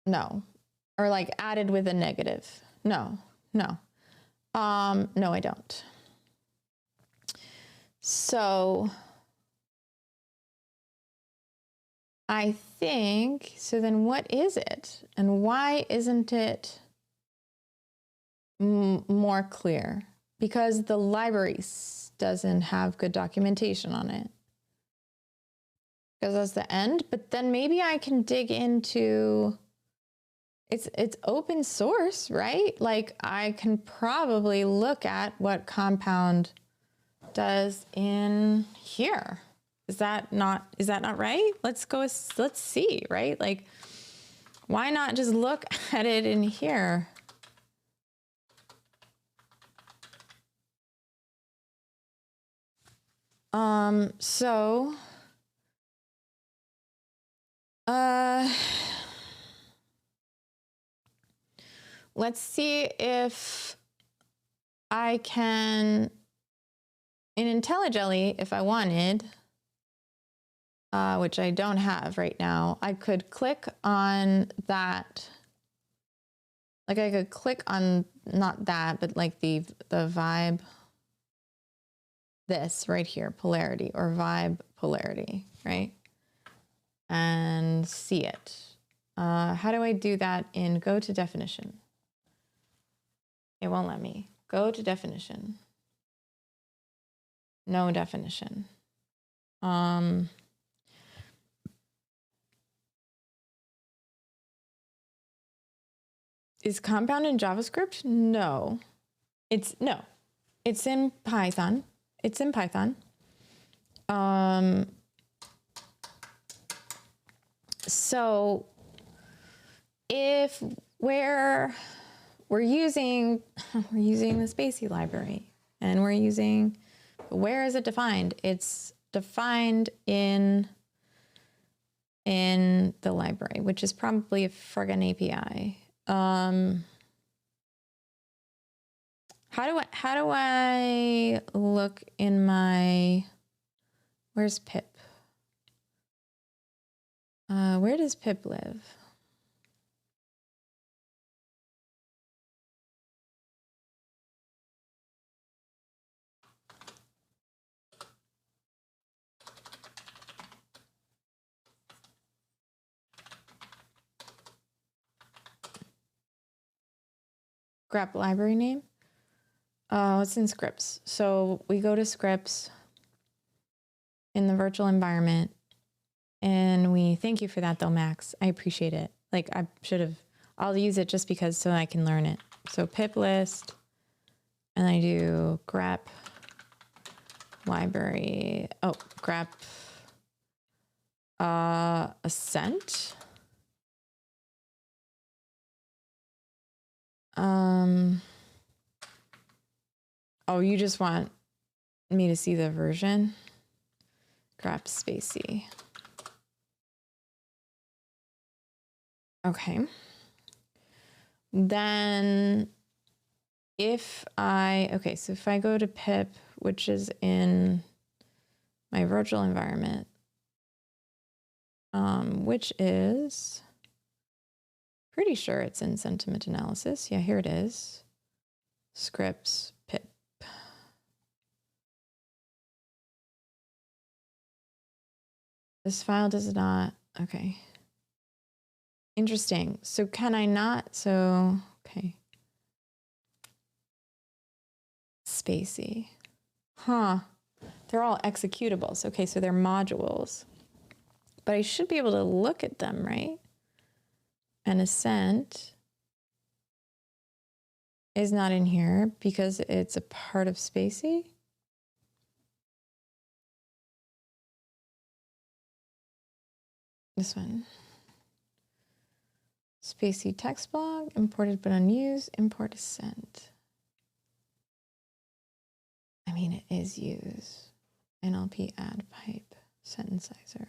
No. Or like added with a negative. No. No, I don't. So I think, so then what is it? And why isn't it more clear? Because the library doesn't have good documentation on it. Because that's the end, but then maybe I can dig into, it's open source, right? Like I can probably look at what compound does in here. Is that not right? Let's see, right? Like, why not just look at it in here? So, let's see if I can, in IntelliJelly, if I wanted, which I don't have right now, I could click on that. Like I could click on, not that, but like the vibe, this right here, polarity or vibe polarity, right? And see it. How do I do that in go to definition? It won't let me. Go to definition. No definition. Is compound in JavaScript? No. No, it's in Python. It's in Python. So if we're using the Spacey library, and we're using, where is it defined? It's defined in the library, which is probably a friggin' API. How do I look in my, where's Pip? Where does Pip live? grep library name. It's in scripts. So we go to scripts in the virtual environment, and we thank you for that though, Max. I appreciate it. Like I should have, I'll use it just because so I can learn it. So pip list, and I do grep library. Oh, grep ascent. Oh, you just want me to see the version? Grep Spacey. Okay. Then if I go to pip, which is in my virtual environment, which is pretty sure it's in sentiment analysis. Yeah, here it is. Scripts, pip. This file does not, okay. Interesting. So can I not, okay. Spacey. Huh. They're all executables. Okay, so they're modules. But I should be able to look at them, right? And ascent is not in here because it's a part of Spacey. This one. Spacey text blog, imported but unused, import ascent. I mean, it is used. NLP add pipe, sententizer.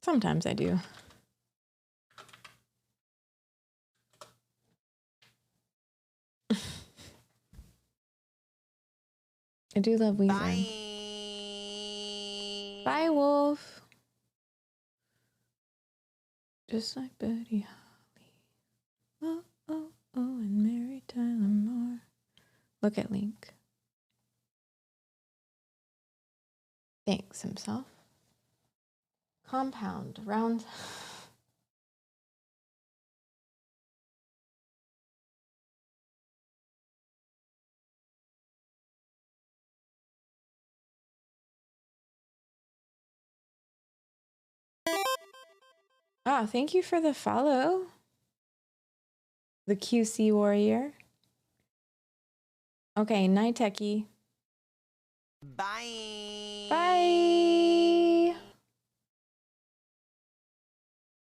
Sometimes I do. I do love Weezer. Bye, Wolf. Just like Buddy Holly. Oh, oh, oh, and Mary Tyler Moore. Look at Link. Thanks himself. Compound, round. Ah, thank you for the follow. The QC warrior. Okay, night techie. Bye. Bye.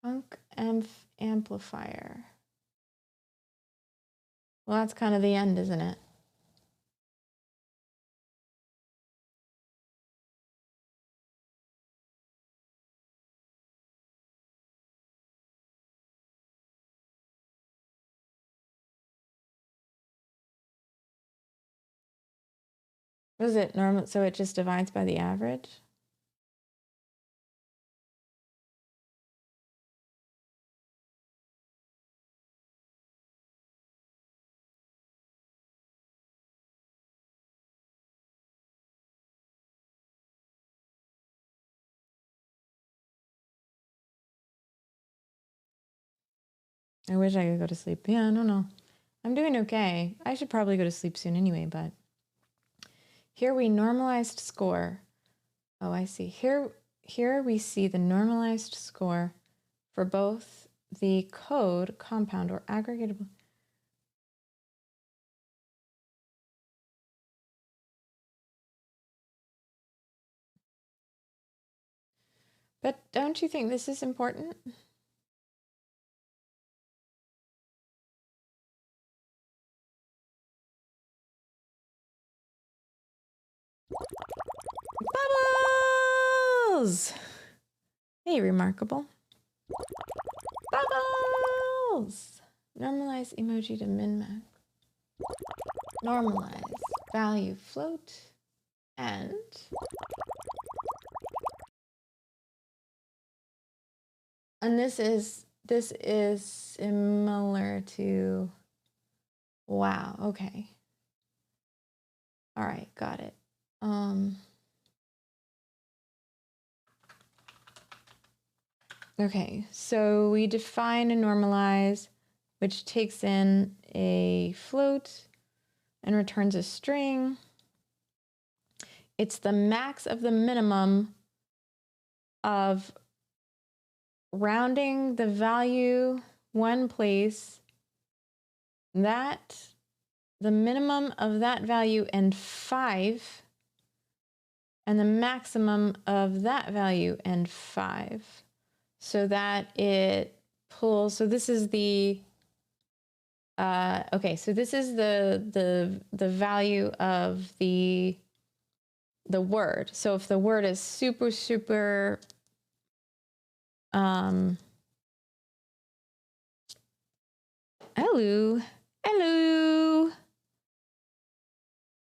Funk amplifier. Well, that's kind of the end, isn't it? What is it normal? So it just divides by the average? I wish I could go to sleep. Yeah, I don't know. I'm doing okay. I should probably go to sleep soon anyway, but here we normalized score. Oh, I see. Here we see the normalized score for both the code, compound, or aggregatable. But don't you think this is important? Bubbles! Hey, remarkable. Bubbles! Normalize emoji to min-max. Normalize value float and this is similar to, wow, okay. All right, got it. Okay, so we define a normalize, which takes in a float and returns a string. It's the max of the minimum of rounding the value one place, that the minimum of that value and 5, and the maximum of that value and 5. So that it pulls, so this is the, okay, so this is the value of the word. So if the word is super, super, hello,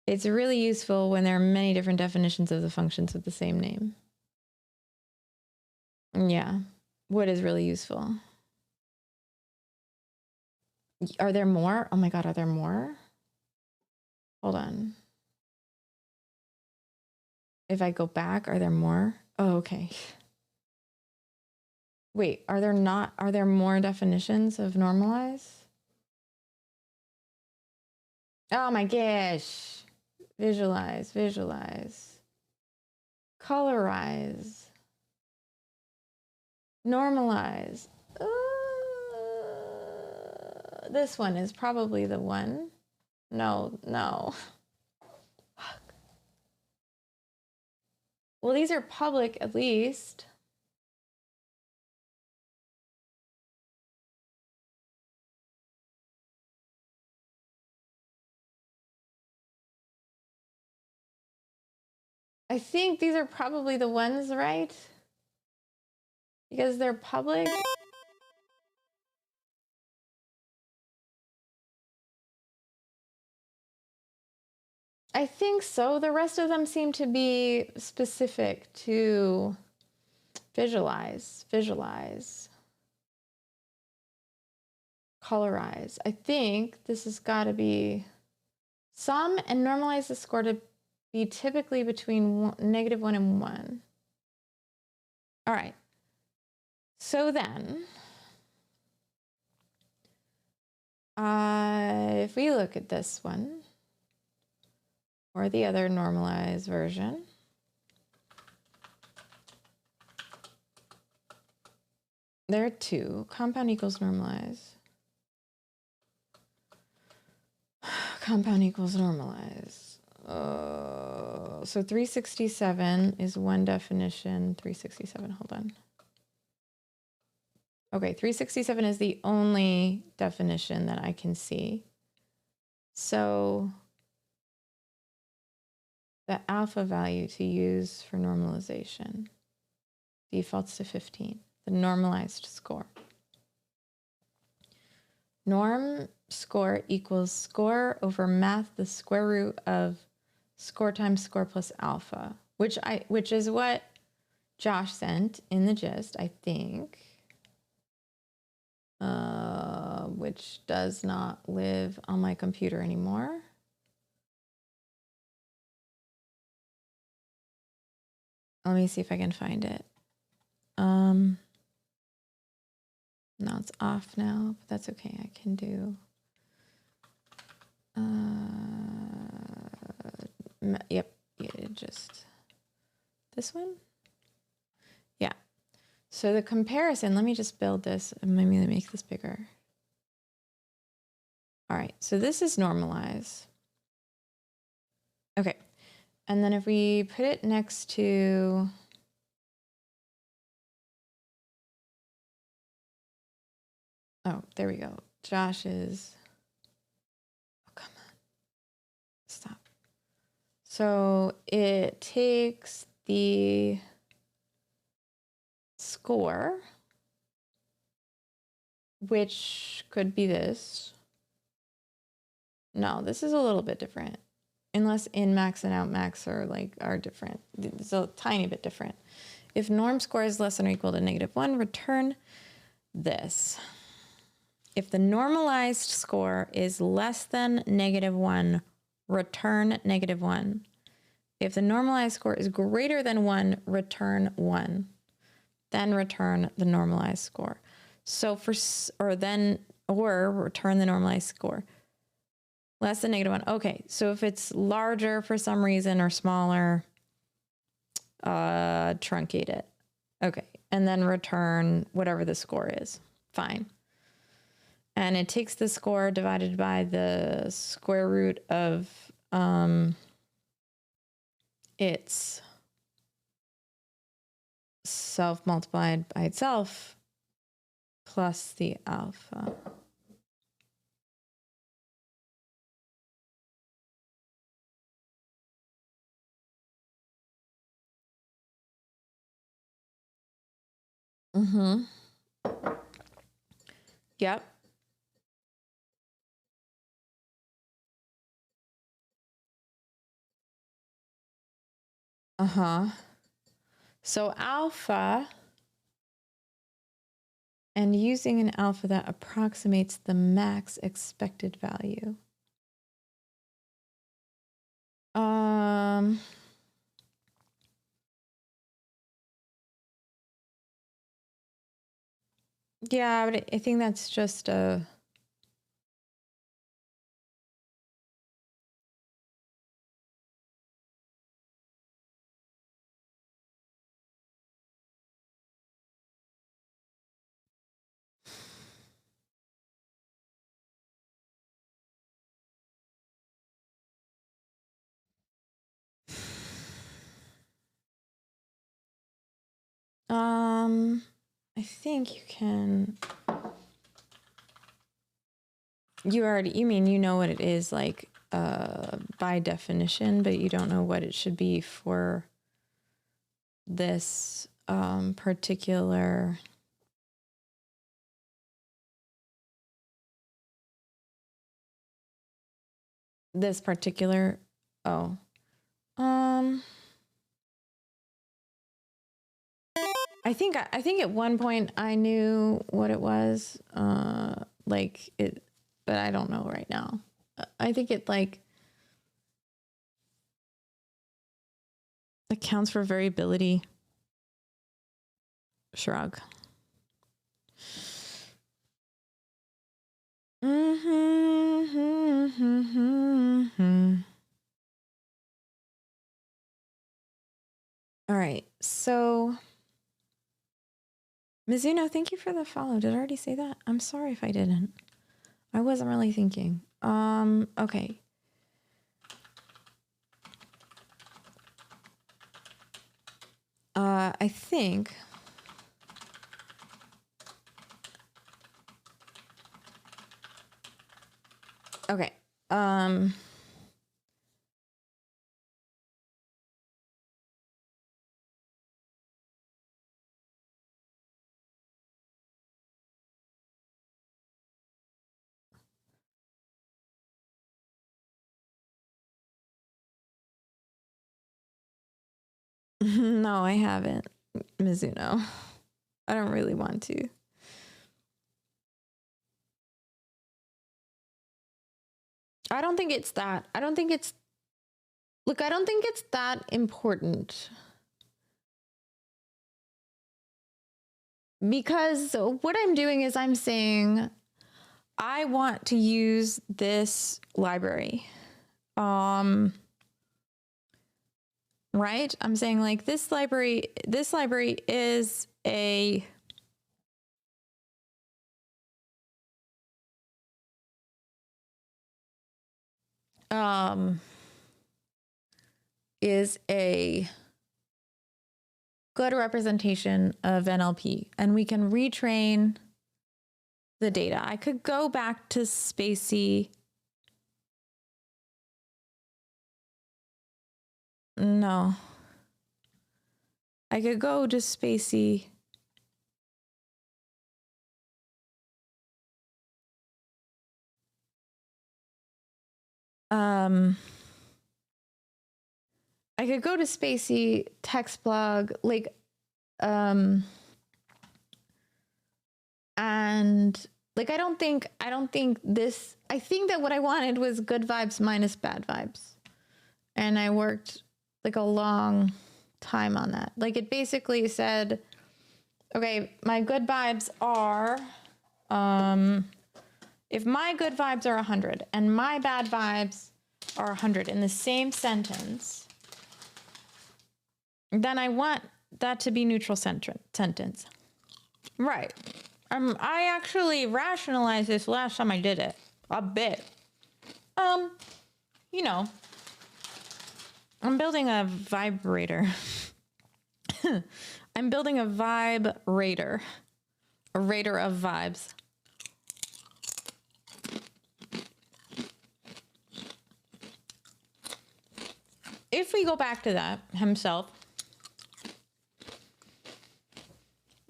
it's really useful when there are many different definitions of the functions with the same name. Yeah. What is really useful? Are there more? Oh my God, are there more? Hold on. If I go back, are there more? Oh, okay. Wait, are there more definitions of normalize? Oh my gosh. Visualize, colorize, normalize. This one is probably the one. No. Fuck. Well, these are public at least. I think these are probably the ones, right? Because they're public. I think so. The rest of them seem to be specific to visualize, colorize. I think this has got to be sum and normalize the score to be typically between -1 and 1. All right. So then, if we look at this one, or the other normalized version, there are two. Compound equals normalize. Compound equals normalize. So 367 is one definition. 367, hold on. Okay, 367 is the only definition that I can see. So the alpha value to use for normalization defaults to 15, the normalized score. Norm score equals score over math, the square root of score times score plus alpha, which is what Josh sent in the gist, I think, which does not live on my computer anymore. Let me see if I can find it. No, it's off now, but that's okay. I can do Yep. Just this one. Yeah. So the comparison, let me just build this. Maybe let me make this bigger. All right. So this is normalize. Okay. And then if we put it next to, oh, there we go. Josh's, oh, come on. Stop. So it takes the score, which could be this. No, this is a little bit different. Unless in max and out max are different. It's a tiny bit different. If norm score is less than or equal to -1, return this. If the normalized score is less than -1, return -1. If the normalized score is greater than 1, return 1. Then return the normalized score. So or return the normalized score. Less than -1. Okay, so if it's larger for some reason or smaller, truncate it. Okay, and then return whatever the score is. Fine. And it takes the score divided by the square root of its self multiplied by itself plus the alpha. Mm-hmm. Yep. Uh-huh. So alpha, and using an alpha that approximates the max expected value. Yeah, but I think that's just a... I think you can... You mean you know what it is like by definition, but you don't know what it should be for this particular... Oh. I think at one point I knew what it was, but I don't know right now. I think it accounts for variability. Shrug. All right, so Mizuno, thank you for the follow. Did I already say that? I'm sorry if I didn't. I wasn't really thinking. Okay. I think okay. No, I haven't, Mizuno. I don't really want to. I don't think it's that. I don't think it's that important. Because what I'm doing is I'm saying I want to use this library. Right? I'm saying like this library is a good representation of NLP, and we can retrain the data. I could go back to Spacey. No. I could go to Spacey. I could go to Spacey text blog, like, and like, I think that what I wanted was good vibes minus bad vibes. And I worked like a long time on that. Like, it basically said, okay, my good vibes are, if my good vibes are 100 and my bad vibes are 100 in the same sentence, then I want that to be neutral sentence. Right. I actually rationalized this last time I did it a bit. You know, I'm building a vibrator. I'm building a vibe rater, a rater of vibes. If we go back to that himself,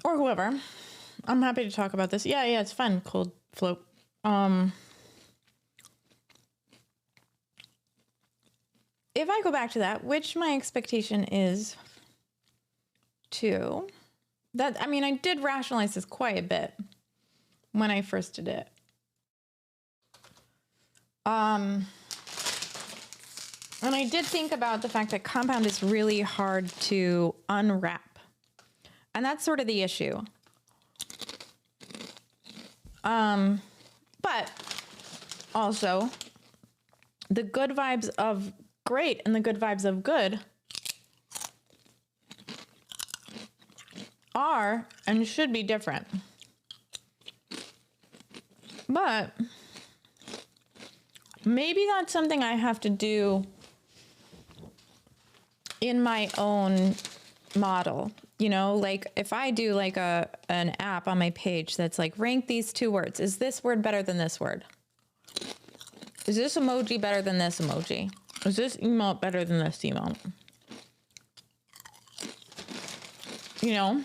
or whoever, I'm happy to talk about this. Yeah, it's fun. Cold float. If I go back to that, which my expectation is to that, I mean, I did rationalize this quite a bit when I first did it. And I did think about the fact that compound is really hard to unwrap. And that's sort of the issue. But also, the good vibes of great and the good vibes of good are and should be different. But maybe that's something I have to do in my own model. You know, like if I do like an app on my page that's like, rank these two words. Is this word better than this word? Is this emoji better than this emoji? Is this emote better than this emote? You know?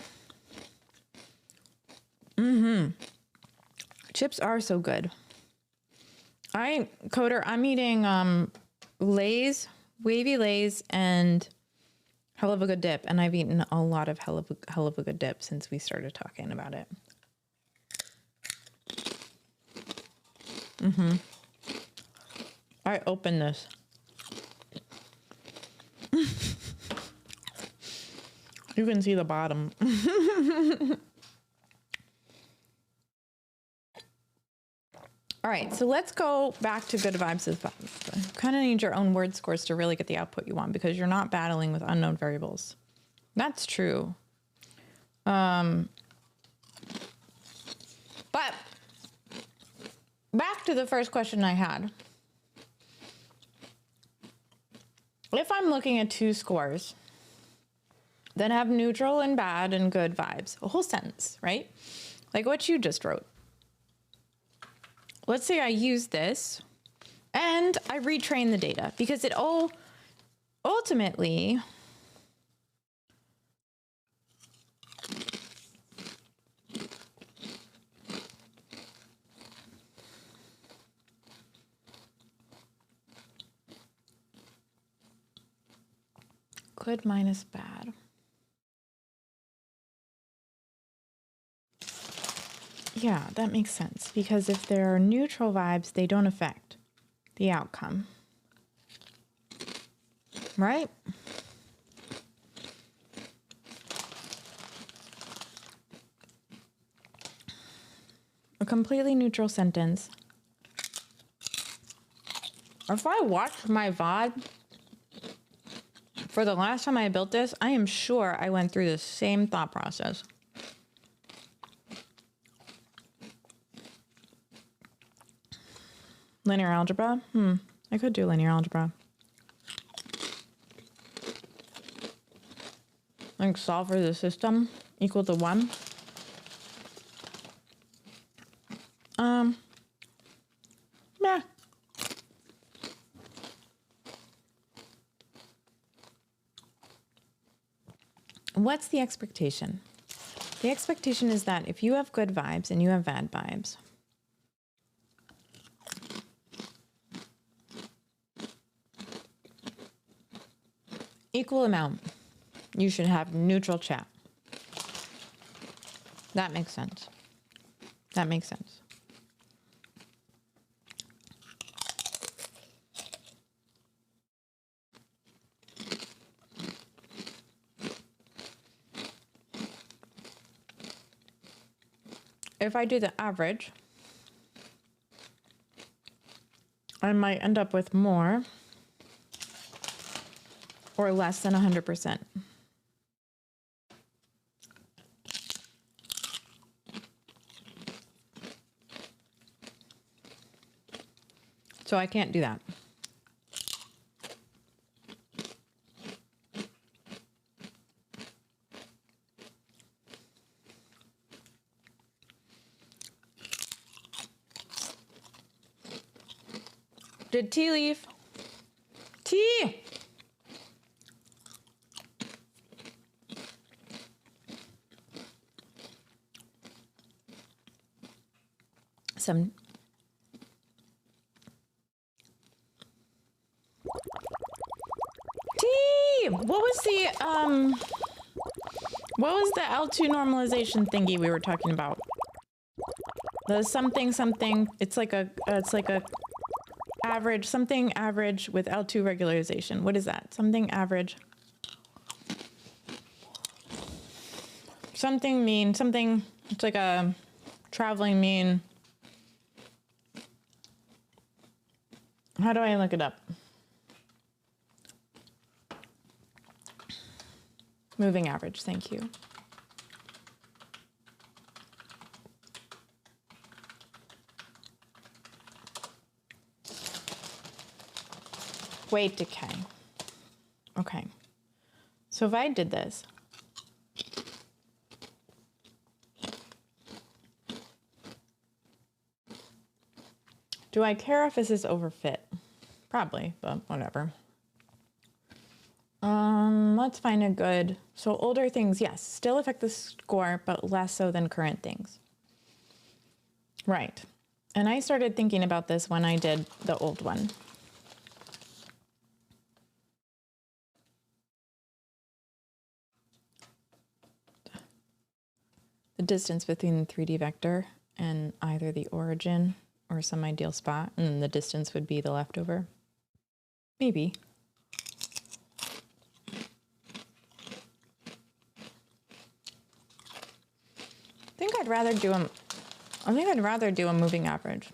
Chips are so good. I'm eating Lay's, wavy Lay's, and hell of a good dip. And I've eaten a lot of hell of a good dip since we started talking about it. I opened this. You can see the bottom. All right, so let's go back to good vibes. You kind of need your own word scores to really get the output you want because you're not battling with unknown variables. That's true. But back to the first question I had. If I'm looking at two scores that have neutral and bad and good vibes, a whole sentence, right? Like what you just wrote. Let's say I use this and I retrain the data because it all ultimately good minus bad. Yeah, that makes sense because if there are neutral vibes, they don't affect the outcome. Right? completely neutral sentence. If I watched my VOD for the last time I built this, I am sure I went through the same thought process. Linear algebra? I could do linear algebra. Like solve for the system equal to 1. Yeah. What's the expectation? The expectation is that if you have good vibes and you have bad vibes, equal amount, you should have neutral chat. That makes sense. That makes sense. If I do the average, I might end up with more or less than 100%. So I can't do that. Did T leave? T! Some T! What was the L2 normalization thingy we were talking about? The something, it's like a average, something average with L2 regularization. What is that? Something average. Something mean, something, it's like a traveling mean. How do I look it up? Moving average, thank you. Weight decay. Okay. So if I did this, do I care if this is overfit? Probably, but whatever. Let's find a good, so older things, yes, still affect the score, but less so than current things. Right. And I started thinking about this when I did the old one. The distance between the 3D vector and either the origin or some ideal spot, and the distance would be the leftover. Maybe. I think I'd rather do a moving average.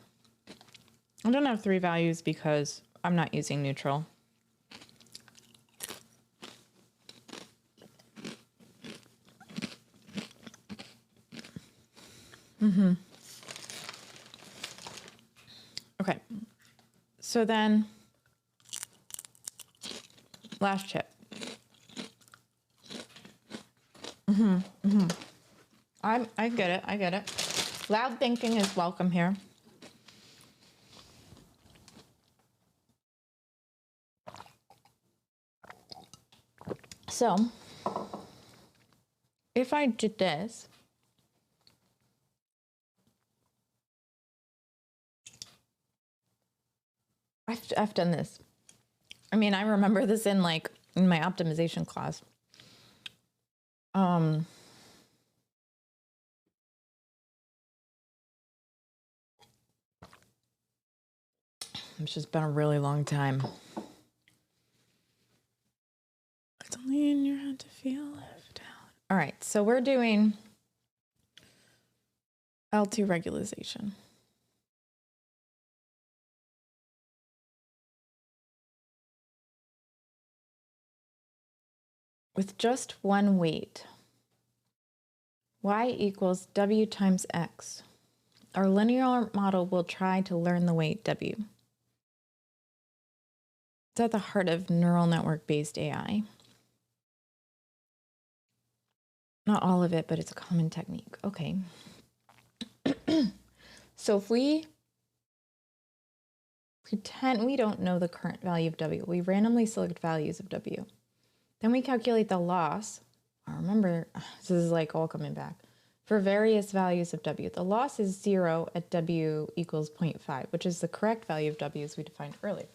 I don't have 3 values because I'm not using neutral. Okay. So then, last chip. I get it. Loud thinking is welcome here. So, if I did this, I've done this. I mean, I remember this in my optimization class. It's just been a really long time. It's only in your head to feel left out. All right, so we're doing L2 regularization. With just one weight, y equals w times x. Our linear model will try to learn the weight w. It's at the heart of neural network-based AI. Not all of it, but it's a common technique. Okay. So if we pretend we don't know the current value of w, we randomly select values of w. Then we calculate the loss. Remember, this is like all coming back. For various values of w, the loss is 0 at w equals 0.5, which is the correct value of w as we defined earlier.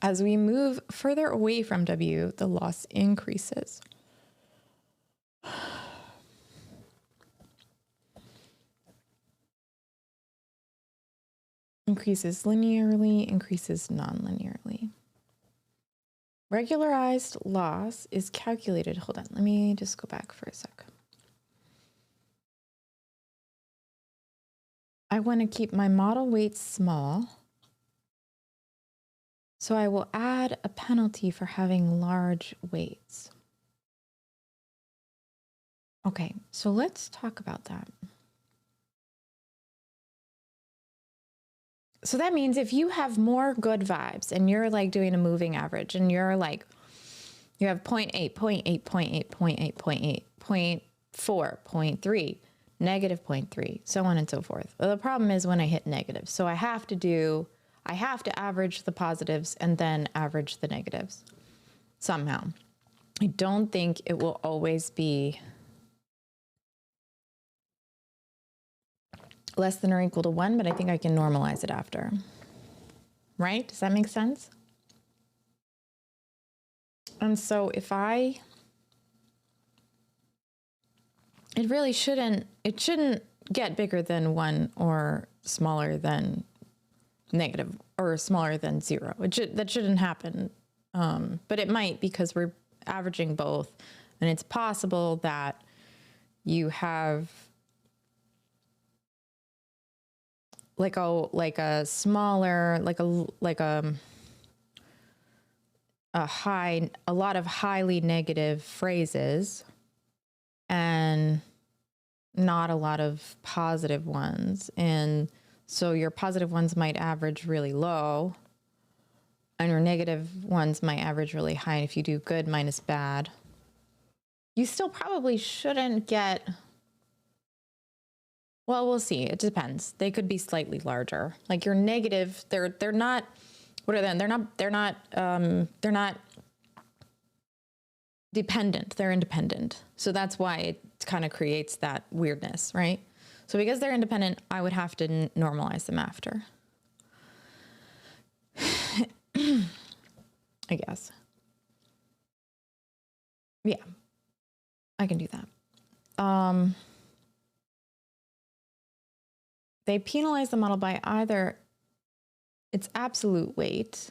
As we move further away from w, the loss increases. Increases linearly, increases non-linearly. Regularized loss is calculated. Hold on, let me just go back for a sec. I want to keep my model weights small, so I will add a penalty for having large weights. Okay, so let's talk about that. So that means if you have more good vibes and you're like doing a moving average and you're like, you have 0.8, 0.8, 0.8, 0.8, 0.8, 0.4, 0.3, negative 0.3, so on and so forth. Well, the problem is when I hit negative. So I have to average the positives and then average the negatives somehow. I don't think it will always be less than or equal to 1, but I think I can normalize it after. Right? Does that make sense? And so if it really shouldn't get bigger than 1 or smaller than negative or smaller than 0. That shouldn't happen. But it might because we're averaging both. And it's possible that you have a smaller, a lot of highly negative phrases and not a lot of positive ones. And so your positive ones might average really low and your negative ones might average really high. And if you do good minus bad, you still probably shouldn't get, well, we'll see. It depends. They could be slightly larger. Like your negative, they're not, what are they? They're not dependent. They're independent. So that's why it kind of creates that weirdness, right? So because they're independent, I would have to normalize them after. I guess. Yeah, I can do that. They penalize the model by either its absolute weight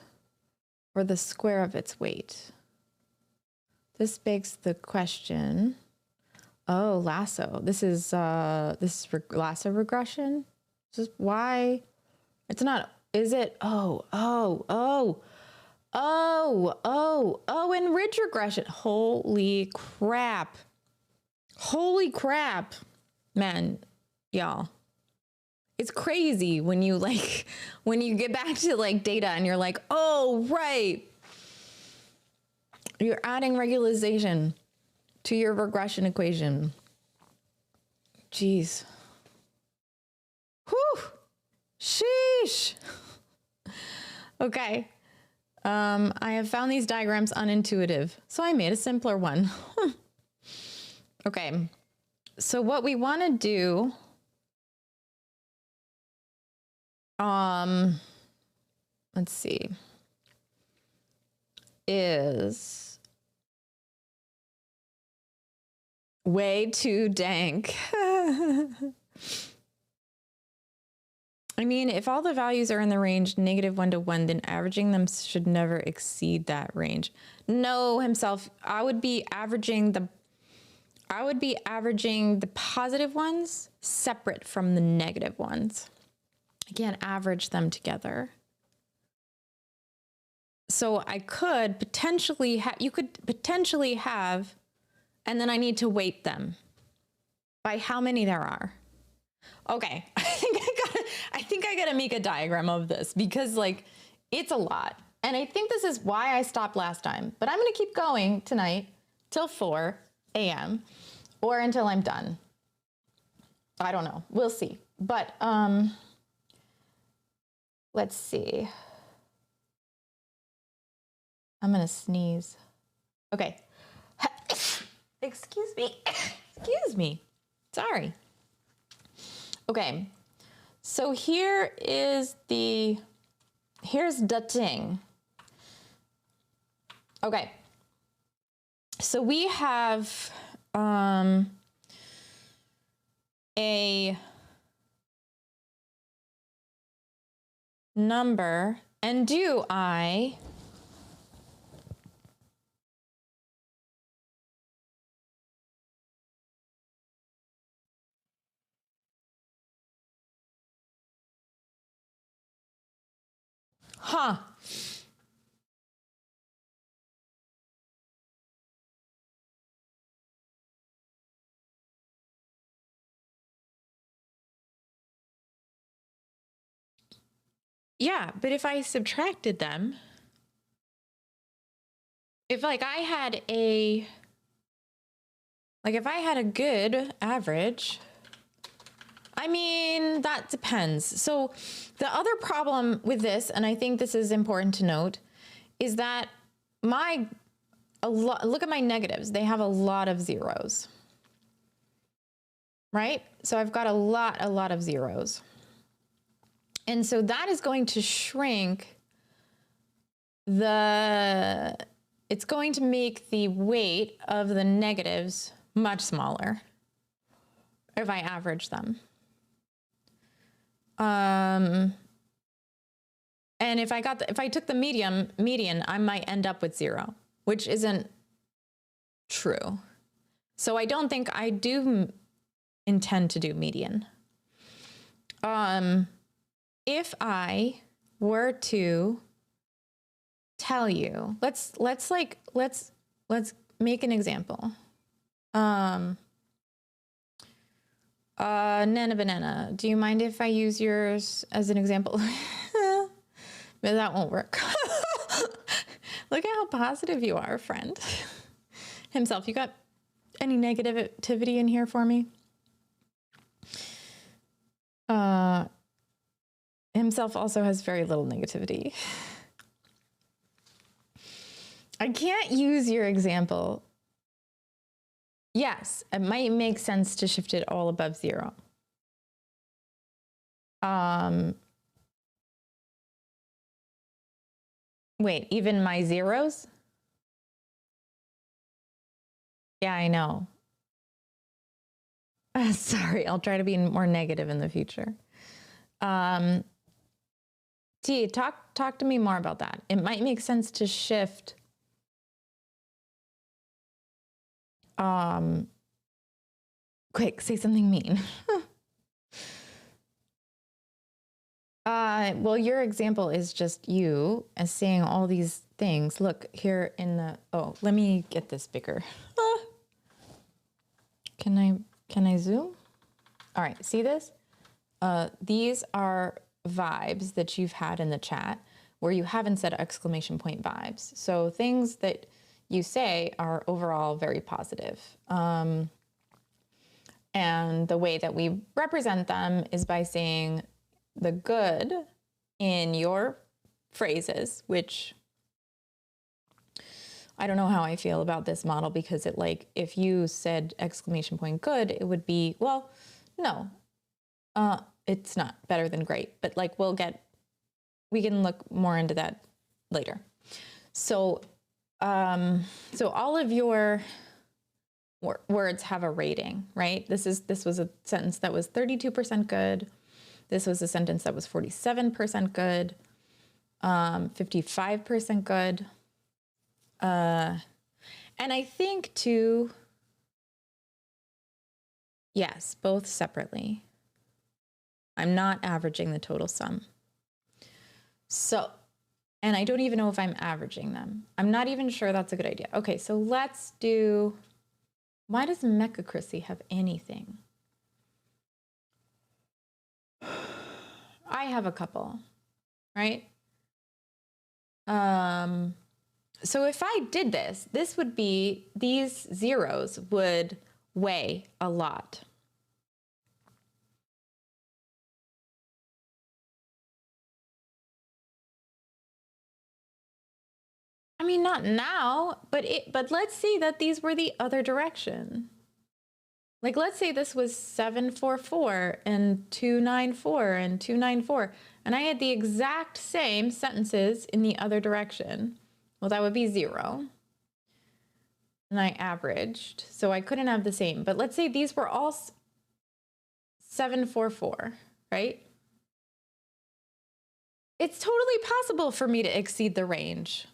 or the square of its weight. This begs the question. Oh, lasso. This is lasso regression. This is why it's not. Is it? And ridge regression. Holy crap. Holy crap, man, y'all. It's crazy when you get back to like data and you're like, oh, right. You're adding regularization to your regression equation. Jeez. Whew. Sheesh. Okay. I have found these diagrams unintuitive, so I made a simpler one. Okay. So what we want to do, let's see, is way too dank. I mean, if all the values are in the range -1 to 1, then averaging them should never exceed that range. No, himself, I would be averaging I would be averaging the positive ones separate from the negative ones. I can't average them together. So I could potentially you could potentially have, and then I need to weight them by how many there are. Okay, I think I gotta make a diagram of this because like it's a lot. And I think this is why I stopped last time, but I'm gonna keep going tonight till 4 a.m. or until I'm done. I don't know, we'll see. But let's see. I'm gonna sneeze. Okay. Excuse me. Excuse me. Sorry. Okay. So here's the thing. Okay. So we have a number, and do I Yeah, but if I subtracted them, if like I had a, like if I had a good average, I mean, that depends. So the other problem with this, and I think this is important to note, is that look at my negatives. They have a lot of zeros, right? So I've got a lot of zeros. And so that is going to shrink it's going to make the weight of the negatives much smaller if I average them. And if I took the median, I might end up with 0, which isn't true. So I don't think I do intend to do median. If I were to tell you, let's make an example. Nana Banana, do you mind if I use yours as an example? But that won't work. Look at how positive you are, friend. Himself, you got any negativity in here for me? Himself also has very little negativity. I can't use your example. Yes, it might make sense to shift it all above 0. Wait, even my zeros? Yeah, I know. Sorry, I'll try to be more negative in the future. T, talk to me more about that. It might make sense to shift quick, say something mean. Well, your example is just you as saying all these things. Look here in the, oh, let me get this bigger. Can I zoom? All right, see this? These are vibes that you've had in the chat where you haven't said exclamation point vibes. So things that you say are overall very positive. And the way that we represent them is by saying the good in your phrases, which I don't know how I feel about this model because it like, if you said exclamation point good, it would be, well, no, it's not better than great, but like we can look more into that later. So, so all of your words have a rating, right? This was a sentence that was 32% good. This was a sentence that was 47% good, 55% good. And I think too, Yes, both separately. I'm not averaging the total sum. So, and I don't even know if I'm averaging them. I'm not even sure that's a good idea. Okay, so let's do, why does Mecha Chrissy have anything? I have a couple, right? So if I did this, this would be, these zeros would weigh a lot. I mean, not now, but let's say that these were the other direction. Like, let's say this was 744 and 294 and 294, and I had the exact same sentences in the other direction. Well, that would be 0. And I averaged, so I couldn't have the same. But let's say these were all 744, right? It's totally possible for me to exceed the range.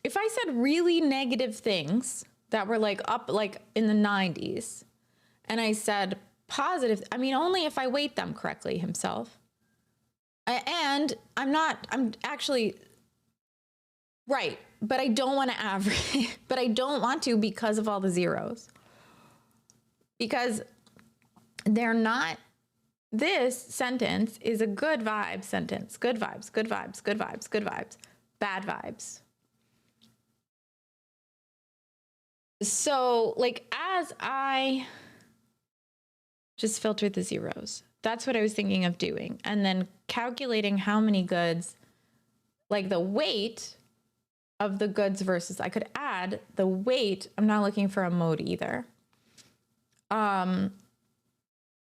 If I said really negative things that were like up like in the 90s, and I said positive, I mean, only if I weight them correctly himself. And I'm actually right, but I don't want to average, but I don't want to because of all the zeros. Because they're not, this sentence is a good vibe sentence. Good vibes, good vibes, good vibes, good vibes, bad vibes. So like as I just filtered the zeros, that's what I was thinking of doing. And then calculating how many goods, like the weight of the goods versus, I could add the weight. I'm not looking for a mode either. I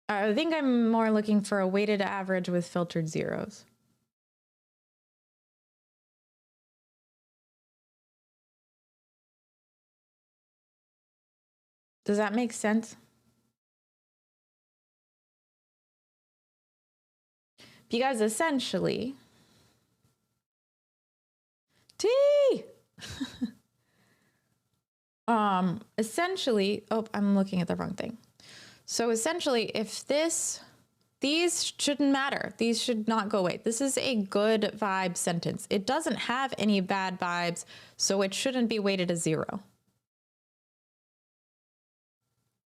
think I'm more looking for a weighted average with filtered zeros. Does that make sense? Because essentially, essentially, oh, I'm looking at the wrong thing. So essentially, if these shouldn't matter. These should not go away. This is a good vibe sentence. It doesn't have any bad vibes, so it shouldn't be weighted as 0.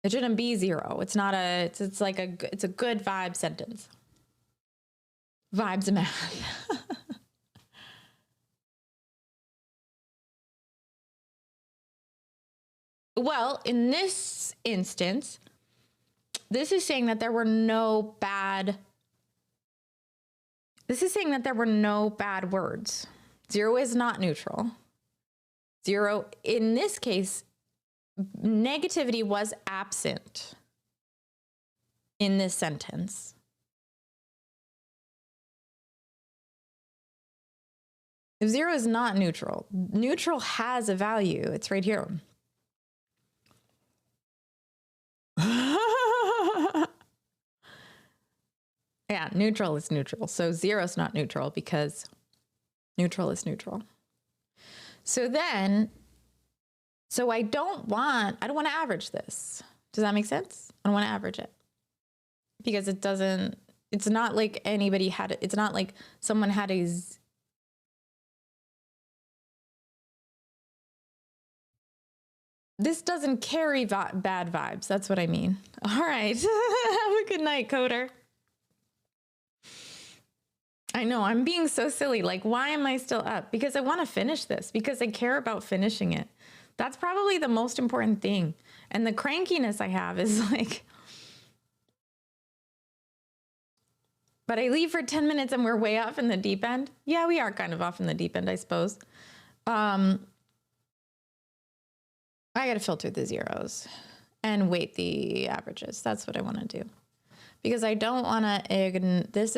It shouldn't be 0. It's not a, it's like it's a good vibe sentence. Vibes math. Well, in this instance, this is saying that there were no bad, words. 0 is not neutral. 0, in this case, negativity was absent in this sentence. If 0 is not neutral, neutral has a value. It's right here. Yeah, neutral is neutral. So 0 is not neutral because neutral is neutral. So then, I don't want to average this. Does that make sense? I don't want to average it because it's not like anybody had it. It's not like someone had this doesn't carry bad vibes. That's what I mean. All right. Have a good night, coder. I know, I'm being so silly. Like, why am I still up? Because I want to finish this, because I care about finishing it. That's probably the most important thing. And the crankiness I have is like, but I leave for 10 minutes and we're way off in the deep end. Yeah, we are kind of off in the deep end, I suppose. I got to filter the zeros and weight the averages. That's what I want to do. Because I don't want to this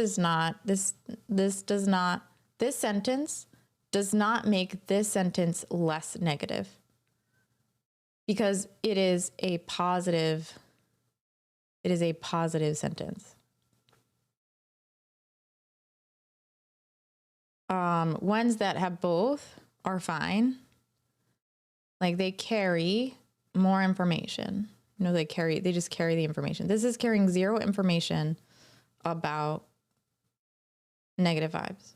sentence does not make this sentence less negative. Because it is a positive sentence. Ones that have both are fine. Like they carry more information. You know, they just carry the information. This is carrying zero information about negative vibes.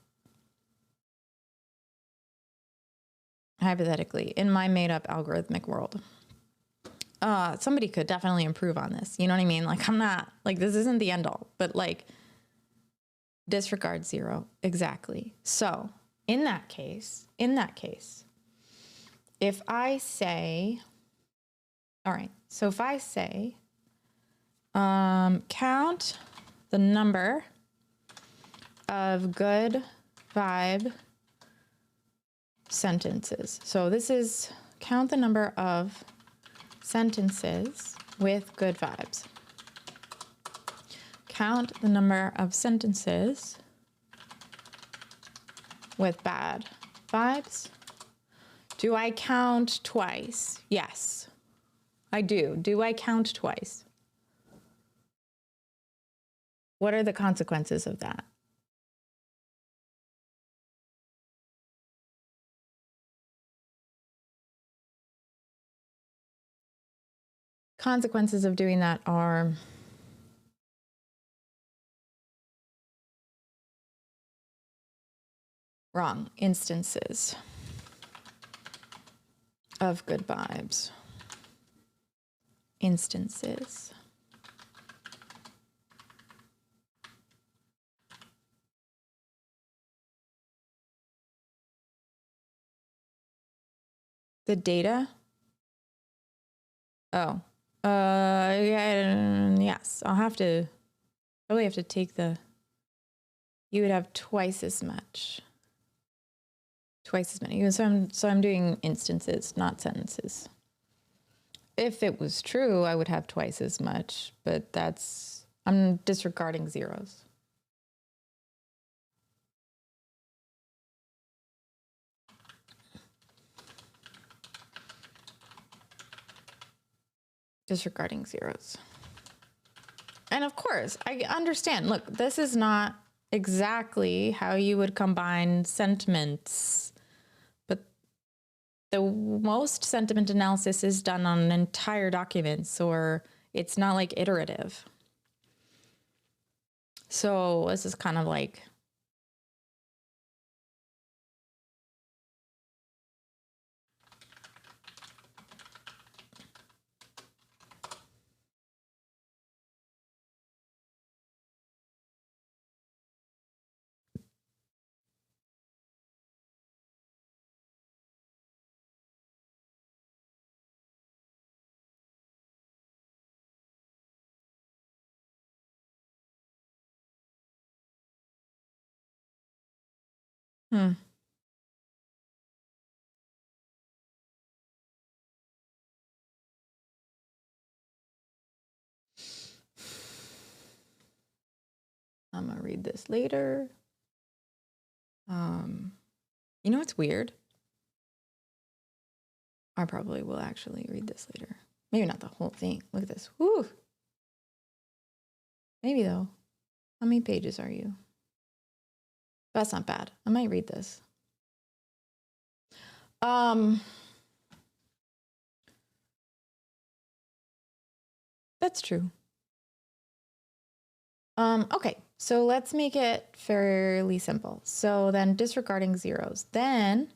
Hypothetically, in my made up algorithmic world. Somebody could definitely improve on this. You know what I mean? Like, I'm not, like, this isn't the end all, but like, disregard zero. Exactly. So in that case, if I say, all right, so if I say, count the number of good vibe sentences. So this is count the number of sentences with good vibes. Count the number of sentences with bad vibes. Do I count twice? Yes, I do. Do I count twice? What are the consequences of that? Consequences of doing that are wrong instances of good vibes. Instances. The data? Oh. Yeah, yes. I'll have to, probably have to take you would have twice as much. Twice as many. So I'm doing instances, not sentences. If it was true, I would have twice as much, but I'm disregarding zeros. Disregarding zeros. And of course, I understand. Look, this is not exactly how you would combine sentiments, but the most sentiment analysis is done on entire documents, or it's not like iterative. So this is kind of like, I'm gonna read this later. You know what's weird? I probably will actually read this later. Maybe not the whole thing. Look at this. Whew. Maybe though. How many pages are you? That's not bad. I might read this. That's true. Okay, so let's make it fairly simple. So then disregarding zeros. Then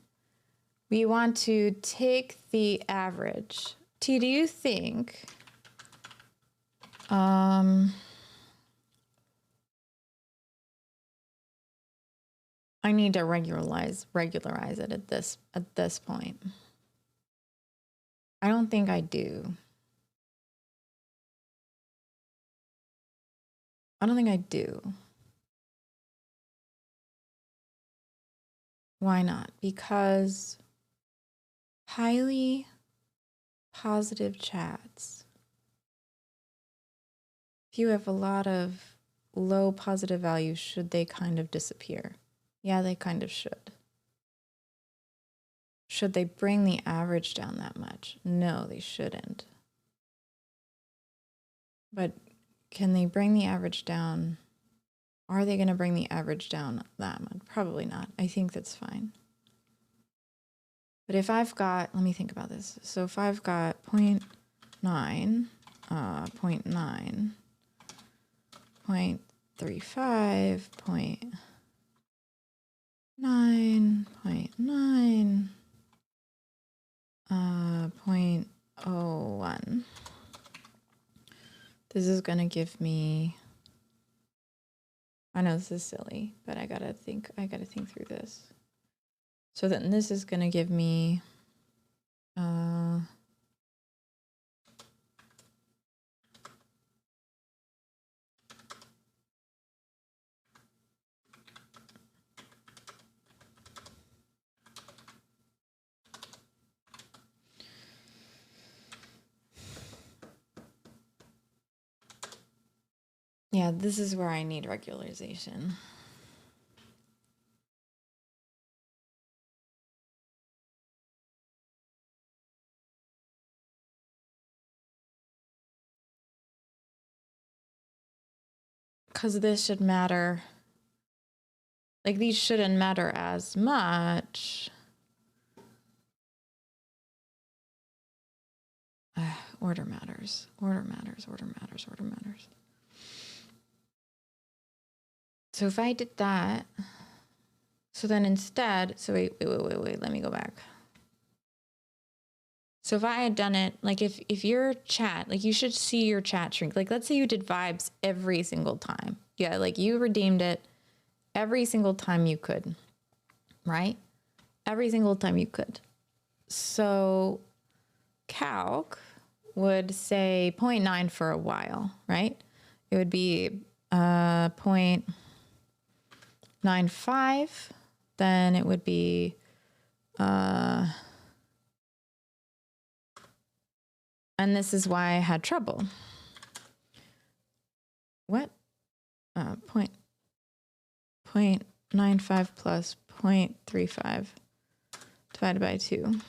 we want to take the average. T, do you think I need to regularize it at this point? I don't think I do. I don't think I do. Why not? Because highly positive chats, if you have a lot of low positive values, should they kind of disappear? Yeah, they kind of should. Should they bring the average down that much? No, they shouldn't. But can they bring the average down Are they going to bring the average down that much? Probably not. I think that's fine. But if I've got, let me think about this. So if I've got 0.9, 0.9, 0.35, 0.9, 0.9, 0.01. This is going to give me, I know this is silly, but I gotta think through this. So then this is gonna give me yeah, this is where I need regularization. Because this should matter. Like, these shouldn't matter as much. Order matters. Order matters. Order matters. Order matters. So if I did that, so then instead, so wait, let me go back. So if I had done it, like if your chat, like you should see your chat shrink. Like let's say you did vibes every single time. Yeah, like you redeemed it every single time you could, right? Every single time you could. So calc would say 0.9 for a while, right? It would be 0.95. Then it would be and this is why I had trouble. What? 0.95 plus 0.35 divided by 2.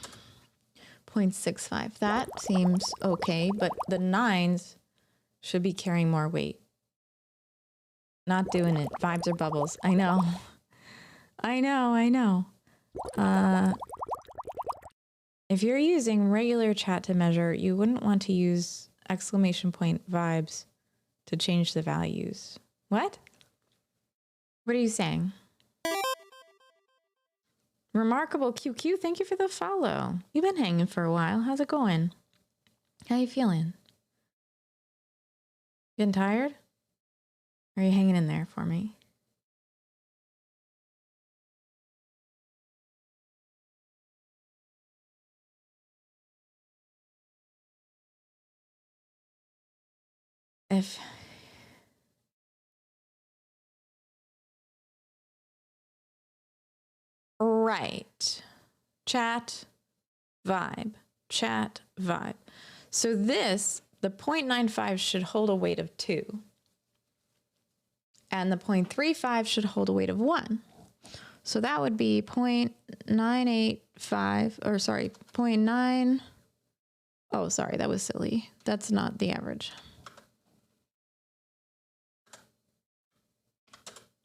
0.65. That seems okay, but the 9s should be carrying more weight. Not doing it. Vibes are bubbles. I know. I know. If you're using regular chat to measure, you wouldn't want to use exclamation point vibes to change the values. What? What are you saying? Remarkable QQ, thank you for the follow. You've been hanging for a while. How's it going? How you feeling? Getting tired? Or are you hanging in there for me? If right. Chat, vibe. Chat, vibe. So this, the 0.95 should hold a weight of 2. And the 0.35 should hold a weight of 1. So that would be 0.985, or sorry, 0.9. Oh, sorry, that was silly. That's not the average.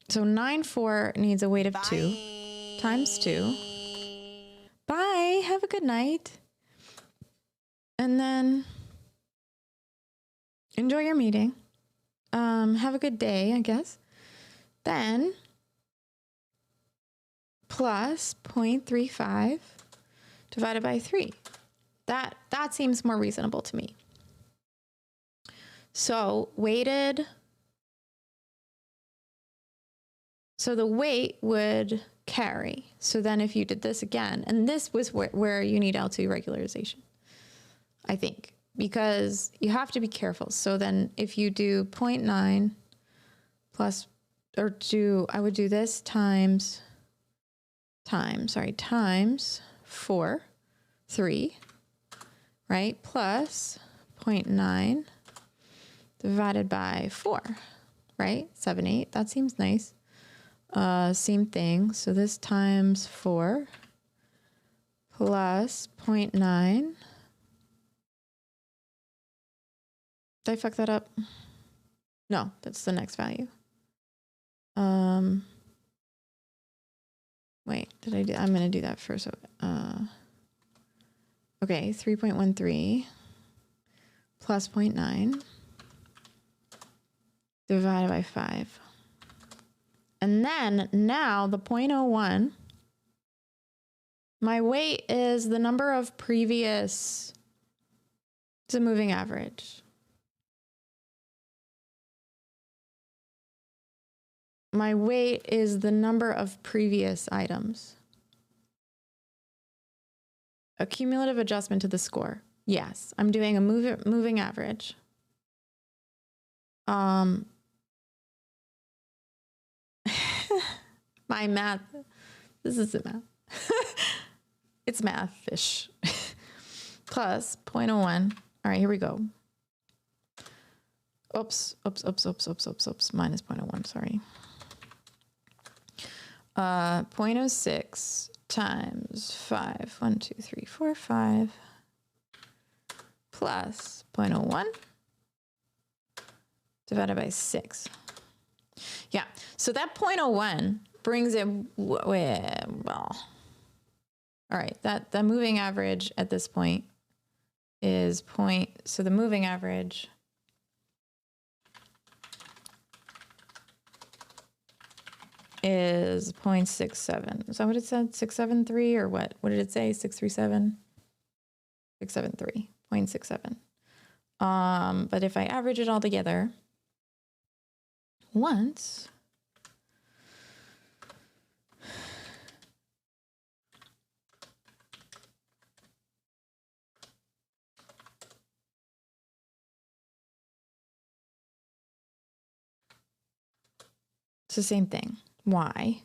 So 9.4 needs a weight of 2 times 2. Bye. Have a good night. And then enjoy your meeting. Have a good day, I guess. Then plus 0.35 divided by 3. That seems more reasonable to me. So weighted. So the weight would carry. So then if you did this again, and this was where you need L2 regularization, I think, because you have to be careful. So then if you do 0.9 plus, or I would do this times 4, 3, right? Plus 0.9 divided by 4, right? 7, 8, that seems nice. Same thing. So this times 4 plus 0.9. Did I fuck that up? No, that's the next value. Wait, did I do? I'm going to do that first. Okay, 3.13 plus 0.9 divided by 5. And then now the 0.01, my weight is the number of previous, it's a moving average. My weight is the number of previous items. A cumulative adjustment to the score. Yes, I'm doing a moving average. My math, this isn't math. It's math-ish. Plus 0.01. All right, here we go. Oops, minus 0.01, sorry. 0.06 times 5, 1, 2, 3, 4, 5, plus 0.01 divided by 6. Yeah, so that 0.01 brings it, well, all right, that moving average at this point is so the moving average is 0.67. Is that what it said? 673 or what? What did it say? 637? 673, 0.67. But if I average it all together once, it's the same thing. Why?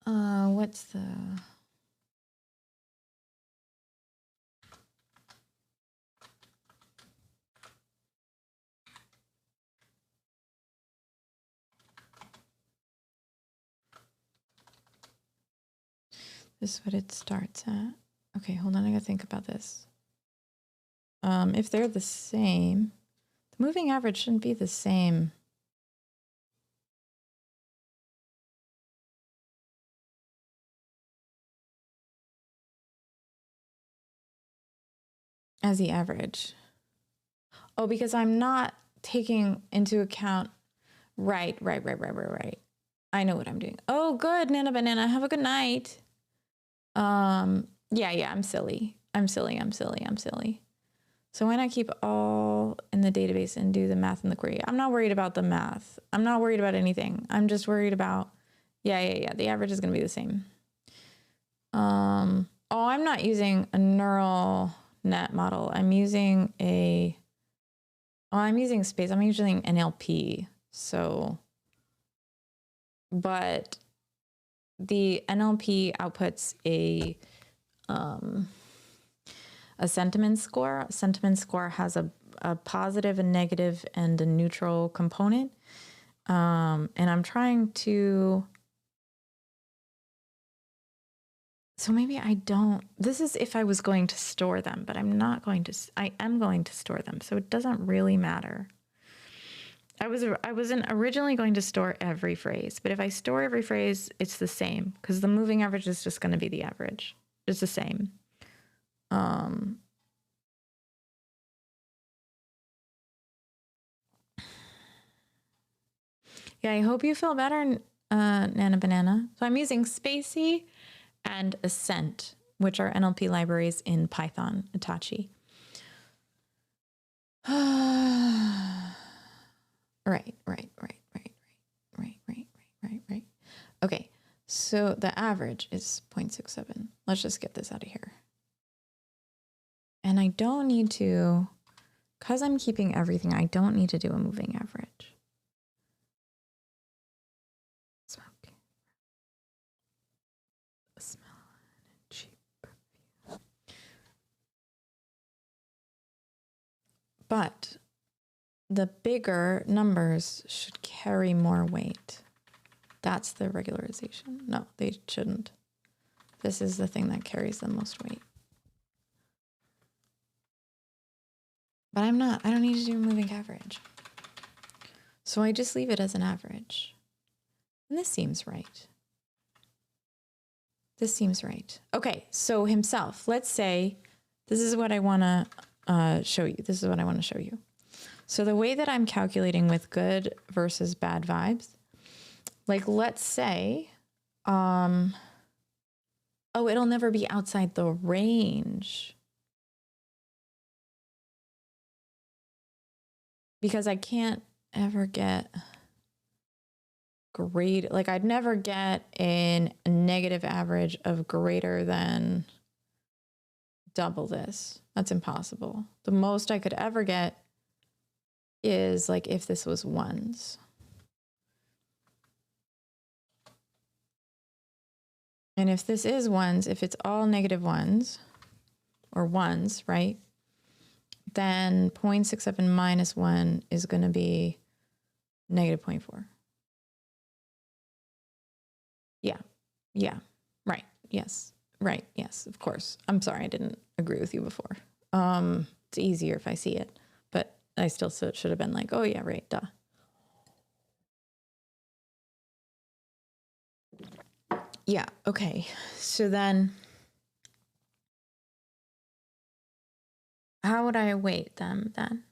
What's the... This is what it starts at. Okay, hold on, I gotta think about this. If they're the same, the moving average shouldn't be the same. As the average. Oh, because I'm not taking into account, right. I know what I'm doing. Oh, good, Nana Banana, have a good night. Yeah, I'm silly. So why not keep all in the database and do the math in the query? I'm not worried about the math. I'm not worried about anything. I'm just worried about, yeah. The average is going to be the same. Oh, I'm not using a neural net model. I'm using I'm using space. I'm using NLP. So, but the NLP outputs a sentiment score. A sentiment score has a positive, a negative, and a neutral component. And I'm trying to... So maybe I don't... This is if I was going to store them, but I'm not going to... I am going to store them, so it doesn't really matter. I wasn't originally going to store every phrase, but if I store every phrase, it's the same, because the moving average is just going to be the average. It's the same. Yeah, I hope you feel better, Nana Banana. So I'm using Spacey and Ascent, which are NLP libraries in Python, Itachi. Right. Okay, so the average is 0.67. Let's just get this out of here. And I don't need to, because I'm keeping everything, I don't need to do a moving average. Smoke. Smell and cheap perfume. But the bigger numbers should carry more weight. That's the regularization. No, they shouldn't. This is the thing that carries the most weight. But I don't need to do moving average. So I just leave it as an average. And this seems right. This seems right. Okay, so himself, let's say, this is what I want to show you. This is what I want to show you. So the way that I'm calculating with good versus bad vibes, like let's say, oh, it'll never be outside the range. Because I can't ever get like I'd never get a negative average of greater than double this. That's impossible. The most I could ever get is like if this was ones. And if this is ones, if it's all negative ones or ones, right? Then 0.67 minus 1 is going to be negative 0.4. Yeah, right, yes, right, yes, of course. I'm sorry, I didn't agree with you before. It's easier if I see it, but I still should have been like, oh yeah, right, duh. Yeah, okay, so then how would I weight them then?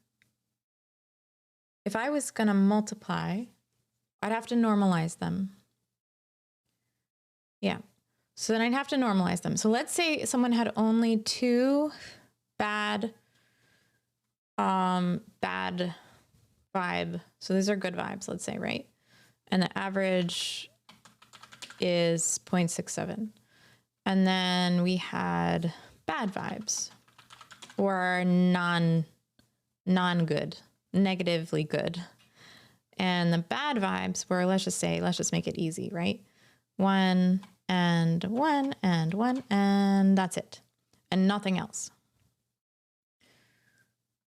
If I was gonna multiply, I'd have to normalize them. Yeah, so then I'd have to normalize them. So let's say someone had only 2 bad vibe. So these are good vibes, let's say, right? And the average is 0.67. And then we had bad vibes or non-good, negatively good. And the bad vibes were, let's just make it easy, right? 1 and 1 and 1 and that's it. And nothing else.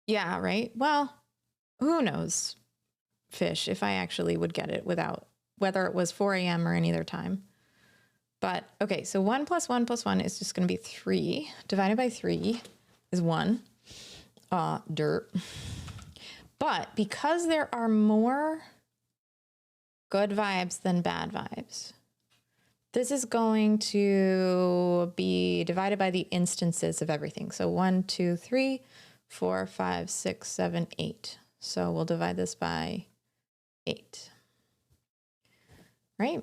Yeah, right? Well, who knows, fish, if I actually would get it without, whether it was 4 a.m. or any other time. But okay, so 1 plus 1 plus 1 is just going to be 3. Divided by 3 is 1. Dirt. But because there are more good vibes than bad vibes, this is going to be divided by the instances of everything. So 1, 2, 3, 4, 5, 6, 7, 8. So we'll divide this by 8. Right?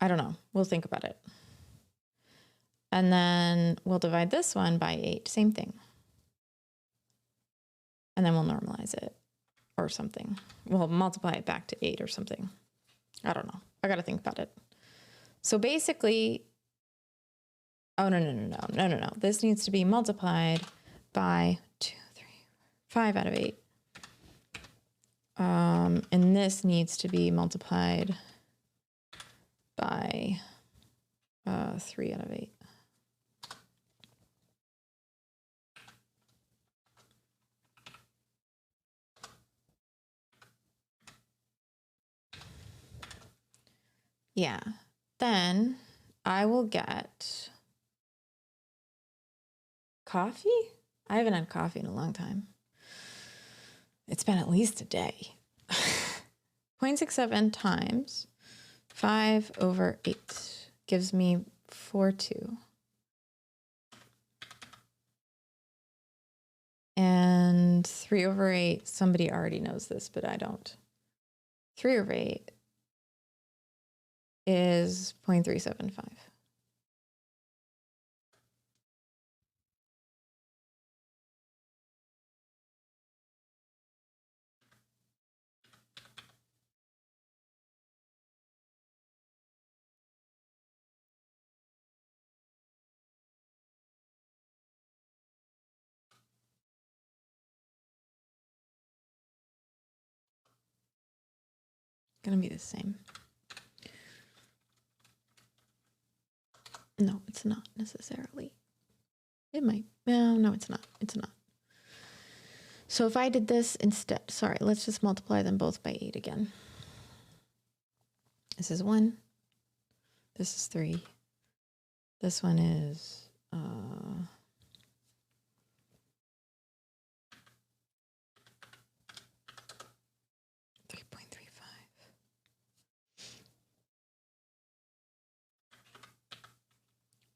I don't know. We'll think about it. And then we'll divide this one by 8. Same thing. And then we'll normalize it or something. We'll multiply it back to 8 or something. I don't know. I got to think about it. So basically, oh, no. This needs to be multiplied by 2, 3, 5 out of 8. And this needs to be multiplied by 3 out of 8. Yeah, then I will get coffee. I haven't had coffee in a long time. It's been at least a day. 0.67 times 5 over 8 gives me 4.2. And 3 over 8, somebody already knows this, but I don't. 3 over 8 is 0.375. Gonna be the same. No, it's not necessarily. It might. No, it's not. It's not. So if I did this instead, sorry, let's just multiply them both by 8 again. This is 1. This is 3. This one is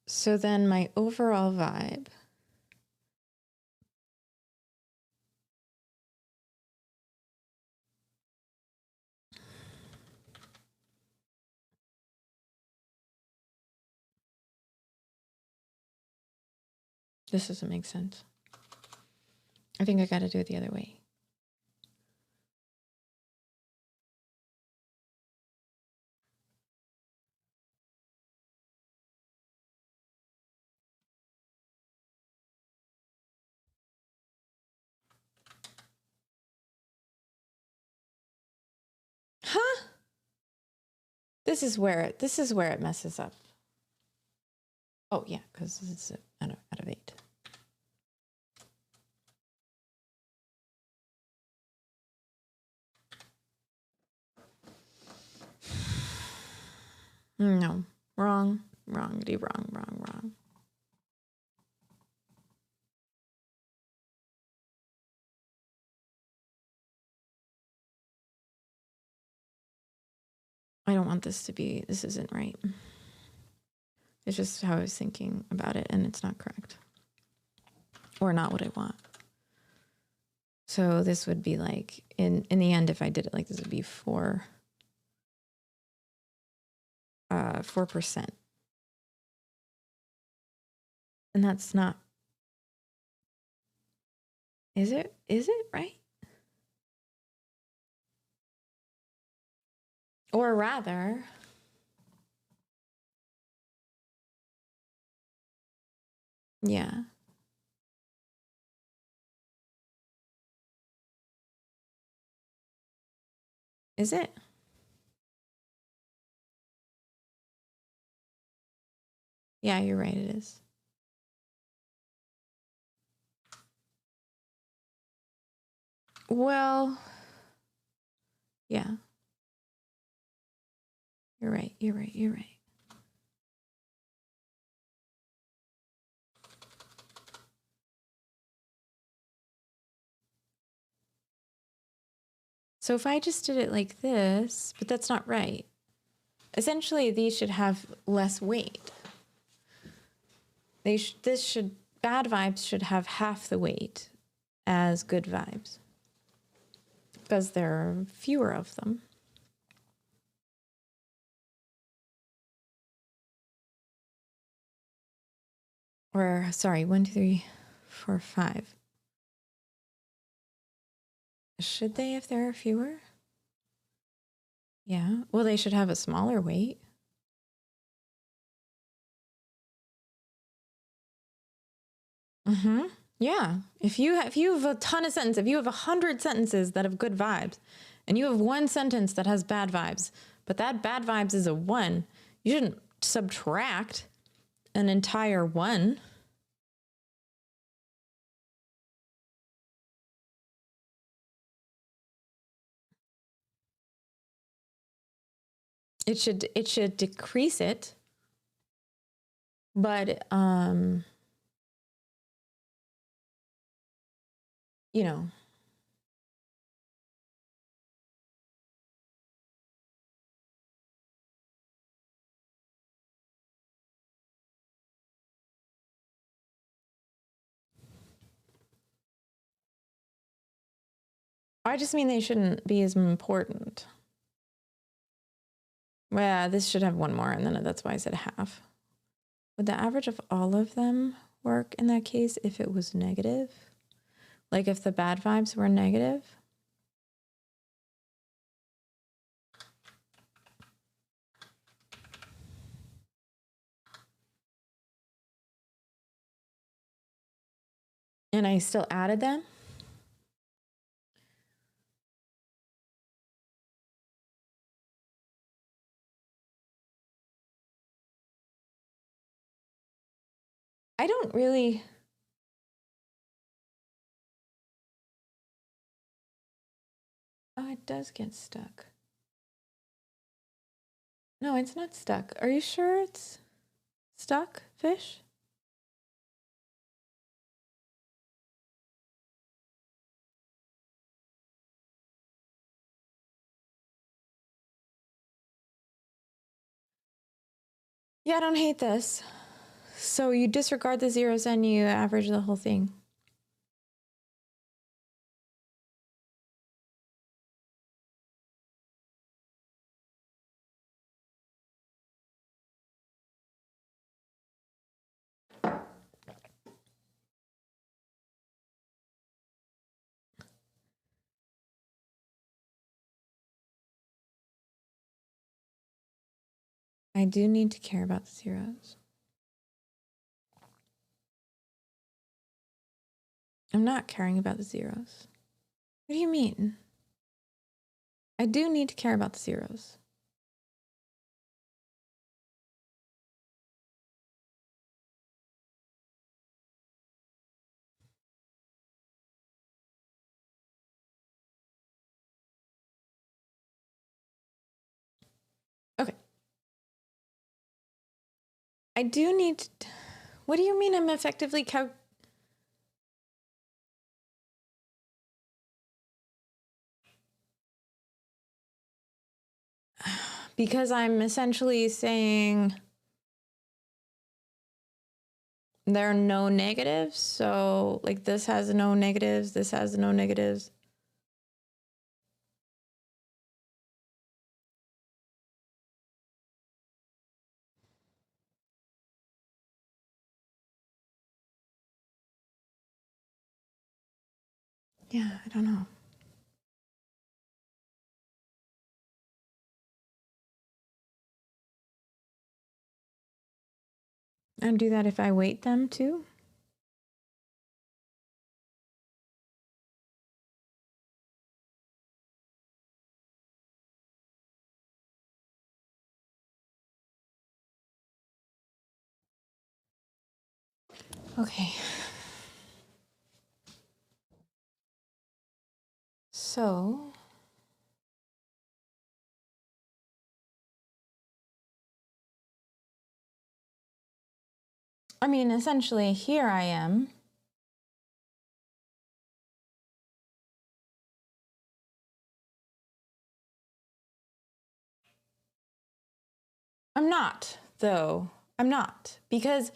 So then my overall vibe. This doesn't make sense. I think I got to do it the other way. Huh? This is where it messes up. Oh yeah, because it's out of 8. No, wrong. I don't want this to be, this isn't right. It's just how I was thinking about it, and it's not correct. Or not what I want. So this would be like, in the end, if I did it like this, would be 4%. And that's not, is it right? Or rather, yeah. Is it? Yeah, you're right, it is. Well, yeah. You're right. So if I just did it like this, but that's not right. Essentially, these should have less weight. Bad vibes should have half the weight as good vibes because there are fewer of them. Or sorry, 1, 2, 3, 4, 5. Should they if there are fewer? Yeah. Well, they should have a smaller weight. Yeah. If you have a ton of sentences, if you have 100 sentences that have good vibes, and you have one sentence that has bad vibes, but that bad vibes is a 1, you shouldn't subtract an entire 1. It should decrease it, but you know. I just mean they shouldn't be as important. Well, this should have 1 more, and then that's why I said half. Would the average of all of them work in that case if it was negative? Like if the bad vibes were negative? And I still added them? I don't really... Oh, it does get stuck. No, it's not stuck. Are you sure it's stuck, fish? Yeah, I don't hate this. So you disregard the zeros and you average the whole thing. I do need to care about the zeros. I'm not caring about the zeros. What do you mean? I do need to care about the zeros. Okay. I do need to... What do you mean I'm effectively because I'm essentially saying there are no negatives. So like this has no negatives, this has no negatives. Yeah, I don't know. And do that if I weight them too? Okay. So I mean, essentially here I am. I'm not, though. I'm not. Because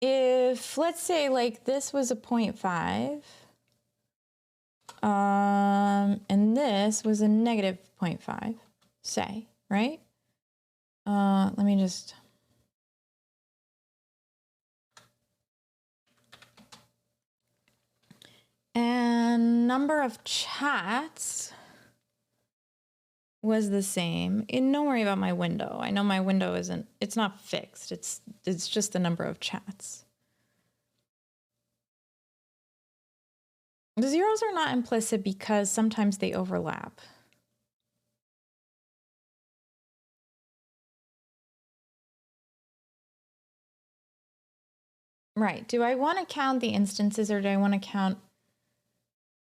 if, let's say, like, this was a 0.5, and this was a negative 0.5, say, right? Let me just... And number of chats was the same. And don't worry about my window. I know my window it's not fixed. It's just the number of chats. The zeros are not implicit because sometimes they overlap. Right. Do I want to count the instances or do I want to count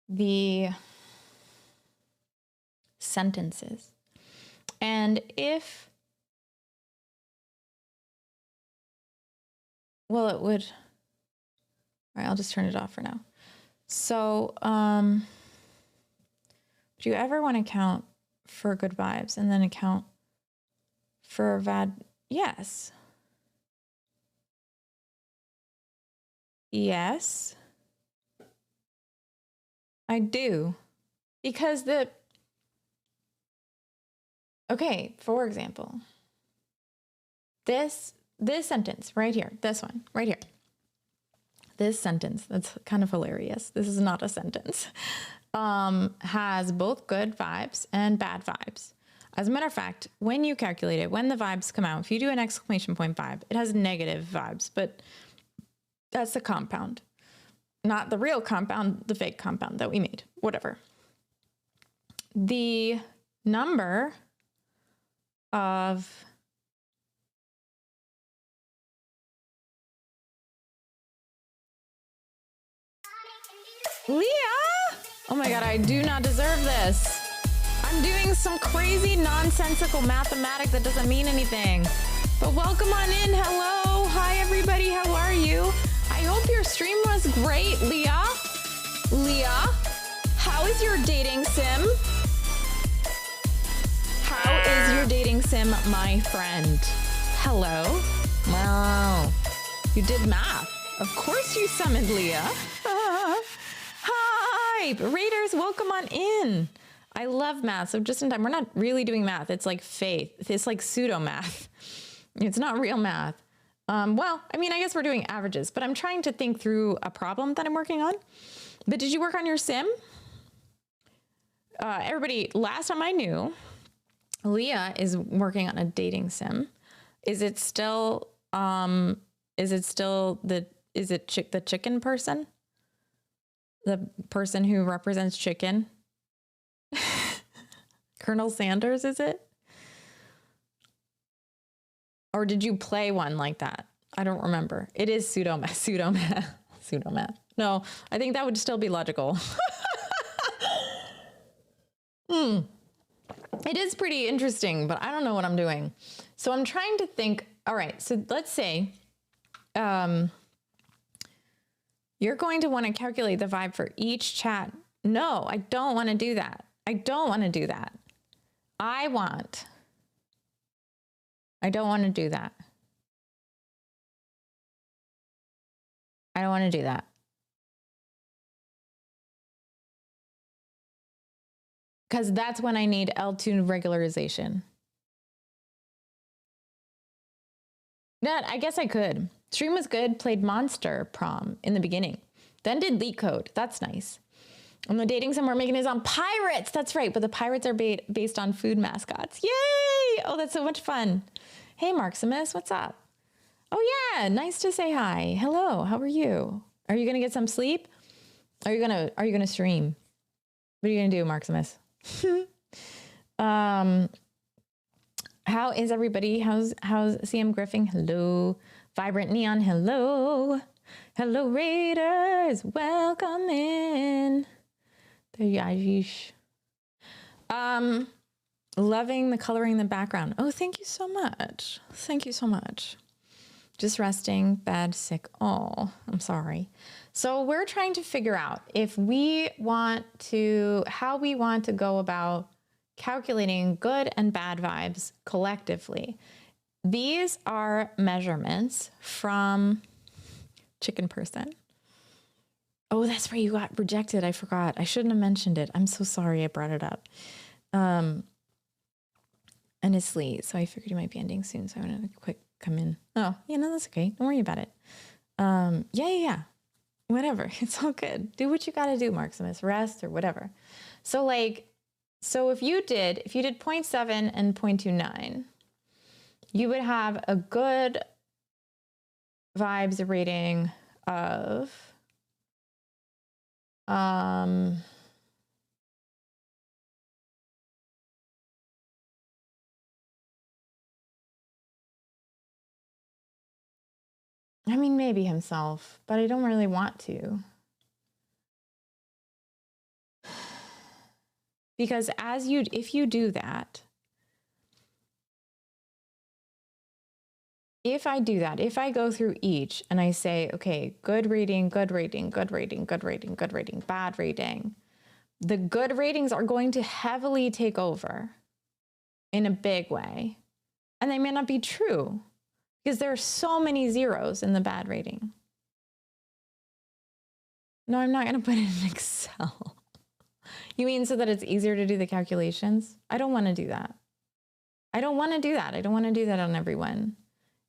the sentences? And if, well, it would, all right, I'll just turn it off for now. So, do you ever want to count for good vibes and then account for bad? Yes. Yes. I do. Because okay, for example, this sentence right here, this one right here. This sentence, that's kind of hilarious. This is not a sentence. Has both good vibes and bad vibes. As a matter of fact, when you calculate it, when the vibes come out, if you do an exclamation point vibe, it has negative vibes, but that's the compound. Not the real compound, the fake compound that we made, whatever. The number of Leah! Oh my God, I do not deserve this. I'm doing some crazy nonsensical mathematic that doesn't mean anything. But welcome on in, hello. Hi everybody, how are you? I hope your stream was great, Leah. Leah, how is your dating sim? How is your dating sim, my friend? Hello. Wow. You did math. Of course you summoned Leah. Hi, Raiders, welcome on in. I love math, so just in time. We're not really doing math. It's like faith. It's like pseudo math. It's not real math. Well, I mean, I guess we're doing averages, but I'm trying to think through a problem that I'm working on. But did you work on your sim? Everybody, last time I knew, Leah is working on a dating sim. Is it still the chicken person? The person who represents chicken? Colonel Sanders, is it? Or did you play one like that? I don't remember. It is pseudo-math. No, I think that would still be logical. It is pretty interesting, but I don't know what I'm doing. So I'm trying to think, all right, so let's say you're going to want to calculate the vibe for each chat. No, I don't want to do that. I don't want to do that. I don't want to do that. I don't want to do that. Because that's when I need L2 regularization. That, I guess I could. Stream was good, played Monster Prom in the beginning. Then did Leak Code. That's nice. And the dating sim we're making is on pirates. That's right, but the pirates are based on food mascots. Yay! Oh, that's so much fun. Hey, Marximus, what's up? Oh yeah, nice to say hi. Hello, how are you? Are you gonna get some sleep? Are you gonna stream? What are you gonna do, Marximus? How is everybody? How's CM Griffin? Hello. Vibrant Neon, hello. Hello, Raiders. Welcome in. There you Ajish. Loving the coloring in the background. Oh, thank you so much. Thank you so much. Just resting, bad, sick. Oh, I'm sorry. So we're trying to figure out if we want to, how we want to go about calculating good and bad vibes collectively. These are measurements from Chicken Person. Oh, that's where you got rejected. I forgot. I shouldn't have mentioned it. I'm so sorry I brought it up. And it's late, so I figured you might be ending soon, so I wanted to quick come in. Oh, yeah, no, that's okay. Don't worry about it. Yeah. Whatever. It's all good. Do what you got to do, Marximus. Rest or whatever. So if you did 0.7 and 0.29, you would have a good vibes rating of I mean, maybe himself, but I don't really want to. Because if you do that, if I do that, if I go through each and I say, okay, good rating, good rating, good rating, good rating, good rating, bad rating, the good ratings are going to heavily take over in a big way. And they may not be true because there are so many zeros in the bad rating. No, I'm not going to put it in Excel. You mean so that it's easier to do the calculations? I don't want to do that. I don't want to do that. I don't want to do that on everyone.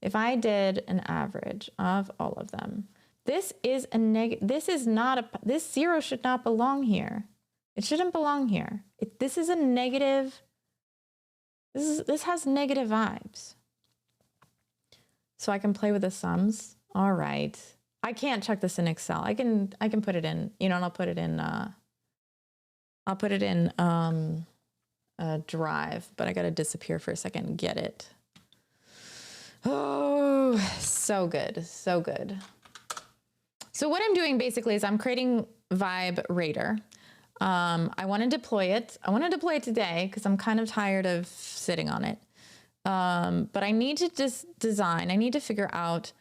If I did an average of all of them, this is a this zero should not belong here. It shouldn't belong here. This is a negative. This has negative vibes. So I can play with the sums. All right. I can't check this in Excel. I can put it in, and I'll put it in Drive, but I got to disappear for a second and get it. Oh, so good. So good. So what I'm doing basically is I'm creating Vibe Raider. I want to deploy it. I want to deploy it today because I'm kind of tired of sitting on it. But I need to just design. I need to figure out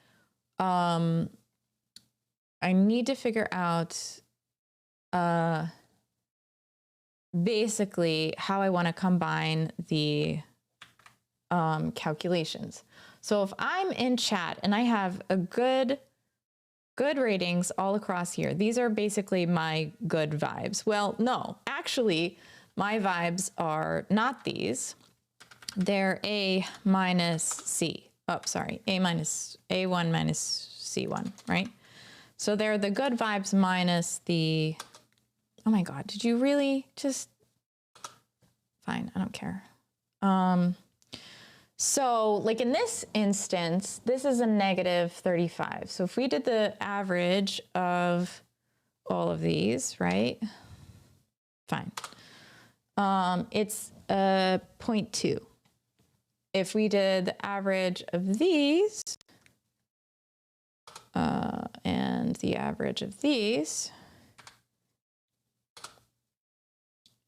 basically how I want to combine the calculations. So if I'm in chat and I have a good ratings all across here, these are basically my good vibes. Well, no, actually, my vibes are not these. They're A minus C. Oh, sorry, A1 minus C1, right? So they're the good vibes minus the, oh my God, did you really just, fine, I don't care. So like in this instance, this is a negative 35. So if we did the average of all of these, right? Fine. It's a 0.2. If we did the average of these, and the average of these,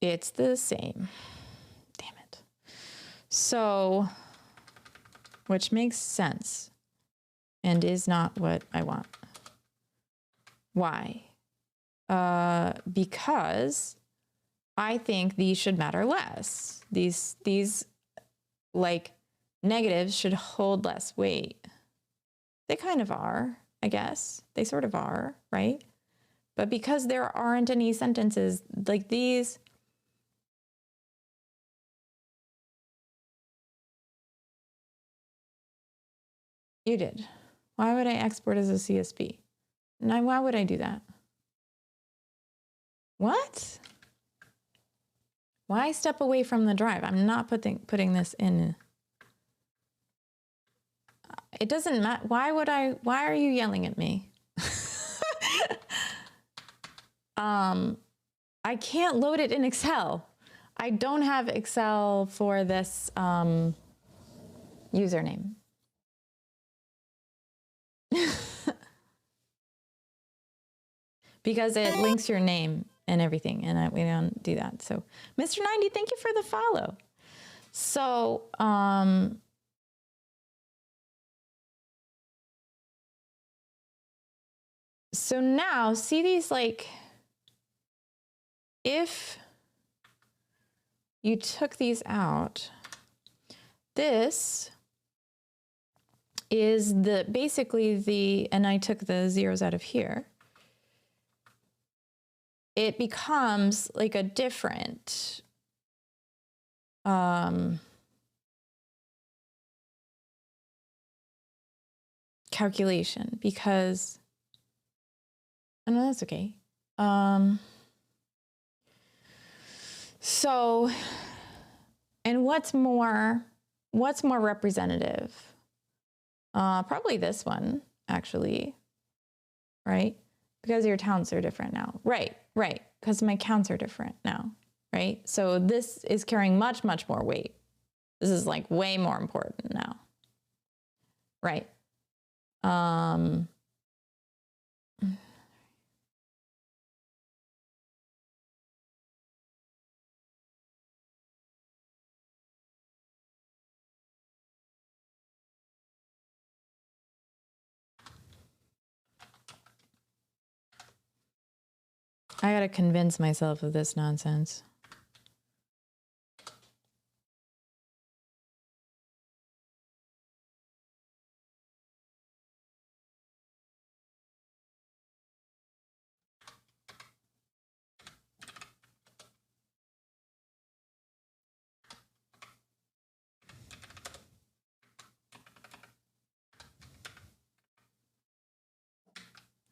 it's the same. Damn it. So, which makes sense and is not what I want. Why? Because I think these should matter less. These like negatives should hold less weight. They kind of are, I guess. They sort of are, right? But because there aren't any sentences like these, you did. Why would I export as a CSV? Now, why would I do that? What? Why step away from the drive? I'm not putting this in. It doesn't matter. Why are you yelling at me? I can't load it in Excel. I don't have Excel for this username. Because it links your name and everything, and we don't do that. So, Mr. 90, thank you for the follow. So, so now, see these, like, if you took these out, this is basically the, and I took the zeros out of here, it becomes like a different calculation because, oh no, that's okay. So, and what's more representative? Probably this one, actually, right? Because your towns are different now. Right, because my counts are different now, right? So this is carrying much, much more weight. This is like way more important now, right? I gotta convince myself of this nonsense.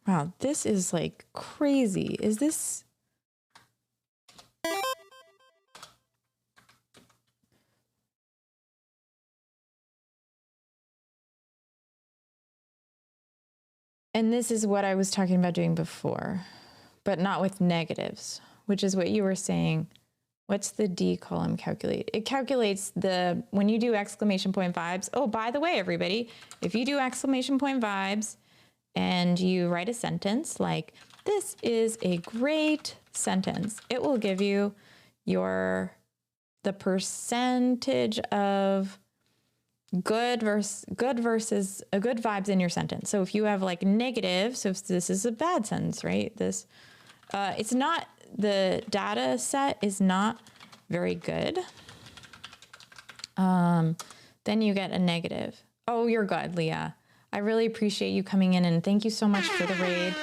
Wow, this is like crazy. Is this? And this is what I was talking about doing before, but not with negatives, which is what you were saying. What's the D column calculate? It calculates when you do exclamation point vibes. Oh, by the way, everybody, if you do exclamation point vibes and you write a sentence like, this is a great sentence, it will give you the percentage of good vibes in your sentence. So if you have like negative, so if this is a bad sentence, right? This, it's not, the data set is not very good. Then you get a negative. Oh, you're good, Leah. I really appreciate you coming in, and thank you so much for the raid.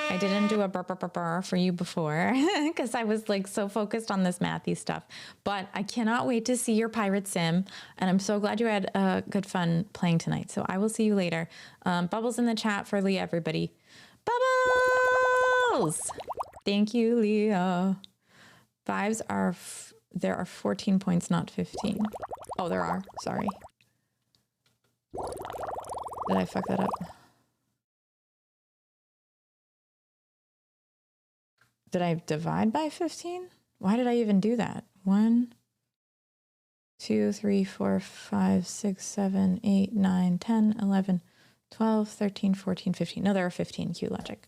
I didn't do a burr, burr, burr, burr for you before because I was like so focused on this mathy stuff. But I cannot wait to see your pirate sim, and I'm so glad you had good fun playing tonight. So I will see you later. Bubbles in the chat for Leah, everybody. Bubbles! Thank you, Leah. Vibes are, there are 14 points, not 15. Oh, there are. Sorry. Did I fuck that up? Did I divide by 15? Why did I even do that? 1, 2, 3, 4, 5, 6, 7, 8, 9, 10, 11, 12, 13, 14, 15. No, there are 15. Cue logic.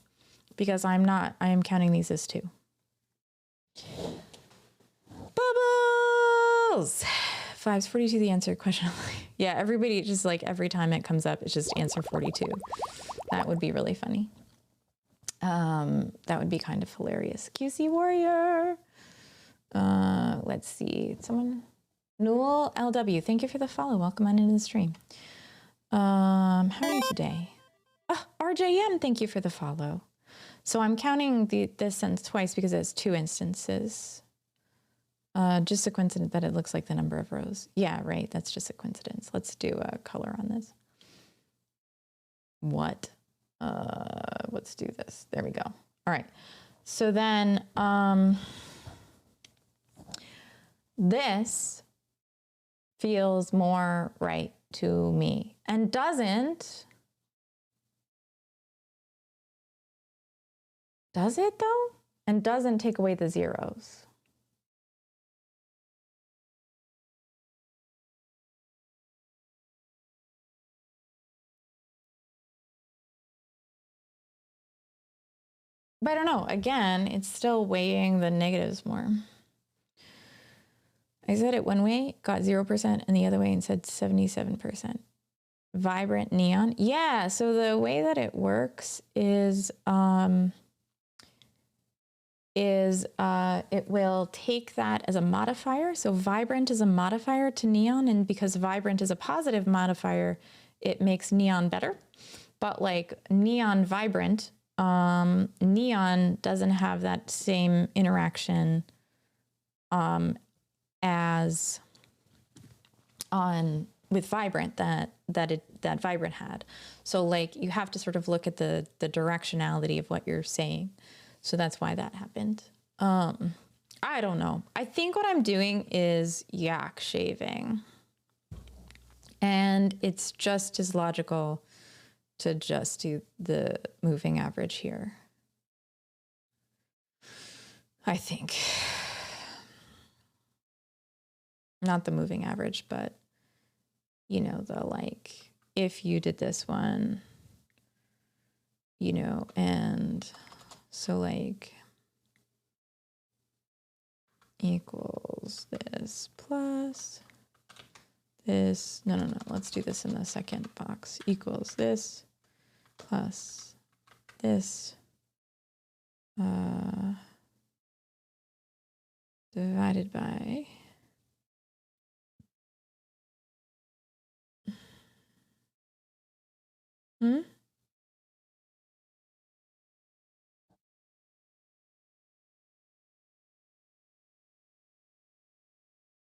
Because I am counting these as 2. Bubbles! 5's 42 the answer question. Yeah, everybody just like every time it comes up, it's just answer 42. That would be really funny. That would be kind of hilarious. QC Warrior. Let's see. Someone. Newell LW. Thank you for the follow. Welcome on into the stream. How are you today? Oh, RJM. Thank you for the follow. So I'm counting this sentence twice because it's 2 instances. Just a coincidence that it looks like the number of rows. Yeah, right. That's just a coincidence. Let's do a color on this. What? Let's do this. There we go. All right. So then this feels more right to me and doesn't. Does it though? And doesn't take away the zeros. But I don't know. Again, it's still weighing the negatives more. I said it one way, got 0%, and the other way and said 77%. Vibrant neon. Yeah, so the way that it works is it will take that as a modifier. So vibrant is a modifier to neon, and because vibrant is a positive modifier, it makes neon better. But like neon vibrant, neon doesn't have that same interaction as on with vibrant that vibrant had. So like you have to sort of look at the directionality of what you're saying. So that's why that happened. I don't know. I think what I'm doing is yak shaving. And it's just as logical to just do the moving average here. I think. Not the moving average, but you know, the like, if you did this one, you know, and so like equals this plus this, no, let's do this in the second box, equals this plus this divided by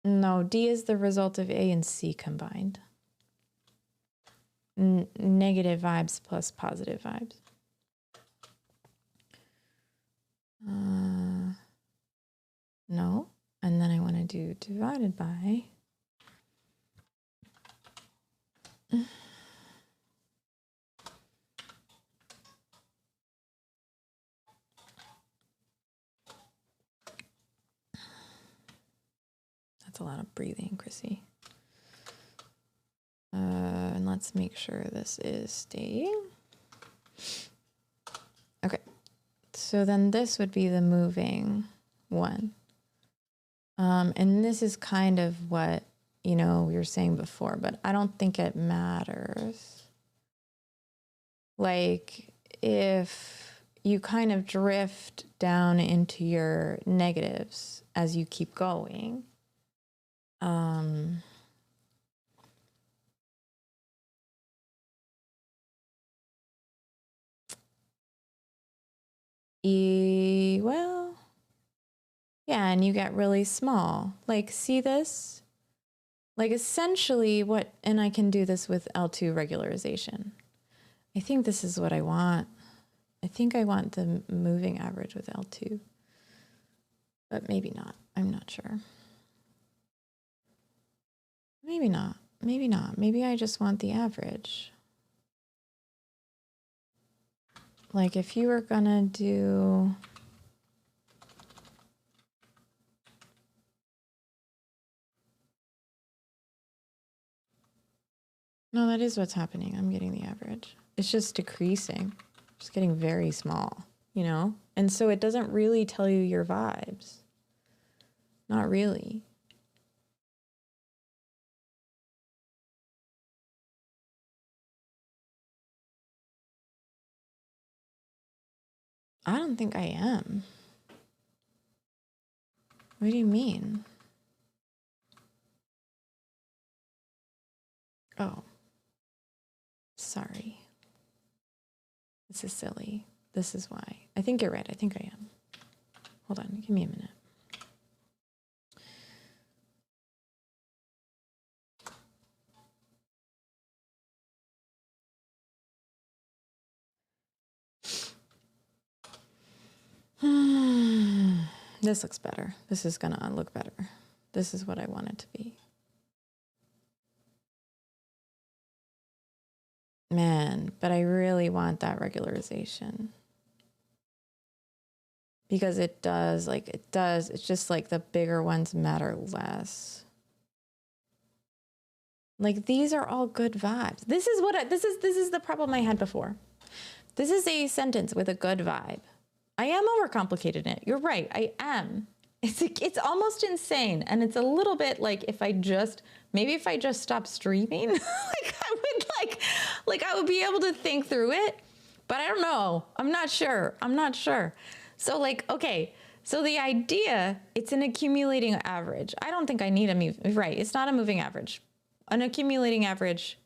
No, D is the result of A and C combined. Negative vibes plus positive vibes. No, and then I want to do divided by. That's a lot of breathing, Chrissy. And let's make sure this is staying. Okay, so then this would be the moving one. And this is kind of what, you know, we were saying before, but I don't think it matters. Like, if you kind of drift down into your negatives as you keep going, Well, yeah, and you get really small. Like, see this? Like, essentially what, and I can do this with L2 regularization. I think this is what I want. I think I want the moving average with L2, but maybe not. I'm not sure. Maybe not. Maybe not. Maybe I just want the average. Like if you were gonna do, no, that is what's happening. I'm getting the average. It's just decreasing, just getting very small, you know? And so it doesn't really tell you your vibes. Not really. I don't think I am. What do you mean? Oh, sorry. This is silly. This is why. I think you're right. I think I am. Hold on. Give me a minute. This looks better. This is gonna look better. This is what I want it to be. Man, but I really want that regularization. Because it does, like, it does. It's just like the bigger ones matter less. Like, these are all good vibes. This is what this is the problem I had before. This is a sentence with a good vibe. I am overcomplicating it. You're right. I am. It's almost insane. And it's a little bit like if I just stop streaming, I would be able to think through it, but I don't know. I'm not sure. So like, okay. So the idea, it's an accumulating average. I don't think I need right. It's not a moving average. An accumulating average.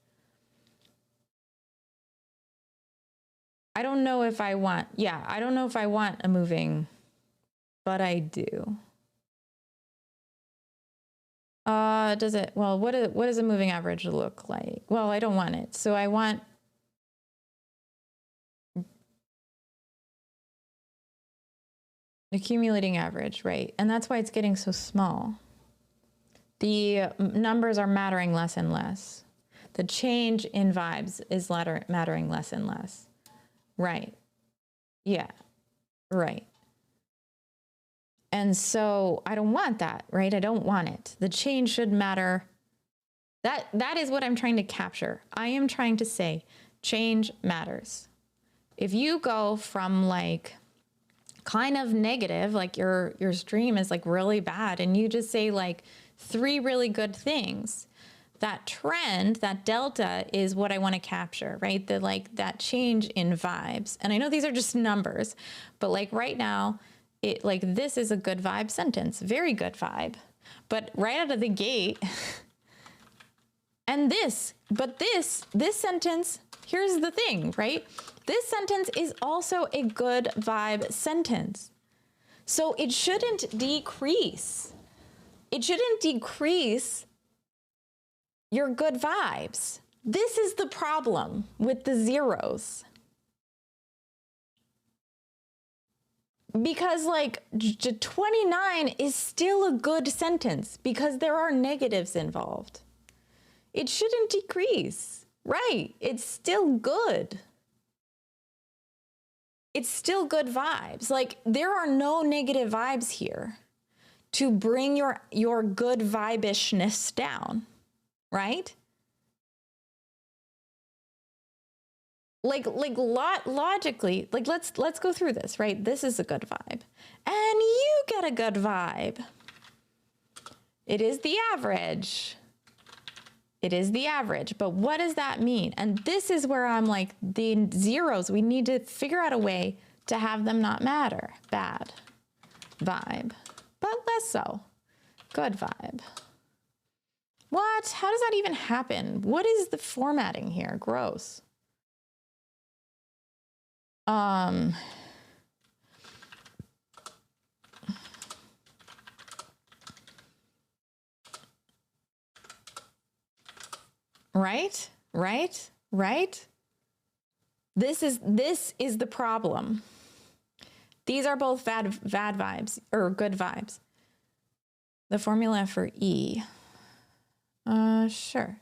I don't know if I want a moving, but I do. Does it, well, what does a moving average look like? Well, I don't want it. So I want accumulating average, right? And that's why it's getting so small. The numbers are mattering less and less. The change in vibes is mattering less and less. Right. Yeah. Right. And so I don't want that, right? I don't want it. The change should matter. That is what I'm trying to capture. I am trying to say change matters. If you go from like kind of negative, like your stream is like really bad, and you just say like 3 really good things, that trend, that delta is what I want to capture, right? That change in vibes. And I know these are just numbers, but like right now, this is a good vibe sentence, very good vibe. But right out of the gate, and this sentence, here's the thing, right? This sentence is also a good vibe sentence. So it shouldn't decrease. It shouldn't decrease your good vibes. This is the problem with the zeros. Because like 29 is still a good sentence because there are negatives involved. It shouldn't decrease, right? It's still good. It's still good vibes. Like there are no negative vibes here to bring your good vibishness down, right? Logically, like let's go through this, right? This is a good vibe. And you get a good vibe. It is the average. It is the average, but what does that mean? And this is where I'm like, the zeros, we need to figure out a way to have them not matter. Bad vibe, but less so. Good vibe. What? How does that even happen? What is the formatting here? Gross. Right? This is the problem. These are both bad vibes or good vibes. The formula for E. Sure.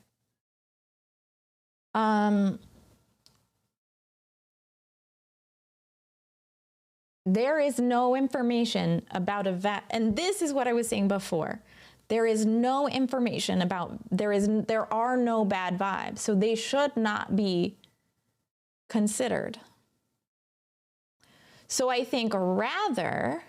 There is no information about a VAB, and this is what I was saying before. There is no information about, there are no bad vibes, so they should not be considered. So I think rather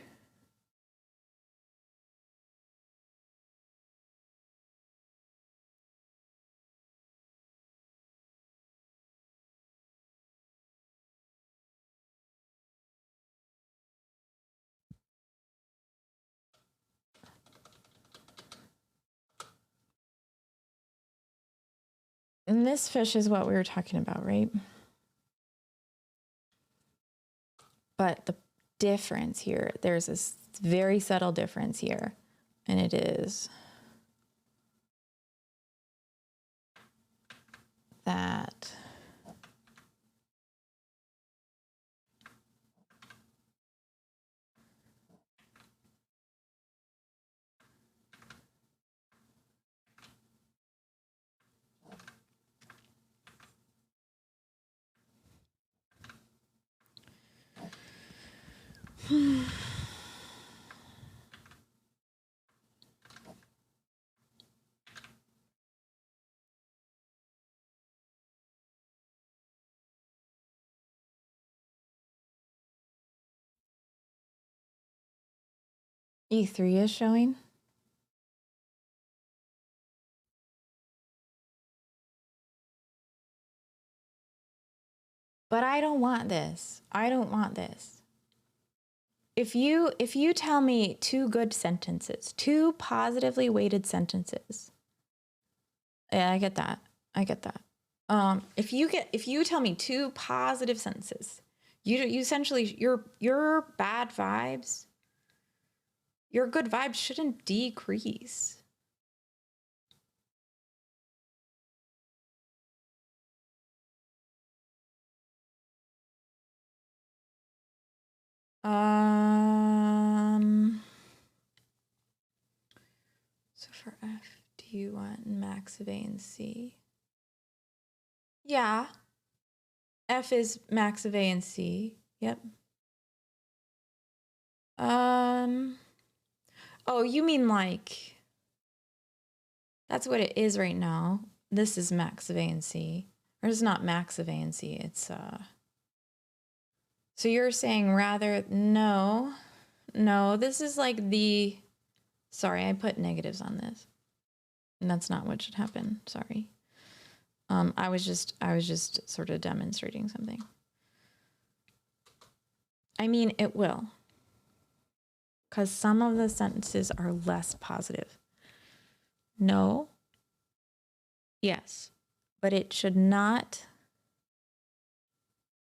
and this fish is what we were talking about, right? But the difference here, there's this very subtle difference here, and it is that E3 is showing. But I don't want this. I don't want this. If you tell me two good sentences, two positively weighted sentences, yeah, I get that. If you tell me two positive sentences, you essentially your bad vibes, your good vibes shouldn't decrease. So for F, do you want max of A and C? Yeah. F is max of A and C. Yep. Oh, you mean like, that's what it is right now. This is max of A and C. Or it's not max of A and C, it's, so you're saying rather, no, this is like the, sorry, I put negatives on this. And that's not what should happen, sorry. I was just sort of demonstrating something. I mean, it will. Because some of the sentences are less positive. No. Yes. But it should not.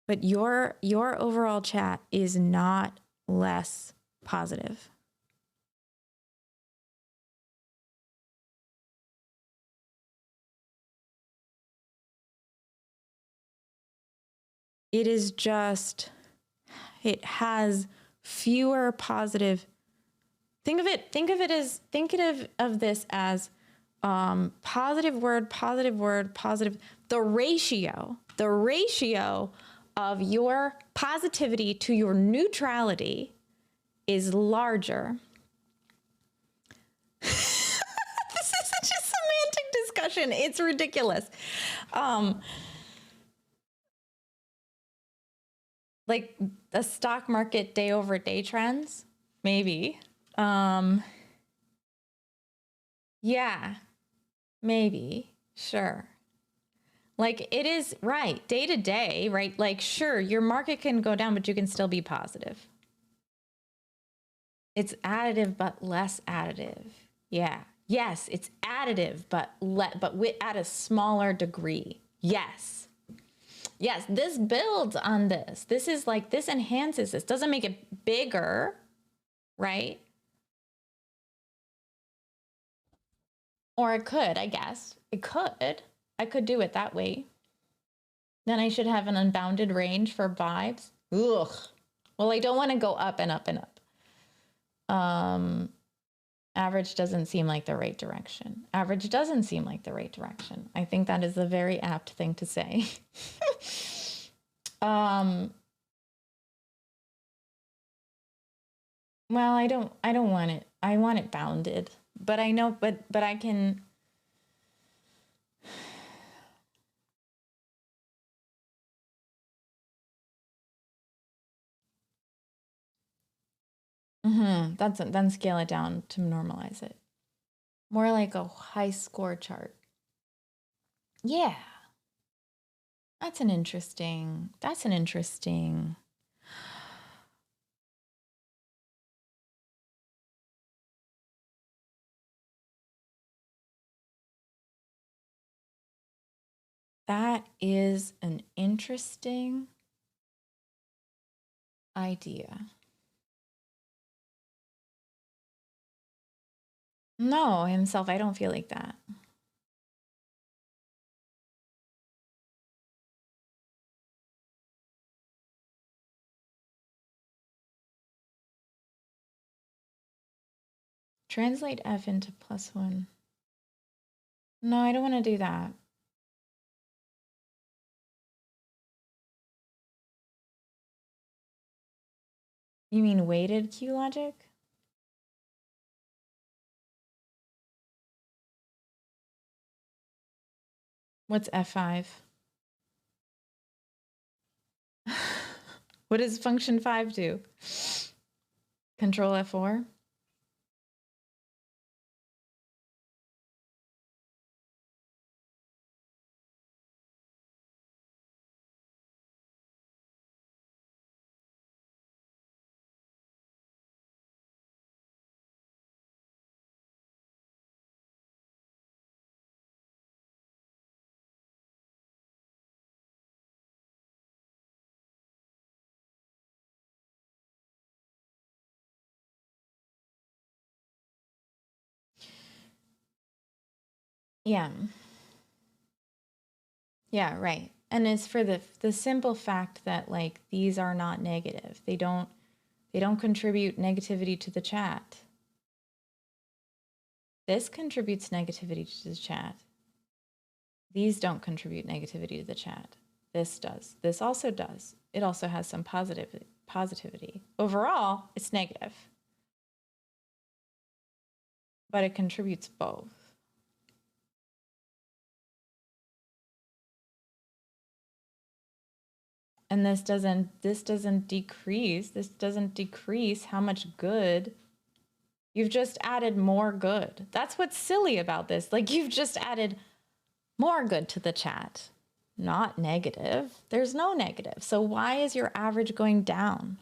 But your overall chat is not less positive. It is just, it has fewer positive. Think of this as positive word, positive. The ratio of your positivity to your neutrality is larger. This is such a semantic discussion. It's ridiculous. Like the stock market day over day trends, maybe. Yeah, maybe, sure. Like it is, right, day to day, right? Like, sure, your market can go down, but you can still be positive. It's additive, but less additive. Yeah. Yes, it's additive, but at a smaller degree. Yes. Yes, this builds on this. This is like, this enhances this. Doesn't make it bigger, right? Or it could, I guess. It could. I could do it that way. Then I should have an unbounded range for vibes. Ugh. Well, I don't want to go up and up and up. Average doesn't seem like the right direction. Average doesn't seem like the right direction. I think that is a very apt thing to say. Well, I don't want it. I want it bounded, but I know, but I can. Then scale it down to normalize it. More like a high score chart. Yeah. That's an interesting. That is an interesting idea. No, himself, I don't feel like that. Translate F into +1. No, I don't want to do that. You mean weighted Q logic? What's F5? What does function 5 do? Control F4? Yeah. Yeah, right. And it's for the simple fact that like these are not negative. They don't contribute negativity to the chat. This contributes negativity to the chat. These don't contribute negativity to the chat. This does. This also does. It also has some positivity. Overall, it's negative. But it contributes both. And this doesn't decrease how much good. You've just added more good. That's what's silly about this. Like you've just added more good to the chat, not negative. There's no negative. So why is your average going down?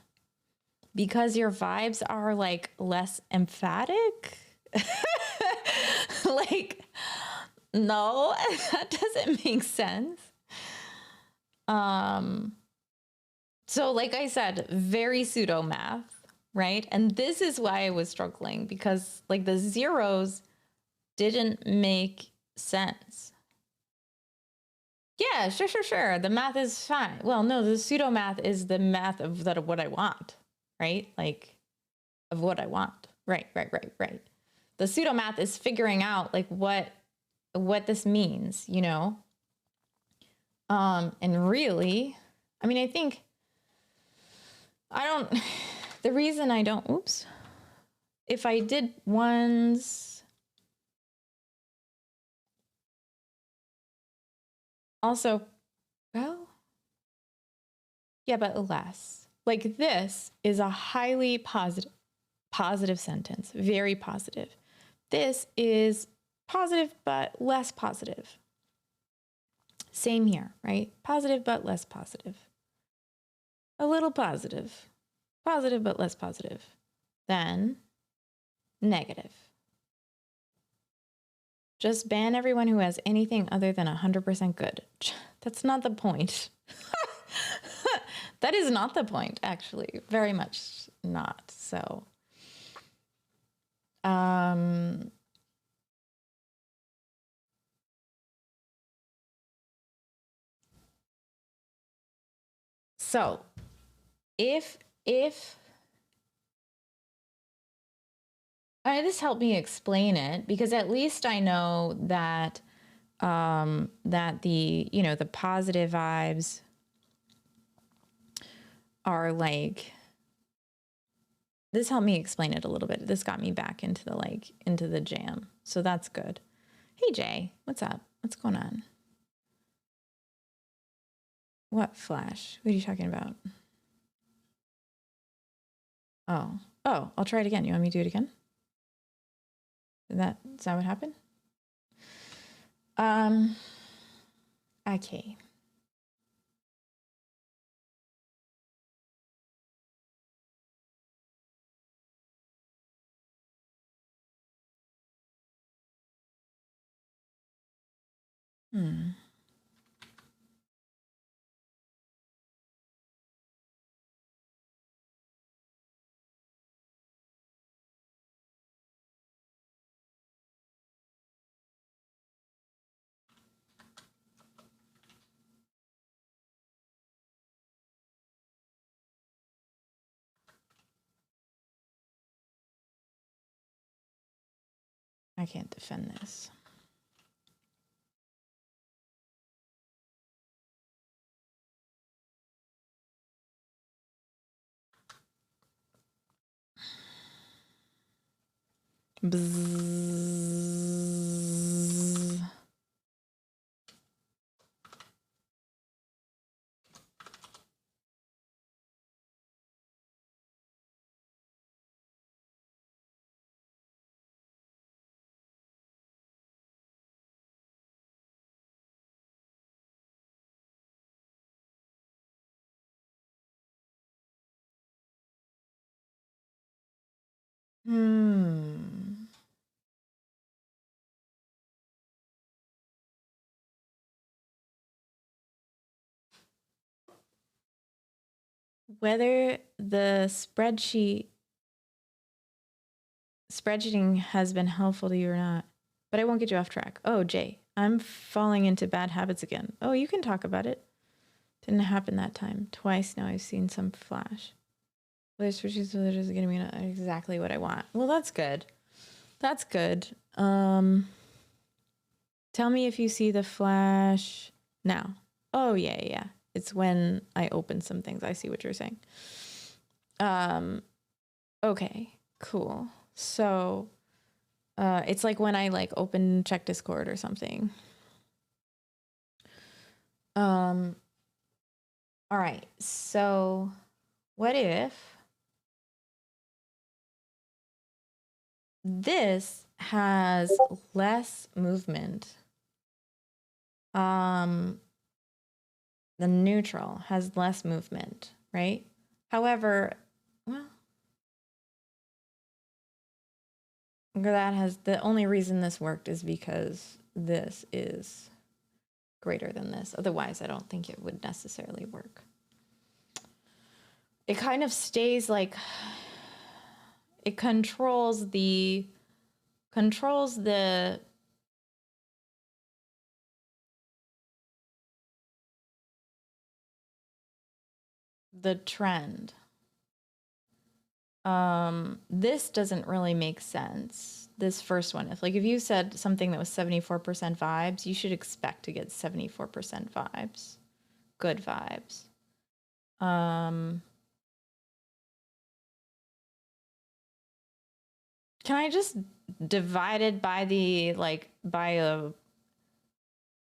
Because your vibes are like less emphatic? Like, no, that doesn't make sense. So like I said, very pseudo math, right? And this is why I was struggling because like the zeros didn't make sense. Yeah, sure. The math is fine. Well, no, the pseudo math is the math of what I want, right? Like of what I want. Right. The pseudo math is figuring out like what this means, you know? And really, I mean, the reason I don't, oops, if I did ones, also, well, yeah, but less. Like this is a highly positive sentence, very positive. This is positive, but less positive. Same here, right? Positive, but less positive. A little positive, but less positive. Then negative. Just ban everyone who has anything other than 100% good. That's not the point. That is not the point, actually. Very much not. So, So if this helped me explain it, because at least I know that that the, you know, the positive vibes are like, this helped me explain it a little bit. This got me back into the into the jam. So that's good. Hey Jay, what's up? What's going on? What flash? What are you talking about? Oh, I'll try it again. You want me to do it again? Is that what happened? Okay. I can't defend this. Bzzz. Whether the spreadsheeting has been helpful to you or not, but I won't get you off track. Oh, Jay, I'm falling into bad habits again. Oh, you can talk about it. Didn't happen that time. Twice now I've seen some flash. Whether spreadsheets are getting me exactly what I want. Well, that's good. That's good. Tell me if you see the flash now. Oh, yeah. It's when I open some things. I see what you're saying. Okay, cool. So, it's like when I open check Discord or something. All right. So, what if this has less movement? The neutral has less movement, right? However, well, that has, the only reason this worked is because this is greater than this. Otherwise, I don't think it would necessarily work. It kind of stays like, it controls the trend. This doesn't really make sense. This first one, if you said something that was 74% vibes, you should expect to get 74% vibes, good vibes. Can I just divide it by the by a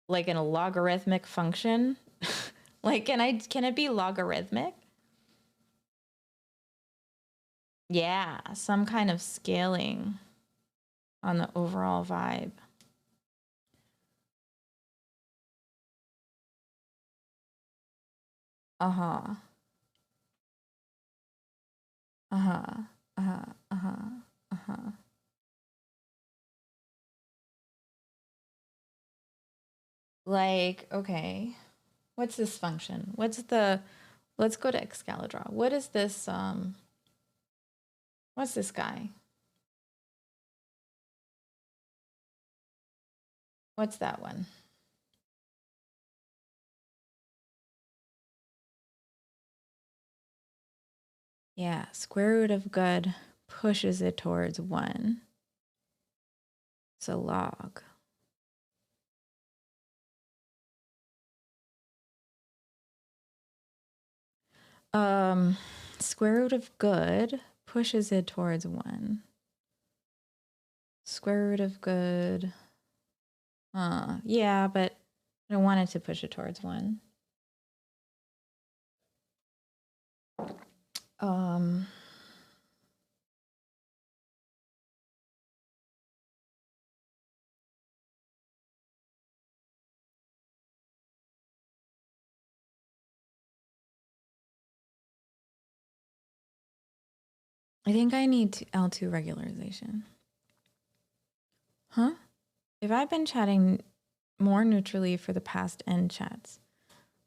in a logarithmic function? Can it be logarithmic? Yeah, some kind of scaling on the overall vibe. Uh-huh. Okay, what's this function? Let's go to Excalibur. What is this, what's this guy? What's that one? Yeah, square root of good pushes it towards 1. So log. Square root of good pushes it towards 1. Square root of good. Yeah, but I don't want it to push it towards 1. I think I need L2 regularization. Huh? If I've been chatting more neutrally for the past N chats,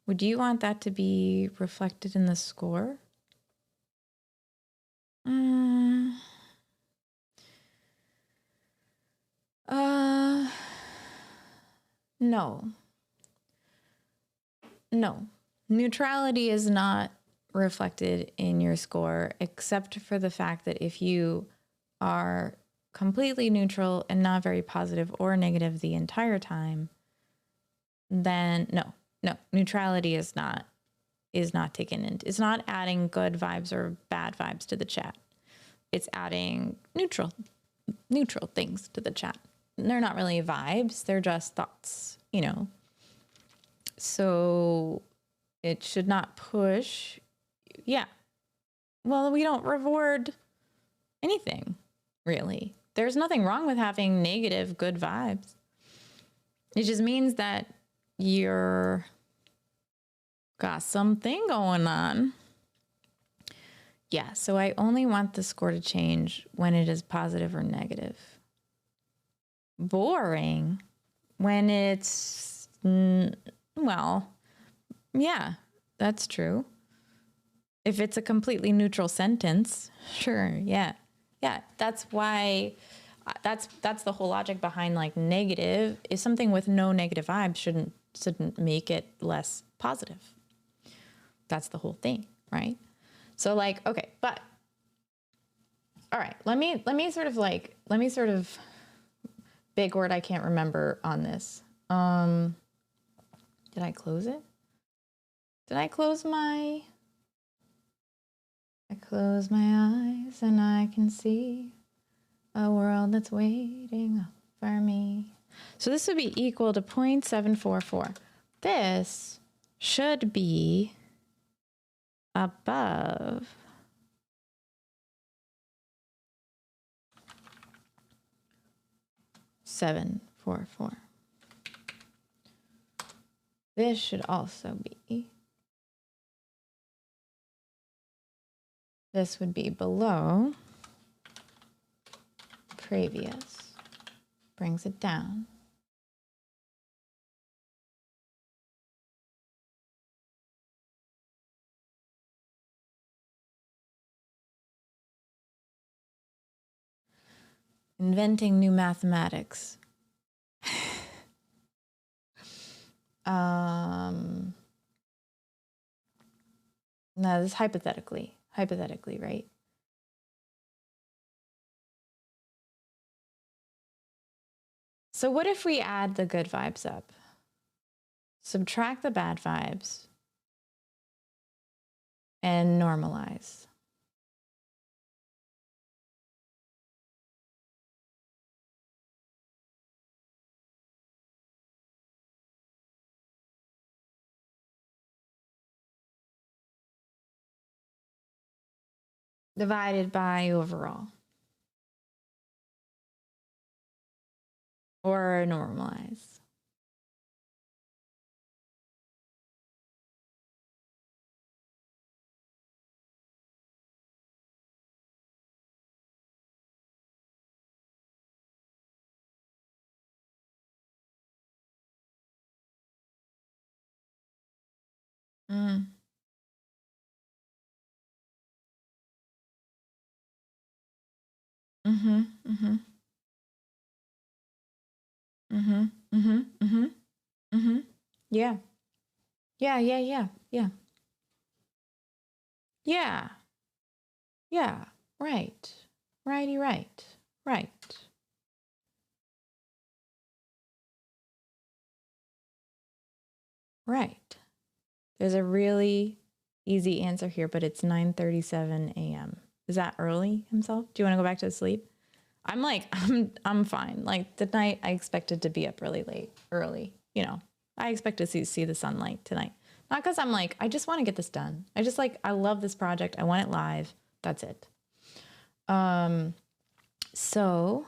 would you want that to be reflected in the score? No. No. Neutrality is not reflected in your score, except for the fact that if you are completely neutral and not very positive or negative the entire time, then no, neutrality is not taken in. It's not adding good vibes or bad vibes to the chat. It's adding neutral things to the chat. They're not really vibes, they're just thoughts, you know. So it should not push. Yeah. Well, we don't reward anything, really. There's nothing wrong with having negative good vibes. It just means that you're got something going on. Yeah, so I only want the score to change when it is positive or negative. Boring when it's, well, yeah, that's true. If it's a completely neutral sentence, sure, yeah. Yeah, that's why, that's the whole logic behind like negative is something with no negative vibes shouldn't make it less positive. That's the whole thing, right? So like, okay, but all right, let me sort of big word I can't remember on this. Did I close it? Did I close my eyes and I can see a world that's waiting up for me. So this would be equal to 0.744. This should be above 744. This should also be, this would be below previous, brings it down. Inventing new mathematics. No, this is hypothetically, right? So what if we add the good vibes up? Subtract the bad vibes and normalize. Divided by overall. Or normalize. Mm. Mm-hmm. Mm-hmm. Mm-hmm. Mm-hmm. Mm-hmm. Mm-hmm. Yeah. Yeah. Yeah. Yeah. Yeah. Yeah. Yeah, right. Righty, right. Right. Right. There's a really easy answer here, but it's 9:37 a.m. Is that early himself? Do you want to go back to sleep? I'm like, I'm fine. Like the night I expected to be up really early. You know, I expect to see the sunlight tonight. Not because I'm like, I just want to get this done. I just like, I love this project. I want it live. That's it. So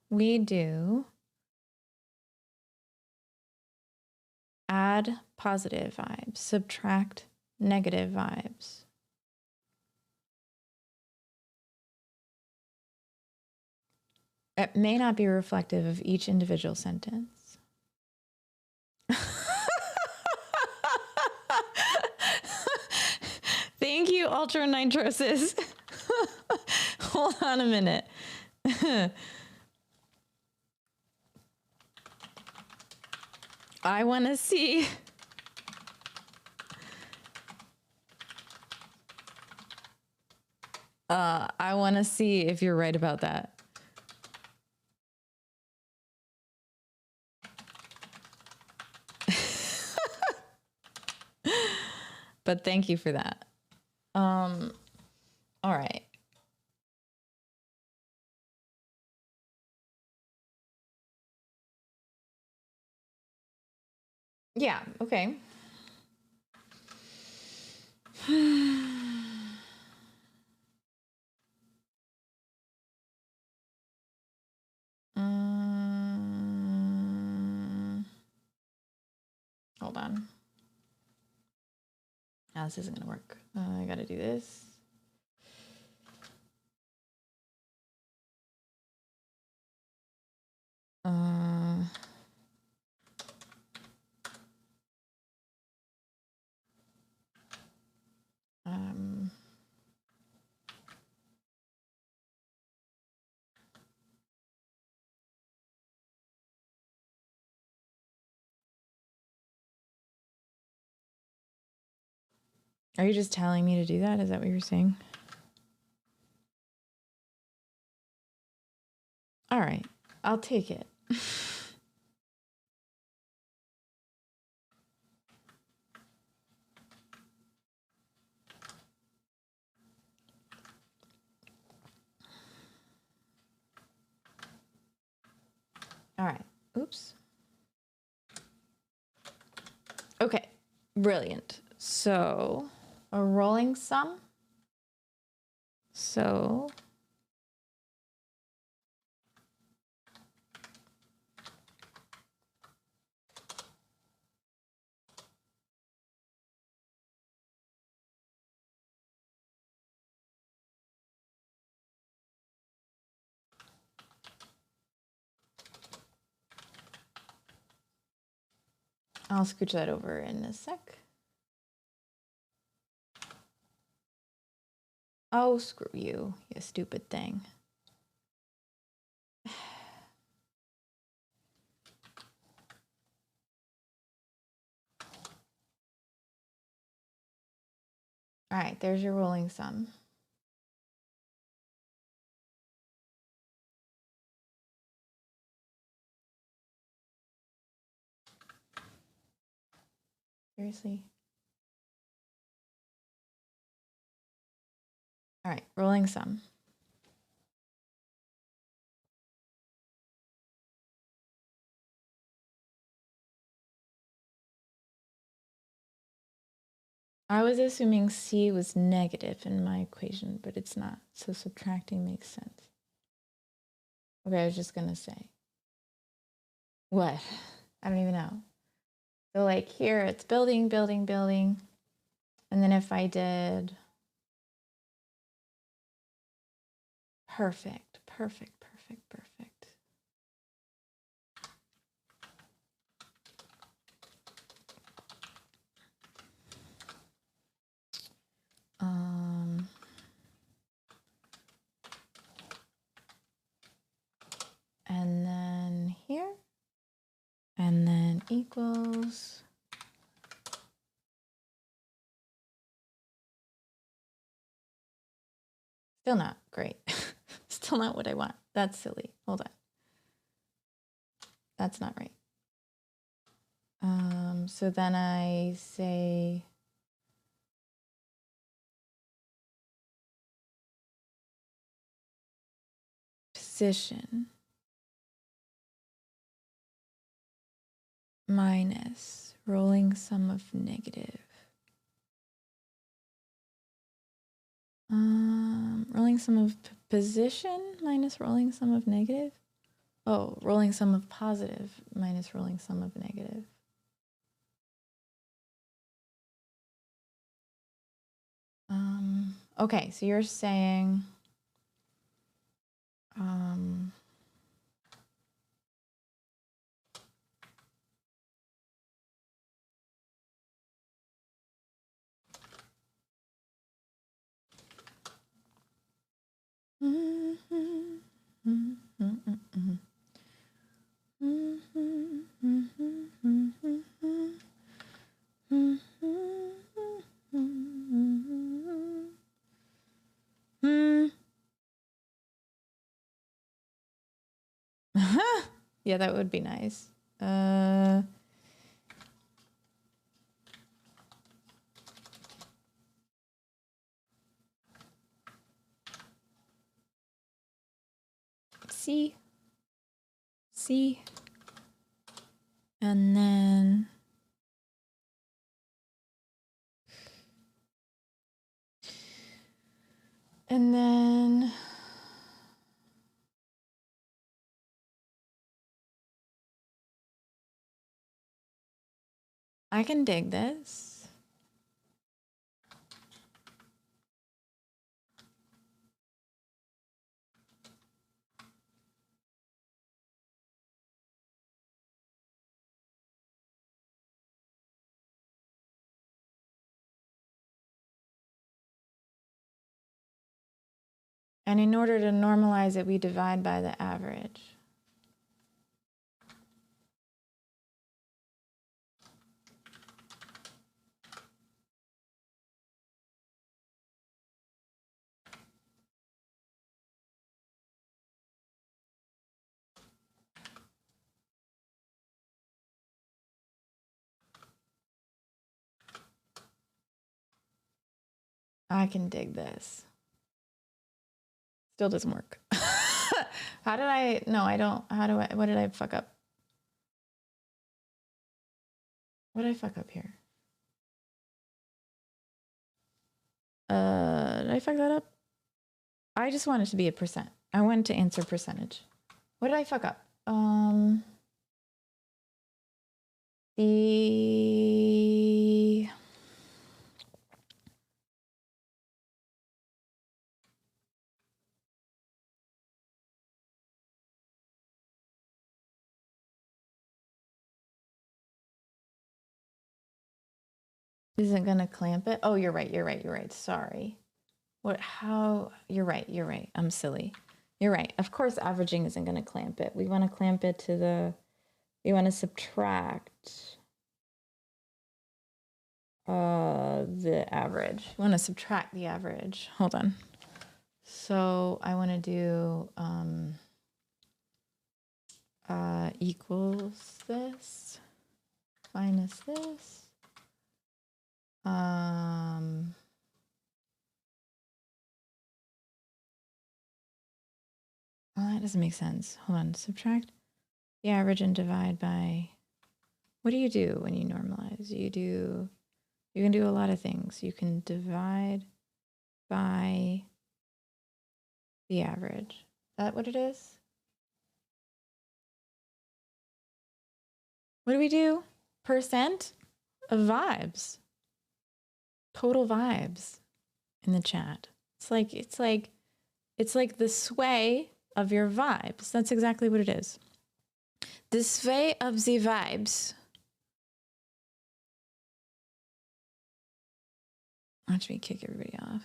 we do add positive vibes, subtract negative vibes. It may not be reflective of each individual sentence. Thank you, Ultra Nitrosis. Hold on a minute. I want to see. I want to see if you're right about that. But thank you for that. All right. Yeah, okay. Hold on. Now this isn't gonna work. I gotta do this. Are you just telling me to do that? Is that what you're saying? All right, I'll take it. All right, oops. Okay, brilliant. So a rolling sum. So I'll scooch that over in a sec. Oh, screw you, you stupid thing. All right, there's your rolling sum. Seriously? All right, rolling sum. I was assuming C was negative in my equation, but it's not. So subtracting makes sense. Okay, I was just gonna say. What? I don't even know. So like here it's building, building, building. And then if I did perfect, perfect, perfect, perfect. And then here, and then equals. Still not great. Still not what I want. That's silly. Hold on. That's not right. So then I say position minus rolling sum of negative. Rolling sum of position minus rolling sum of negative. Oh, rolling sum of positive minus rolling sum of negative. Okay, so you're saying yeah, that would be nice. C, and then I can dig this. And in order to normalize it, we divide by the average. I can dig this. Still doesn't work. How did I, no, I don't, how do I, what did I fuck up? What did I fuck up here? Did I fuck that up? I just want it to be a percent. I wanted to answer percentage. What did I fuck up? The isn't gonna clamp it. Oh, you're right. You're right. You're right. Sorry. What? How? You're right. You're right. I'm silly. You're right. Of course, averaging isn't gonna clamp it. We want to clamp it to the. We want to subtract the average. We want to subtract the average. Hold on. So I want to do equals this minus this. Well, that doesn't make sense. Hold on. Subtract the average and divide by. What do you do when you normalize? You can do a lot of things. You can divide by the average. Is that what it is? What do we do? Percent of vibes. Total vibes in the chat. It's like the sway of your vibes. That's exactly what it is. The sway of the vibes. Watch me kick everybody off.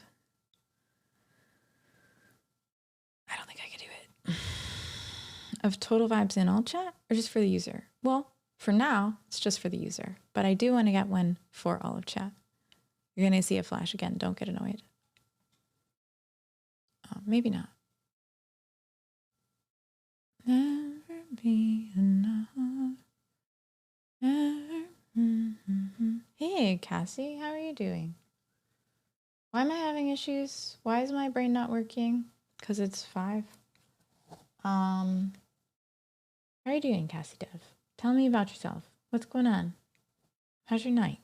I don't think I can do it. Of total vibes in all chat or just for the user? Well, for now, it's just for the user. But I do want to get one for all of chat. You're going to see a flash again. Don't get annoyed. maybe not. Never be enough. Never. Hey, Cassie, how are you doing? Why am I having issues? Why is my brain not working? Because it's 5. How are you doing, Cassie Dev? Tell me about yourself. What's going on? How's your night?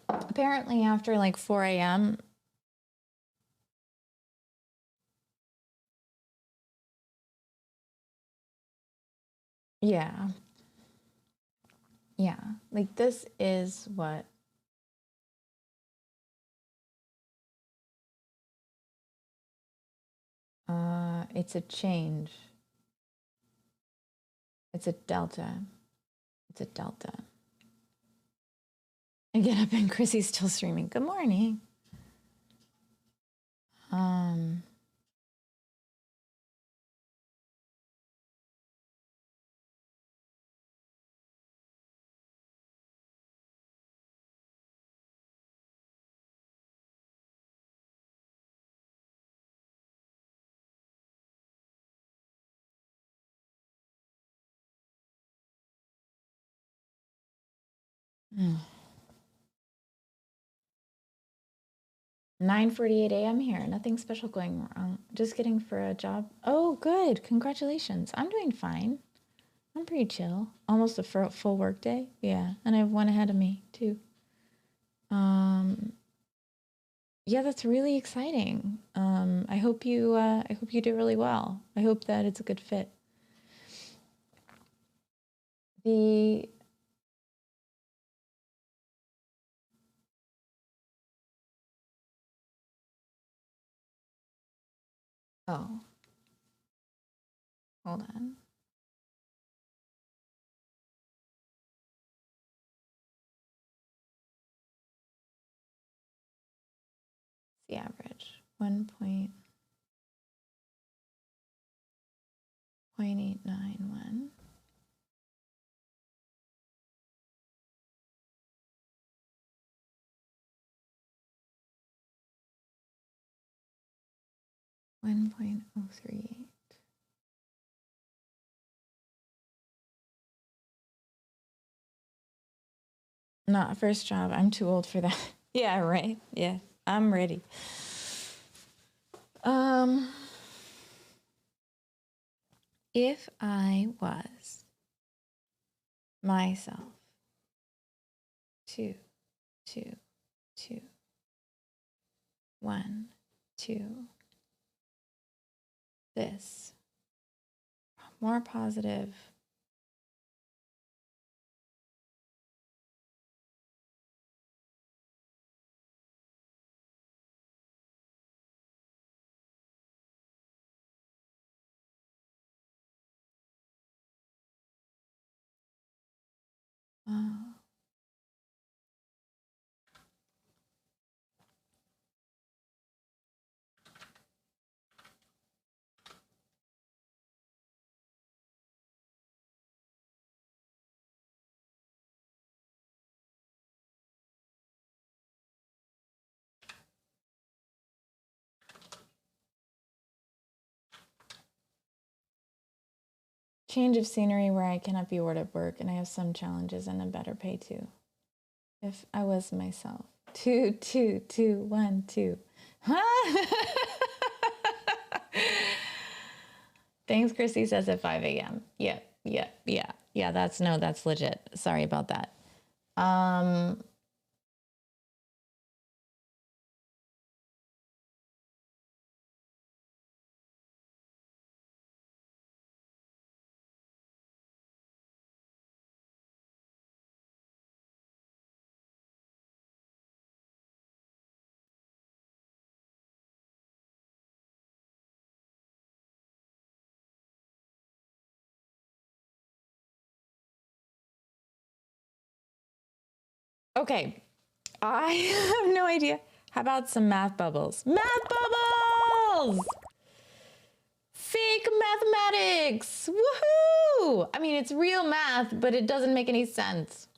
Apparently after like 4 a.m. Yeah. Yeah. Like this is what it's a change. It's a delta. It's a delta. I get up and Chrissy's still streaming. Good morning. Mm. 9:48 a.m. here. Nothing special going wrong. Just getting for a job. Oh, good. Congratulations. I'm doing fine. I'm pretty chill. Almost a full work day. Yeah, and I have one ahead of me too. Yeah, that's really exciting. I hope you do really well. I hope that it's a good fit. Oh, hold on. The average 1.891. $1.038. Not first job. I'm too old for that. Yeah, right. Yeah, I'm ready. If I was myself, 2, 2, 2, 1, 2, this, more positive. Change of scenery where I cannot be bored at work and I have some challenges and a better pay too. If I was myself. 2, 2, 2, 1, 2. Thanks, Chrissy says at 5 a.m. Yeah. That's legit. Sorry about that. Okay, I have no idea. How about some math bubbles? Math bubbles! Fake mathematics! Woohoo! I mean, it's real math, but it doesn't make any sense.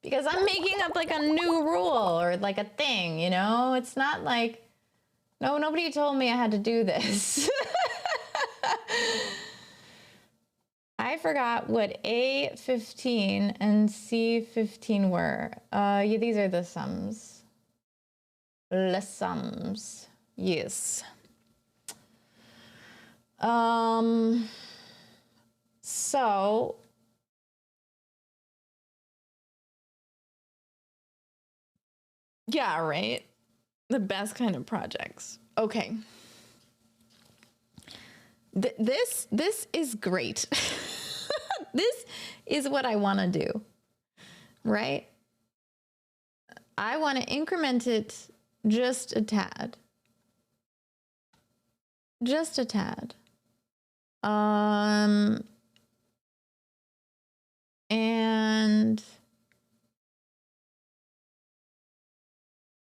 Because I'm making up like a new rule or like a thing, you know? It's not like, no, nobody told me I had to do this. I forgot what A15 and C15 were. Yeah, these are the sums. Les sums. Yes. So yeah, right. The best kind of projects. Okay. This is great. This is what I want to do, right? I want to increment it just a tad. Just a tad. And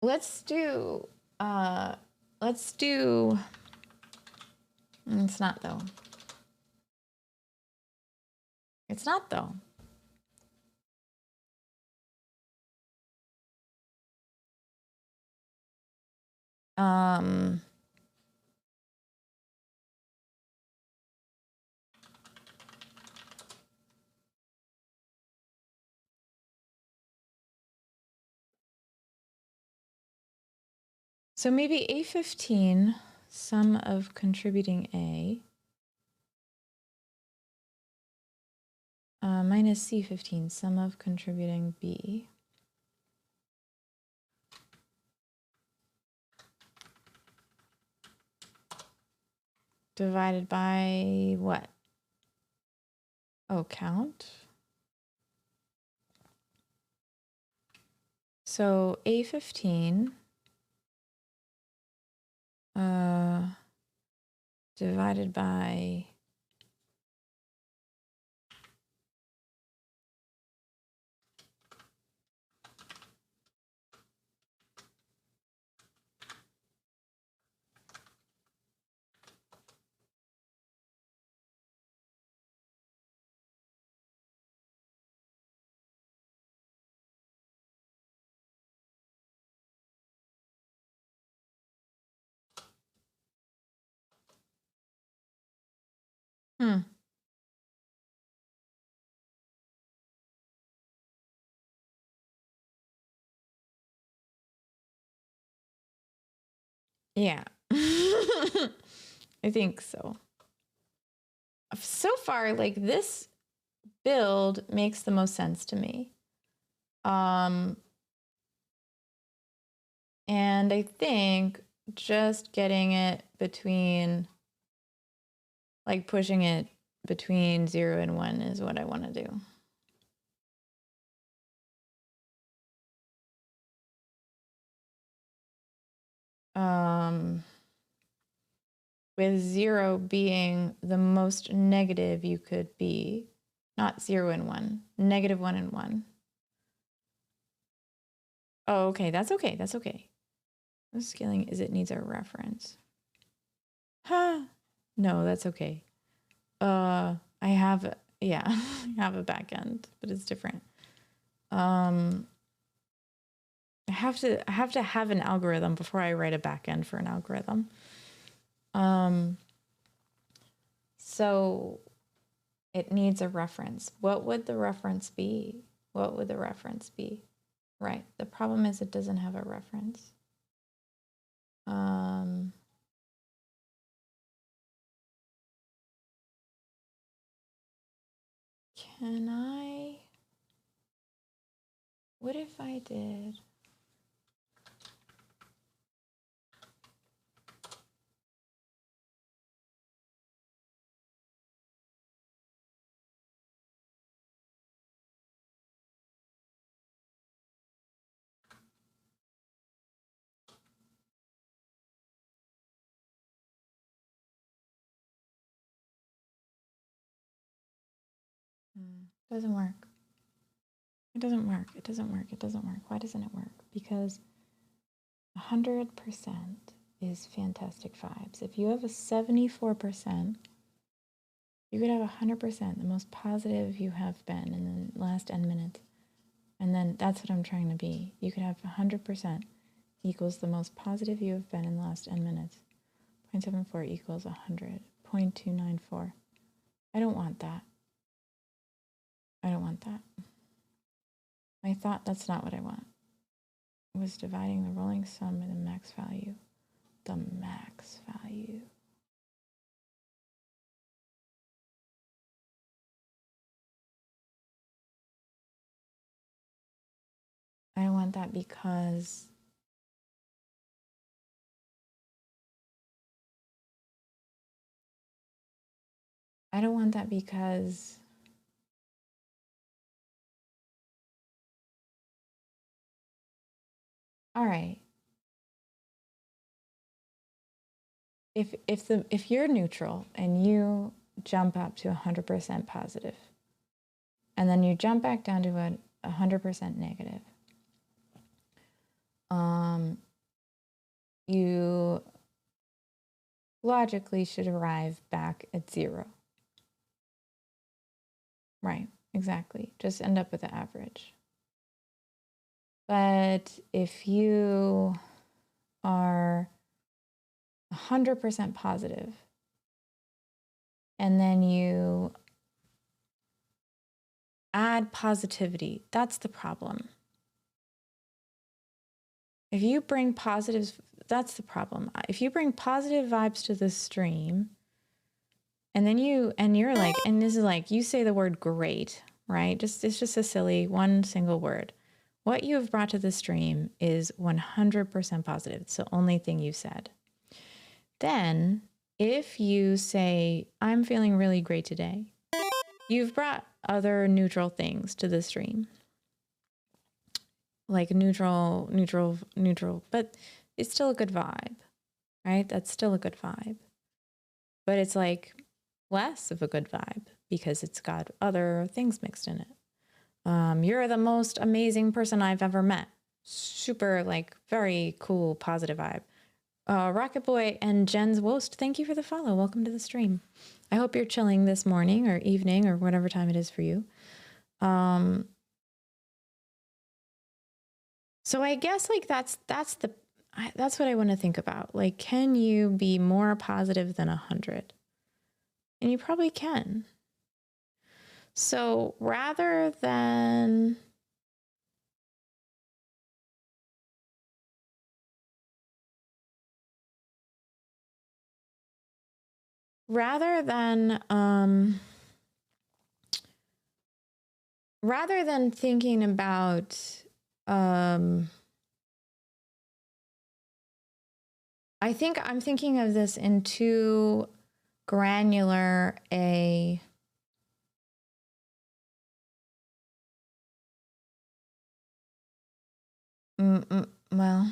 let's do, it's not though. It's not though. So maybe A15, sum of contributing A, minus C15, sum of contributing B. Divided by what? Oh, count. So A15 divided by Yeah. I think so. So far, like this build makes the most sense to me. And I think just getting it between, like pushing it between 0 and 1 is what I want to do. With 0 being the most negative you could be, not 0 and 1, negative 1 and 1. Oh, okay, that's okay, that's okay. The scaling is it needs a reference. Huh? No, that's okay. I have, yeah, I have a back end, but it's different. I have to have an algorithm before I write a back end for an algorithm. So it needs a reference. What would the reference be? What would the reference be? Right. The problem is it doesn't have a reference. Can I? What if I did? Doesn't work. It doesn't work. It doesn't work. It doesn't work. Why doesn't it work? Because 100% is fantastic vibes. If you have a 74%, you could have 100%, the most positive you have been in the last N minutes. And then that's what I'm trying to be. You could have 100% equals the most positive you have been in the last 10 minutes. 0.74 equals 100. 0.294. I don't want that. I don't want that. I thought that's not what I want. It was dividing the rolling sum by the max value. The max value. I don't want that because I don't want that because all right. If you're neutral and you jump up to 100% positive, and then you jump back down to 100% negative, you logically should arrive back at 0. Right, exactly. Just end up with the average. But if you are 100% positive, and then you add positivity, that's the problem. If you bring positives, that's the problem. If you bring positive vibes to the stream, and then you're like, and this is like, you say the word great, right? It's just a silly one single word. What you have brought to the stream is 100% positive. It's the only thing you said. Then if you say, I'm feeling really great today, you've brought other neutral things to the stream. Like neutral, but it's still a good vibe, right? That's still a good vibe. But it's like less of a good vibe because it's got other things mixed in it. You're the most amazing person I've ever met. Super, like, very cool, positive vibe. Rocket Boy and Jen's Wost, thank you for the follow. Welcome to the stream. I hope you're chilling this morning or evening or whatever time it is for you. So I guess like that's what I want to think about. Like, can you be more positive than 100? And you probably can. So rather than thinking about I think I'm thinking of this in too granular a well,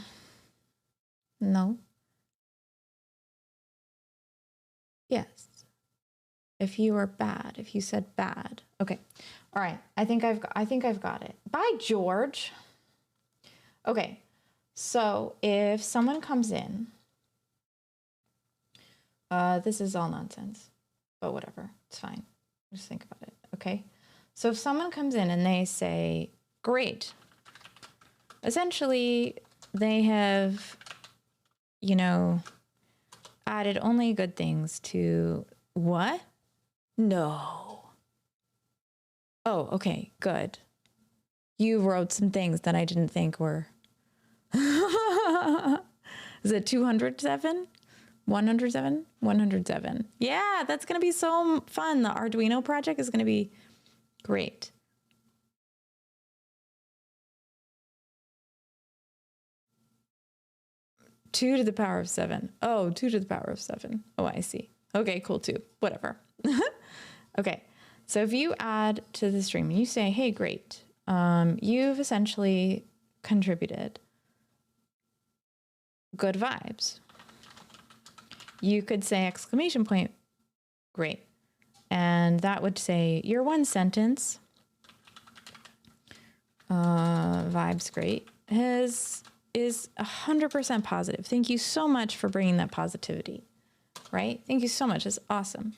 no. Yes. If you were bad, if you said bad. Okay. All right. I think I've got it. By George. Okay. So if someone comes in, this is all nonsense, but whatever. It's fine. Just think about it. Okay. So if someone comes in and they say, great. Essentially, they have, added only good things to what? No. Oh, okay, good. You wrote some things that I didn't think were. Is it 207? 107? 107. Yeah, that's going to be so fun. The Arduino project is going to be great. Two to the power of 7. Oh, 2 to the power of 7. Oh, I see. Okay, cool too. Whatever. Okay. So if you add to the stream and you say, hey, great, you've essentially contributed good vibes. You could say exclamation point, great. And that would say your one sentence, vibes great, is 100% positive. Thank you so much for bringing that positivity, right? Thank you so much. It's awesome.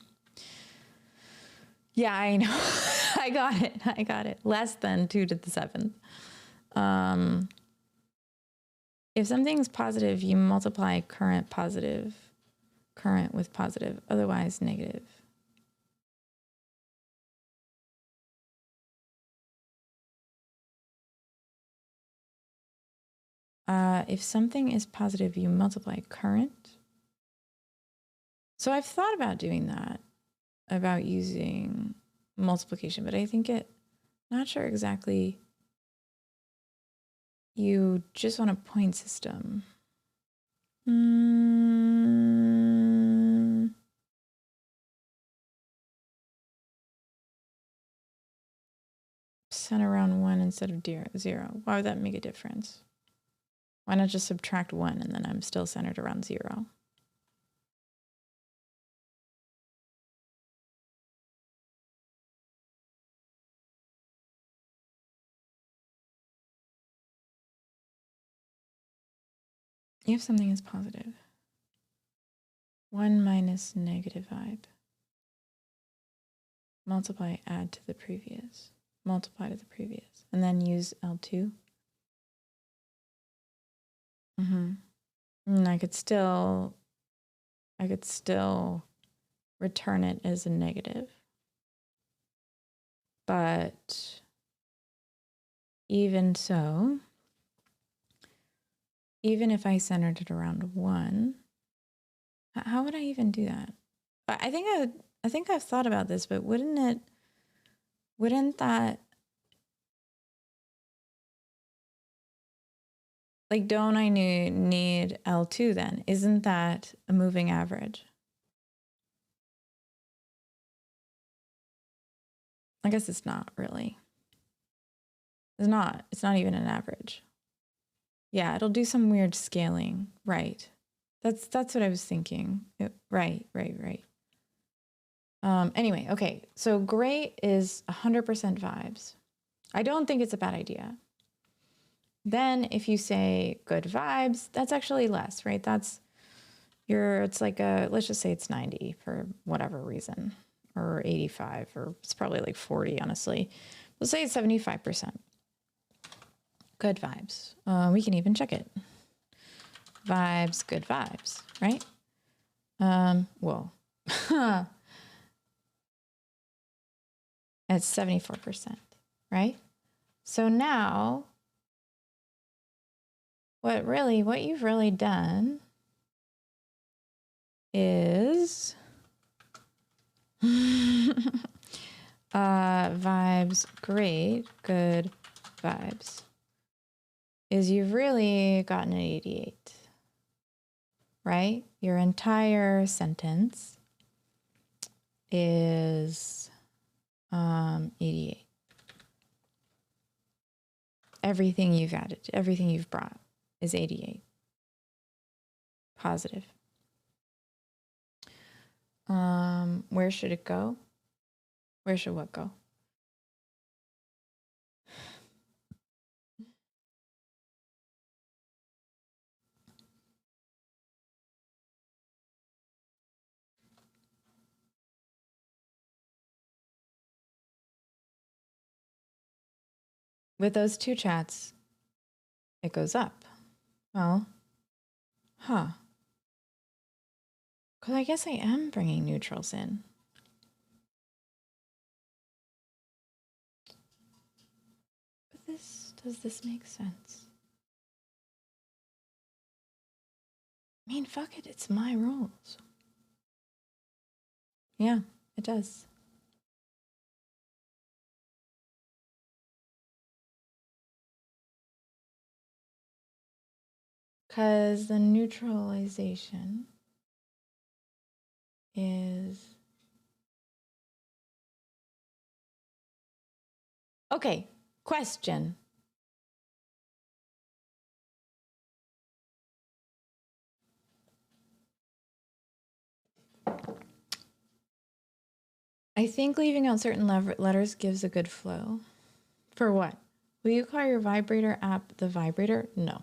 Yeah, I know. I got it. I got it. Less than 2 to the 7th. If something's positive, you multiply current with positive, otherwise negative. If something is positive, you multiply current. So I've thought about doing that, about using multiplication, but I think not sure exactly. You just want a point system. Center around 1 instead of 0. Why would that make a difference? Why not just subtract 1 and then I'm still centered around 0? If something is positive, 1 minus negative vibe. Multiply, add to the previous. Multiply to the previous. And then use L2. And I could still return it as a negative. But even so, even if I centered it around 1, how would I even do that? I think I've thought about this, but wouldn't that, like, don't I need L2 then? Isn't that a moving average? I guess it's not really. It's not even an average. Yeah, it'll do some weird scaling. Right. That's what I was thinking. Right. Anyway, okay. So gray is 100% vibes. I don't think it's a bad idea. Then if you say good vibes, that's actually less, right? It's like let's just say it's 90 for whatever reason, or 85, or it's probably like 40, honestly. Let's say it's 75%. Good vibes. We can even check it. Vibes, good vibes, right? Well, it's 74%, right? So now, what you've really done is vibes, great, good vibes, is you've really gotten an 88, right? Your entire sentence is 88. Everything you've added, everything you've brought is 88. Positive. Where should it go? Where should what go? With those two chats, it goes up. Well, because I guess I am bringing neutrals in. But does this make sense? I mean, fuck it, it's my rules. Yeah, it does. Because the neutralization is... Okay, question. I think leaving out certain letters gives a good flow. For what? Will you call your vibrator app the vibrator? No.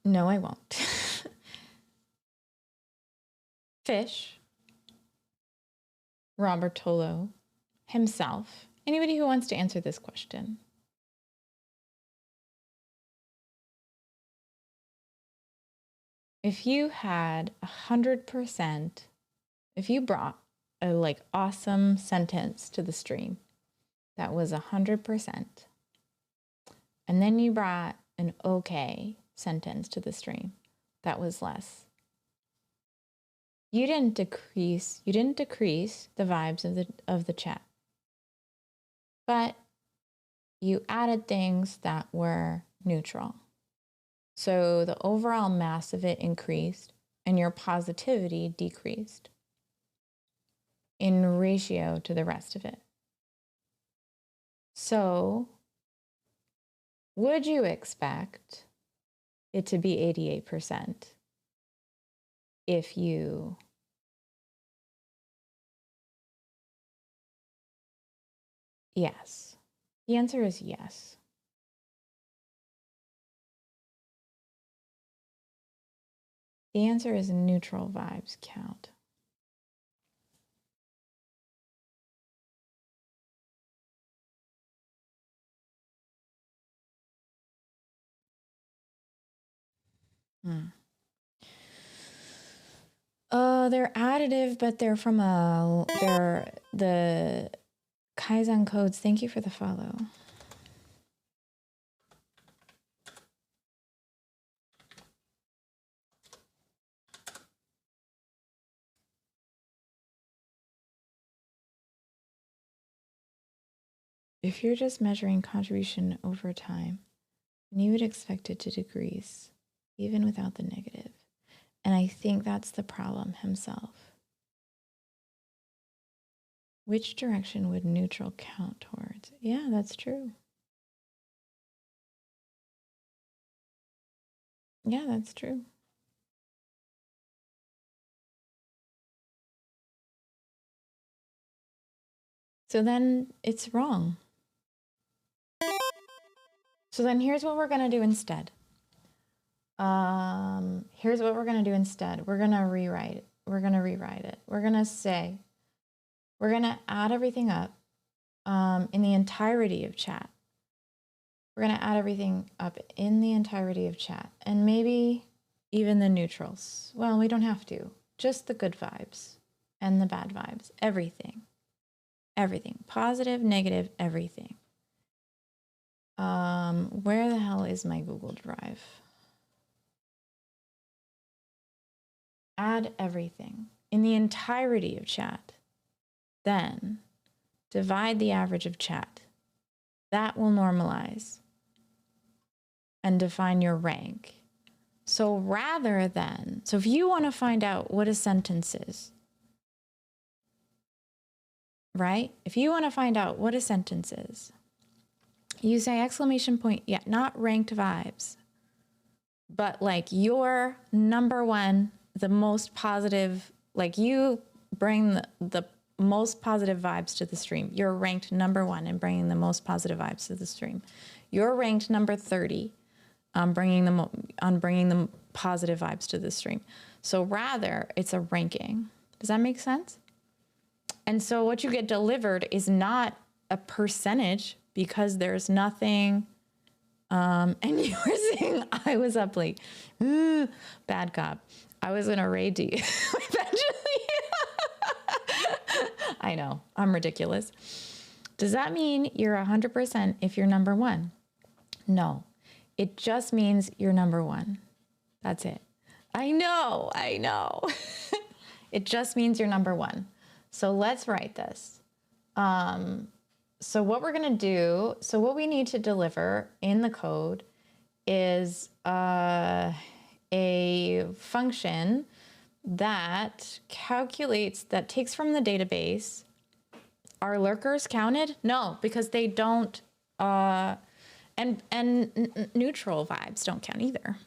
No, I won't. Fish. Robertolo himself. Anybody who wants to answer this question. If you had 100%, if you brought a like awesome sentence to the stream that was 100%, and then you brought an okay sentence to the stream that was less, you didn't decrease the vibes of the chat, but you added things that were neutral. So the overall mass of it increased and your positivity decreased in ratio to the rest of it. So would you expect it to be 88% if you yes. The answer is yes. The answer is neutral vibes count. They're additive, but they're from they're the Kaizen codes. Thank you for the follow. If you're just measuring contribution over time, then you would expect it to decrease, even without the negative. And I think that's the problem himself. Which direction would neutral count towards? Yeah, that's true. Yeah, that's true. So then it's wrong. So then here's what we're going to do instead. Here's what we're going to do instead. We're going to rewrite it. We're going to rewrite it. We're going to say, we're going to add everything up in the entirety of chat. We're going to add everything up in the entirety of chat and maybe even the neutrals. Well, we don't have to. Just the good vibes and the bad vibes. Everything. Everything. Positive, negative, everything. Where the hell is my Google Drive? Add everything in the entirety of chat. Then divide the average of chat. That will normalize and define your rank. So rather than, so if you want to find out what a sentence is, right? If you want to find out what a sentence is, you say exclamation point, yeah, not ranked vibes, but like your number one, the most positive, like you bring the most positive vibes to the stream. You're ranked number one in bringing the most positive vibes to the stream. You're ranked number 30 on bringing the positive vibes to the stream. So rather, it's a ranking. Does that make sense? And so what you get delivered is not a percentage because there's nothing. And you were saying I was up late. Ooh, bad cop. I was in a raid to you eventually. I know, I'm ridiculous. Does that mean you're 100% if you're number one? No, it just means you're number one. That's it. I know. It just means you're number one. So let's write this. So what we're going to do, so what we need to deliver in the code is a function that calculates, that takes from the database. Are lurkers counted? No, because they don't, and neutral vibes don't count either.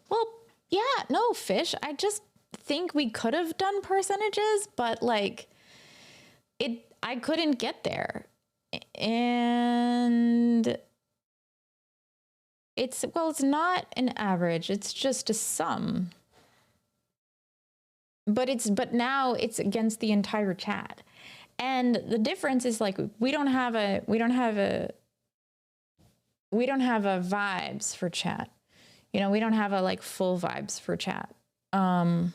Well, yeah, no, Fish, I just think we could have done percentages, but like I couldn't get there. And it's not an average, it's just a sum. but now it's against the entire chat. And the difference is like, we don't have a vibes for chat. You know, we don't have a like full vibes for chat. As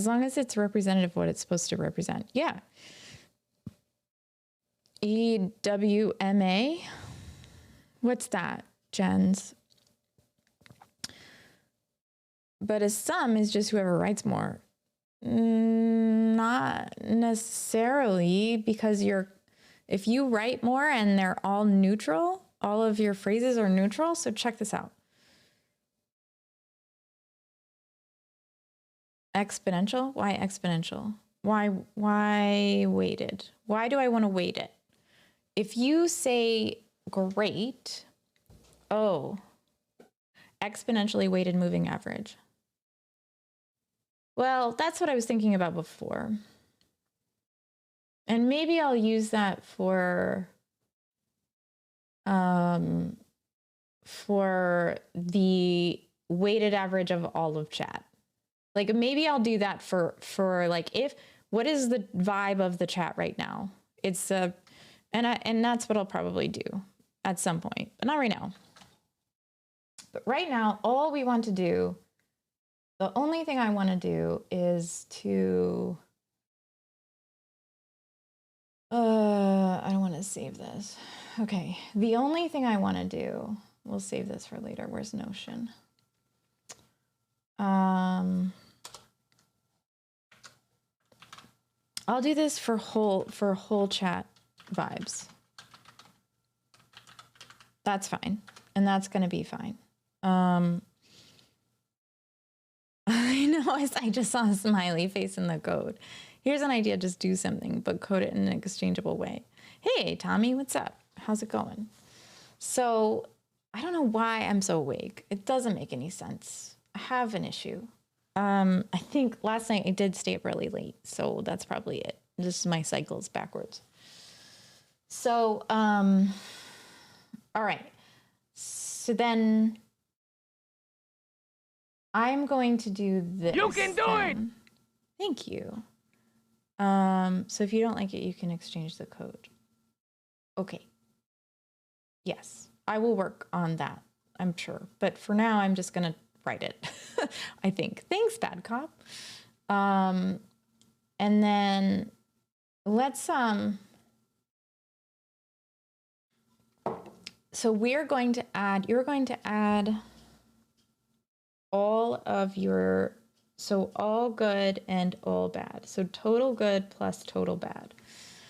long as it's representative of what it's supposed to represent. Yeah. EWMA. What's that, Jens? But a sum is just whoever writes more. Not necessarily, because if you write more and they're all neutral, all of your phrases are neutral. So check this out. Exponential? Why exponential? Why weighted? Why do I want to weight it? If you say great, oh, exponentially weighted moving average. Well, that's what I was thinking about before. And maybe I'll use that for the weighted average of all of chat. Like maybe I'll do that for like, what is the vibe of the chat right now? It's and that's what I'll probably do at some point, but not right now. But right now, all we want to do, the only thing I want to do is to, I don't want to save this. Okay. The only thing I want to do, we'll save this for later. Where's Notion? I'll do this for whole chat vibes. That's fine. And that's going to be fine. I know, I just saw a smiley face in the code. Here's an idea, just do something, but code it in an exchangeable way. Hey, Tommy, what's up? How's it going? So I don't know why I'm so awake. It doesn't make any sense. I have an issue. I think last night I did stay up really late, so that's probably it. Just my cycle's backwards. So, all right. So then I'm going to do this. You can do it! Thank you. So if you don't like it, you can exchange the code. Okay. Yes, I will work on that, I'm sure. But for now, I'm just going to write it, I think. Thanks, Bad Cop. And then let's, so you're going to add all of your, so all good and all bad. So total good plus total bad.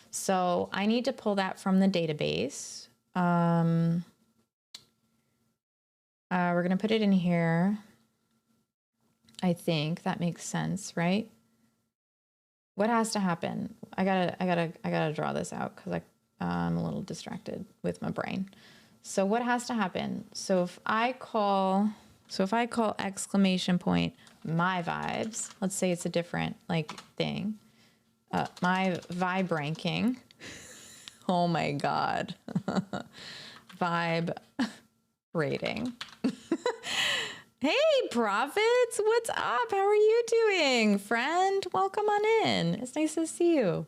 So I need to pull that from the database. We're going to put it in here. I think that makes sense, right? What has to happen? I gotta draw this out because I'm a little distracted with my brain. So what has to happen? So if I call exclamation point my vibes, let's say it's a different like thing. My vibe ranking. Oh my God. Vibe rating. Hey, Prophets, what's up? How are you doing, friend? Welcome on in. It's nice to see you.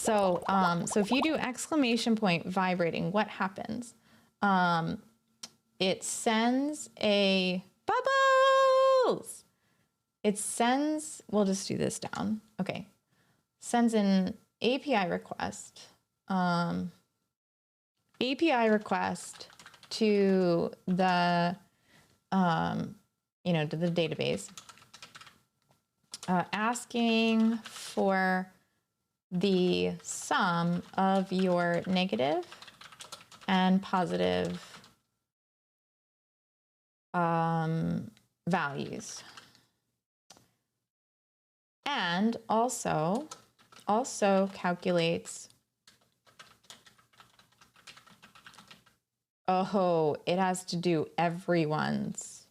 So, so if you do exclamation point vibrating, what happens? It sends a bubbles. It sends, we'll just do this down. Okay. Sends an API request. API request to the, to the database, asking for the sum of your negative and positive values. And also calculates, oh, it has to do everyone's.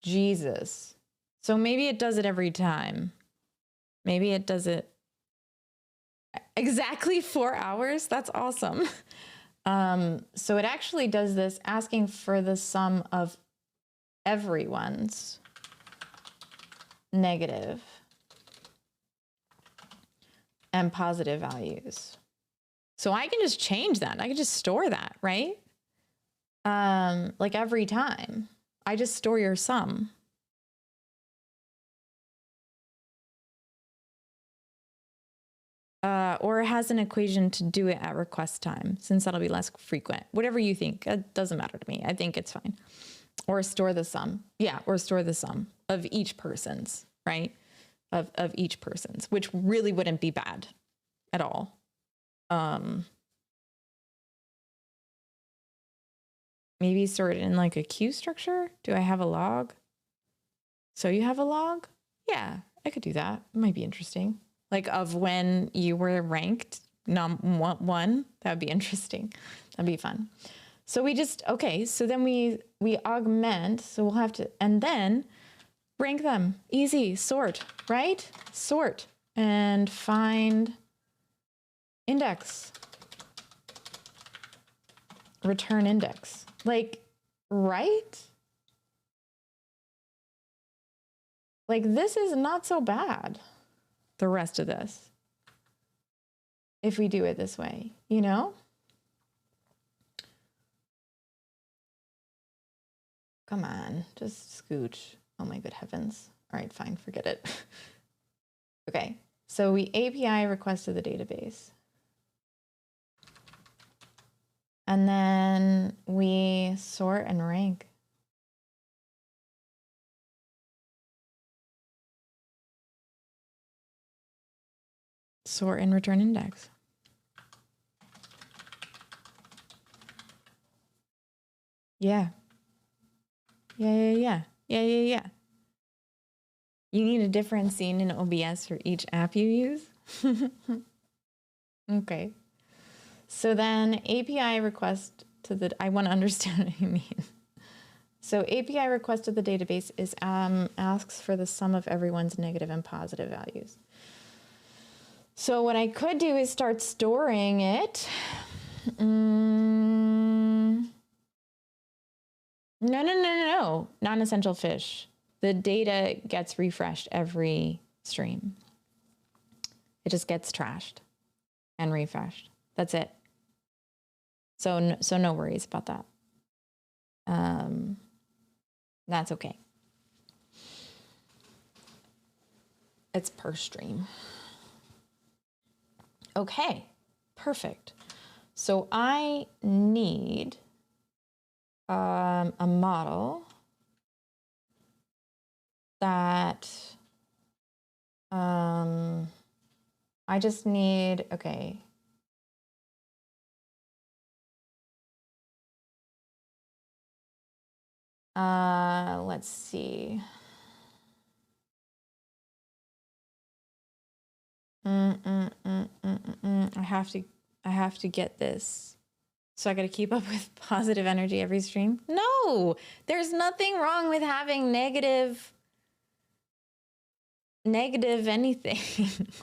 Jesus. So maybe it does it every time. Maybe it does it exactly 4 hours. That's awesome. So it actually does this asking for the sum of everyone's negative and positive values. So I can just change that. I can just store that, right? Like every time. I just store your sum. Or it has an equation to do it at request time, since that'll be less frequent. Whatever you think, it doesn't matter to me. I think it's fine. Or store the sum. Yeah, or store the sum of each person's, right? Of each person's, which really wouldn't be bad at all. Maybe sort it in like a queue structure. Do I have a log? So you have a log? Yeah, I could do that. It might be interesting. Like of when you were ranked one, that would be interesting. That'd be fun. So we just, okay, so then we augment, so we'll have to, and then rank them. Easy, sort, right? Sort and find index. Return index. Like, right? Like this is not so bad. The rest of this, if we do it this way, you know? Come on, just scooch. Oh my good heavens. All right, fine, forget it. Okay, so we API request to the database. And then we sort and rank. Sort and return index. Yeah. Yeah. You need a different scene in OBS for each app you use? Okay. So then API request to the, I want to understand what you mean. So API request to the database is asks for the sum of everyone's negative and positive values. So what I could do is start storing it. No. Non-essential fish. The data gets refreshed every stream. It just gets trashed and refreshed. That's it. So no worries about that. That's okay. It's per stream. Okay, perfect. So I need a model that I just need, okay. Let's see. I have to get this. So I got to keep up with positive energy every stream? No, there's nothing wrong with having negative anything.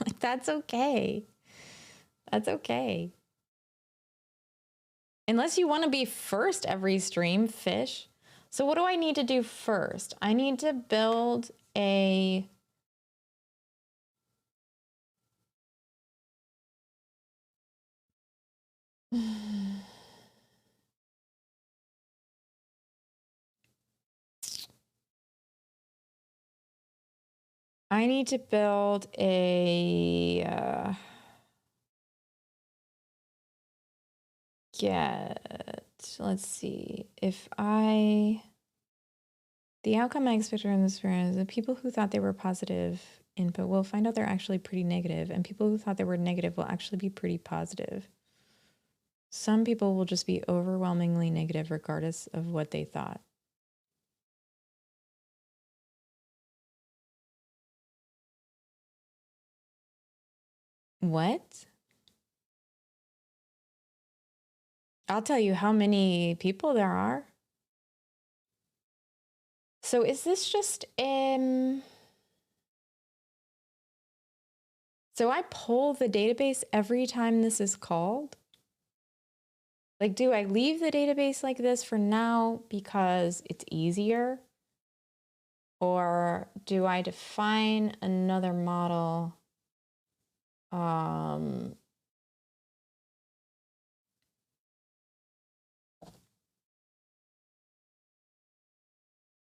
Like that's okay. That's okay. Unless you want to be first every stream, fish. So what do I need to do first? I need to build a I need to build a let's see, if the outcome I expected from this experiment is that people who thought they were positive input will find out they're actually pretty negative, and people who thought they were negative will actually be pretty positive. Some people will just be overwhelmingly negative regardless of what they thought. What? I'll tell you how many people there are. So is this just so I poll the database every time this is called? Like, do I leave the database like this for now because it's easier? Or do I define another model?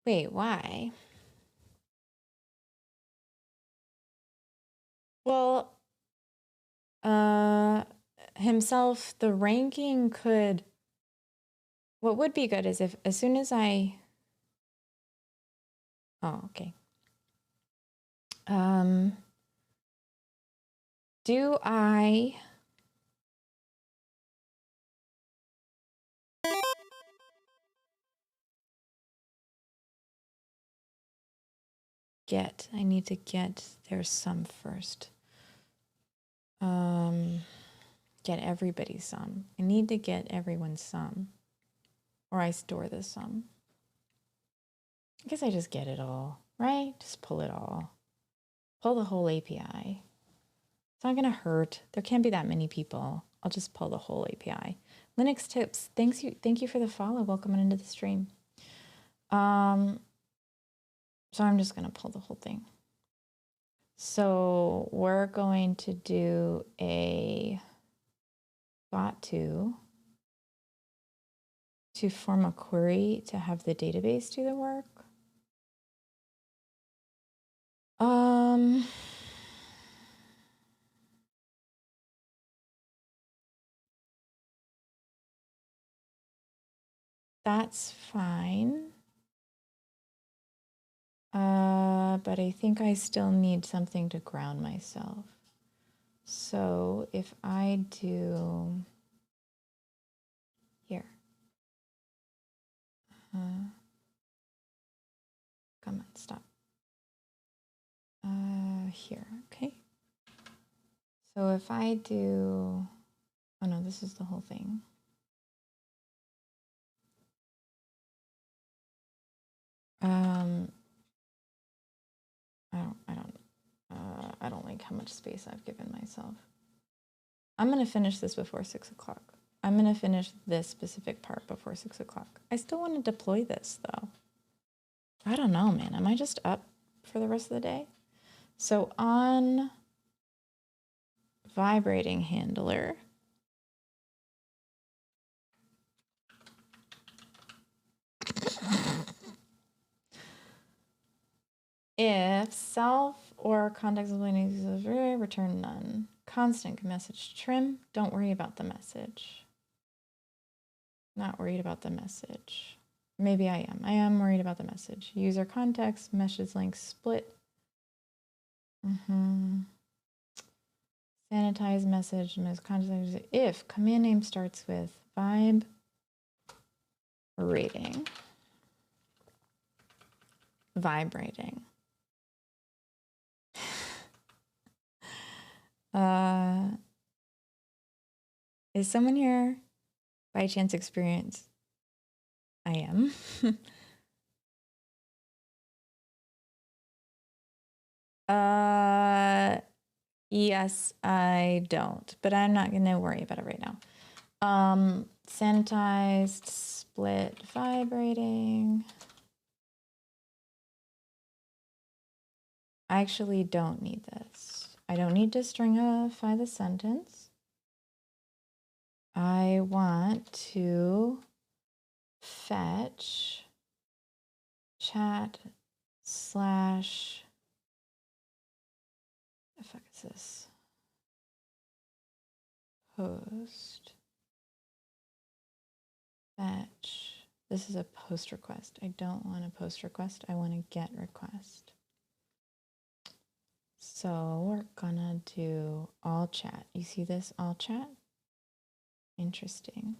Wait, why? Well, himself, the ranking could, what would be good is if as soon as I, oh, okay. Do I get, I need to get their sum first. Get everybody's sum. I need to get everyone's sum. Or I store the sum. I guess I just get it all, right? Just pull it all. Pull the whole API. It's not gonna hurt. There can't be that many people. I'll just pull the whole API. Linux tips. Thank you for the follow. Welcome into the stream. So I'm just gonna pull the whole thing. So we're going to do a bot to form a query to have the database do the work. That's fine. But I think I still need something to ground myself. So if I do here, come on, stop. Here, okay. So if I do, oh no, this is the whole thing. I don't like how much space I've given myself. I'm gonna finish this before 6 o'clock. I'm gonna finish this specific part before 6 o'clock. I still want to deploy this though. I don't know, man. Am I just up for the rest of the day? So on vibrating handler, if self or context return none. Constant message trim. Don't worry about the message. Not worried about the message. Maybe I am. I am worried about the message. User context, message link split. Sanitize message, context. If command name starts with vibe rating. Vibrating. Is someone here by chance experienced? I am. Yes, I don't, but I'm not gonna worry about it right now. Sanitized, split, vibrating. I actually don't need this. I don't need to stringify the sentence. I want to fetch chat slash, the fuck is this? Post fetch. This is a post request. I don't want a post request. I want a get request. So we're gonna do all chat. You see this all chat? Interesting.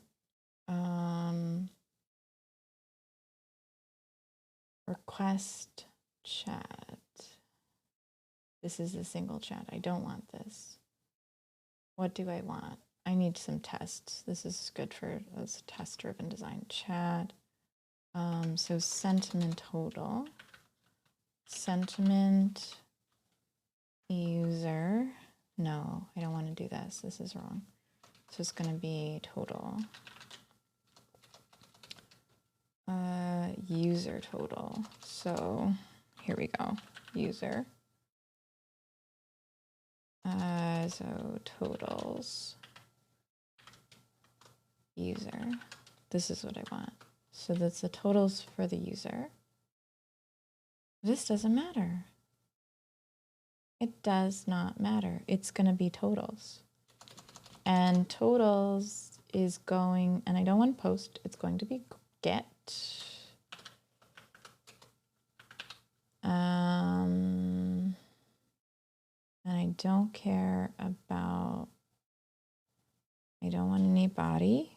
Request chat. This is a single chat. I don't want this. What do I want? I need some tests. This is good for as test-driven design chat. So sentiment total. Sentiment user. No, I don't want to do this. This is wrong. So it's going to be total. User total. So here we go. User. So totals. User. This is what I want. So that's the totals for the user. This doesn't matter. It does not matter. It's going to be totals. And totals is going, and I don't want post, it's going to be get. And I don't care about, I don't want any body.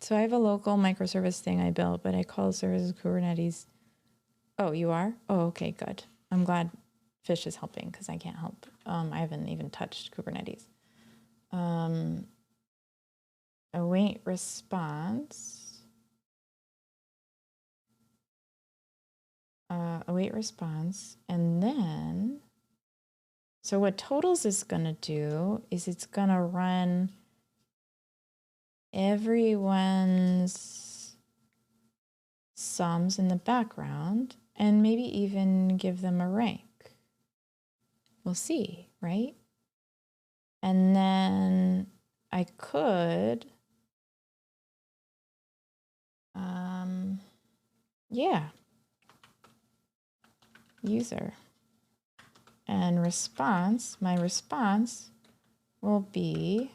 So I have a local microservice thing I built, but I call the services Kubernetes. Oh, you are? Oh, okay, good. I'm glad Fish is helping because I can't help. I haven't even touched Kubernetes. Await response. Await response. And then, so what totals is going to do is it's going to run everyone's sums in the background and maybe even give them a rank. We'll see, right? And then I could, yeah, user. And response, my response will be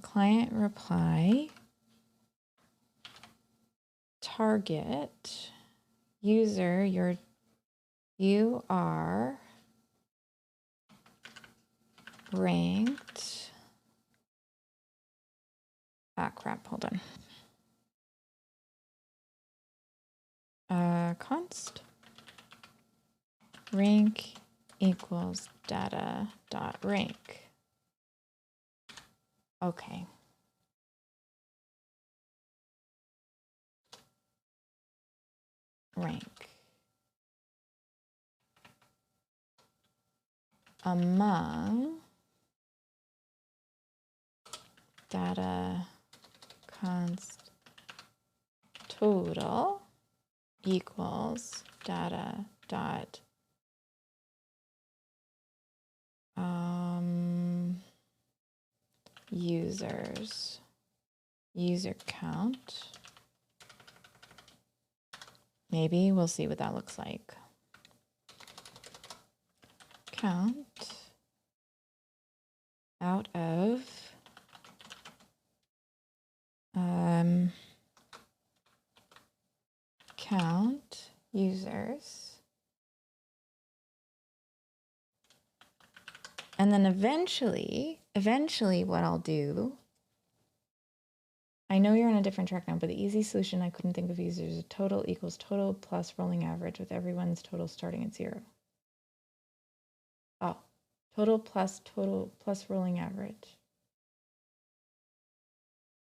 client reply, target, user, you are ranked. Ah, crap, hold on. Const rank equals data dot rank. Okay. Rank among data const total equals data dot users user count. Maybe we'll see what that looks like. Count out of count users, and then eventually what I'll do, I know you're on a different track now, but the easy solution I couldn't think of users is total equals total plus rolling average with everyone's total starting at 0. Oh, total plus rolling average.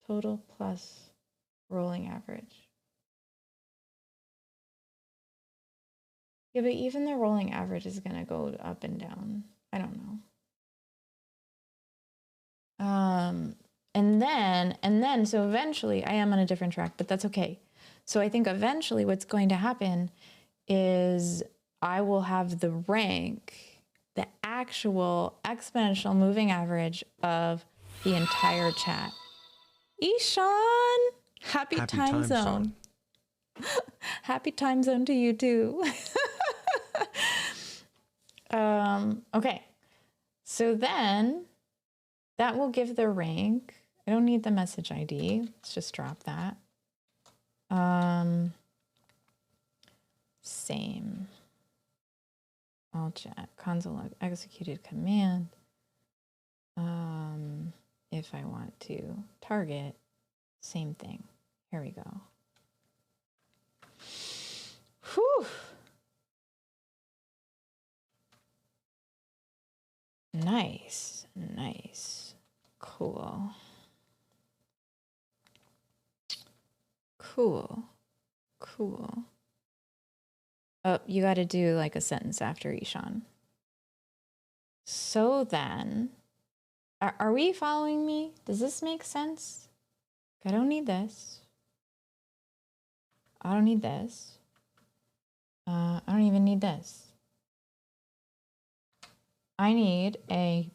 Total plus rolling average. Yeah, but even the rolling average is going to go up and down. I don't know. And then, so eventually I am on a different track, but that's okay. So I think eventually what's going to happen is I will have the rank, the actual exponential moving average of the entire chat. Ishan, happy time zone. Happy time zone to you too. Okay, so then that will give the rank. I don't need the message ID. Let's just drop that. Same. All chat, console log executed command. If I want to target, same thing. Here we go. Whew. Nice, nice, cool. Cool. Cool. Oh, you got to do like a sentence after Ishan. So then, are we following me? Does this make sense? I don't need this. I don't need this. I don't even need this. I need a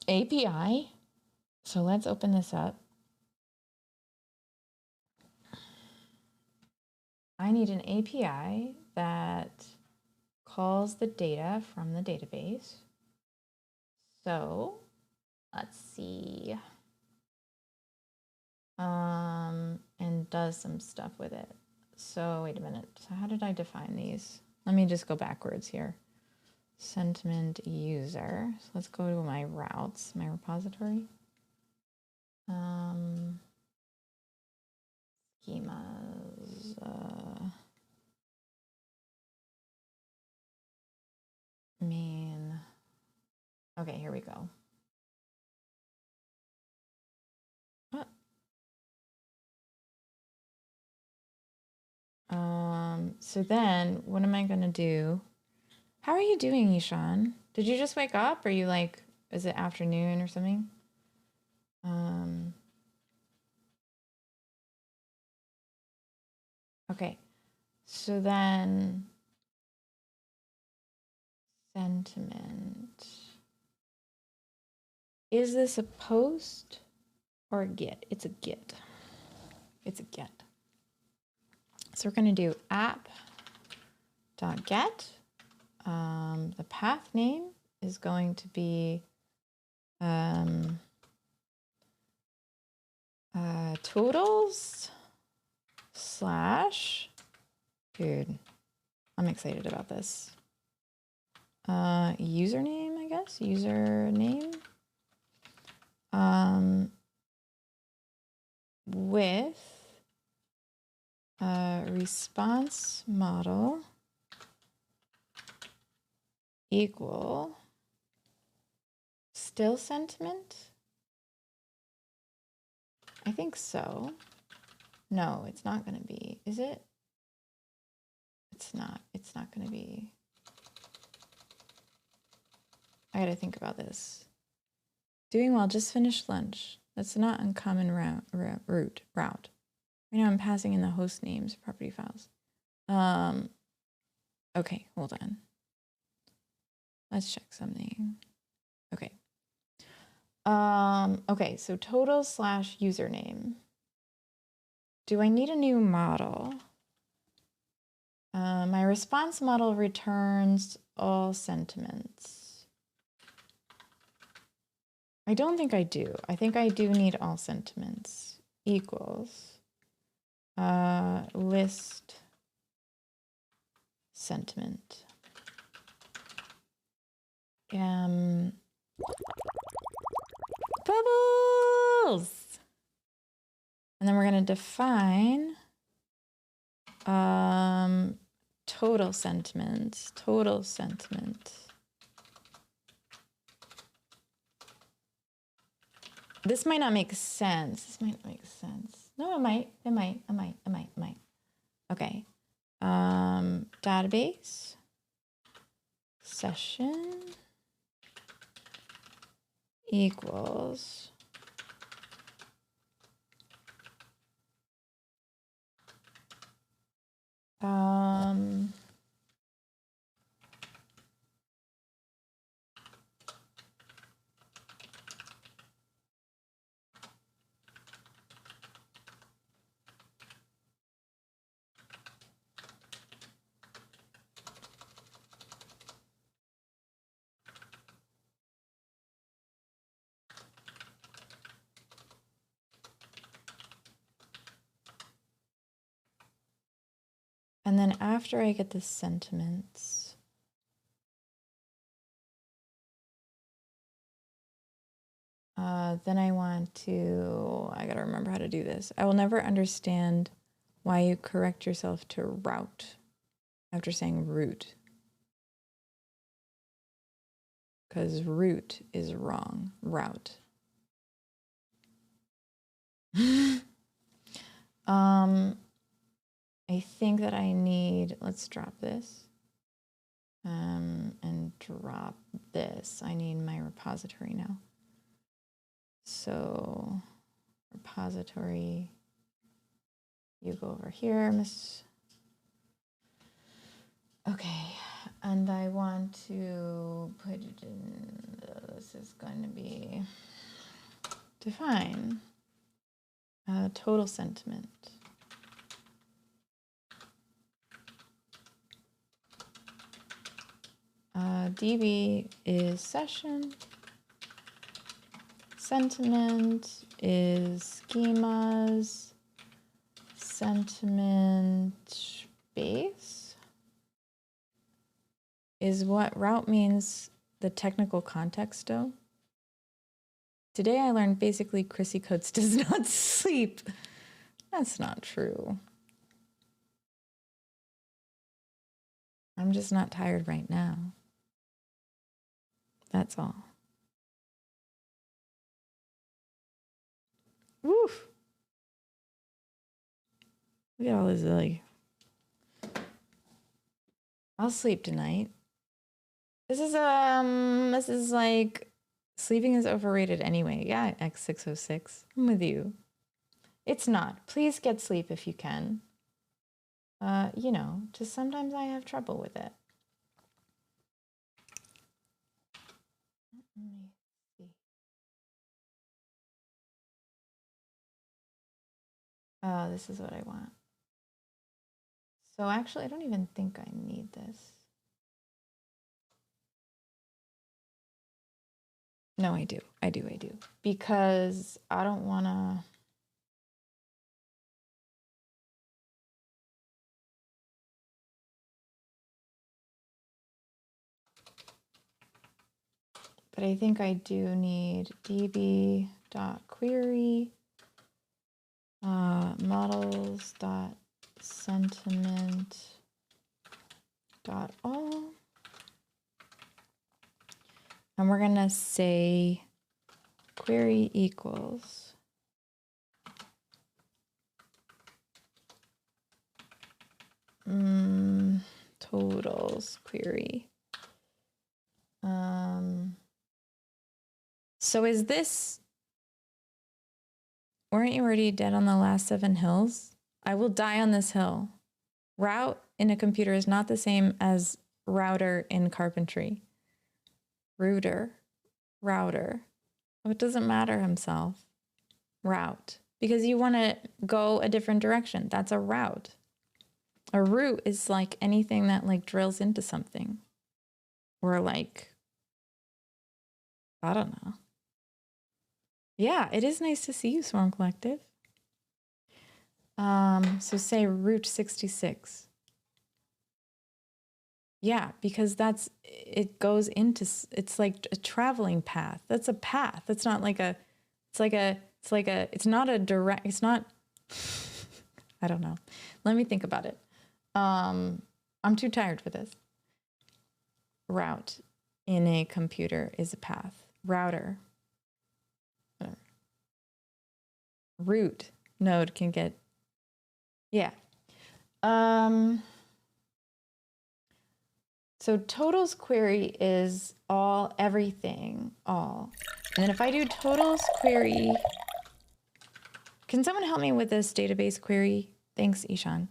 API. So let's open this up. I need an API that calls the data from the database. So let's see. And does some stuff with it. So wait a minute. So how did I define these? Let me just go backwards here. Sentiment user. So let's go to my routes, my repository. Schemas. Main. Okay, here we go. What? So then what am I gonna do? How are you doing, Ishan? Did you just wake up? Or are you like, is it afternoon or something? Okay. So then sentiment. Is this a post or a get? It's a get. It's a get. So we're going to do app.get. The path name is going to be totals / dude, I'm excited about this. Username, I guess. Username. With response model equal still sentiment. I think so. No, it's not going to be. Is it? It's not. It's not going to be. I got to think about this. Doing well, just finished lunch. That's not uncommon route. Right now I'm passing in the host names, property files. Okay, hold on. Let's check something. Okay. Okay, so total / username. Do I need a new model? My response model returns all sentiments. I don't think I do. I think I do need all sentiments. Equals list sentiment. Bubbles! And then we're going to define total sentiment. Total sentiment. This might not make sense. This might not make sense. No, it might. It might. Okay. Database. Session. Equals. And then after I get the sentiments, then I gotta remember how to do this. I will never understand why you correct yourself to route after saying root. Because root is wrong, route. I I think that I need, let's drop this. And drop this. I need my repository now. So repository, you go over here, Miss. Okay, and I want to put it in, this is going to be define total sentiment. DB is session. Sentiment is schemas. Sentiment base is what route means the technical context though. Today I learned basically Chrissy Coates does not sleep. That's not true. I'm just not tired right now. That's all. Woof. Look at all this like. I'll sleep tonight. This is like sleeping is overrated anyway. Yeah, X606. I'm with you. It's not. Please get sleep if you can. You know, just sometimes I have trouble with it. Let me see. Oh, this is what I want. So actually, I don't even think I need this. No, I do. I do. Because I don't want to... But I think I do need db.query models.sentiment.all. And we're going to say query equals totals query. So is this, weren't you already dead on the last 7 hills? I will die on this hill. Route in a computer is not the same as router in carpentry. Router. Oh, it doesn't matter himself. Route. Because you want to go a different direction. That's a route. A route is like anything that like drills into something. Or like, I don't know. Yeah, it is nice to see you, Swarm Collective. So say Route 66. Yeah, because it goes into, it's like a traveling path. That's a path. That's not like a, it's not a direct, it's not, I don't know. Let me think about it. I'm too tired for this. Route in a computer is a path. Router. Root node can get, yeah. So totals query is all, everything, all. And then if I do totals query, can someone help me with this database query? Thanks, Ishan.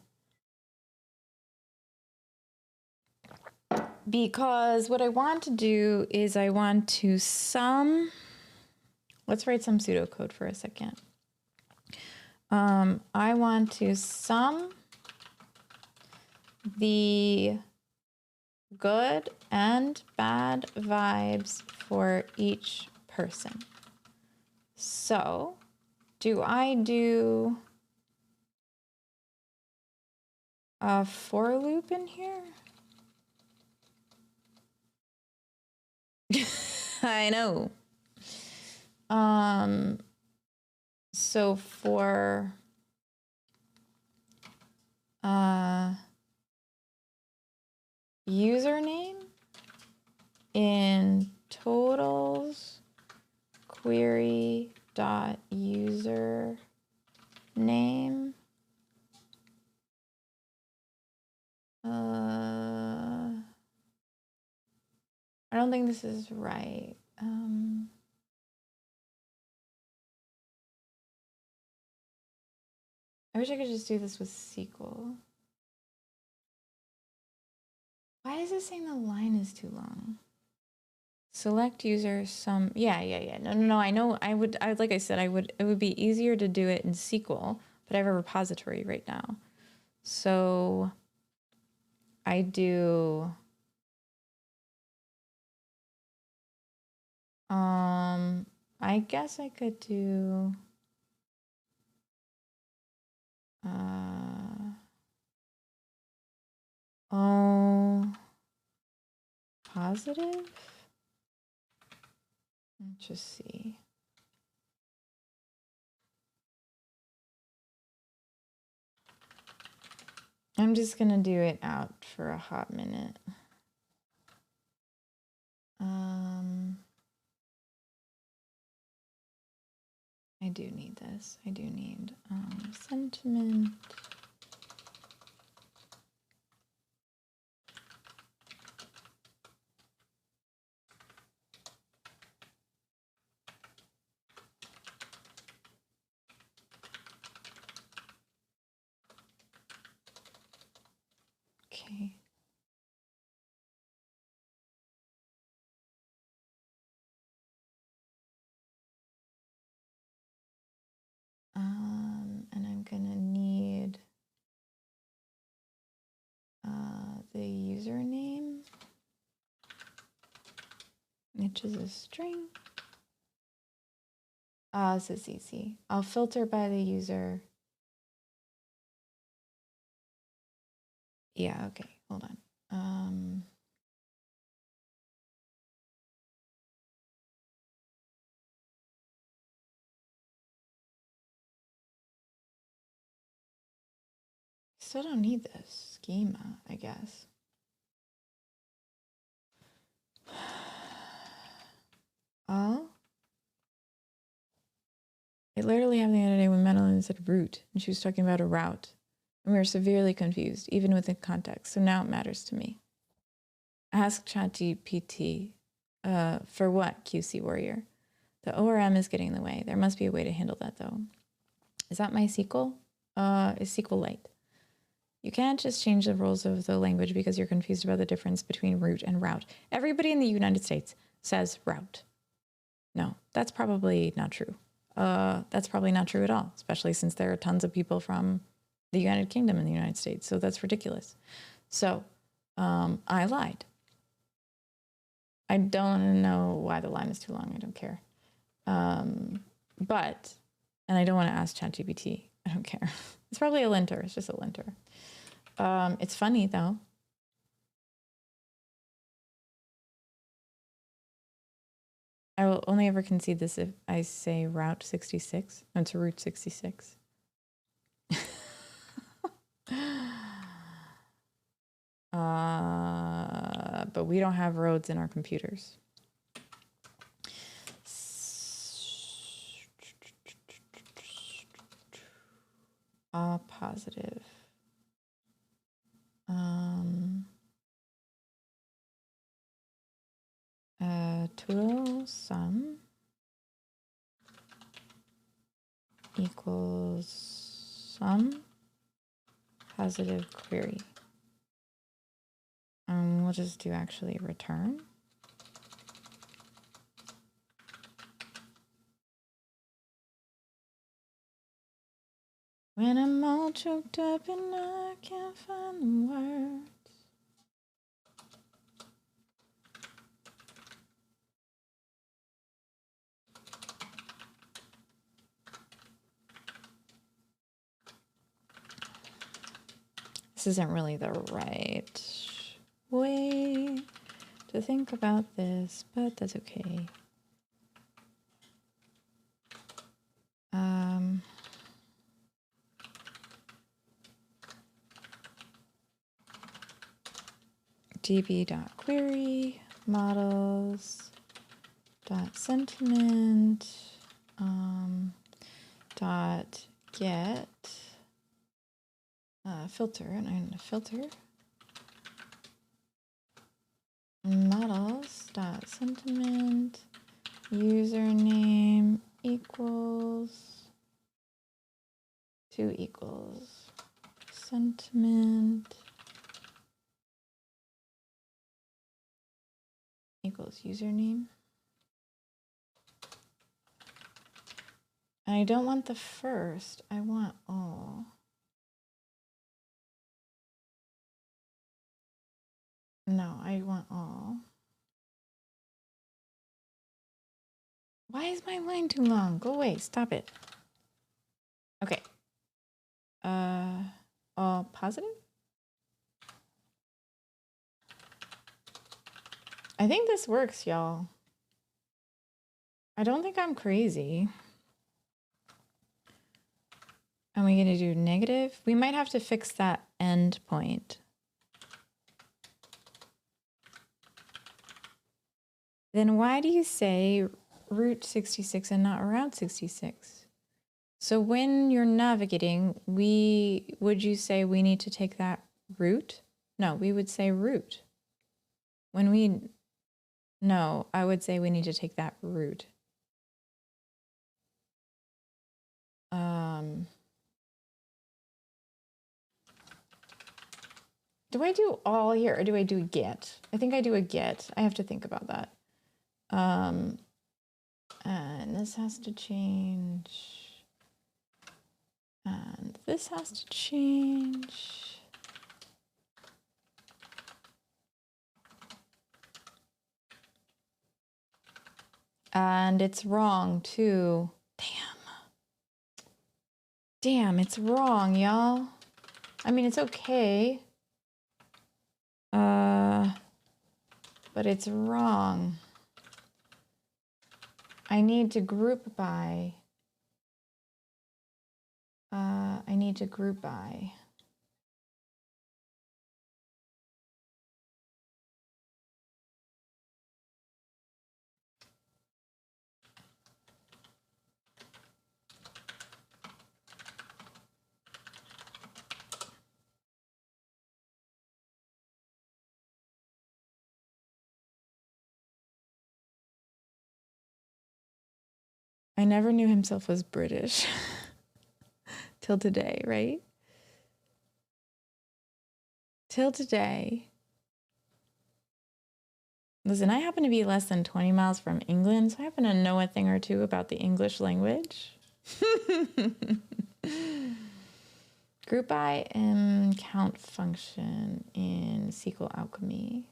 Because what I want to do is I want to sum, let's write some pseudocode for a second. I want to sum the good and bad vibes for each person. So, do I do a for loop in here? I know. So for username in totals query dot username I don't think this is right. I wish I could just do this with SQL. Why is it saying the line is too long? Select user some, yeah. No. I know like I said, it would be easier to do it in SQL, but I have a repository right now. So I do, I guess I could do, positive? Let's just see. I'm just gonna do it out for a hot minute. I do need this. I do need sentiment. Okay. And I'm gonna need the username, which is a string. This is easy. I'll filter by the user. Yeah, okay, hold on. Still don't need this schema, I guess. Oh? It literally happened the other day when Madeline said route, and she was talking about a route. And we were severely confused, even within context, so now it matters to me. Ask ChatGPT, for what, QC Warrior? The ORM is getting in the way. There must be a way to handle that, though. Is that MySQL? Is SQLite? You can't just change the rules of the language because you're confused about the difference between root and route. Everybody in the United States says route. No, that's probably not true. That's probably not true at all, especially since there are tons of people from the United Kingdom in the United States. So that's ridiculous. So I lied. I don't know why the line is too long. I don't care. And I don't want to ask ChatGPT. I don't care. It's probably a linter. It's just a linter. It's funny though. I will only ever concede this if I say Route 66. No, it's Route 66. But we don't have roads in our computers. All positive. Total sum equals sum positive query. We'll just do actually return. When I'm all choked up and I can't find the words. This isn't really the right way to think about this, but that's okay. db.query models.sentiment .get filter, and I'm going to filter models.sentiment username equals 2 equals sentiment equals username. And I don't want the first, I want all. No, I want all. Why is my line too long? Go away, stop it. Okay. All positive? I think this works, y'all. I don't think I'm crazy. And we're gonna do negative. We might have to fix that end point. Then why do you say route 66 and not around 66? So when you're navigating, would you say we need to take that route? No, we would say route. No, I would say we need to take that route. Do I do all here or do I do a get? I think I do a get. I have to think about that. And this has to change. And this has to change. And it's wrong too. Damn, it's wrong, y'all. I mean, it's okay. But it's wrong. I need to group by. I need to group by. I never knew himself was British till today, right? Till today. Listen, I happen to be less than 20 miles from England, so I happen to know a thing or two about the English language. Group by and count function in SQL Alchemy.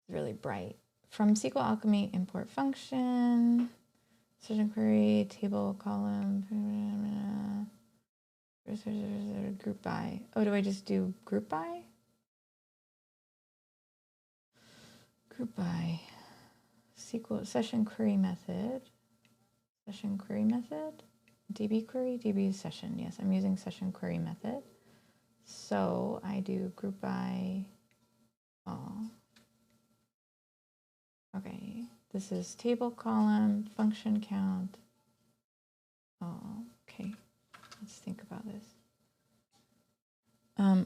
Really bright. From SQL Alchemy, import function, session query, table column, group by. Oh, do I just do group by? Group by. SQL session query method. Session query method. DB query, DB session. Yes, I'm using session query method. So I do group by all. Okay, this is table column, function count. Oh, okay. Let's think about this.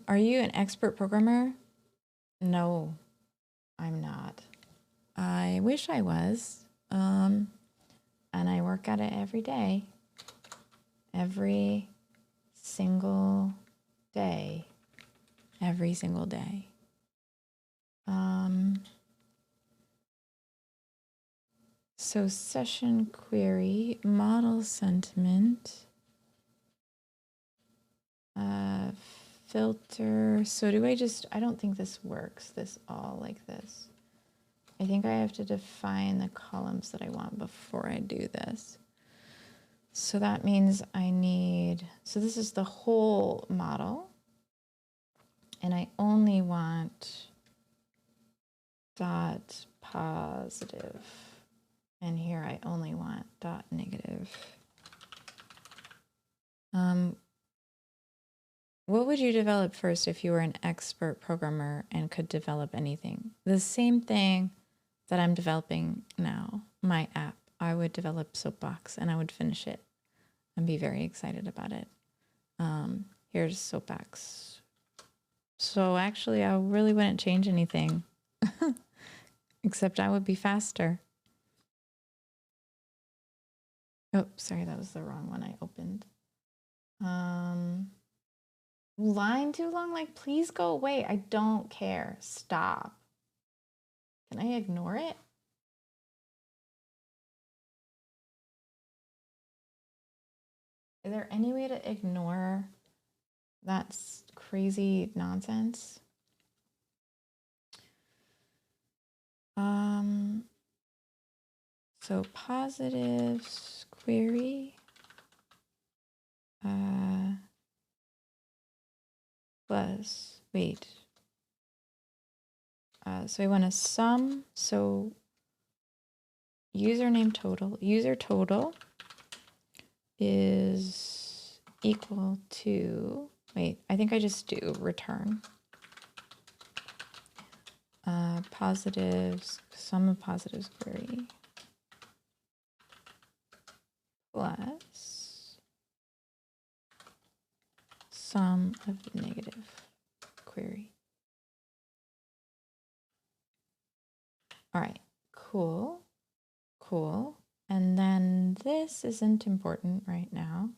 Are you an expert programmer? No, I'm not. I wish I was. And I work at it every day. Every single day. Every single day. So session query, model sentiment, filter. So do I don't think this works, this all like this. I think I have to define the columns that I want before I do this. So that means so this is the whole model. And I only want dot positive. And here I only want dot negative. What would you develop first if you were an expert programmer and could develop anything? The same thing that I'm developing now, my app. I would develop Soapbox and I would finish it and be very excited about it. Here's soapbox. So actually, I really wouldn't change anything. Except I would be faster. Oh, sorry, that was the wrong one I opened. Line too long? Like, please go away. I don't care. Stop. Can I ignore it? Is there any way to ignore that crazy nonsense? So positives query plus, wait. So I want to sum, so username total, user total is equal to, wait, I think I just do return. Positives, sum of positives query plus sum of negative query. All right, cool, cool. And then this isn't important right now.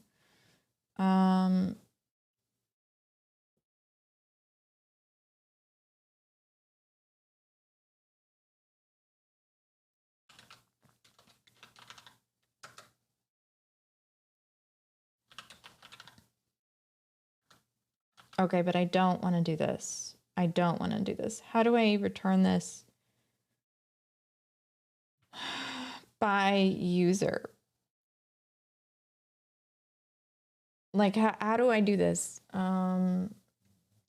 Okay, but I don't want to do this. I don't want to do this. How do I return this by user? Like, how do I do this?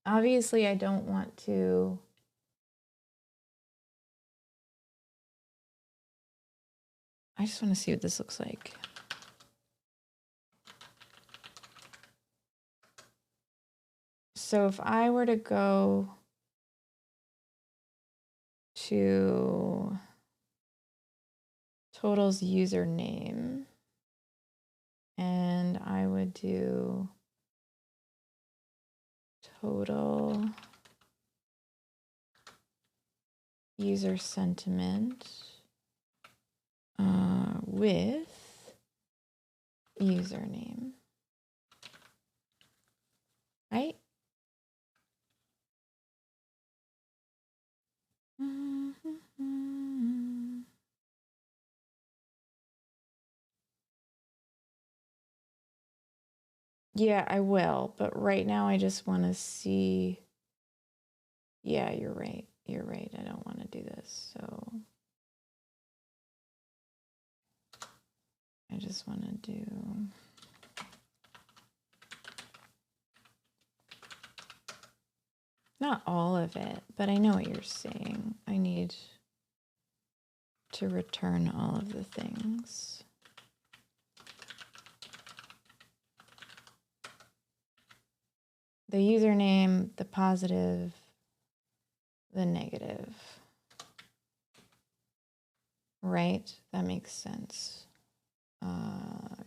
Obviously, I don't want to. I just want to see what this looks like. So if I were to go to totals username and I would do total user sentiment with username, right? Yeah, I will, but right now I just want to see. Yeah, you're right. You're right. I don't want to do this. So I just want to do not all of it, but I know what you're saying. I need to return all of the things. The username, the positive, the negative. Right? That makes sense.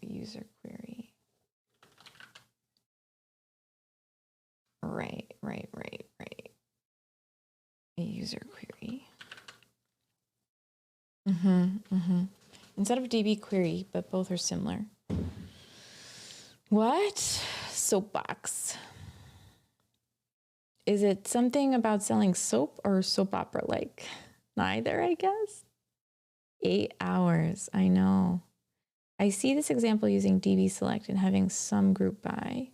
User query. Right. A user query. Instead of DB query, but both are similar. What? Soapbox. Is it something about selling soap or soap opera like? Neither, I guess. 8 hours. I know. I see this example using DB select and having some group by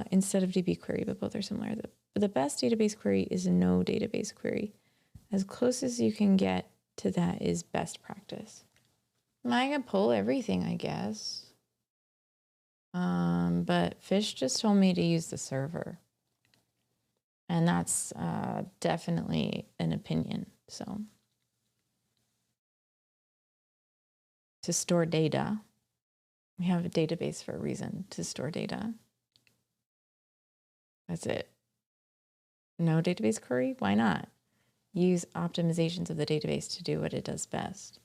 instead of DB query, but both are similar. The best database query is no database query. As close as you can get to that is best practice. I can pull everything, I guess. But Fish just told me to use the server. And that's definitely an opinion. So to store data, we have a database for a reason, to store data. That's it. No database query? Why not? Use optimizations of the database to do what it does best.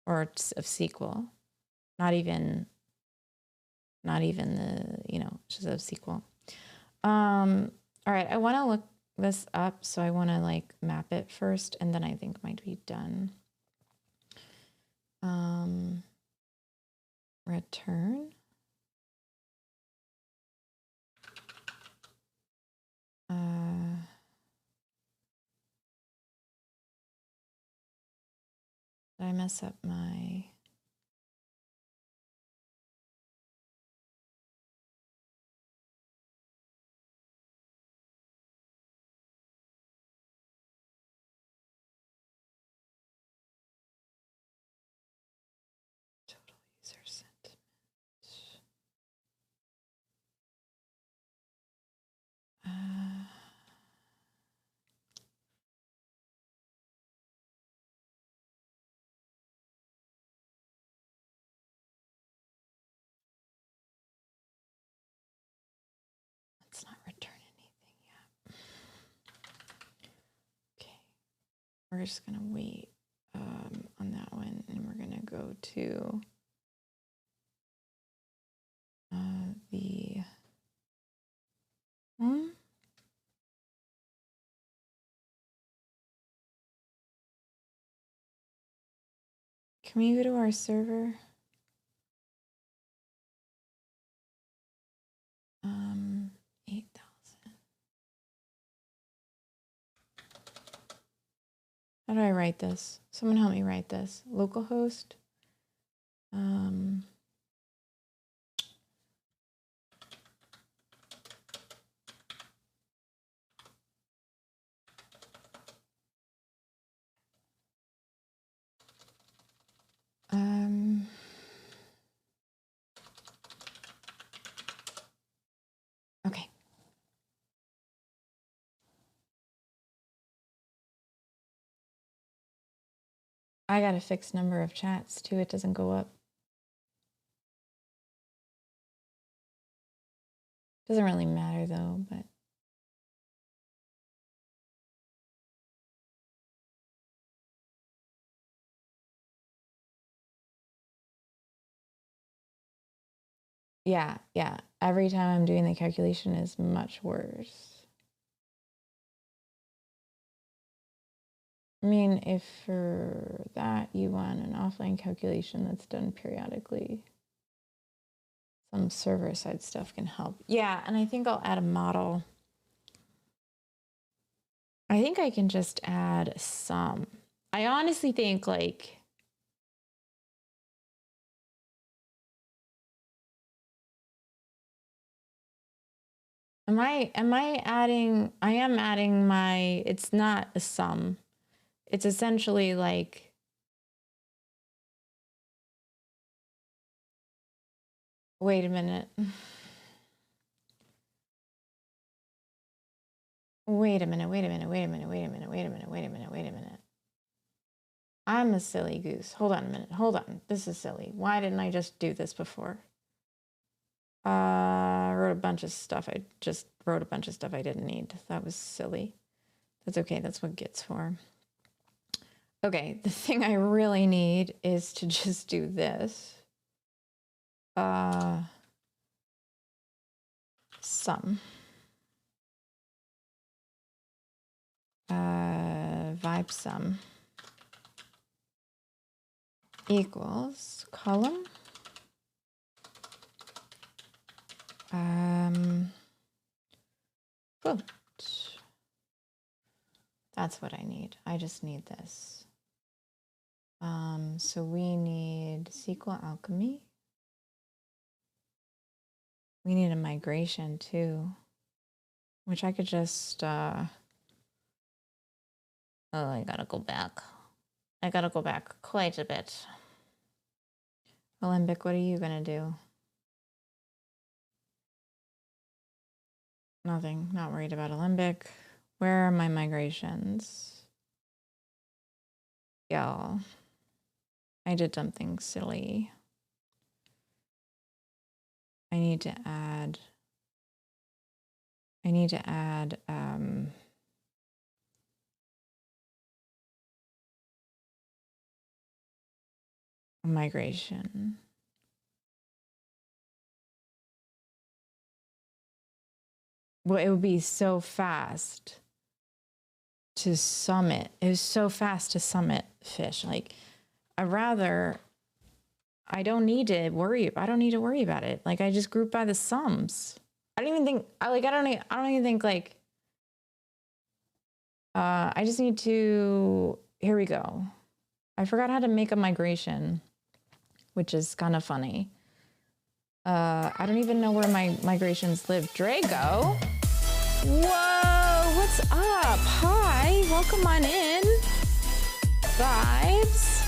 Or of SQL. Not even the, just of SQL. All right, I want to look this up, so I want to like map it first, and then I think might be done. Return. Did I mess up my... Total user sentiment. Let's not return anything yet. Okay, we're just gonna wait on that one, and we're gonna go to the Can we go to our server? 8,000. How do I write this? Someone help me write this. Localhost. Okay. I got a fixed number of chats too. It doesn't go up. Doesn't really matter though, but. Yeah. Every time I'm doing the calculation is much worse. I mean, if for that you want an offline calculation that's done periodically, some server-side stuff can help. Yeah, and I think I'll add a model. I think I can just add some. I honestly think like... Am I adding... I am adding my... It's not a sum. It's essentially like... Wait a minute. Wait a minute. I'm a silly goose. Hold on a minute. Hold on. This is silly. Why didn't I just do this before? I wrote a bunch of stuff. I just wrote a bunch of stuff I didn't need. That was silly. That's okay. That's what Git's for. Okay, the thing I really need is to just do this. Sum. Vibe sum equals column. Quote. That's what I need. I just need this. So we need SQL Alchemy. We need a migration too, which I could just, oh, I gotta go back. I gotta go back quite a bit. Olympic, what are you gonna do? Nothing, not worried about Olympic. Where are my migrations? Y'all, I did something silly. I need to add a migration. Well, it would be so fast to summit. It was so fast to summit fish. Like, I don't need to worry about it. Like, I just group by the sums. I don't even think, I don't even think like, I just need to, here we go. I forgot how to make a migration, which is kind of funny. I don't even know where my migrations live. Drago? Whoa, what's up? Hi, welcome on in. Vibes.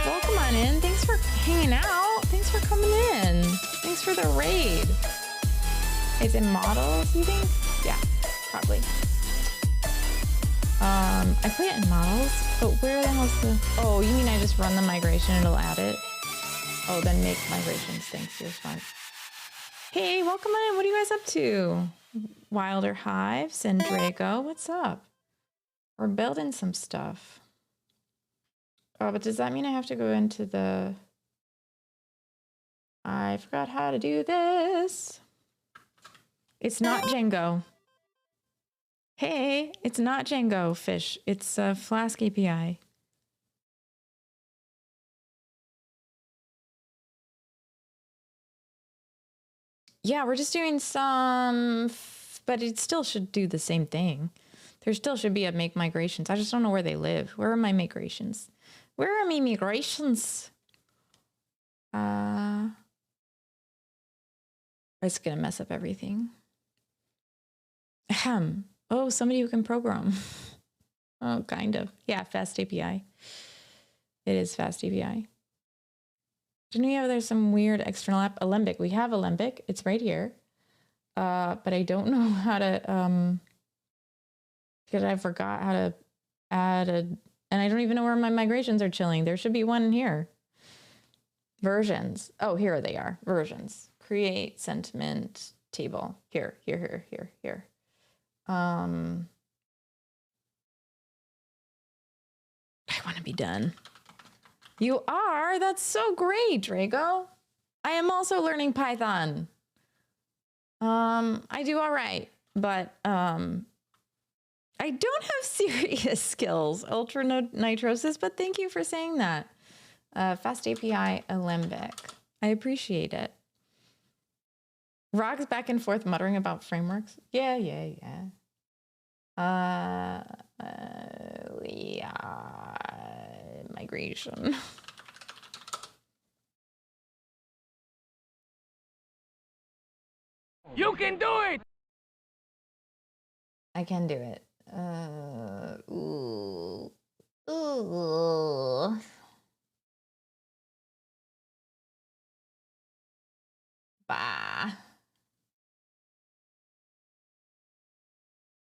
Welcome on in. Thanks for hanging out. Thanks for coming in. Thanks for the raid. Is it models, you think? Yeah, probably. I put it in models, but where the hell's the... Oh, you mean I just run the migration and it'll add it? Oh, then make migrations. Thanks, you're smart. Hey, welcome on in. What are you guys up to? Wilder Hives and Drago, what's up? We're building some stuff. Oh, but does that mean I have to go into the... I forgot how to do this. It's not Django. Hey, it's not Django fish. It's a Flask API. Yeah, we're just doing some, but it still should do the same thing. There still should be a make migrations. I just don't know where they live. Where are my migrations? Where are my migrations? It's gonna mess up everything. Ahem. Oh, somebody who can program. Oh, kind of. Yeah, Fast API. It is Fast API. Didn't we have, there's some weird external app? Alembic. We have Alembic. It's right here. But I don't know how to, because I forgot how to add and I don't even know where my migrations are chilling. There should be one in here. Versions. Oh, here they are. Versions. Create sentiment table. Here. I want to be done. You are? That's so great, Drago. I am also learning Python. I do all right, but I don't have serious skills, ultra nitrosis, but thank you for saying that. Fast API Alembic. I appreciate it. Rog's back and forth muttering about frameworks. Yeah. Migration. You can do it! I can do it. Ooh. Bah.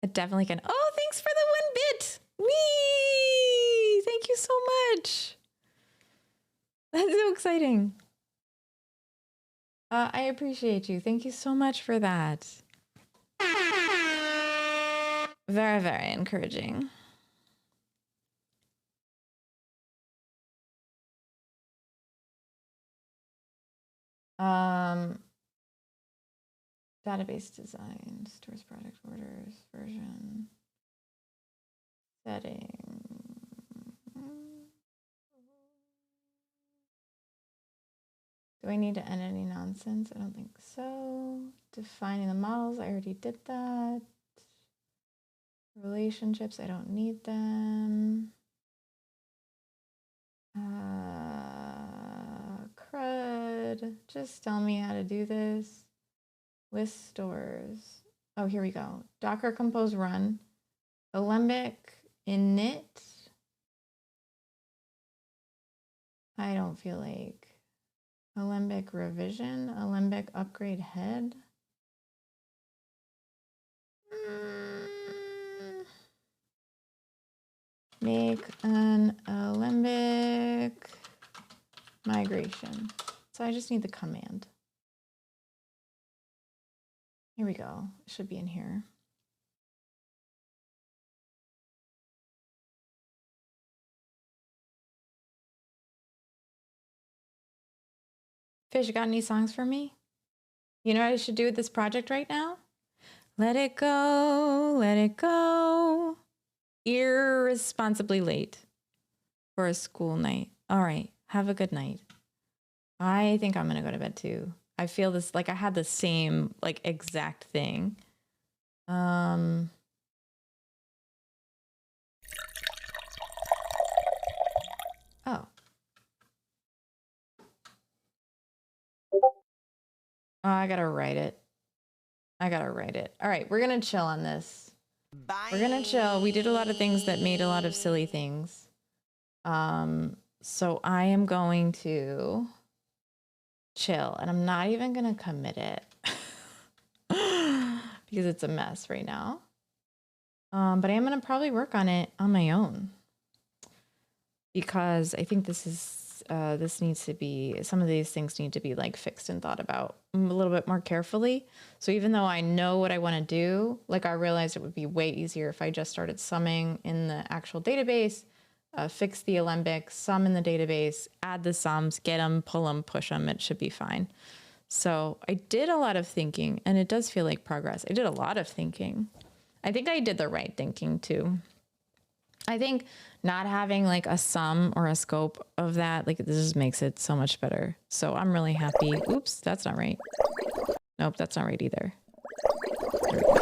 I definitely can. Oh, thanks for the 1 bit. Whee! Thank you so much. That's so exciting. I appreciate you. Thank you so much for that. Very, very encouraging. Database design, stores product orders, version, setting. Do I need to end any nonsense? I don't think so. Defining the models, I already did that. Relationships, I don't need them. CRUD, just tell me how to do this. List stores. Oh, here we go. Docker compose run. Alembic init. I don't feel like. Alembic revision. Alembic upgrade head. Make an Alembic migration. So I just need the command. Here we go. It should be in here. Fish, you got any songs for me? You know what I should do with this project right now? Let it go. Let it go. Irresponsibly late for a school night. All right. Have a good night. I think I'm going to go to bed too. I feel this, like I had the same, like exact thing. Oh. Oh, I gotta write it. All right, we're gonna chill on this. Bye. We're gonna chill. We did a lot of things that made a lot of silly things. So I am going to chill, and I'm not even gonna commit it because it's a mess right now. But I am gonna probably work on it on my own because I think this needs to be, some of these things need to be like fixed and thought about a little bit more carefully. So even though I know what I want to do, like I realized it would be way easier if I just started summing in the actual database, fix the alembic, sum in the database, add the sums, get them, pull them, push them. It should be fine. So I did a lot of thinking, and it does feel like progress. I did a lot of thinking. I think I did the right thinking too. I think not having like a sum or a scope of that, like this just makes it so much better. So I'm really happy. Oops, that's not right. Nope, that's not right either. There we go.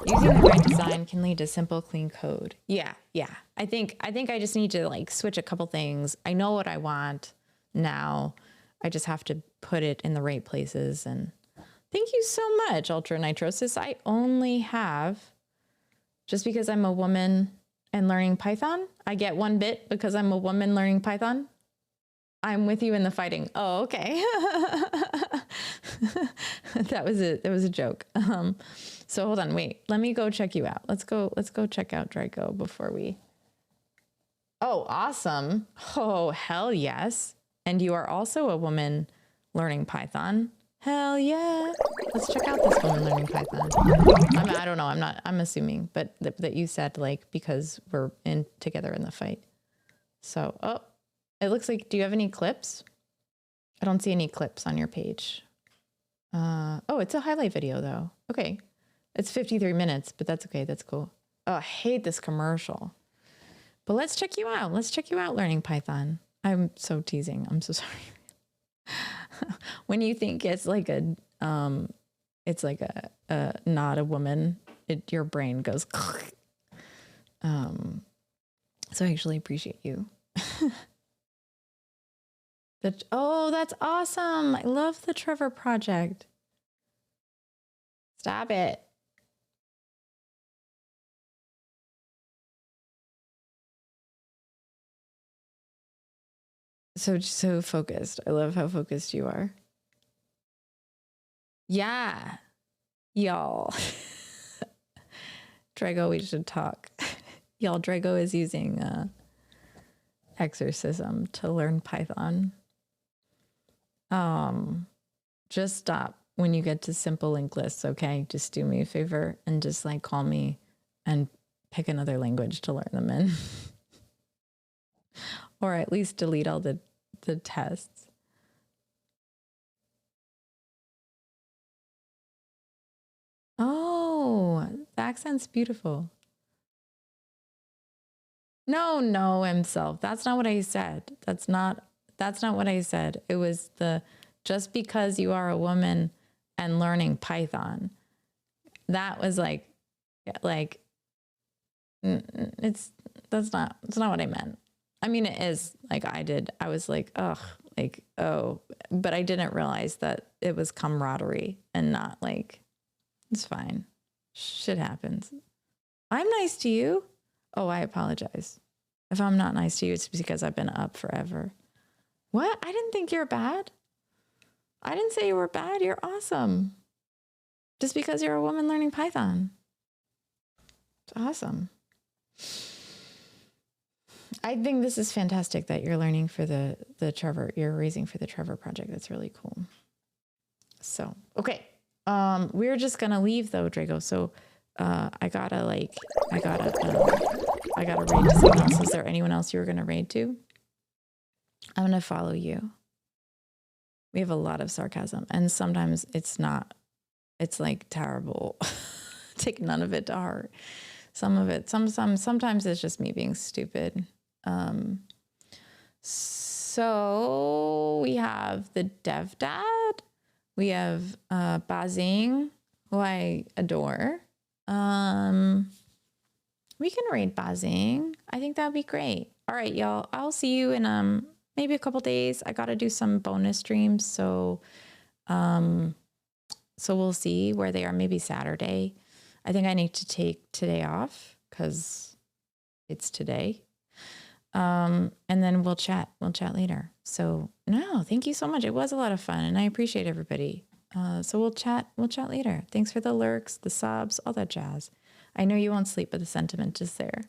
Using the right design can lead to simple, clean code. Yeah. I think I just need to like switch a couple things. I know what I want now. I just have to put it in the right places. And thank you so much, Ultra Nitrosis. I only have, just because I'm a woman and learning Python, I get 1 bit because I'm a woman learning Python. I'm with you in the fighting. Oh, okay. That was a joke. So hold on, wait. Let me go check you out. Let's go check out Draco before we. Oh, awesome. Oh, hell yes. And you are also a woman learning Python. Hell yeah. Let's check out this woman learning Python. I don't know. I'm assuming, but that you said like, because we're in together in the fight. So, oh, it looks like, do you have any clips? I don't see any clips on your page. Oh, it's a highlight video though. Okay. It's 53 minutes, but that's okay. That's cool. Oh, I hate this commercial, but let's check you out. Let's check you out learning Python. I'm so teasing. I'm so sorry. When you think it's like a not a woman, your brain goes. So I actually appreciate you. Oh, that's awesome. I love the Trevor project. Stop it. So focused. I love how focused you are. Yeah. Y'all. Drago, we should talk. Y'all, Drago is using exorcism to learn Python. Just stop when you get to simple linked lists, okay? Just do me a favor and just like call me and pick another language to learn them in. Or at least delete all the tests. Oh, the accent's beautiful. No, himself. That's not what I said. That's not what I said. It was just because you are a woman and learning Python. That was that's not what I meant. I mean, it is like I was like, ugh, like, oh, but I didn't realize that it was camaraderie and not like, it's fine. Shit happens. I'm nice to you. Oh, I apologize. If I'm not nice to you, it's because I've been up forever. What? I didn't think you're bad. I didn't say you were bad. You're awesome. Just because you're a woman learning Python. It's awesome. I think this is fantastic that you're learning for the Trevor, you're raising for the Trevor project. That's really cool. So, okay. We're just going to leave though, Drago. So, I gotta raid to someone else. Is there anyone else you were going to raid to? I'm going to follow you. We have a lot of sarcasm and sometimes it's like terrible. take none of it to heart. Some of it, sometimes it's just me being stupid. So we have the Dev Dad. We have Bazing, who I adore. We can raid Bazing. I think that would be great. All right, y'all. I'll see you in maybe a couple days. I got to do some bonus streams, so we'll see where they are. Maybe Saturday. I think I need to take today off because it's today. And then we'll chat. We'll chat later. So no, thank you so much. It was a lot of fun, and I appreciate everybody. So we'll chat. We'll chat later. Thanks for the lurks, the subs, all that jazz. I know you won't sleep, but the sentiment is there.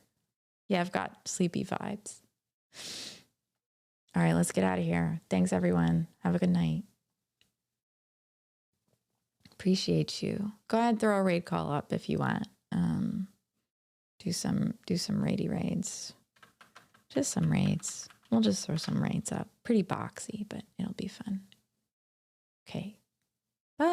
Yeah, I've got sleepy vibes. All right, let's get out of here. Thanks, everyone. Have a good night. Appreciate you. Go ahead, throw a raid call up if you want. Do some raidy raids. Just some raids. We'll just throw some raids up. Pretty boxy, but it'll be fun. Okay. Bye.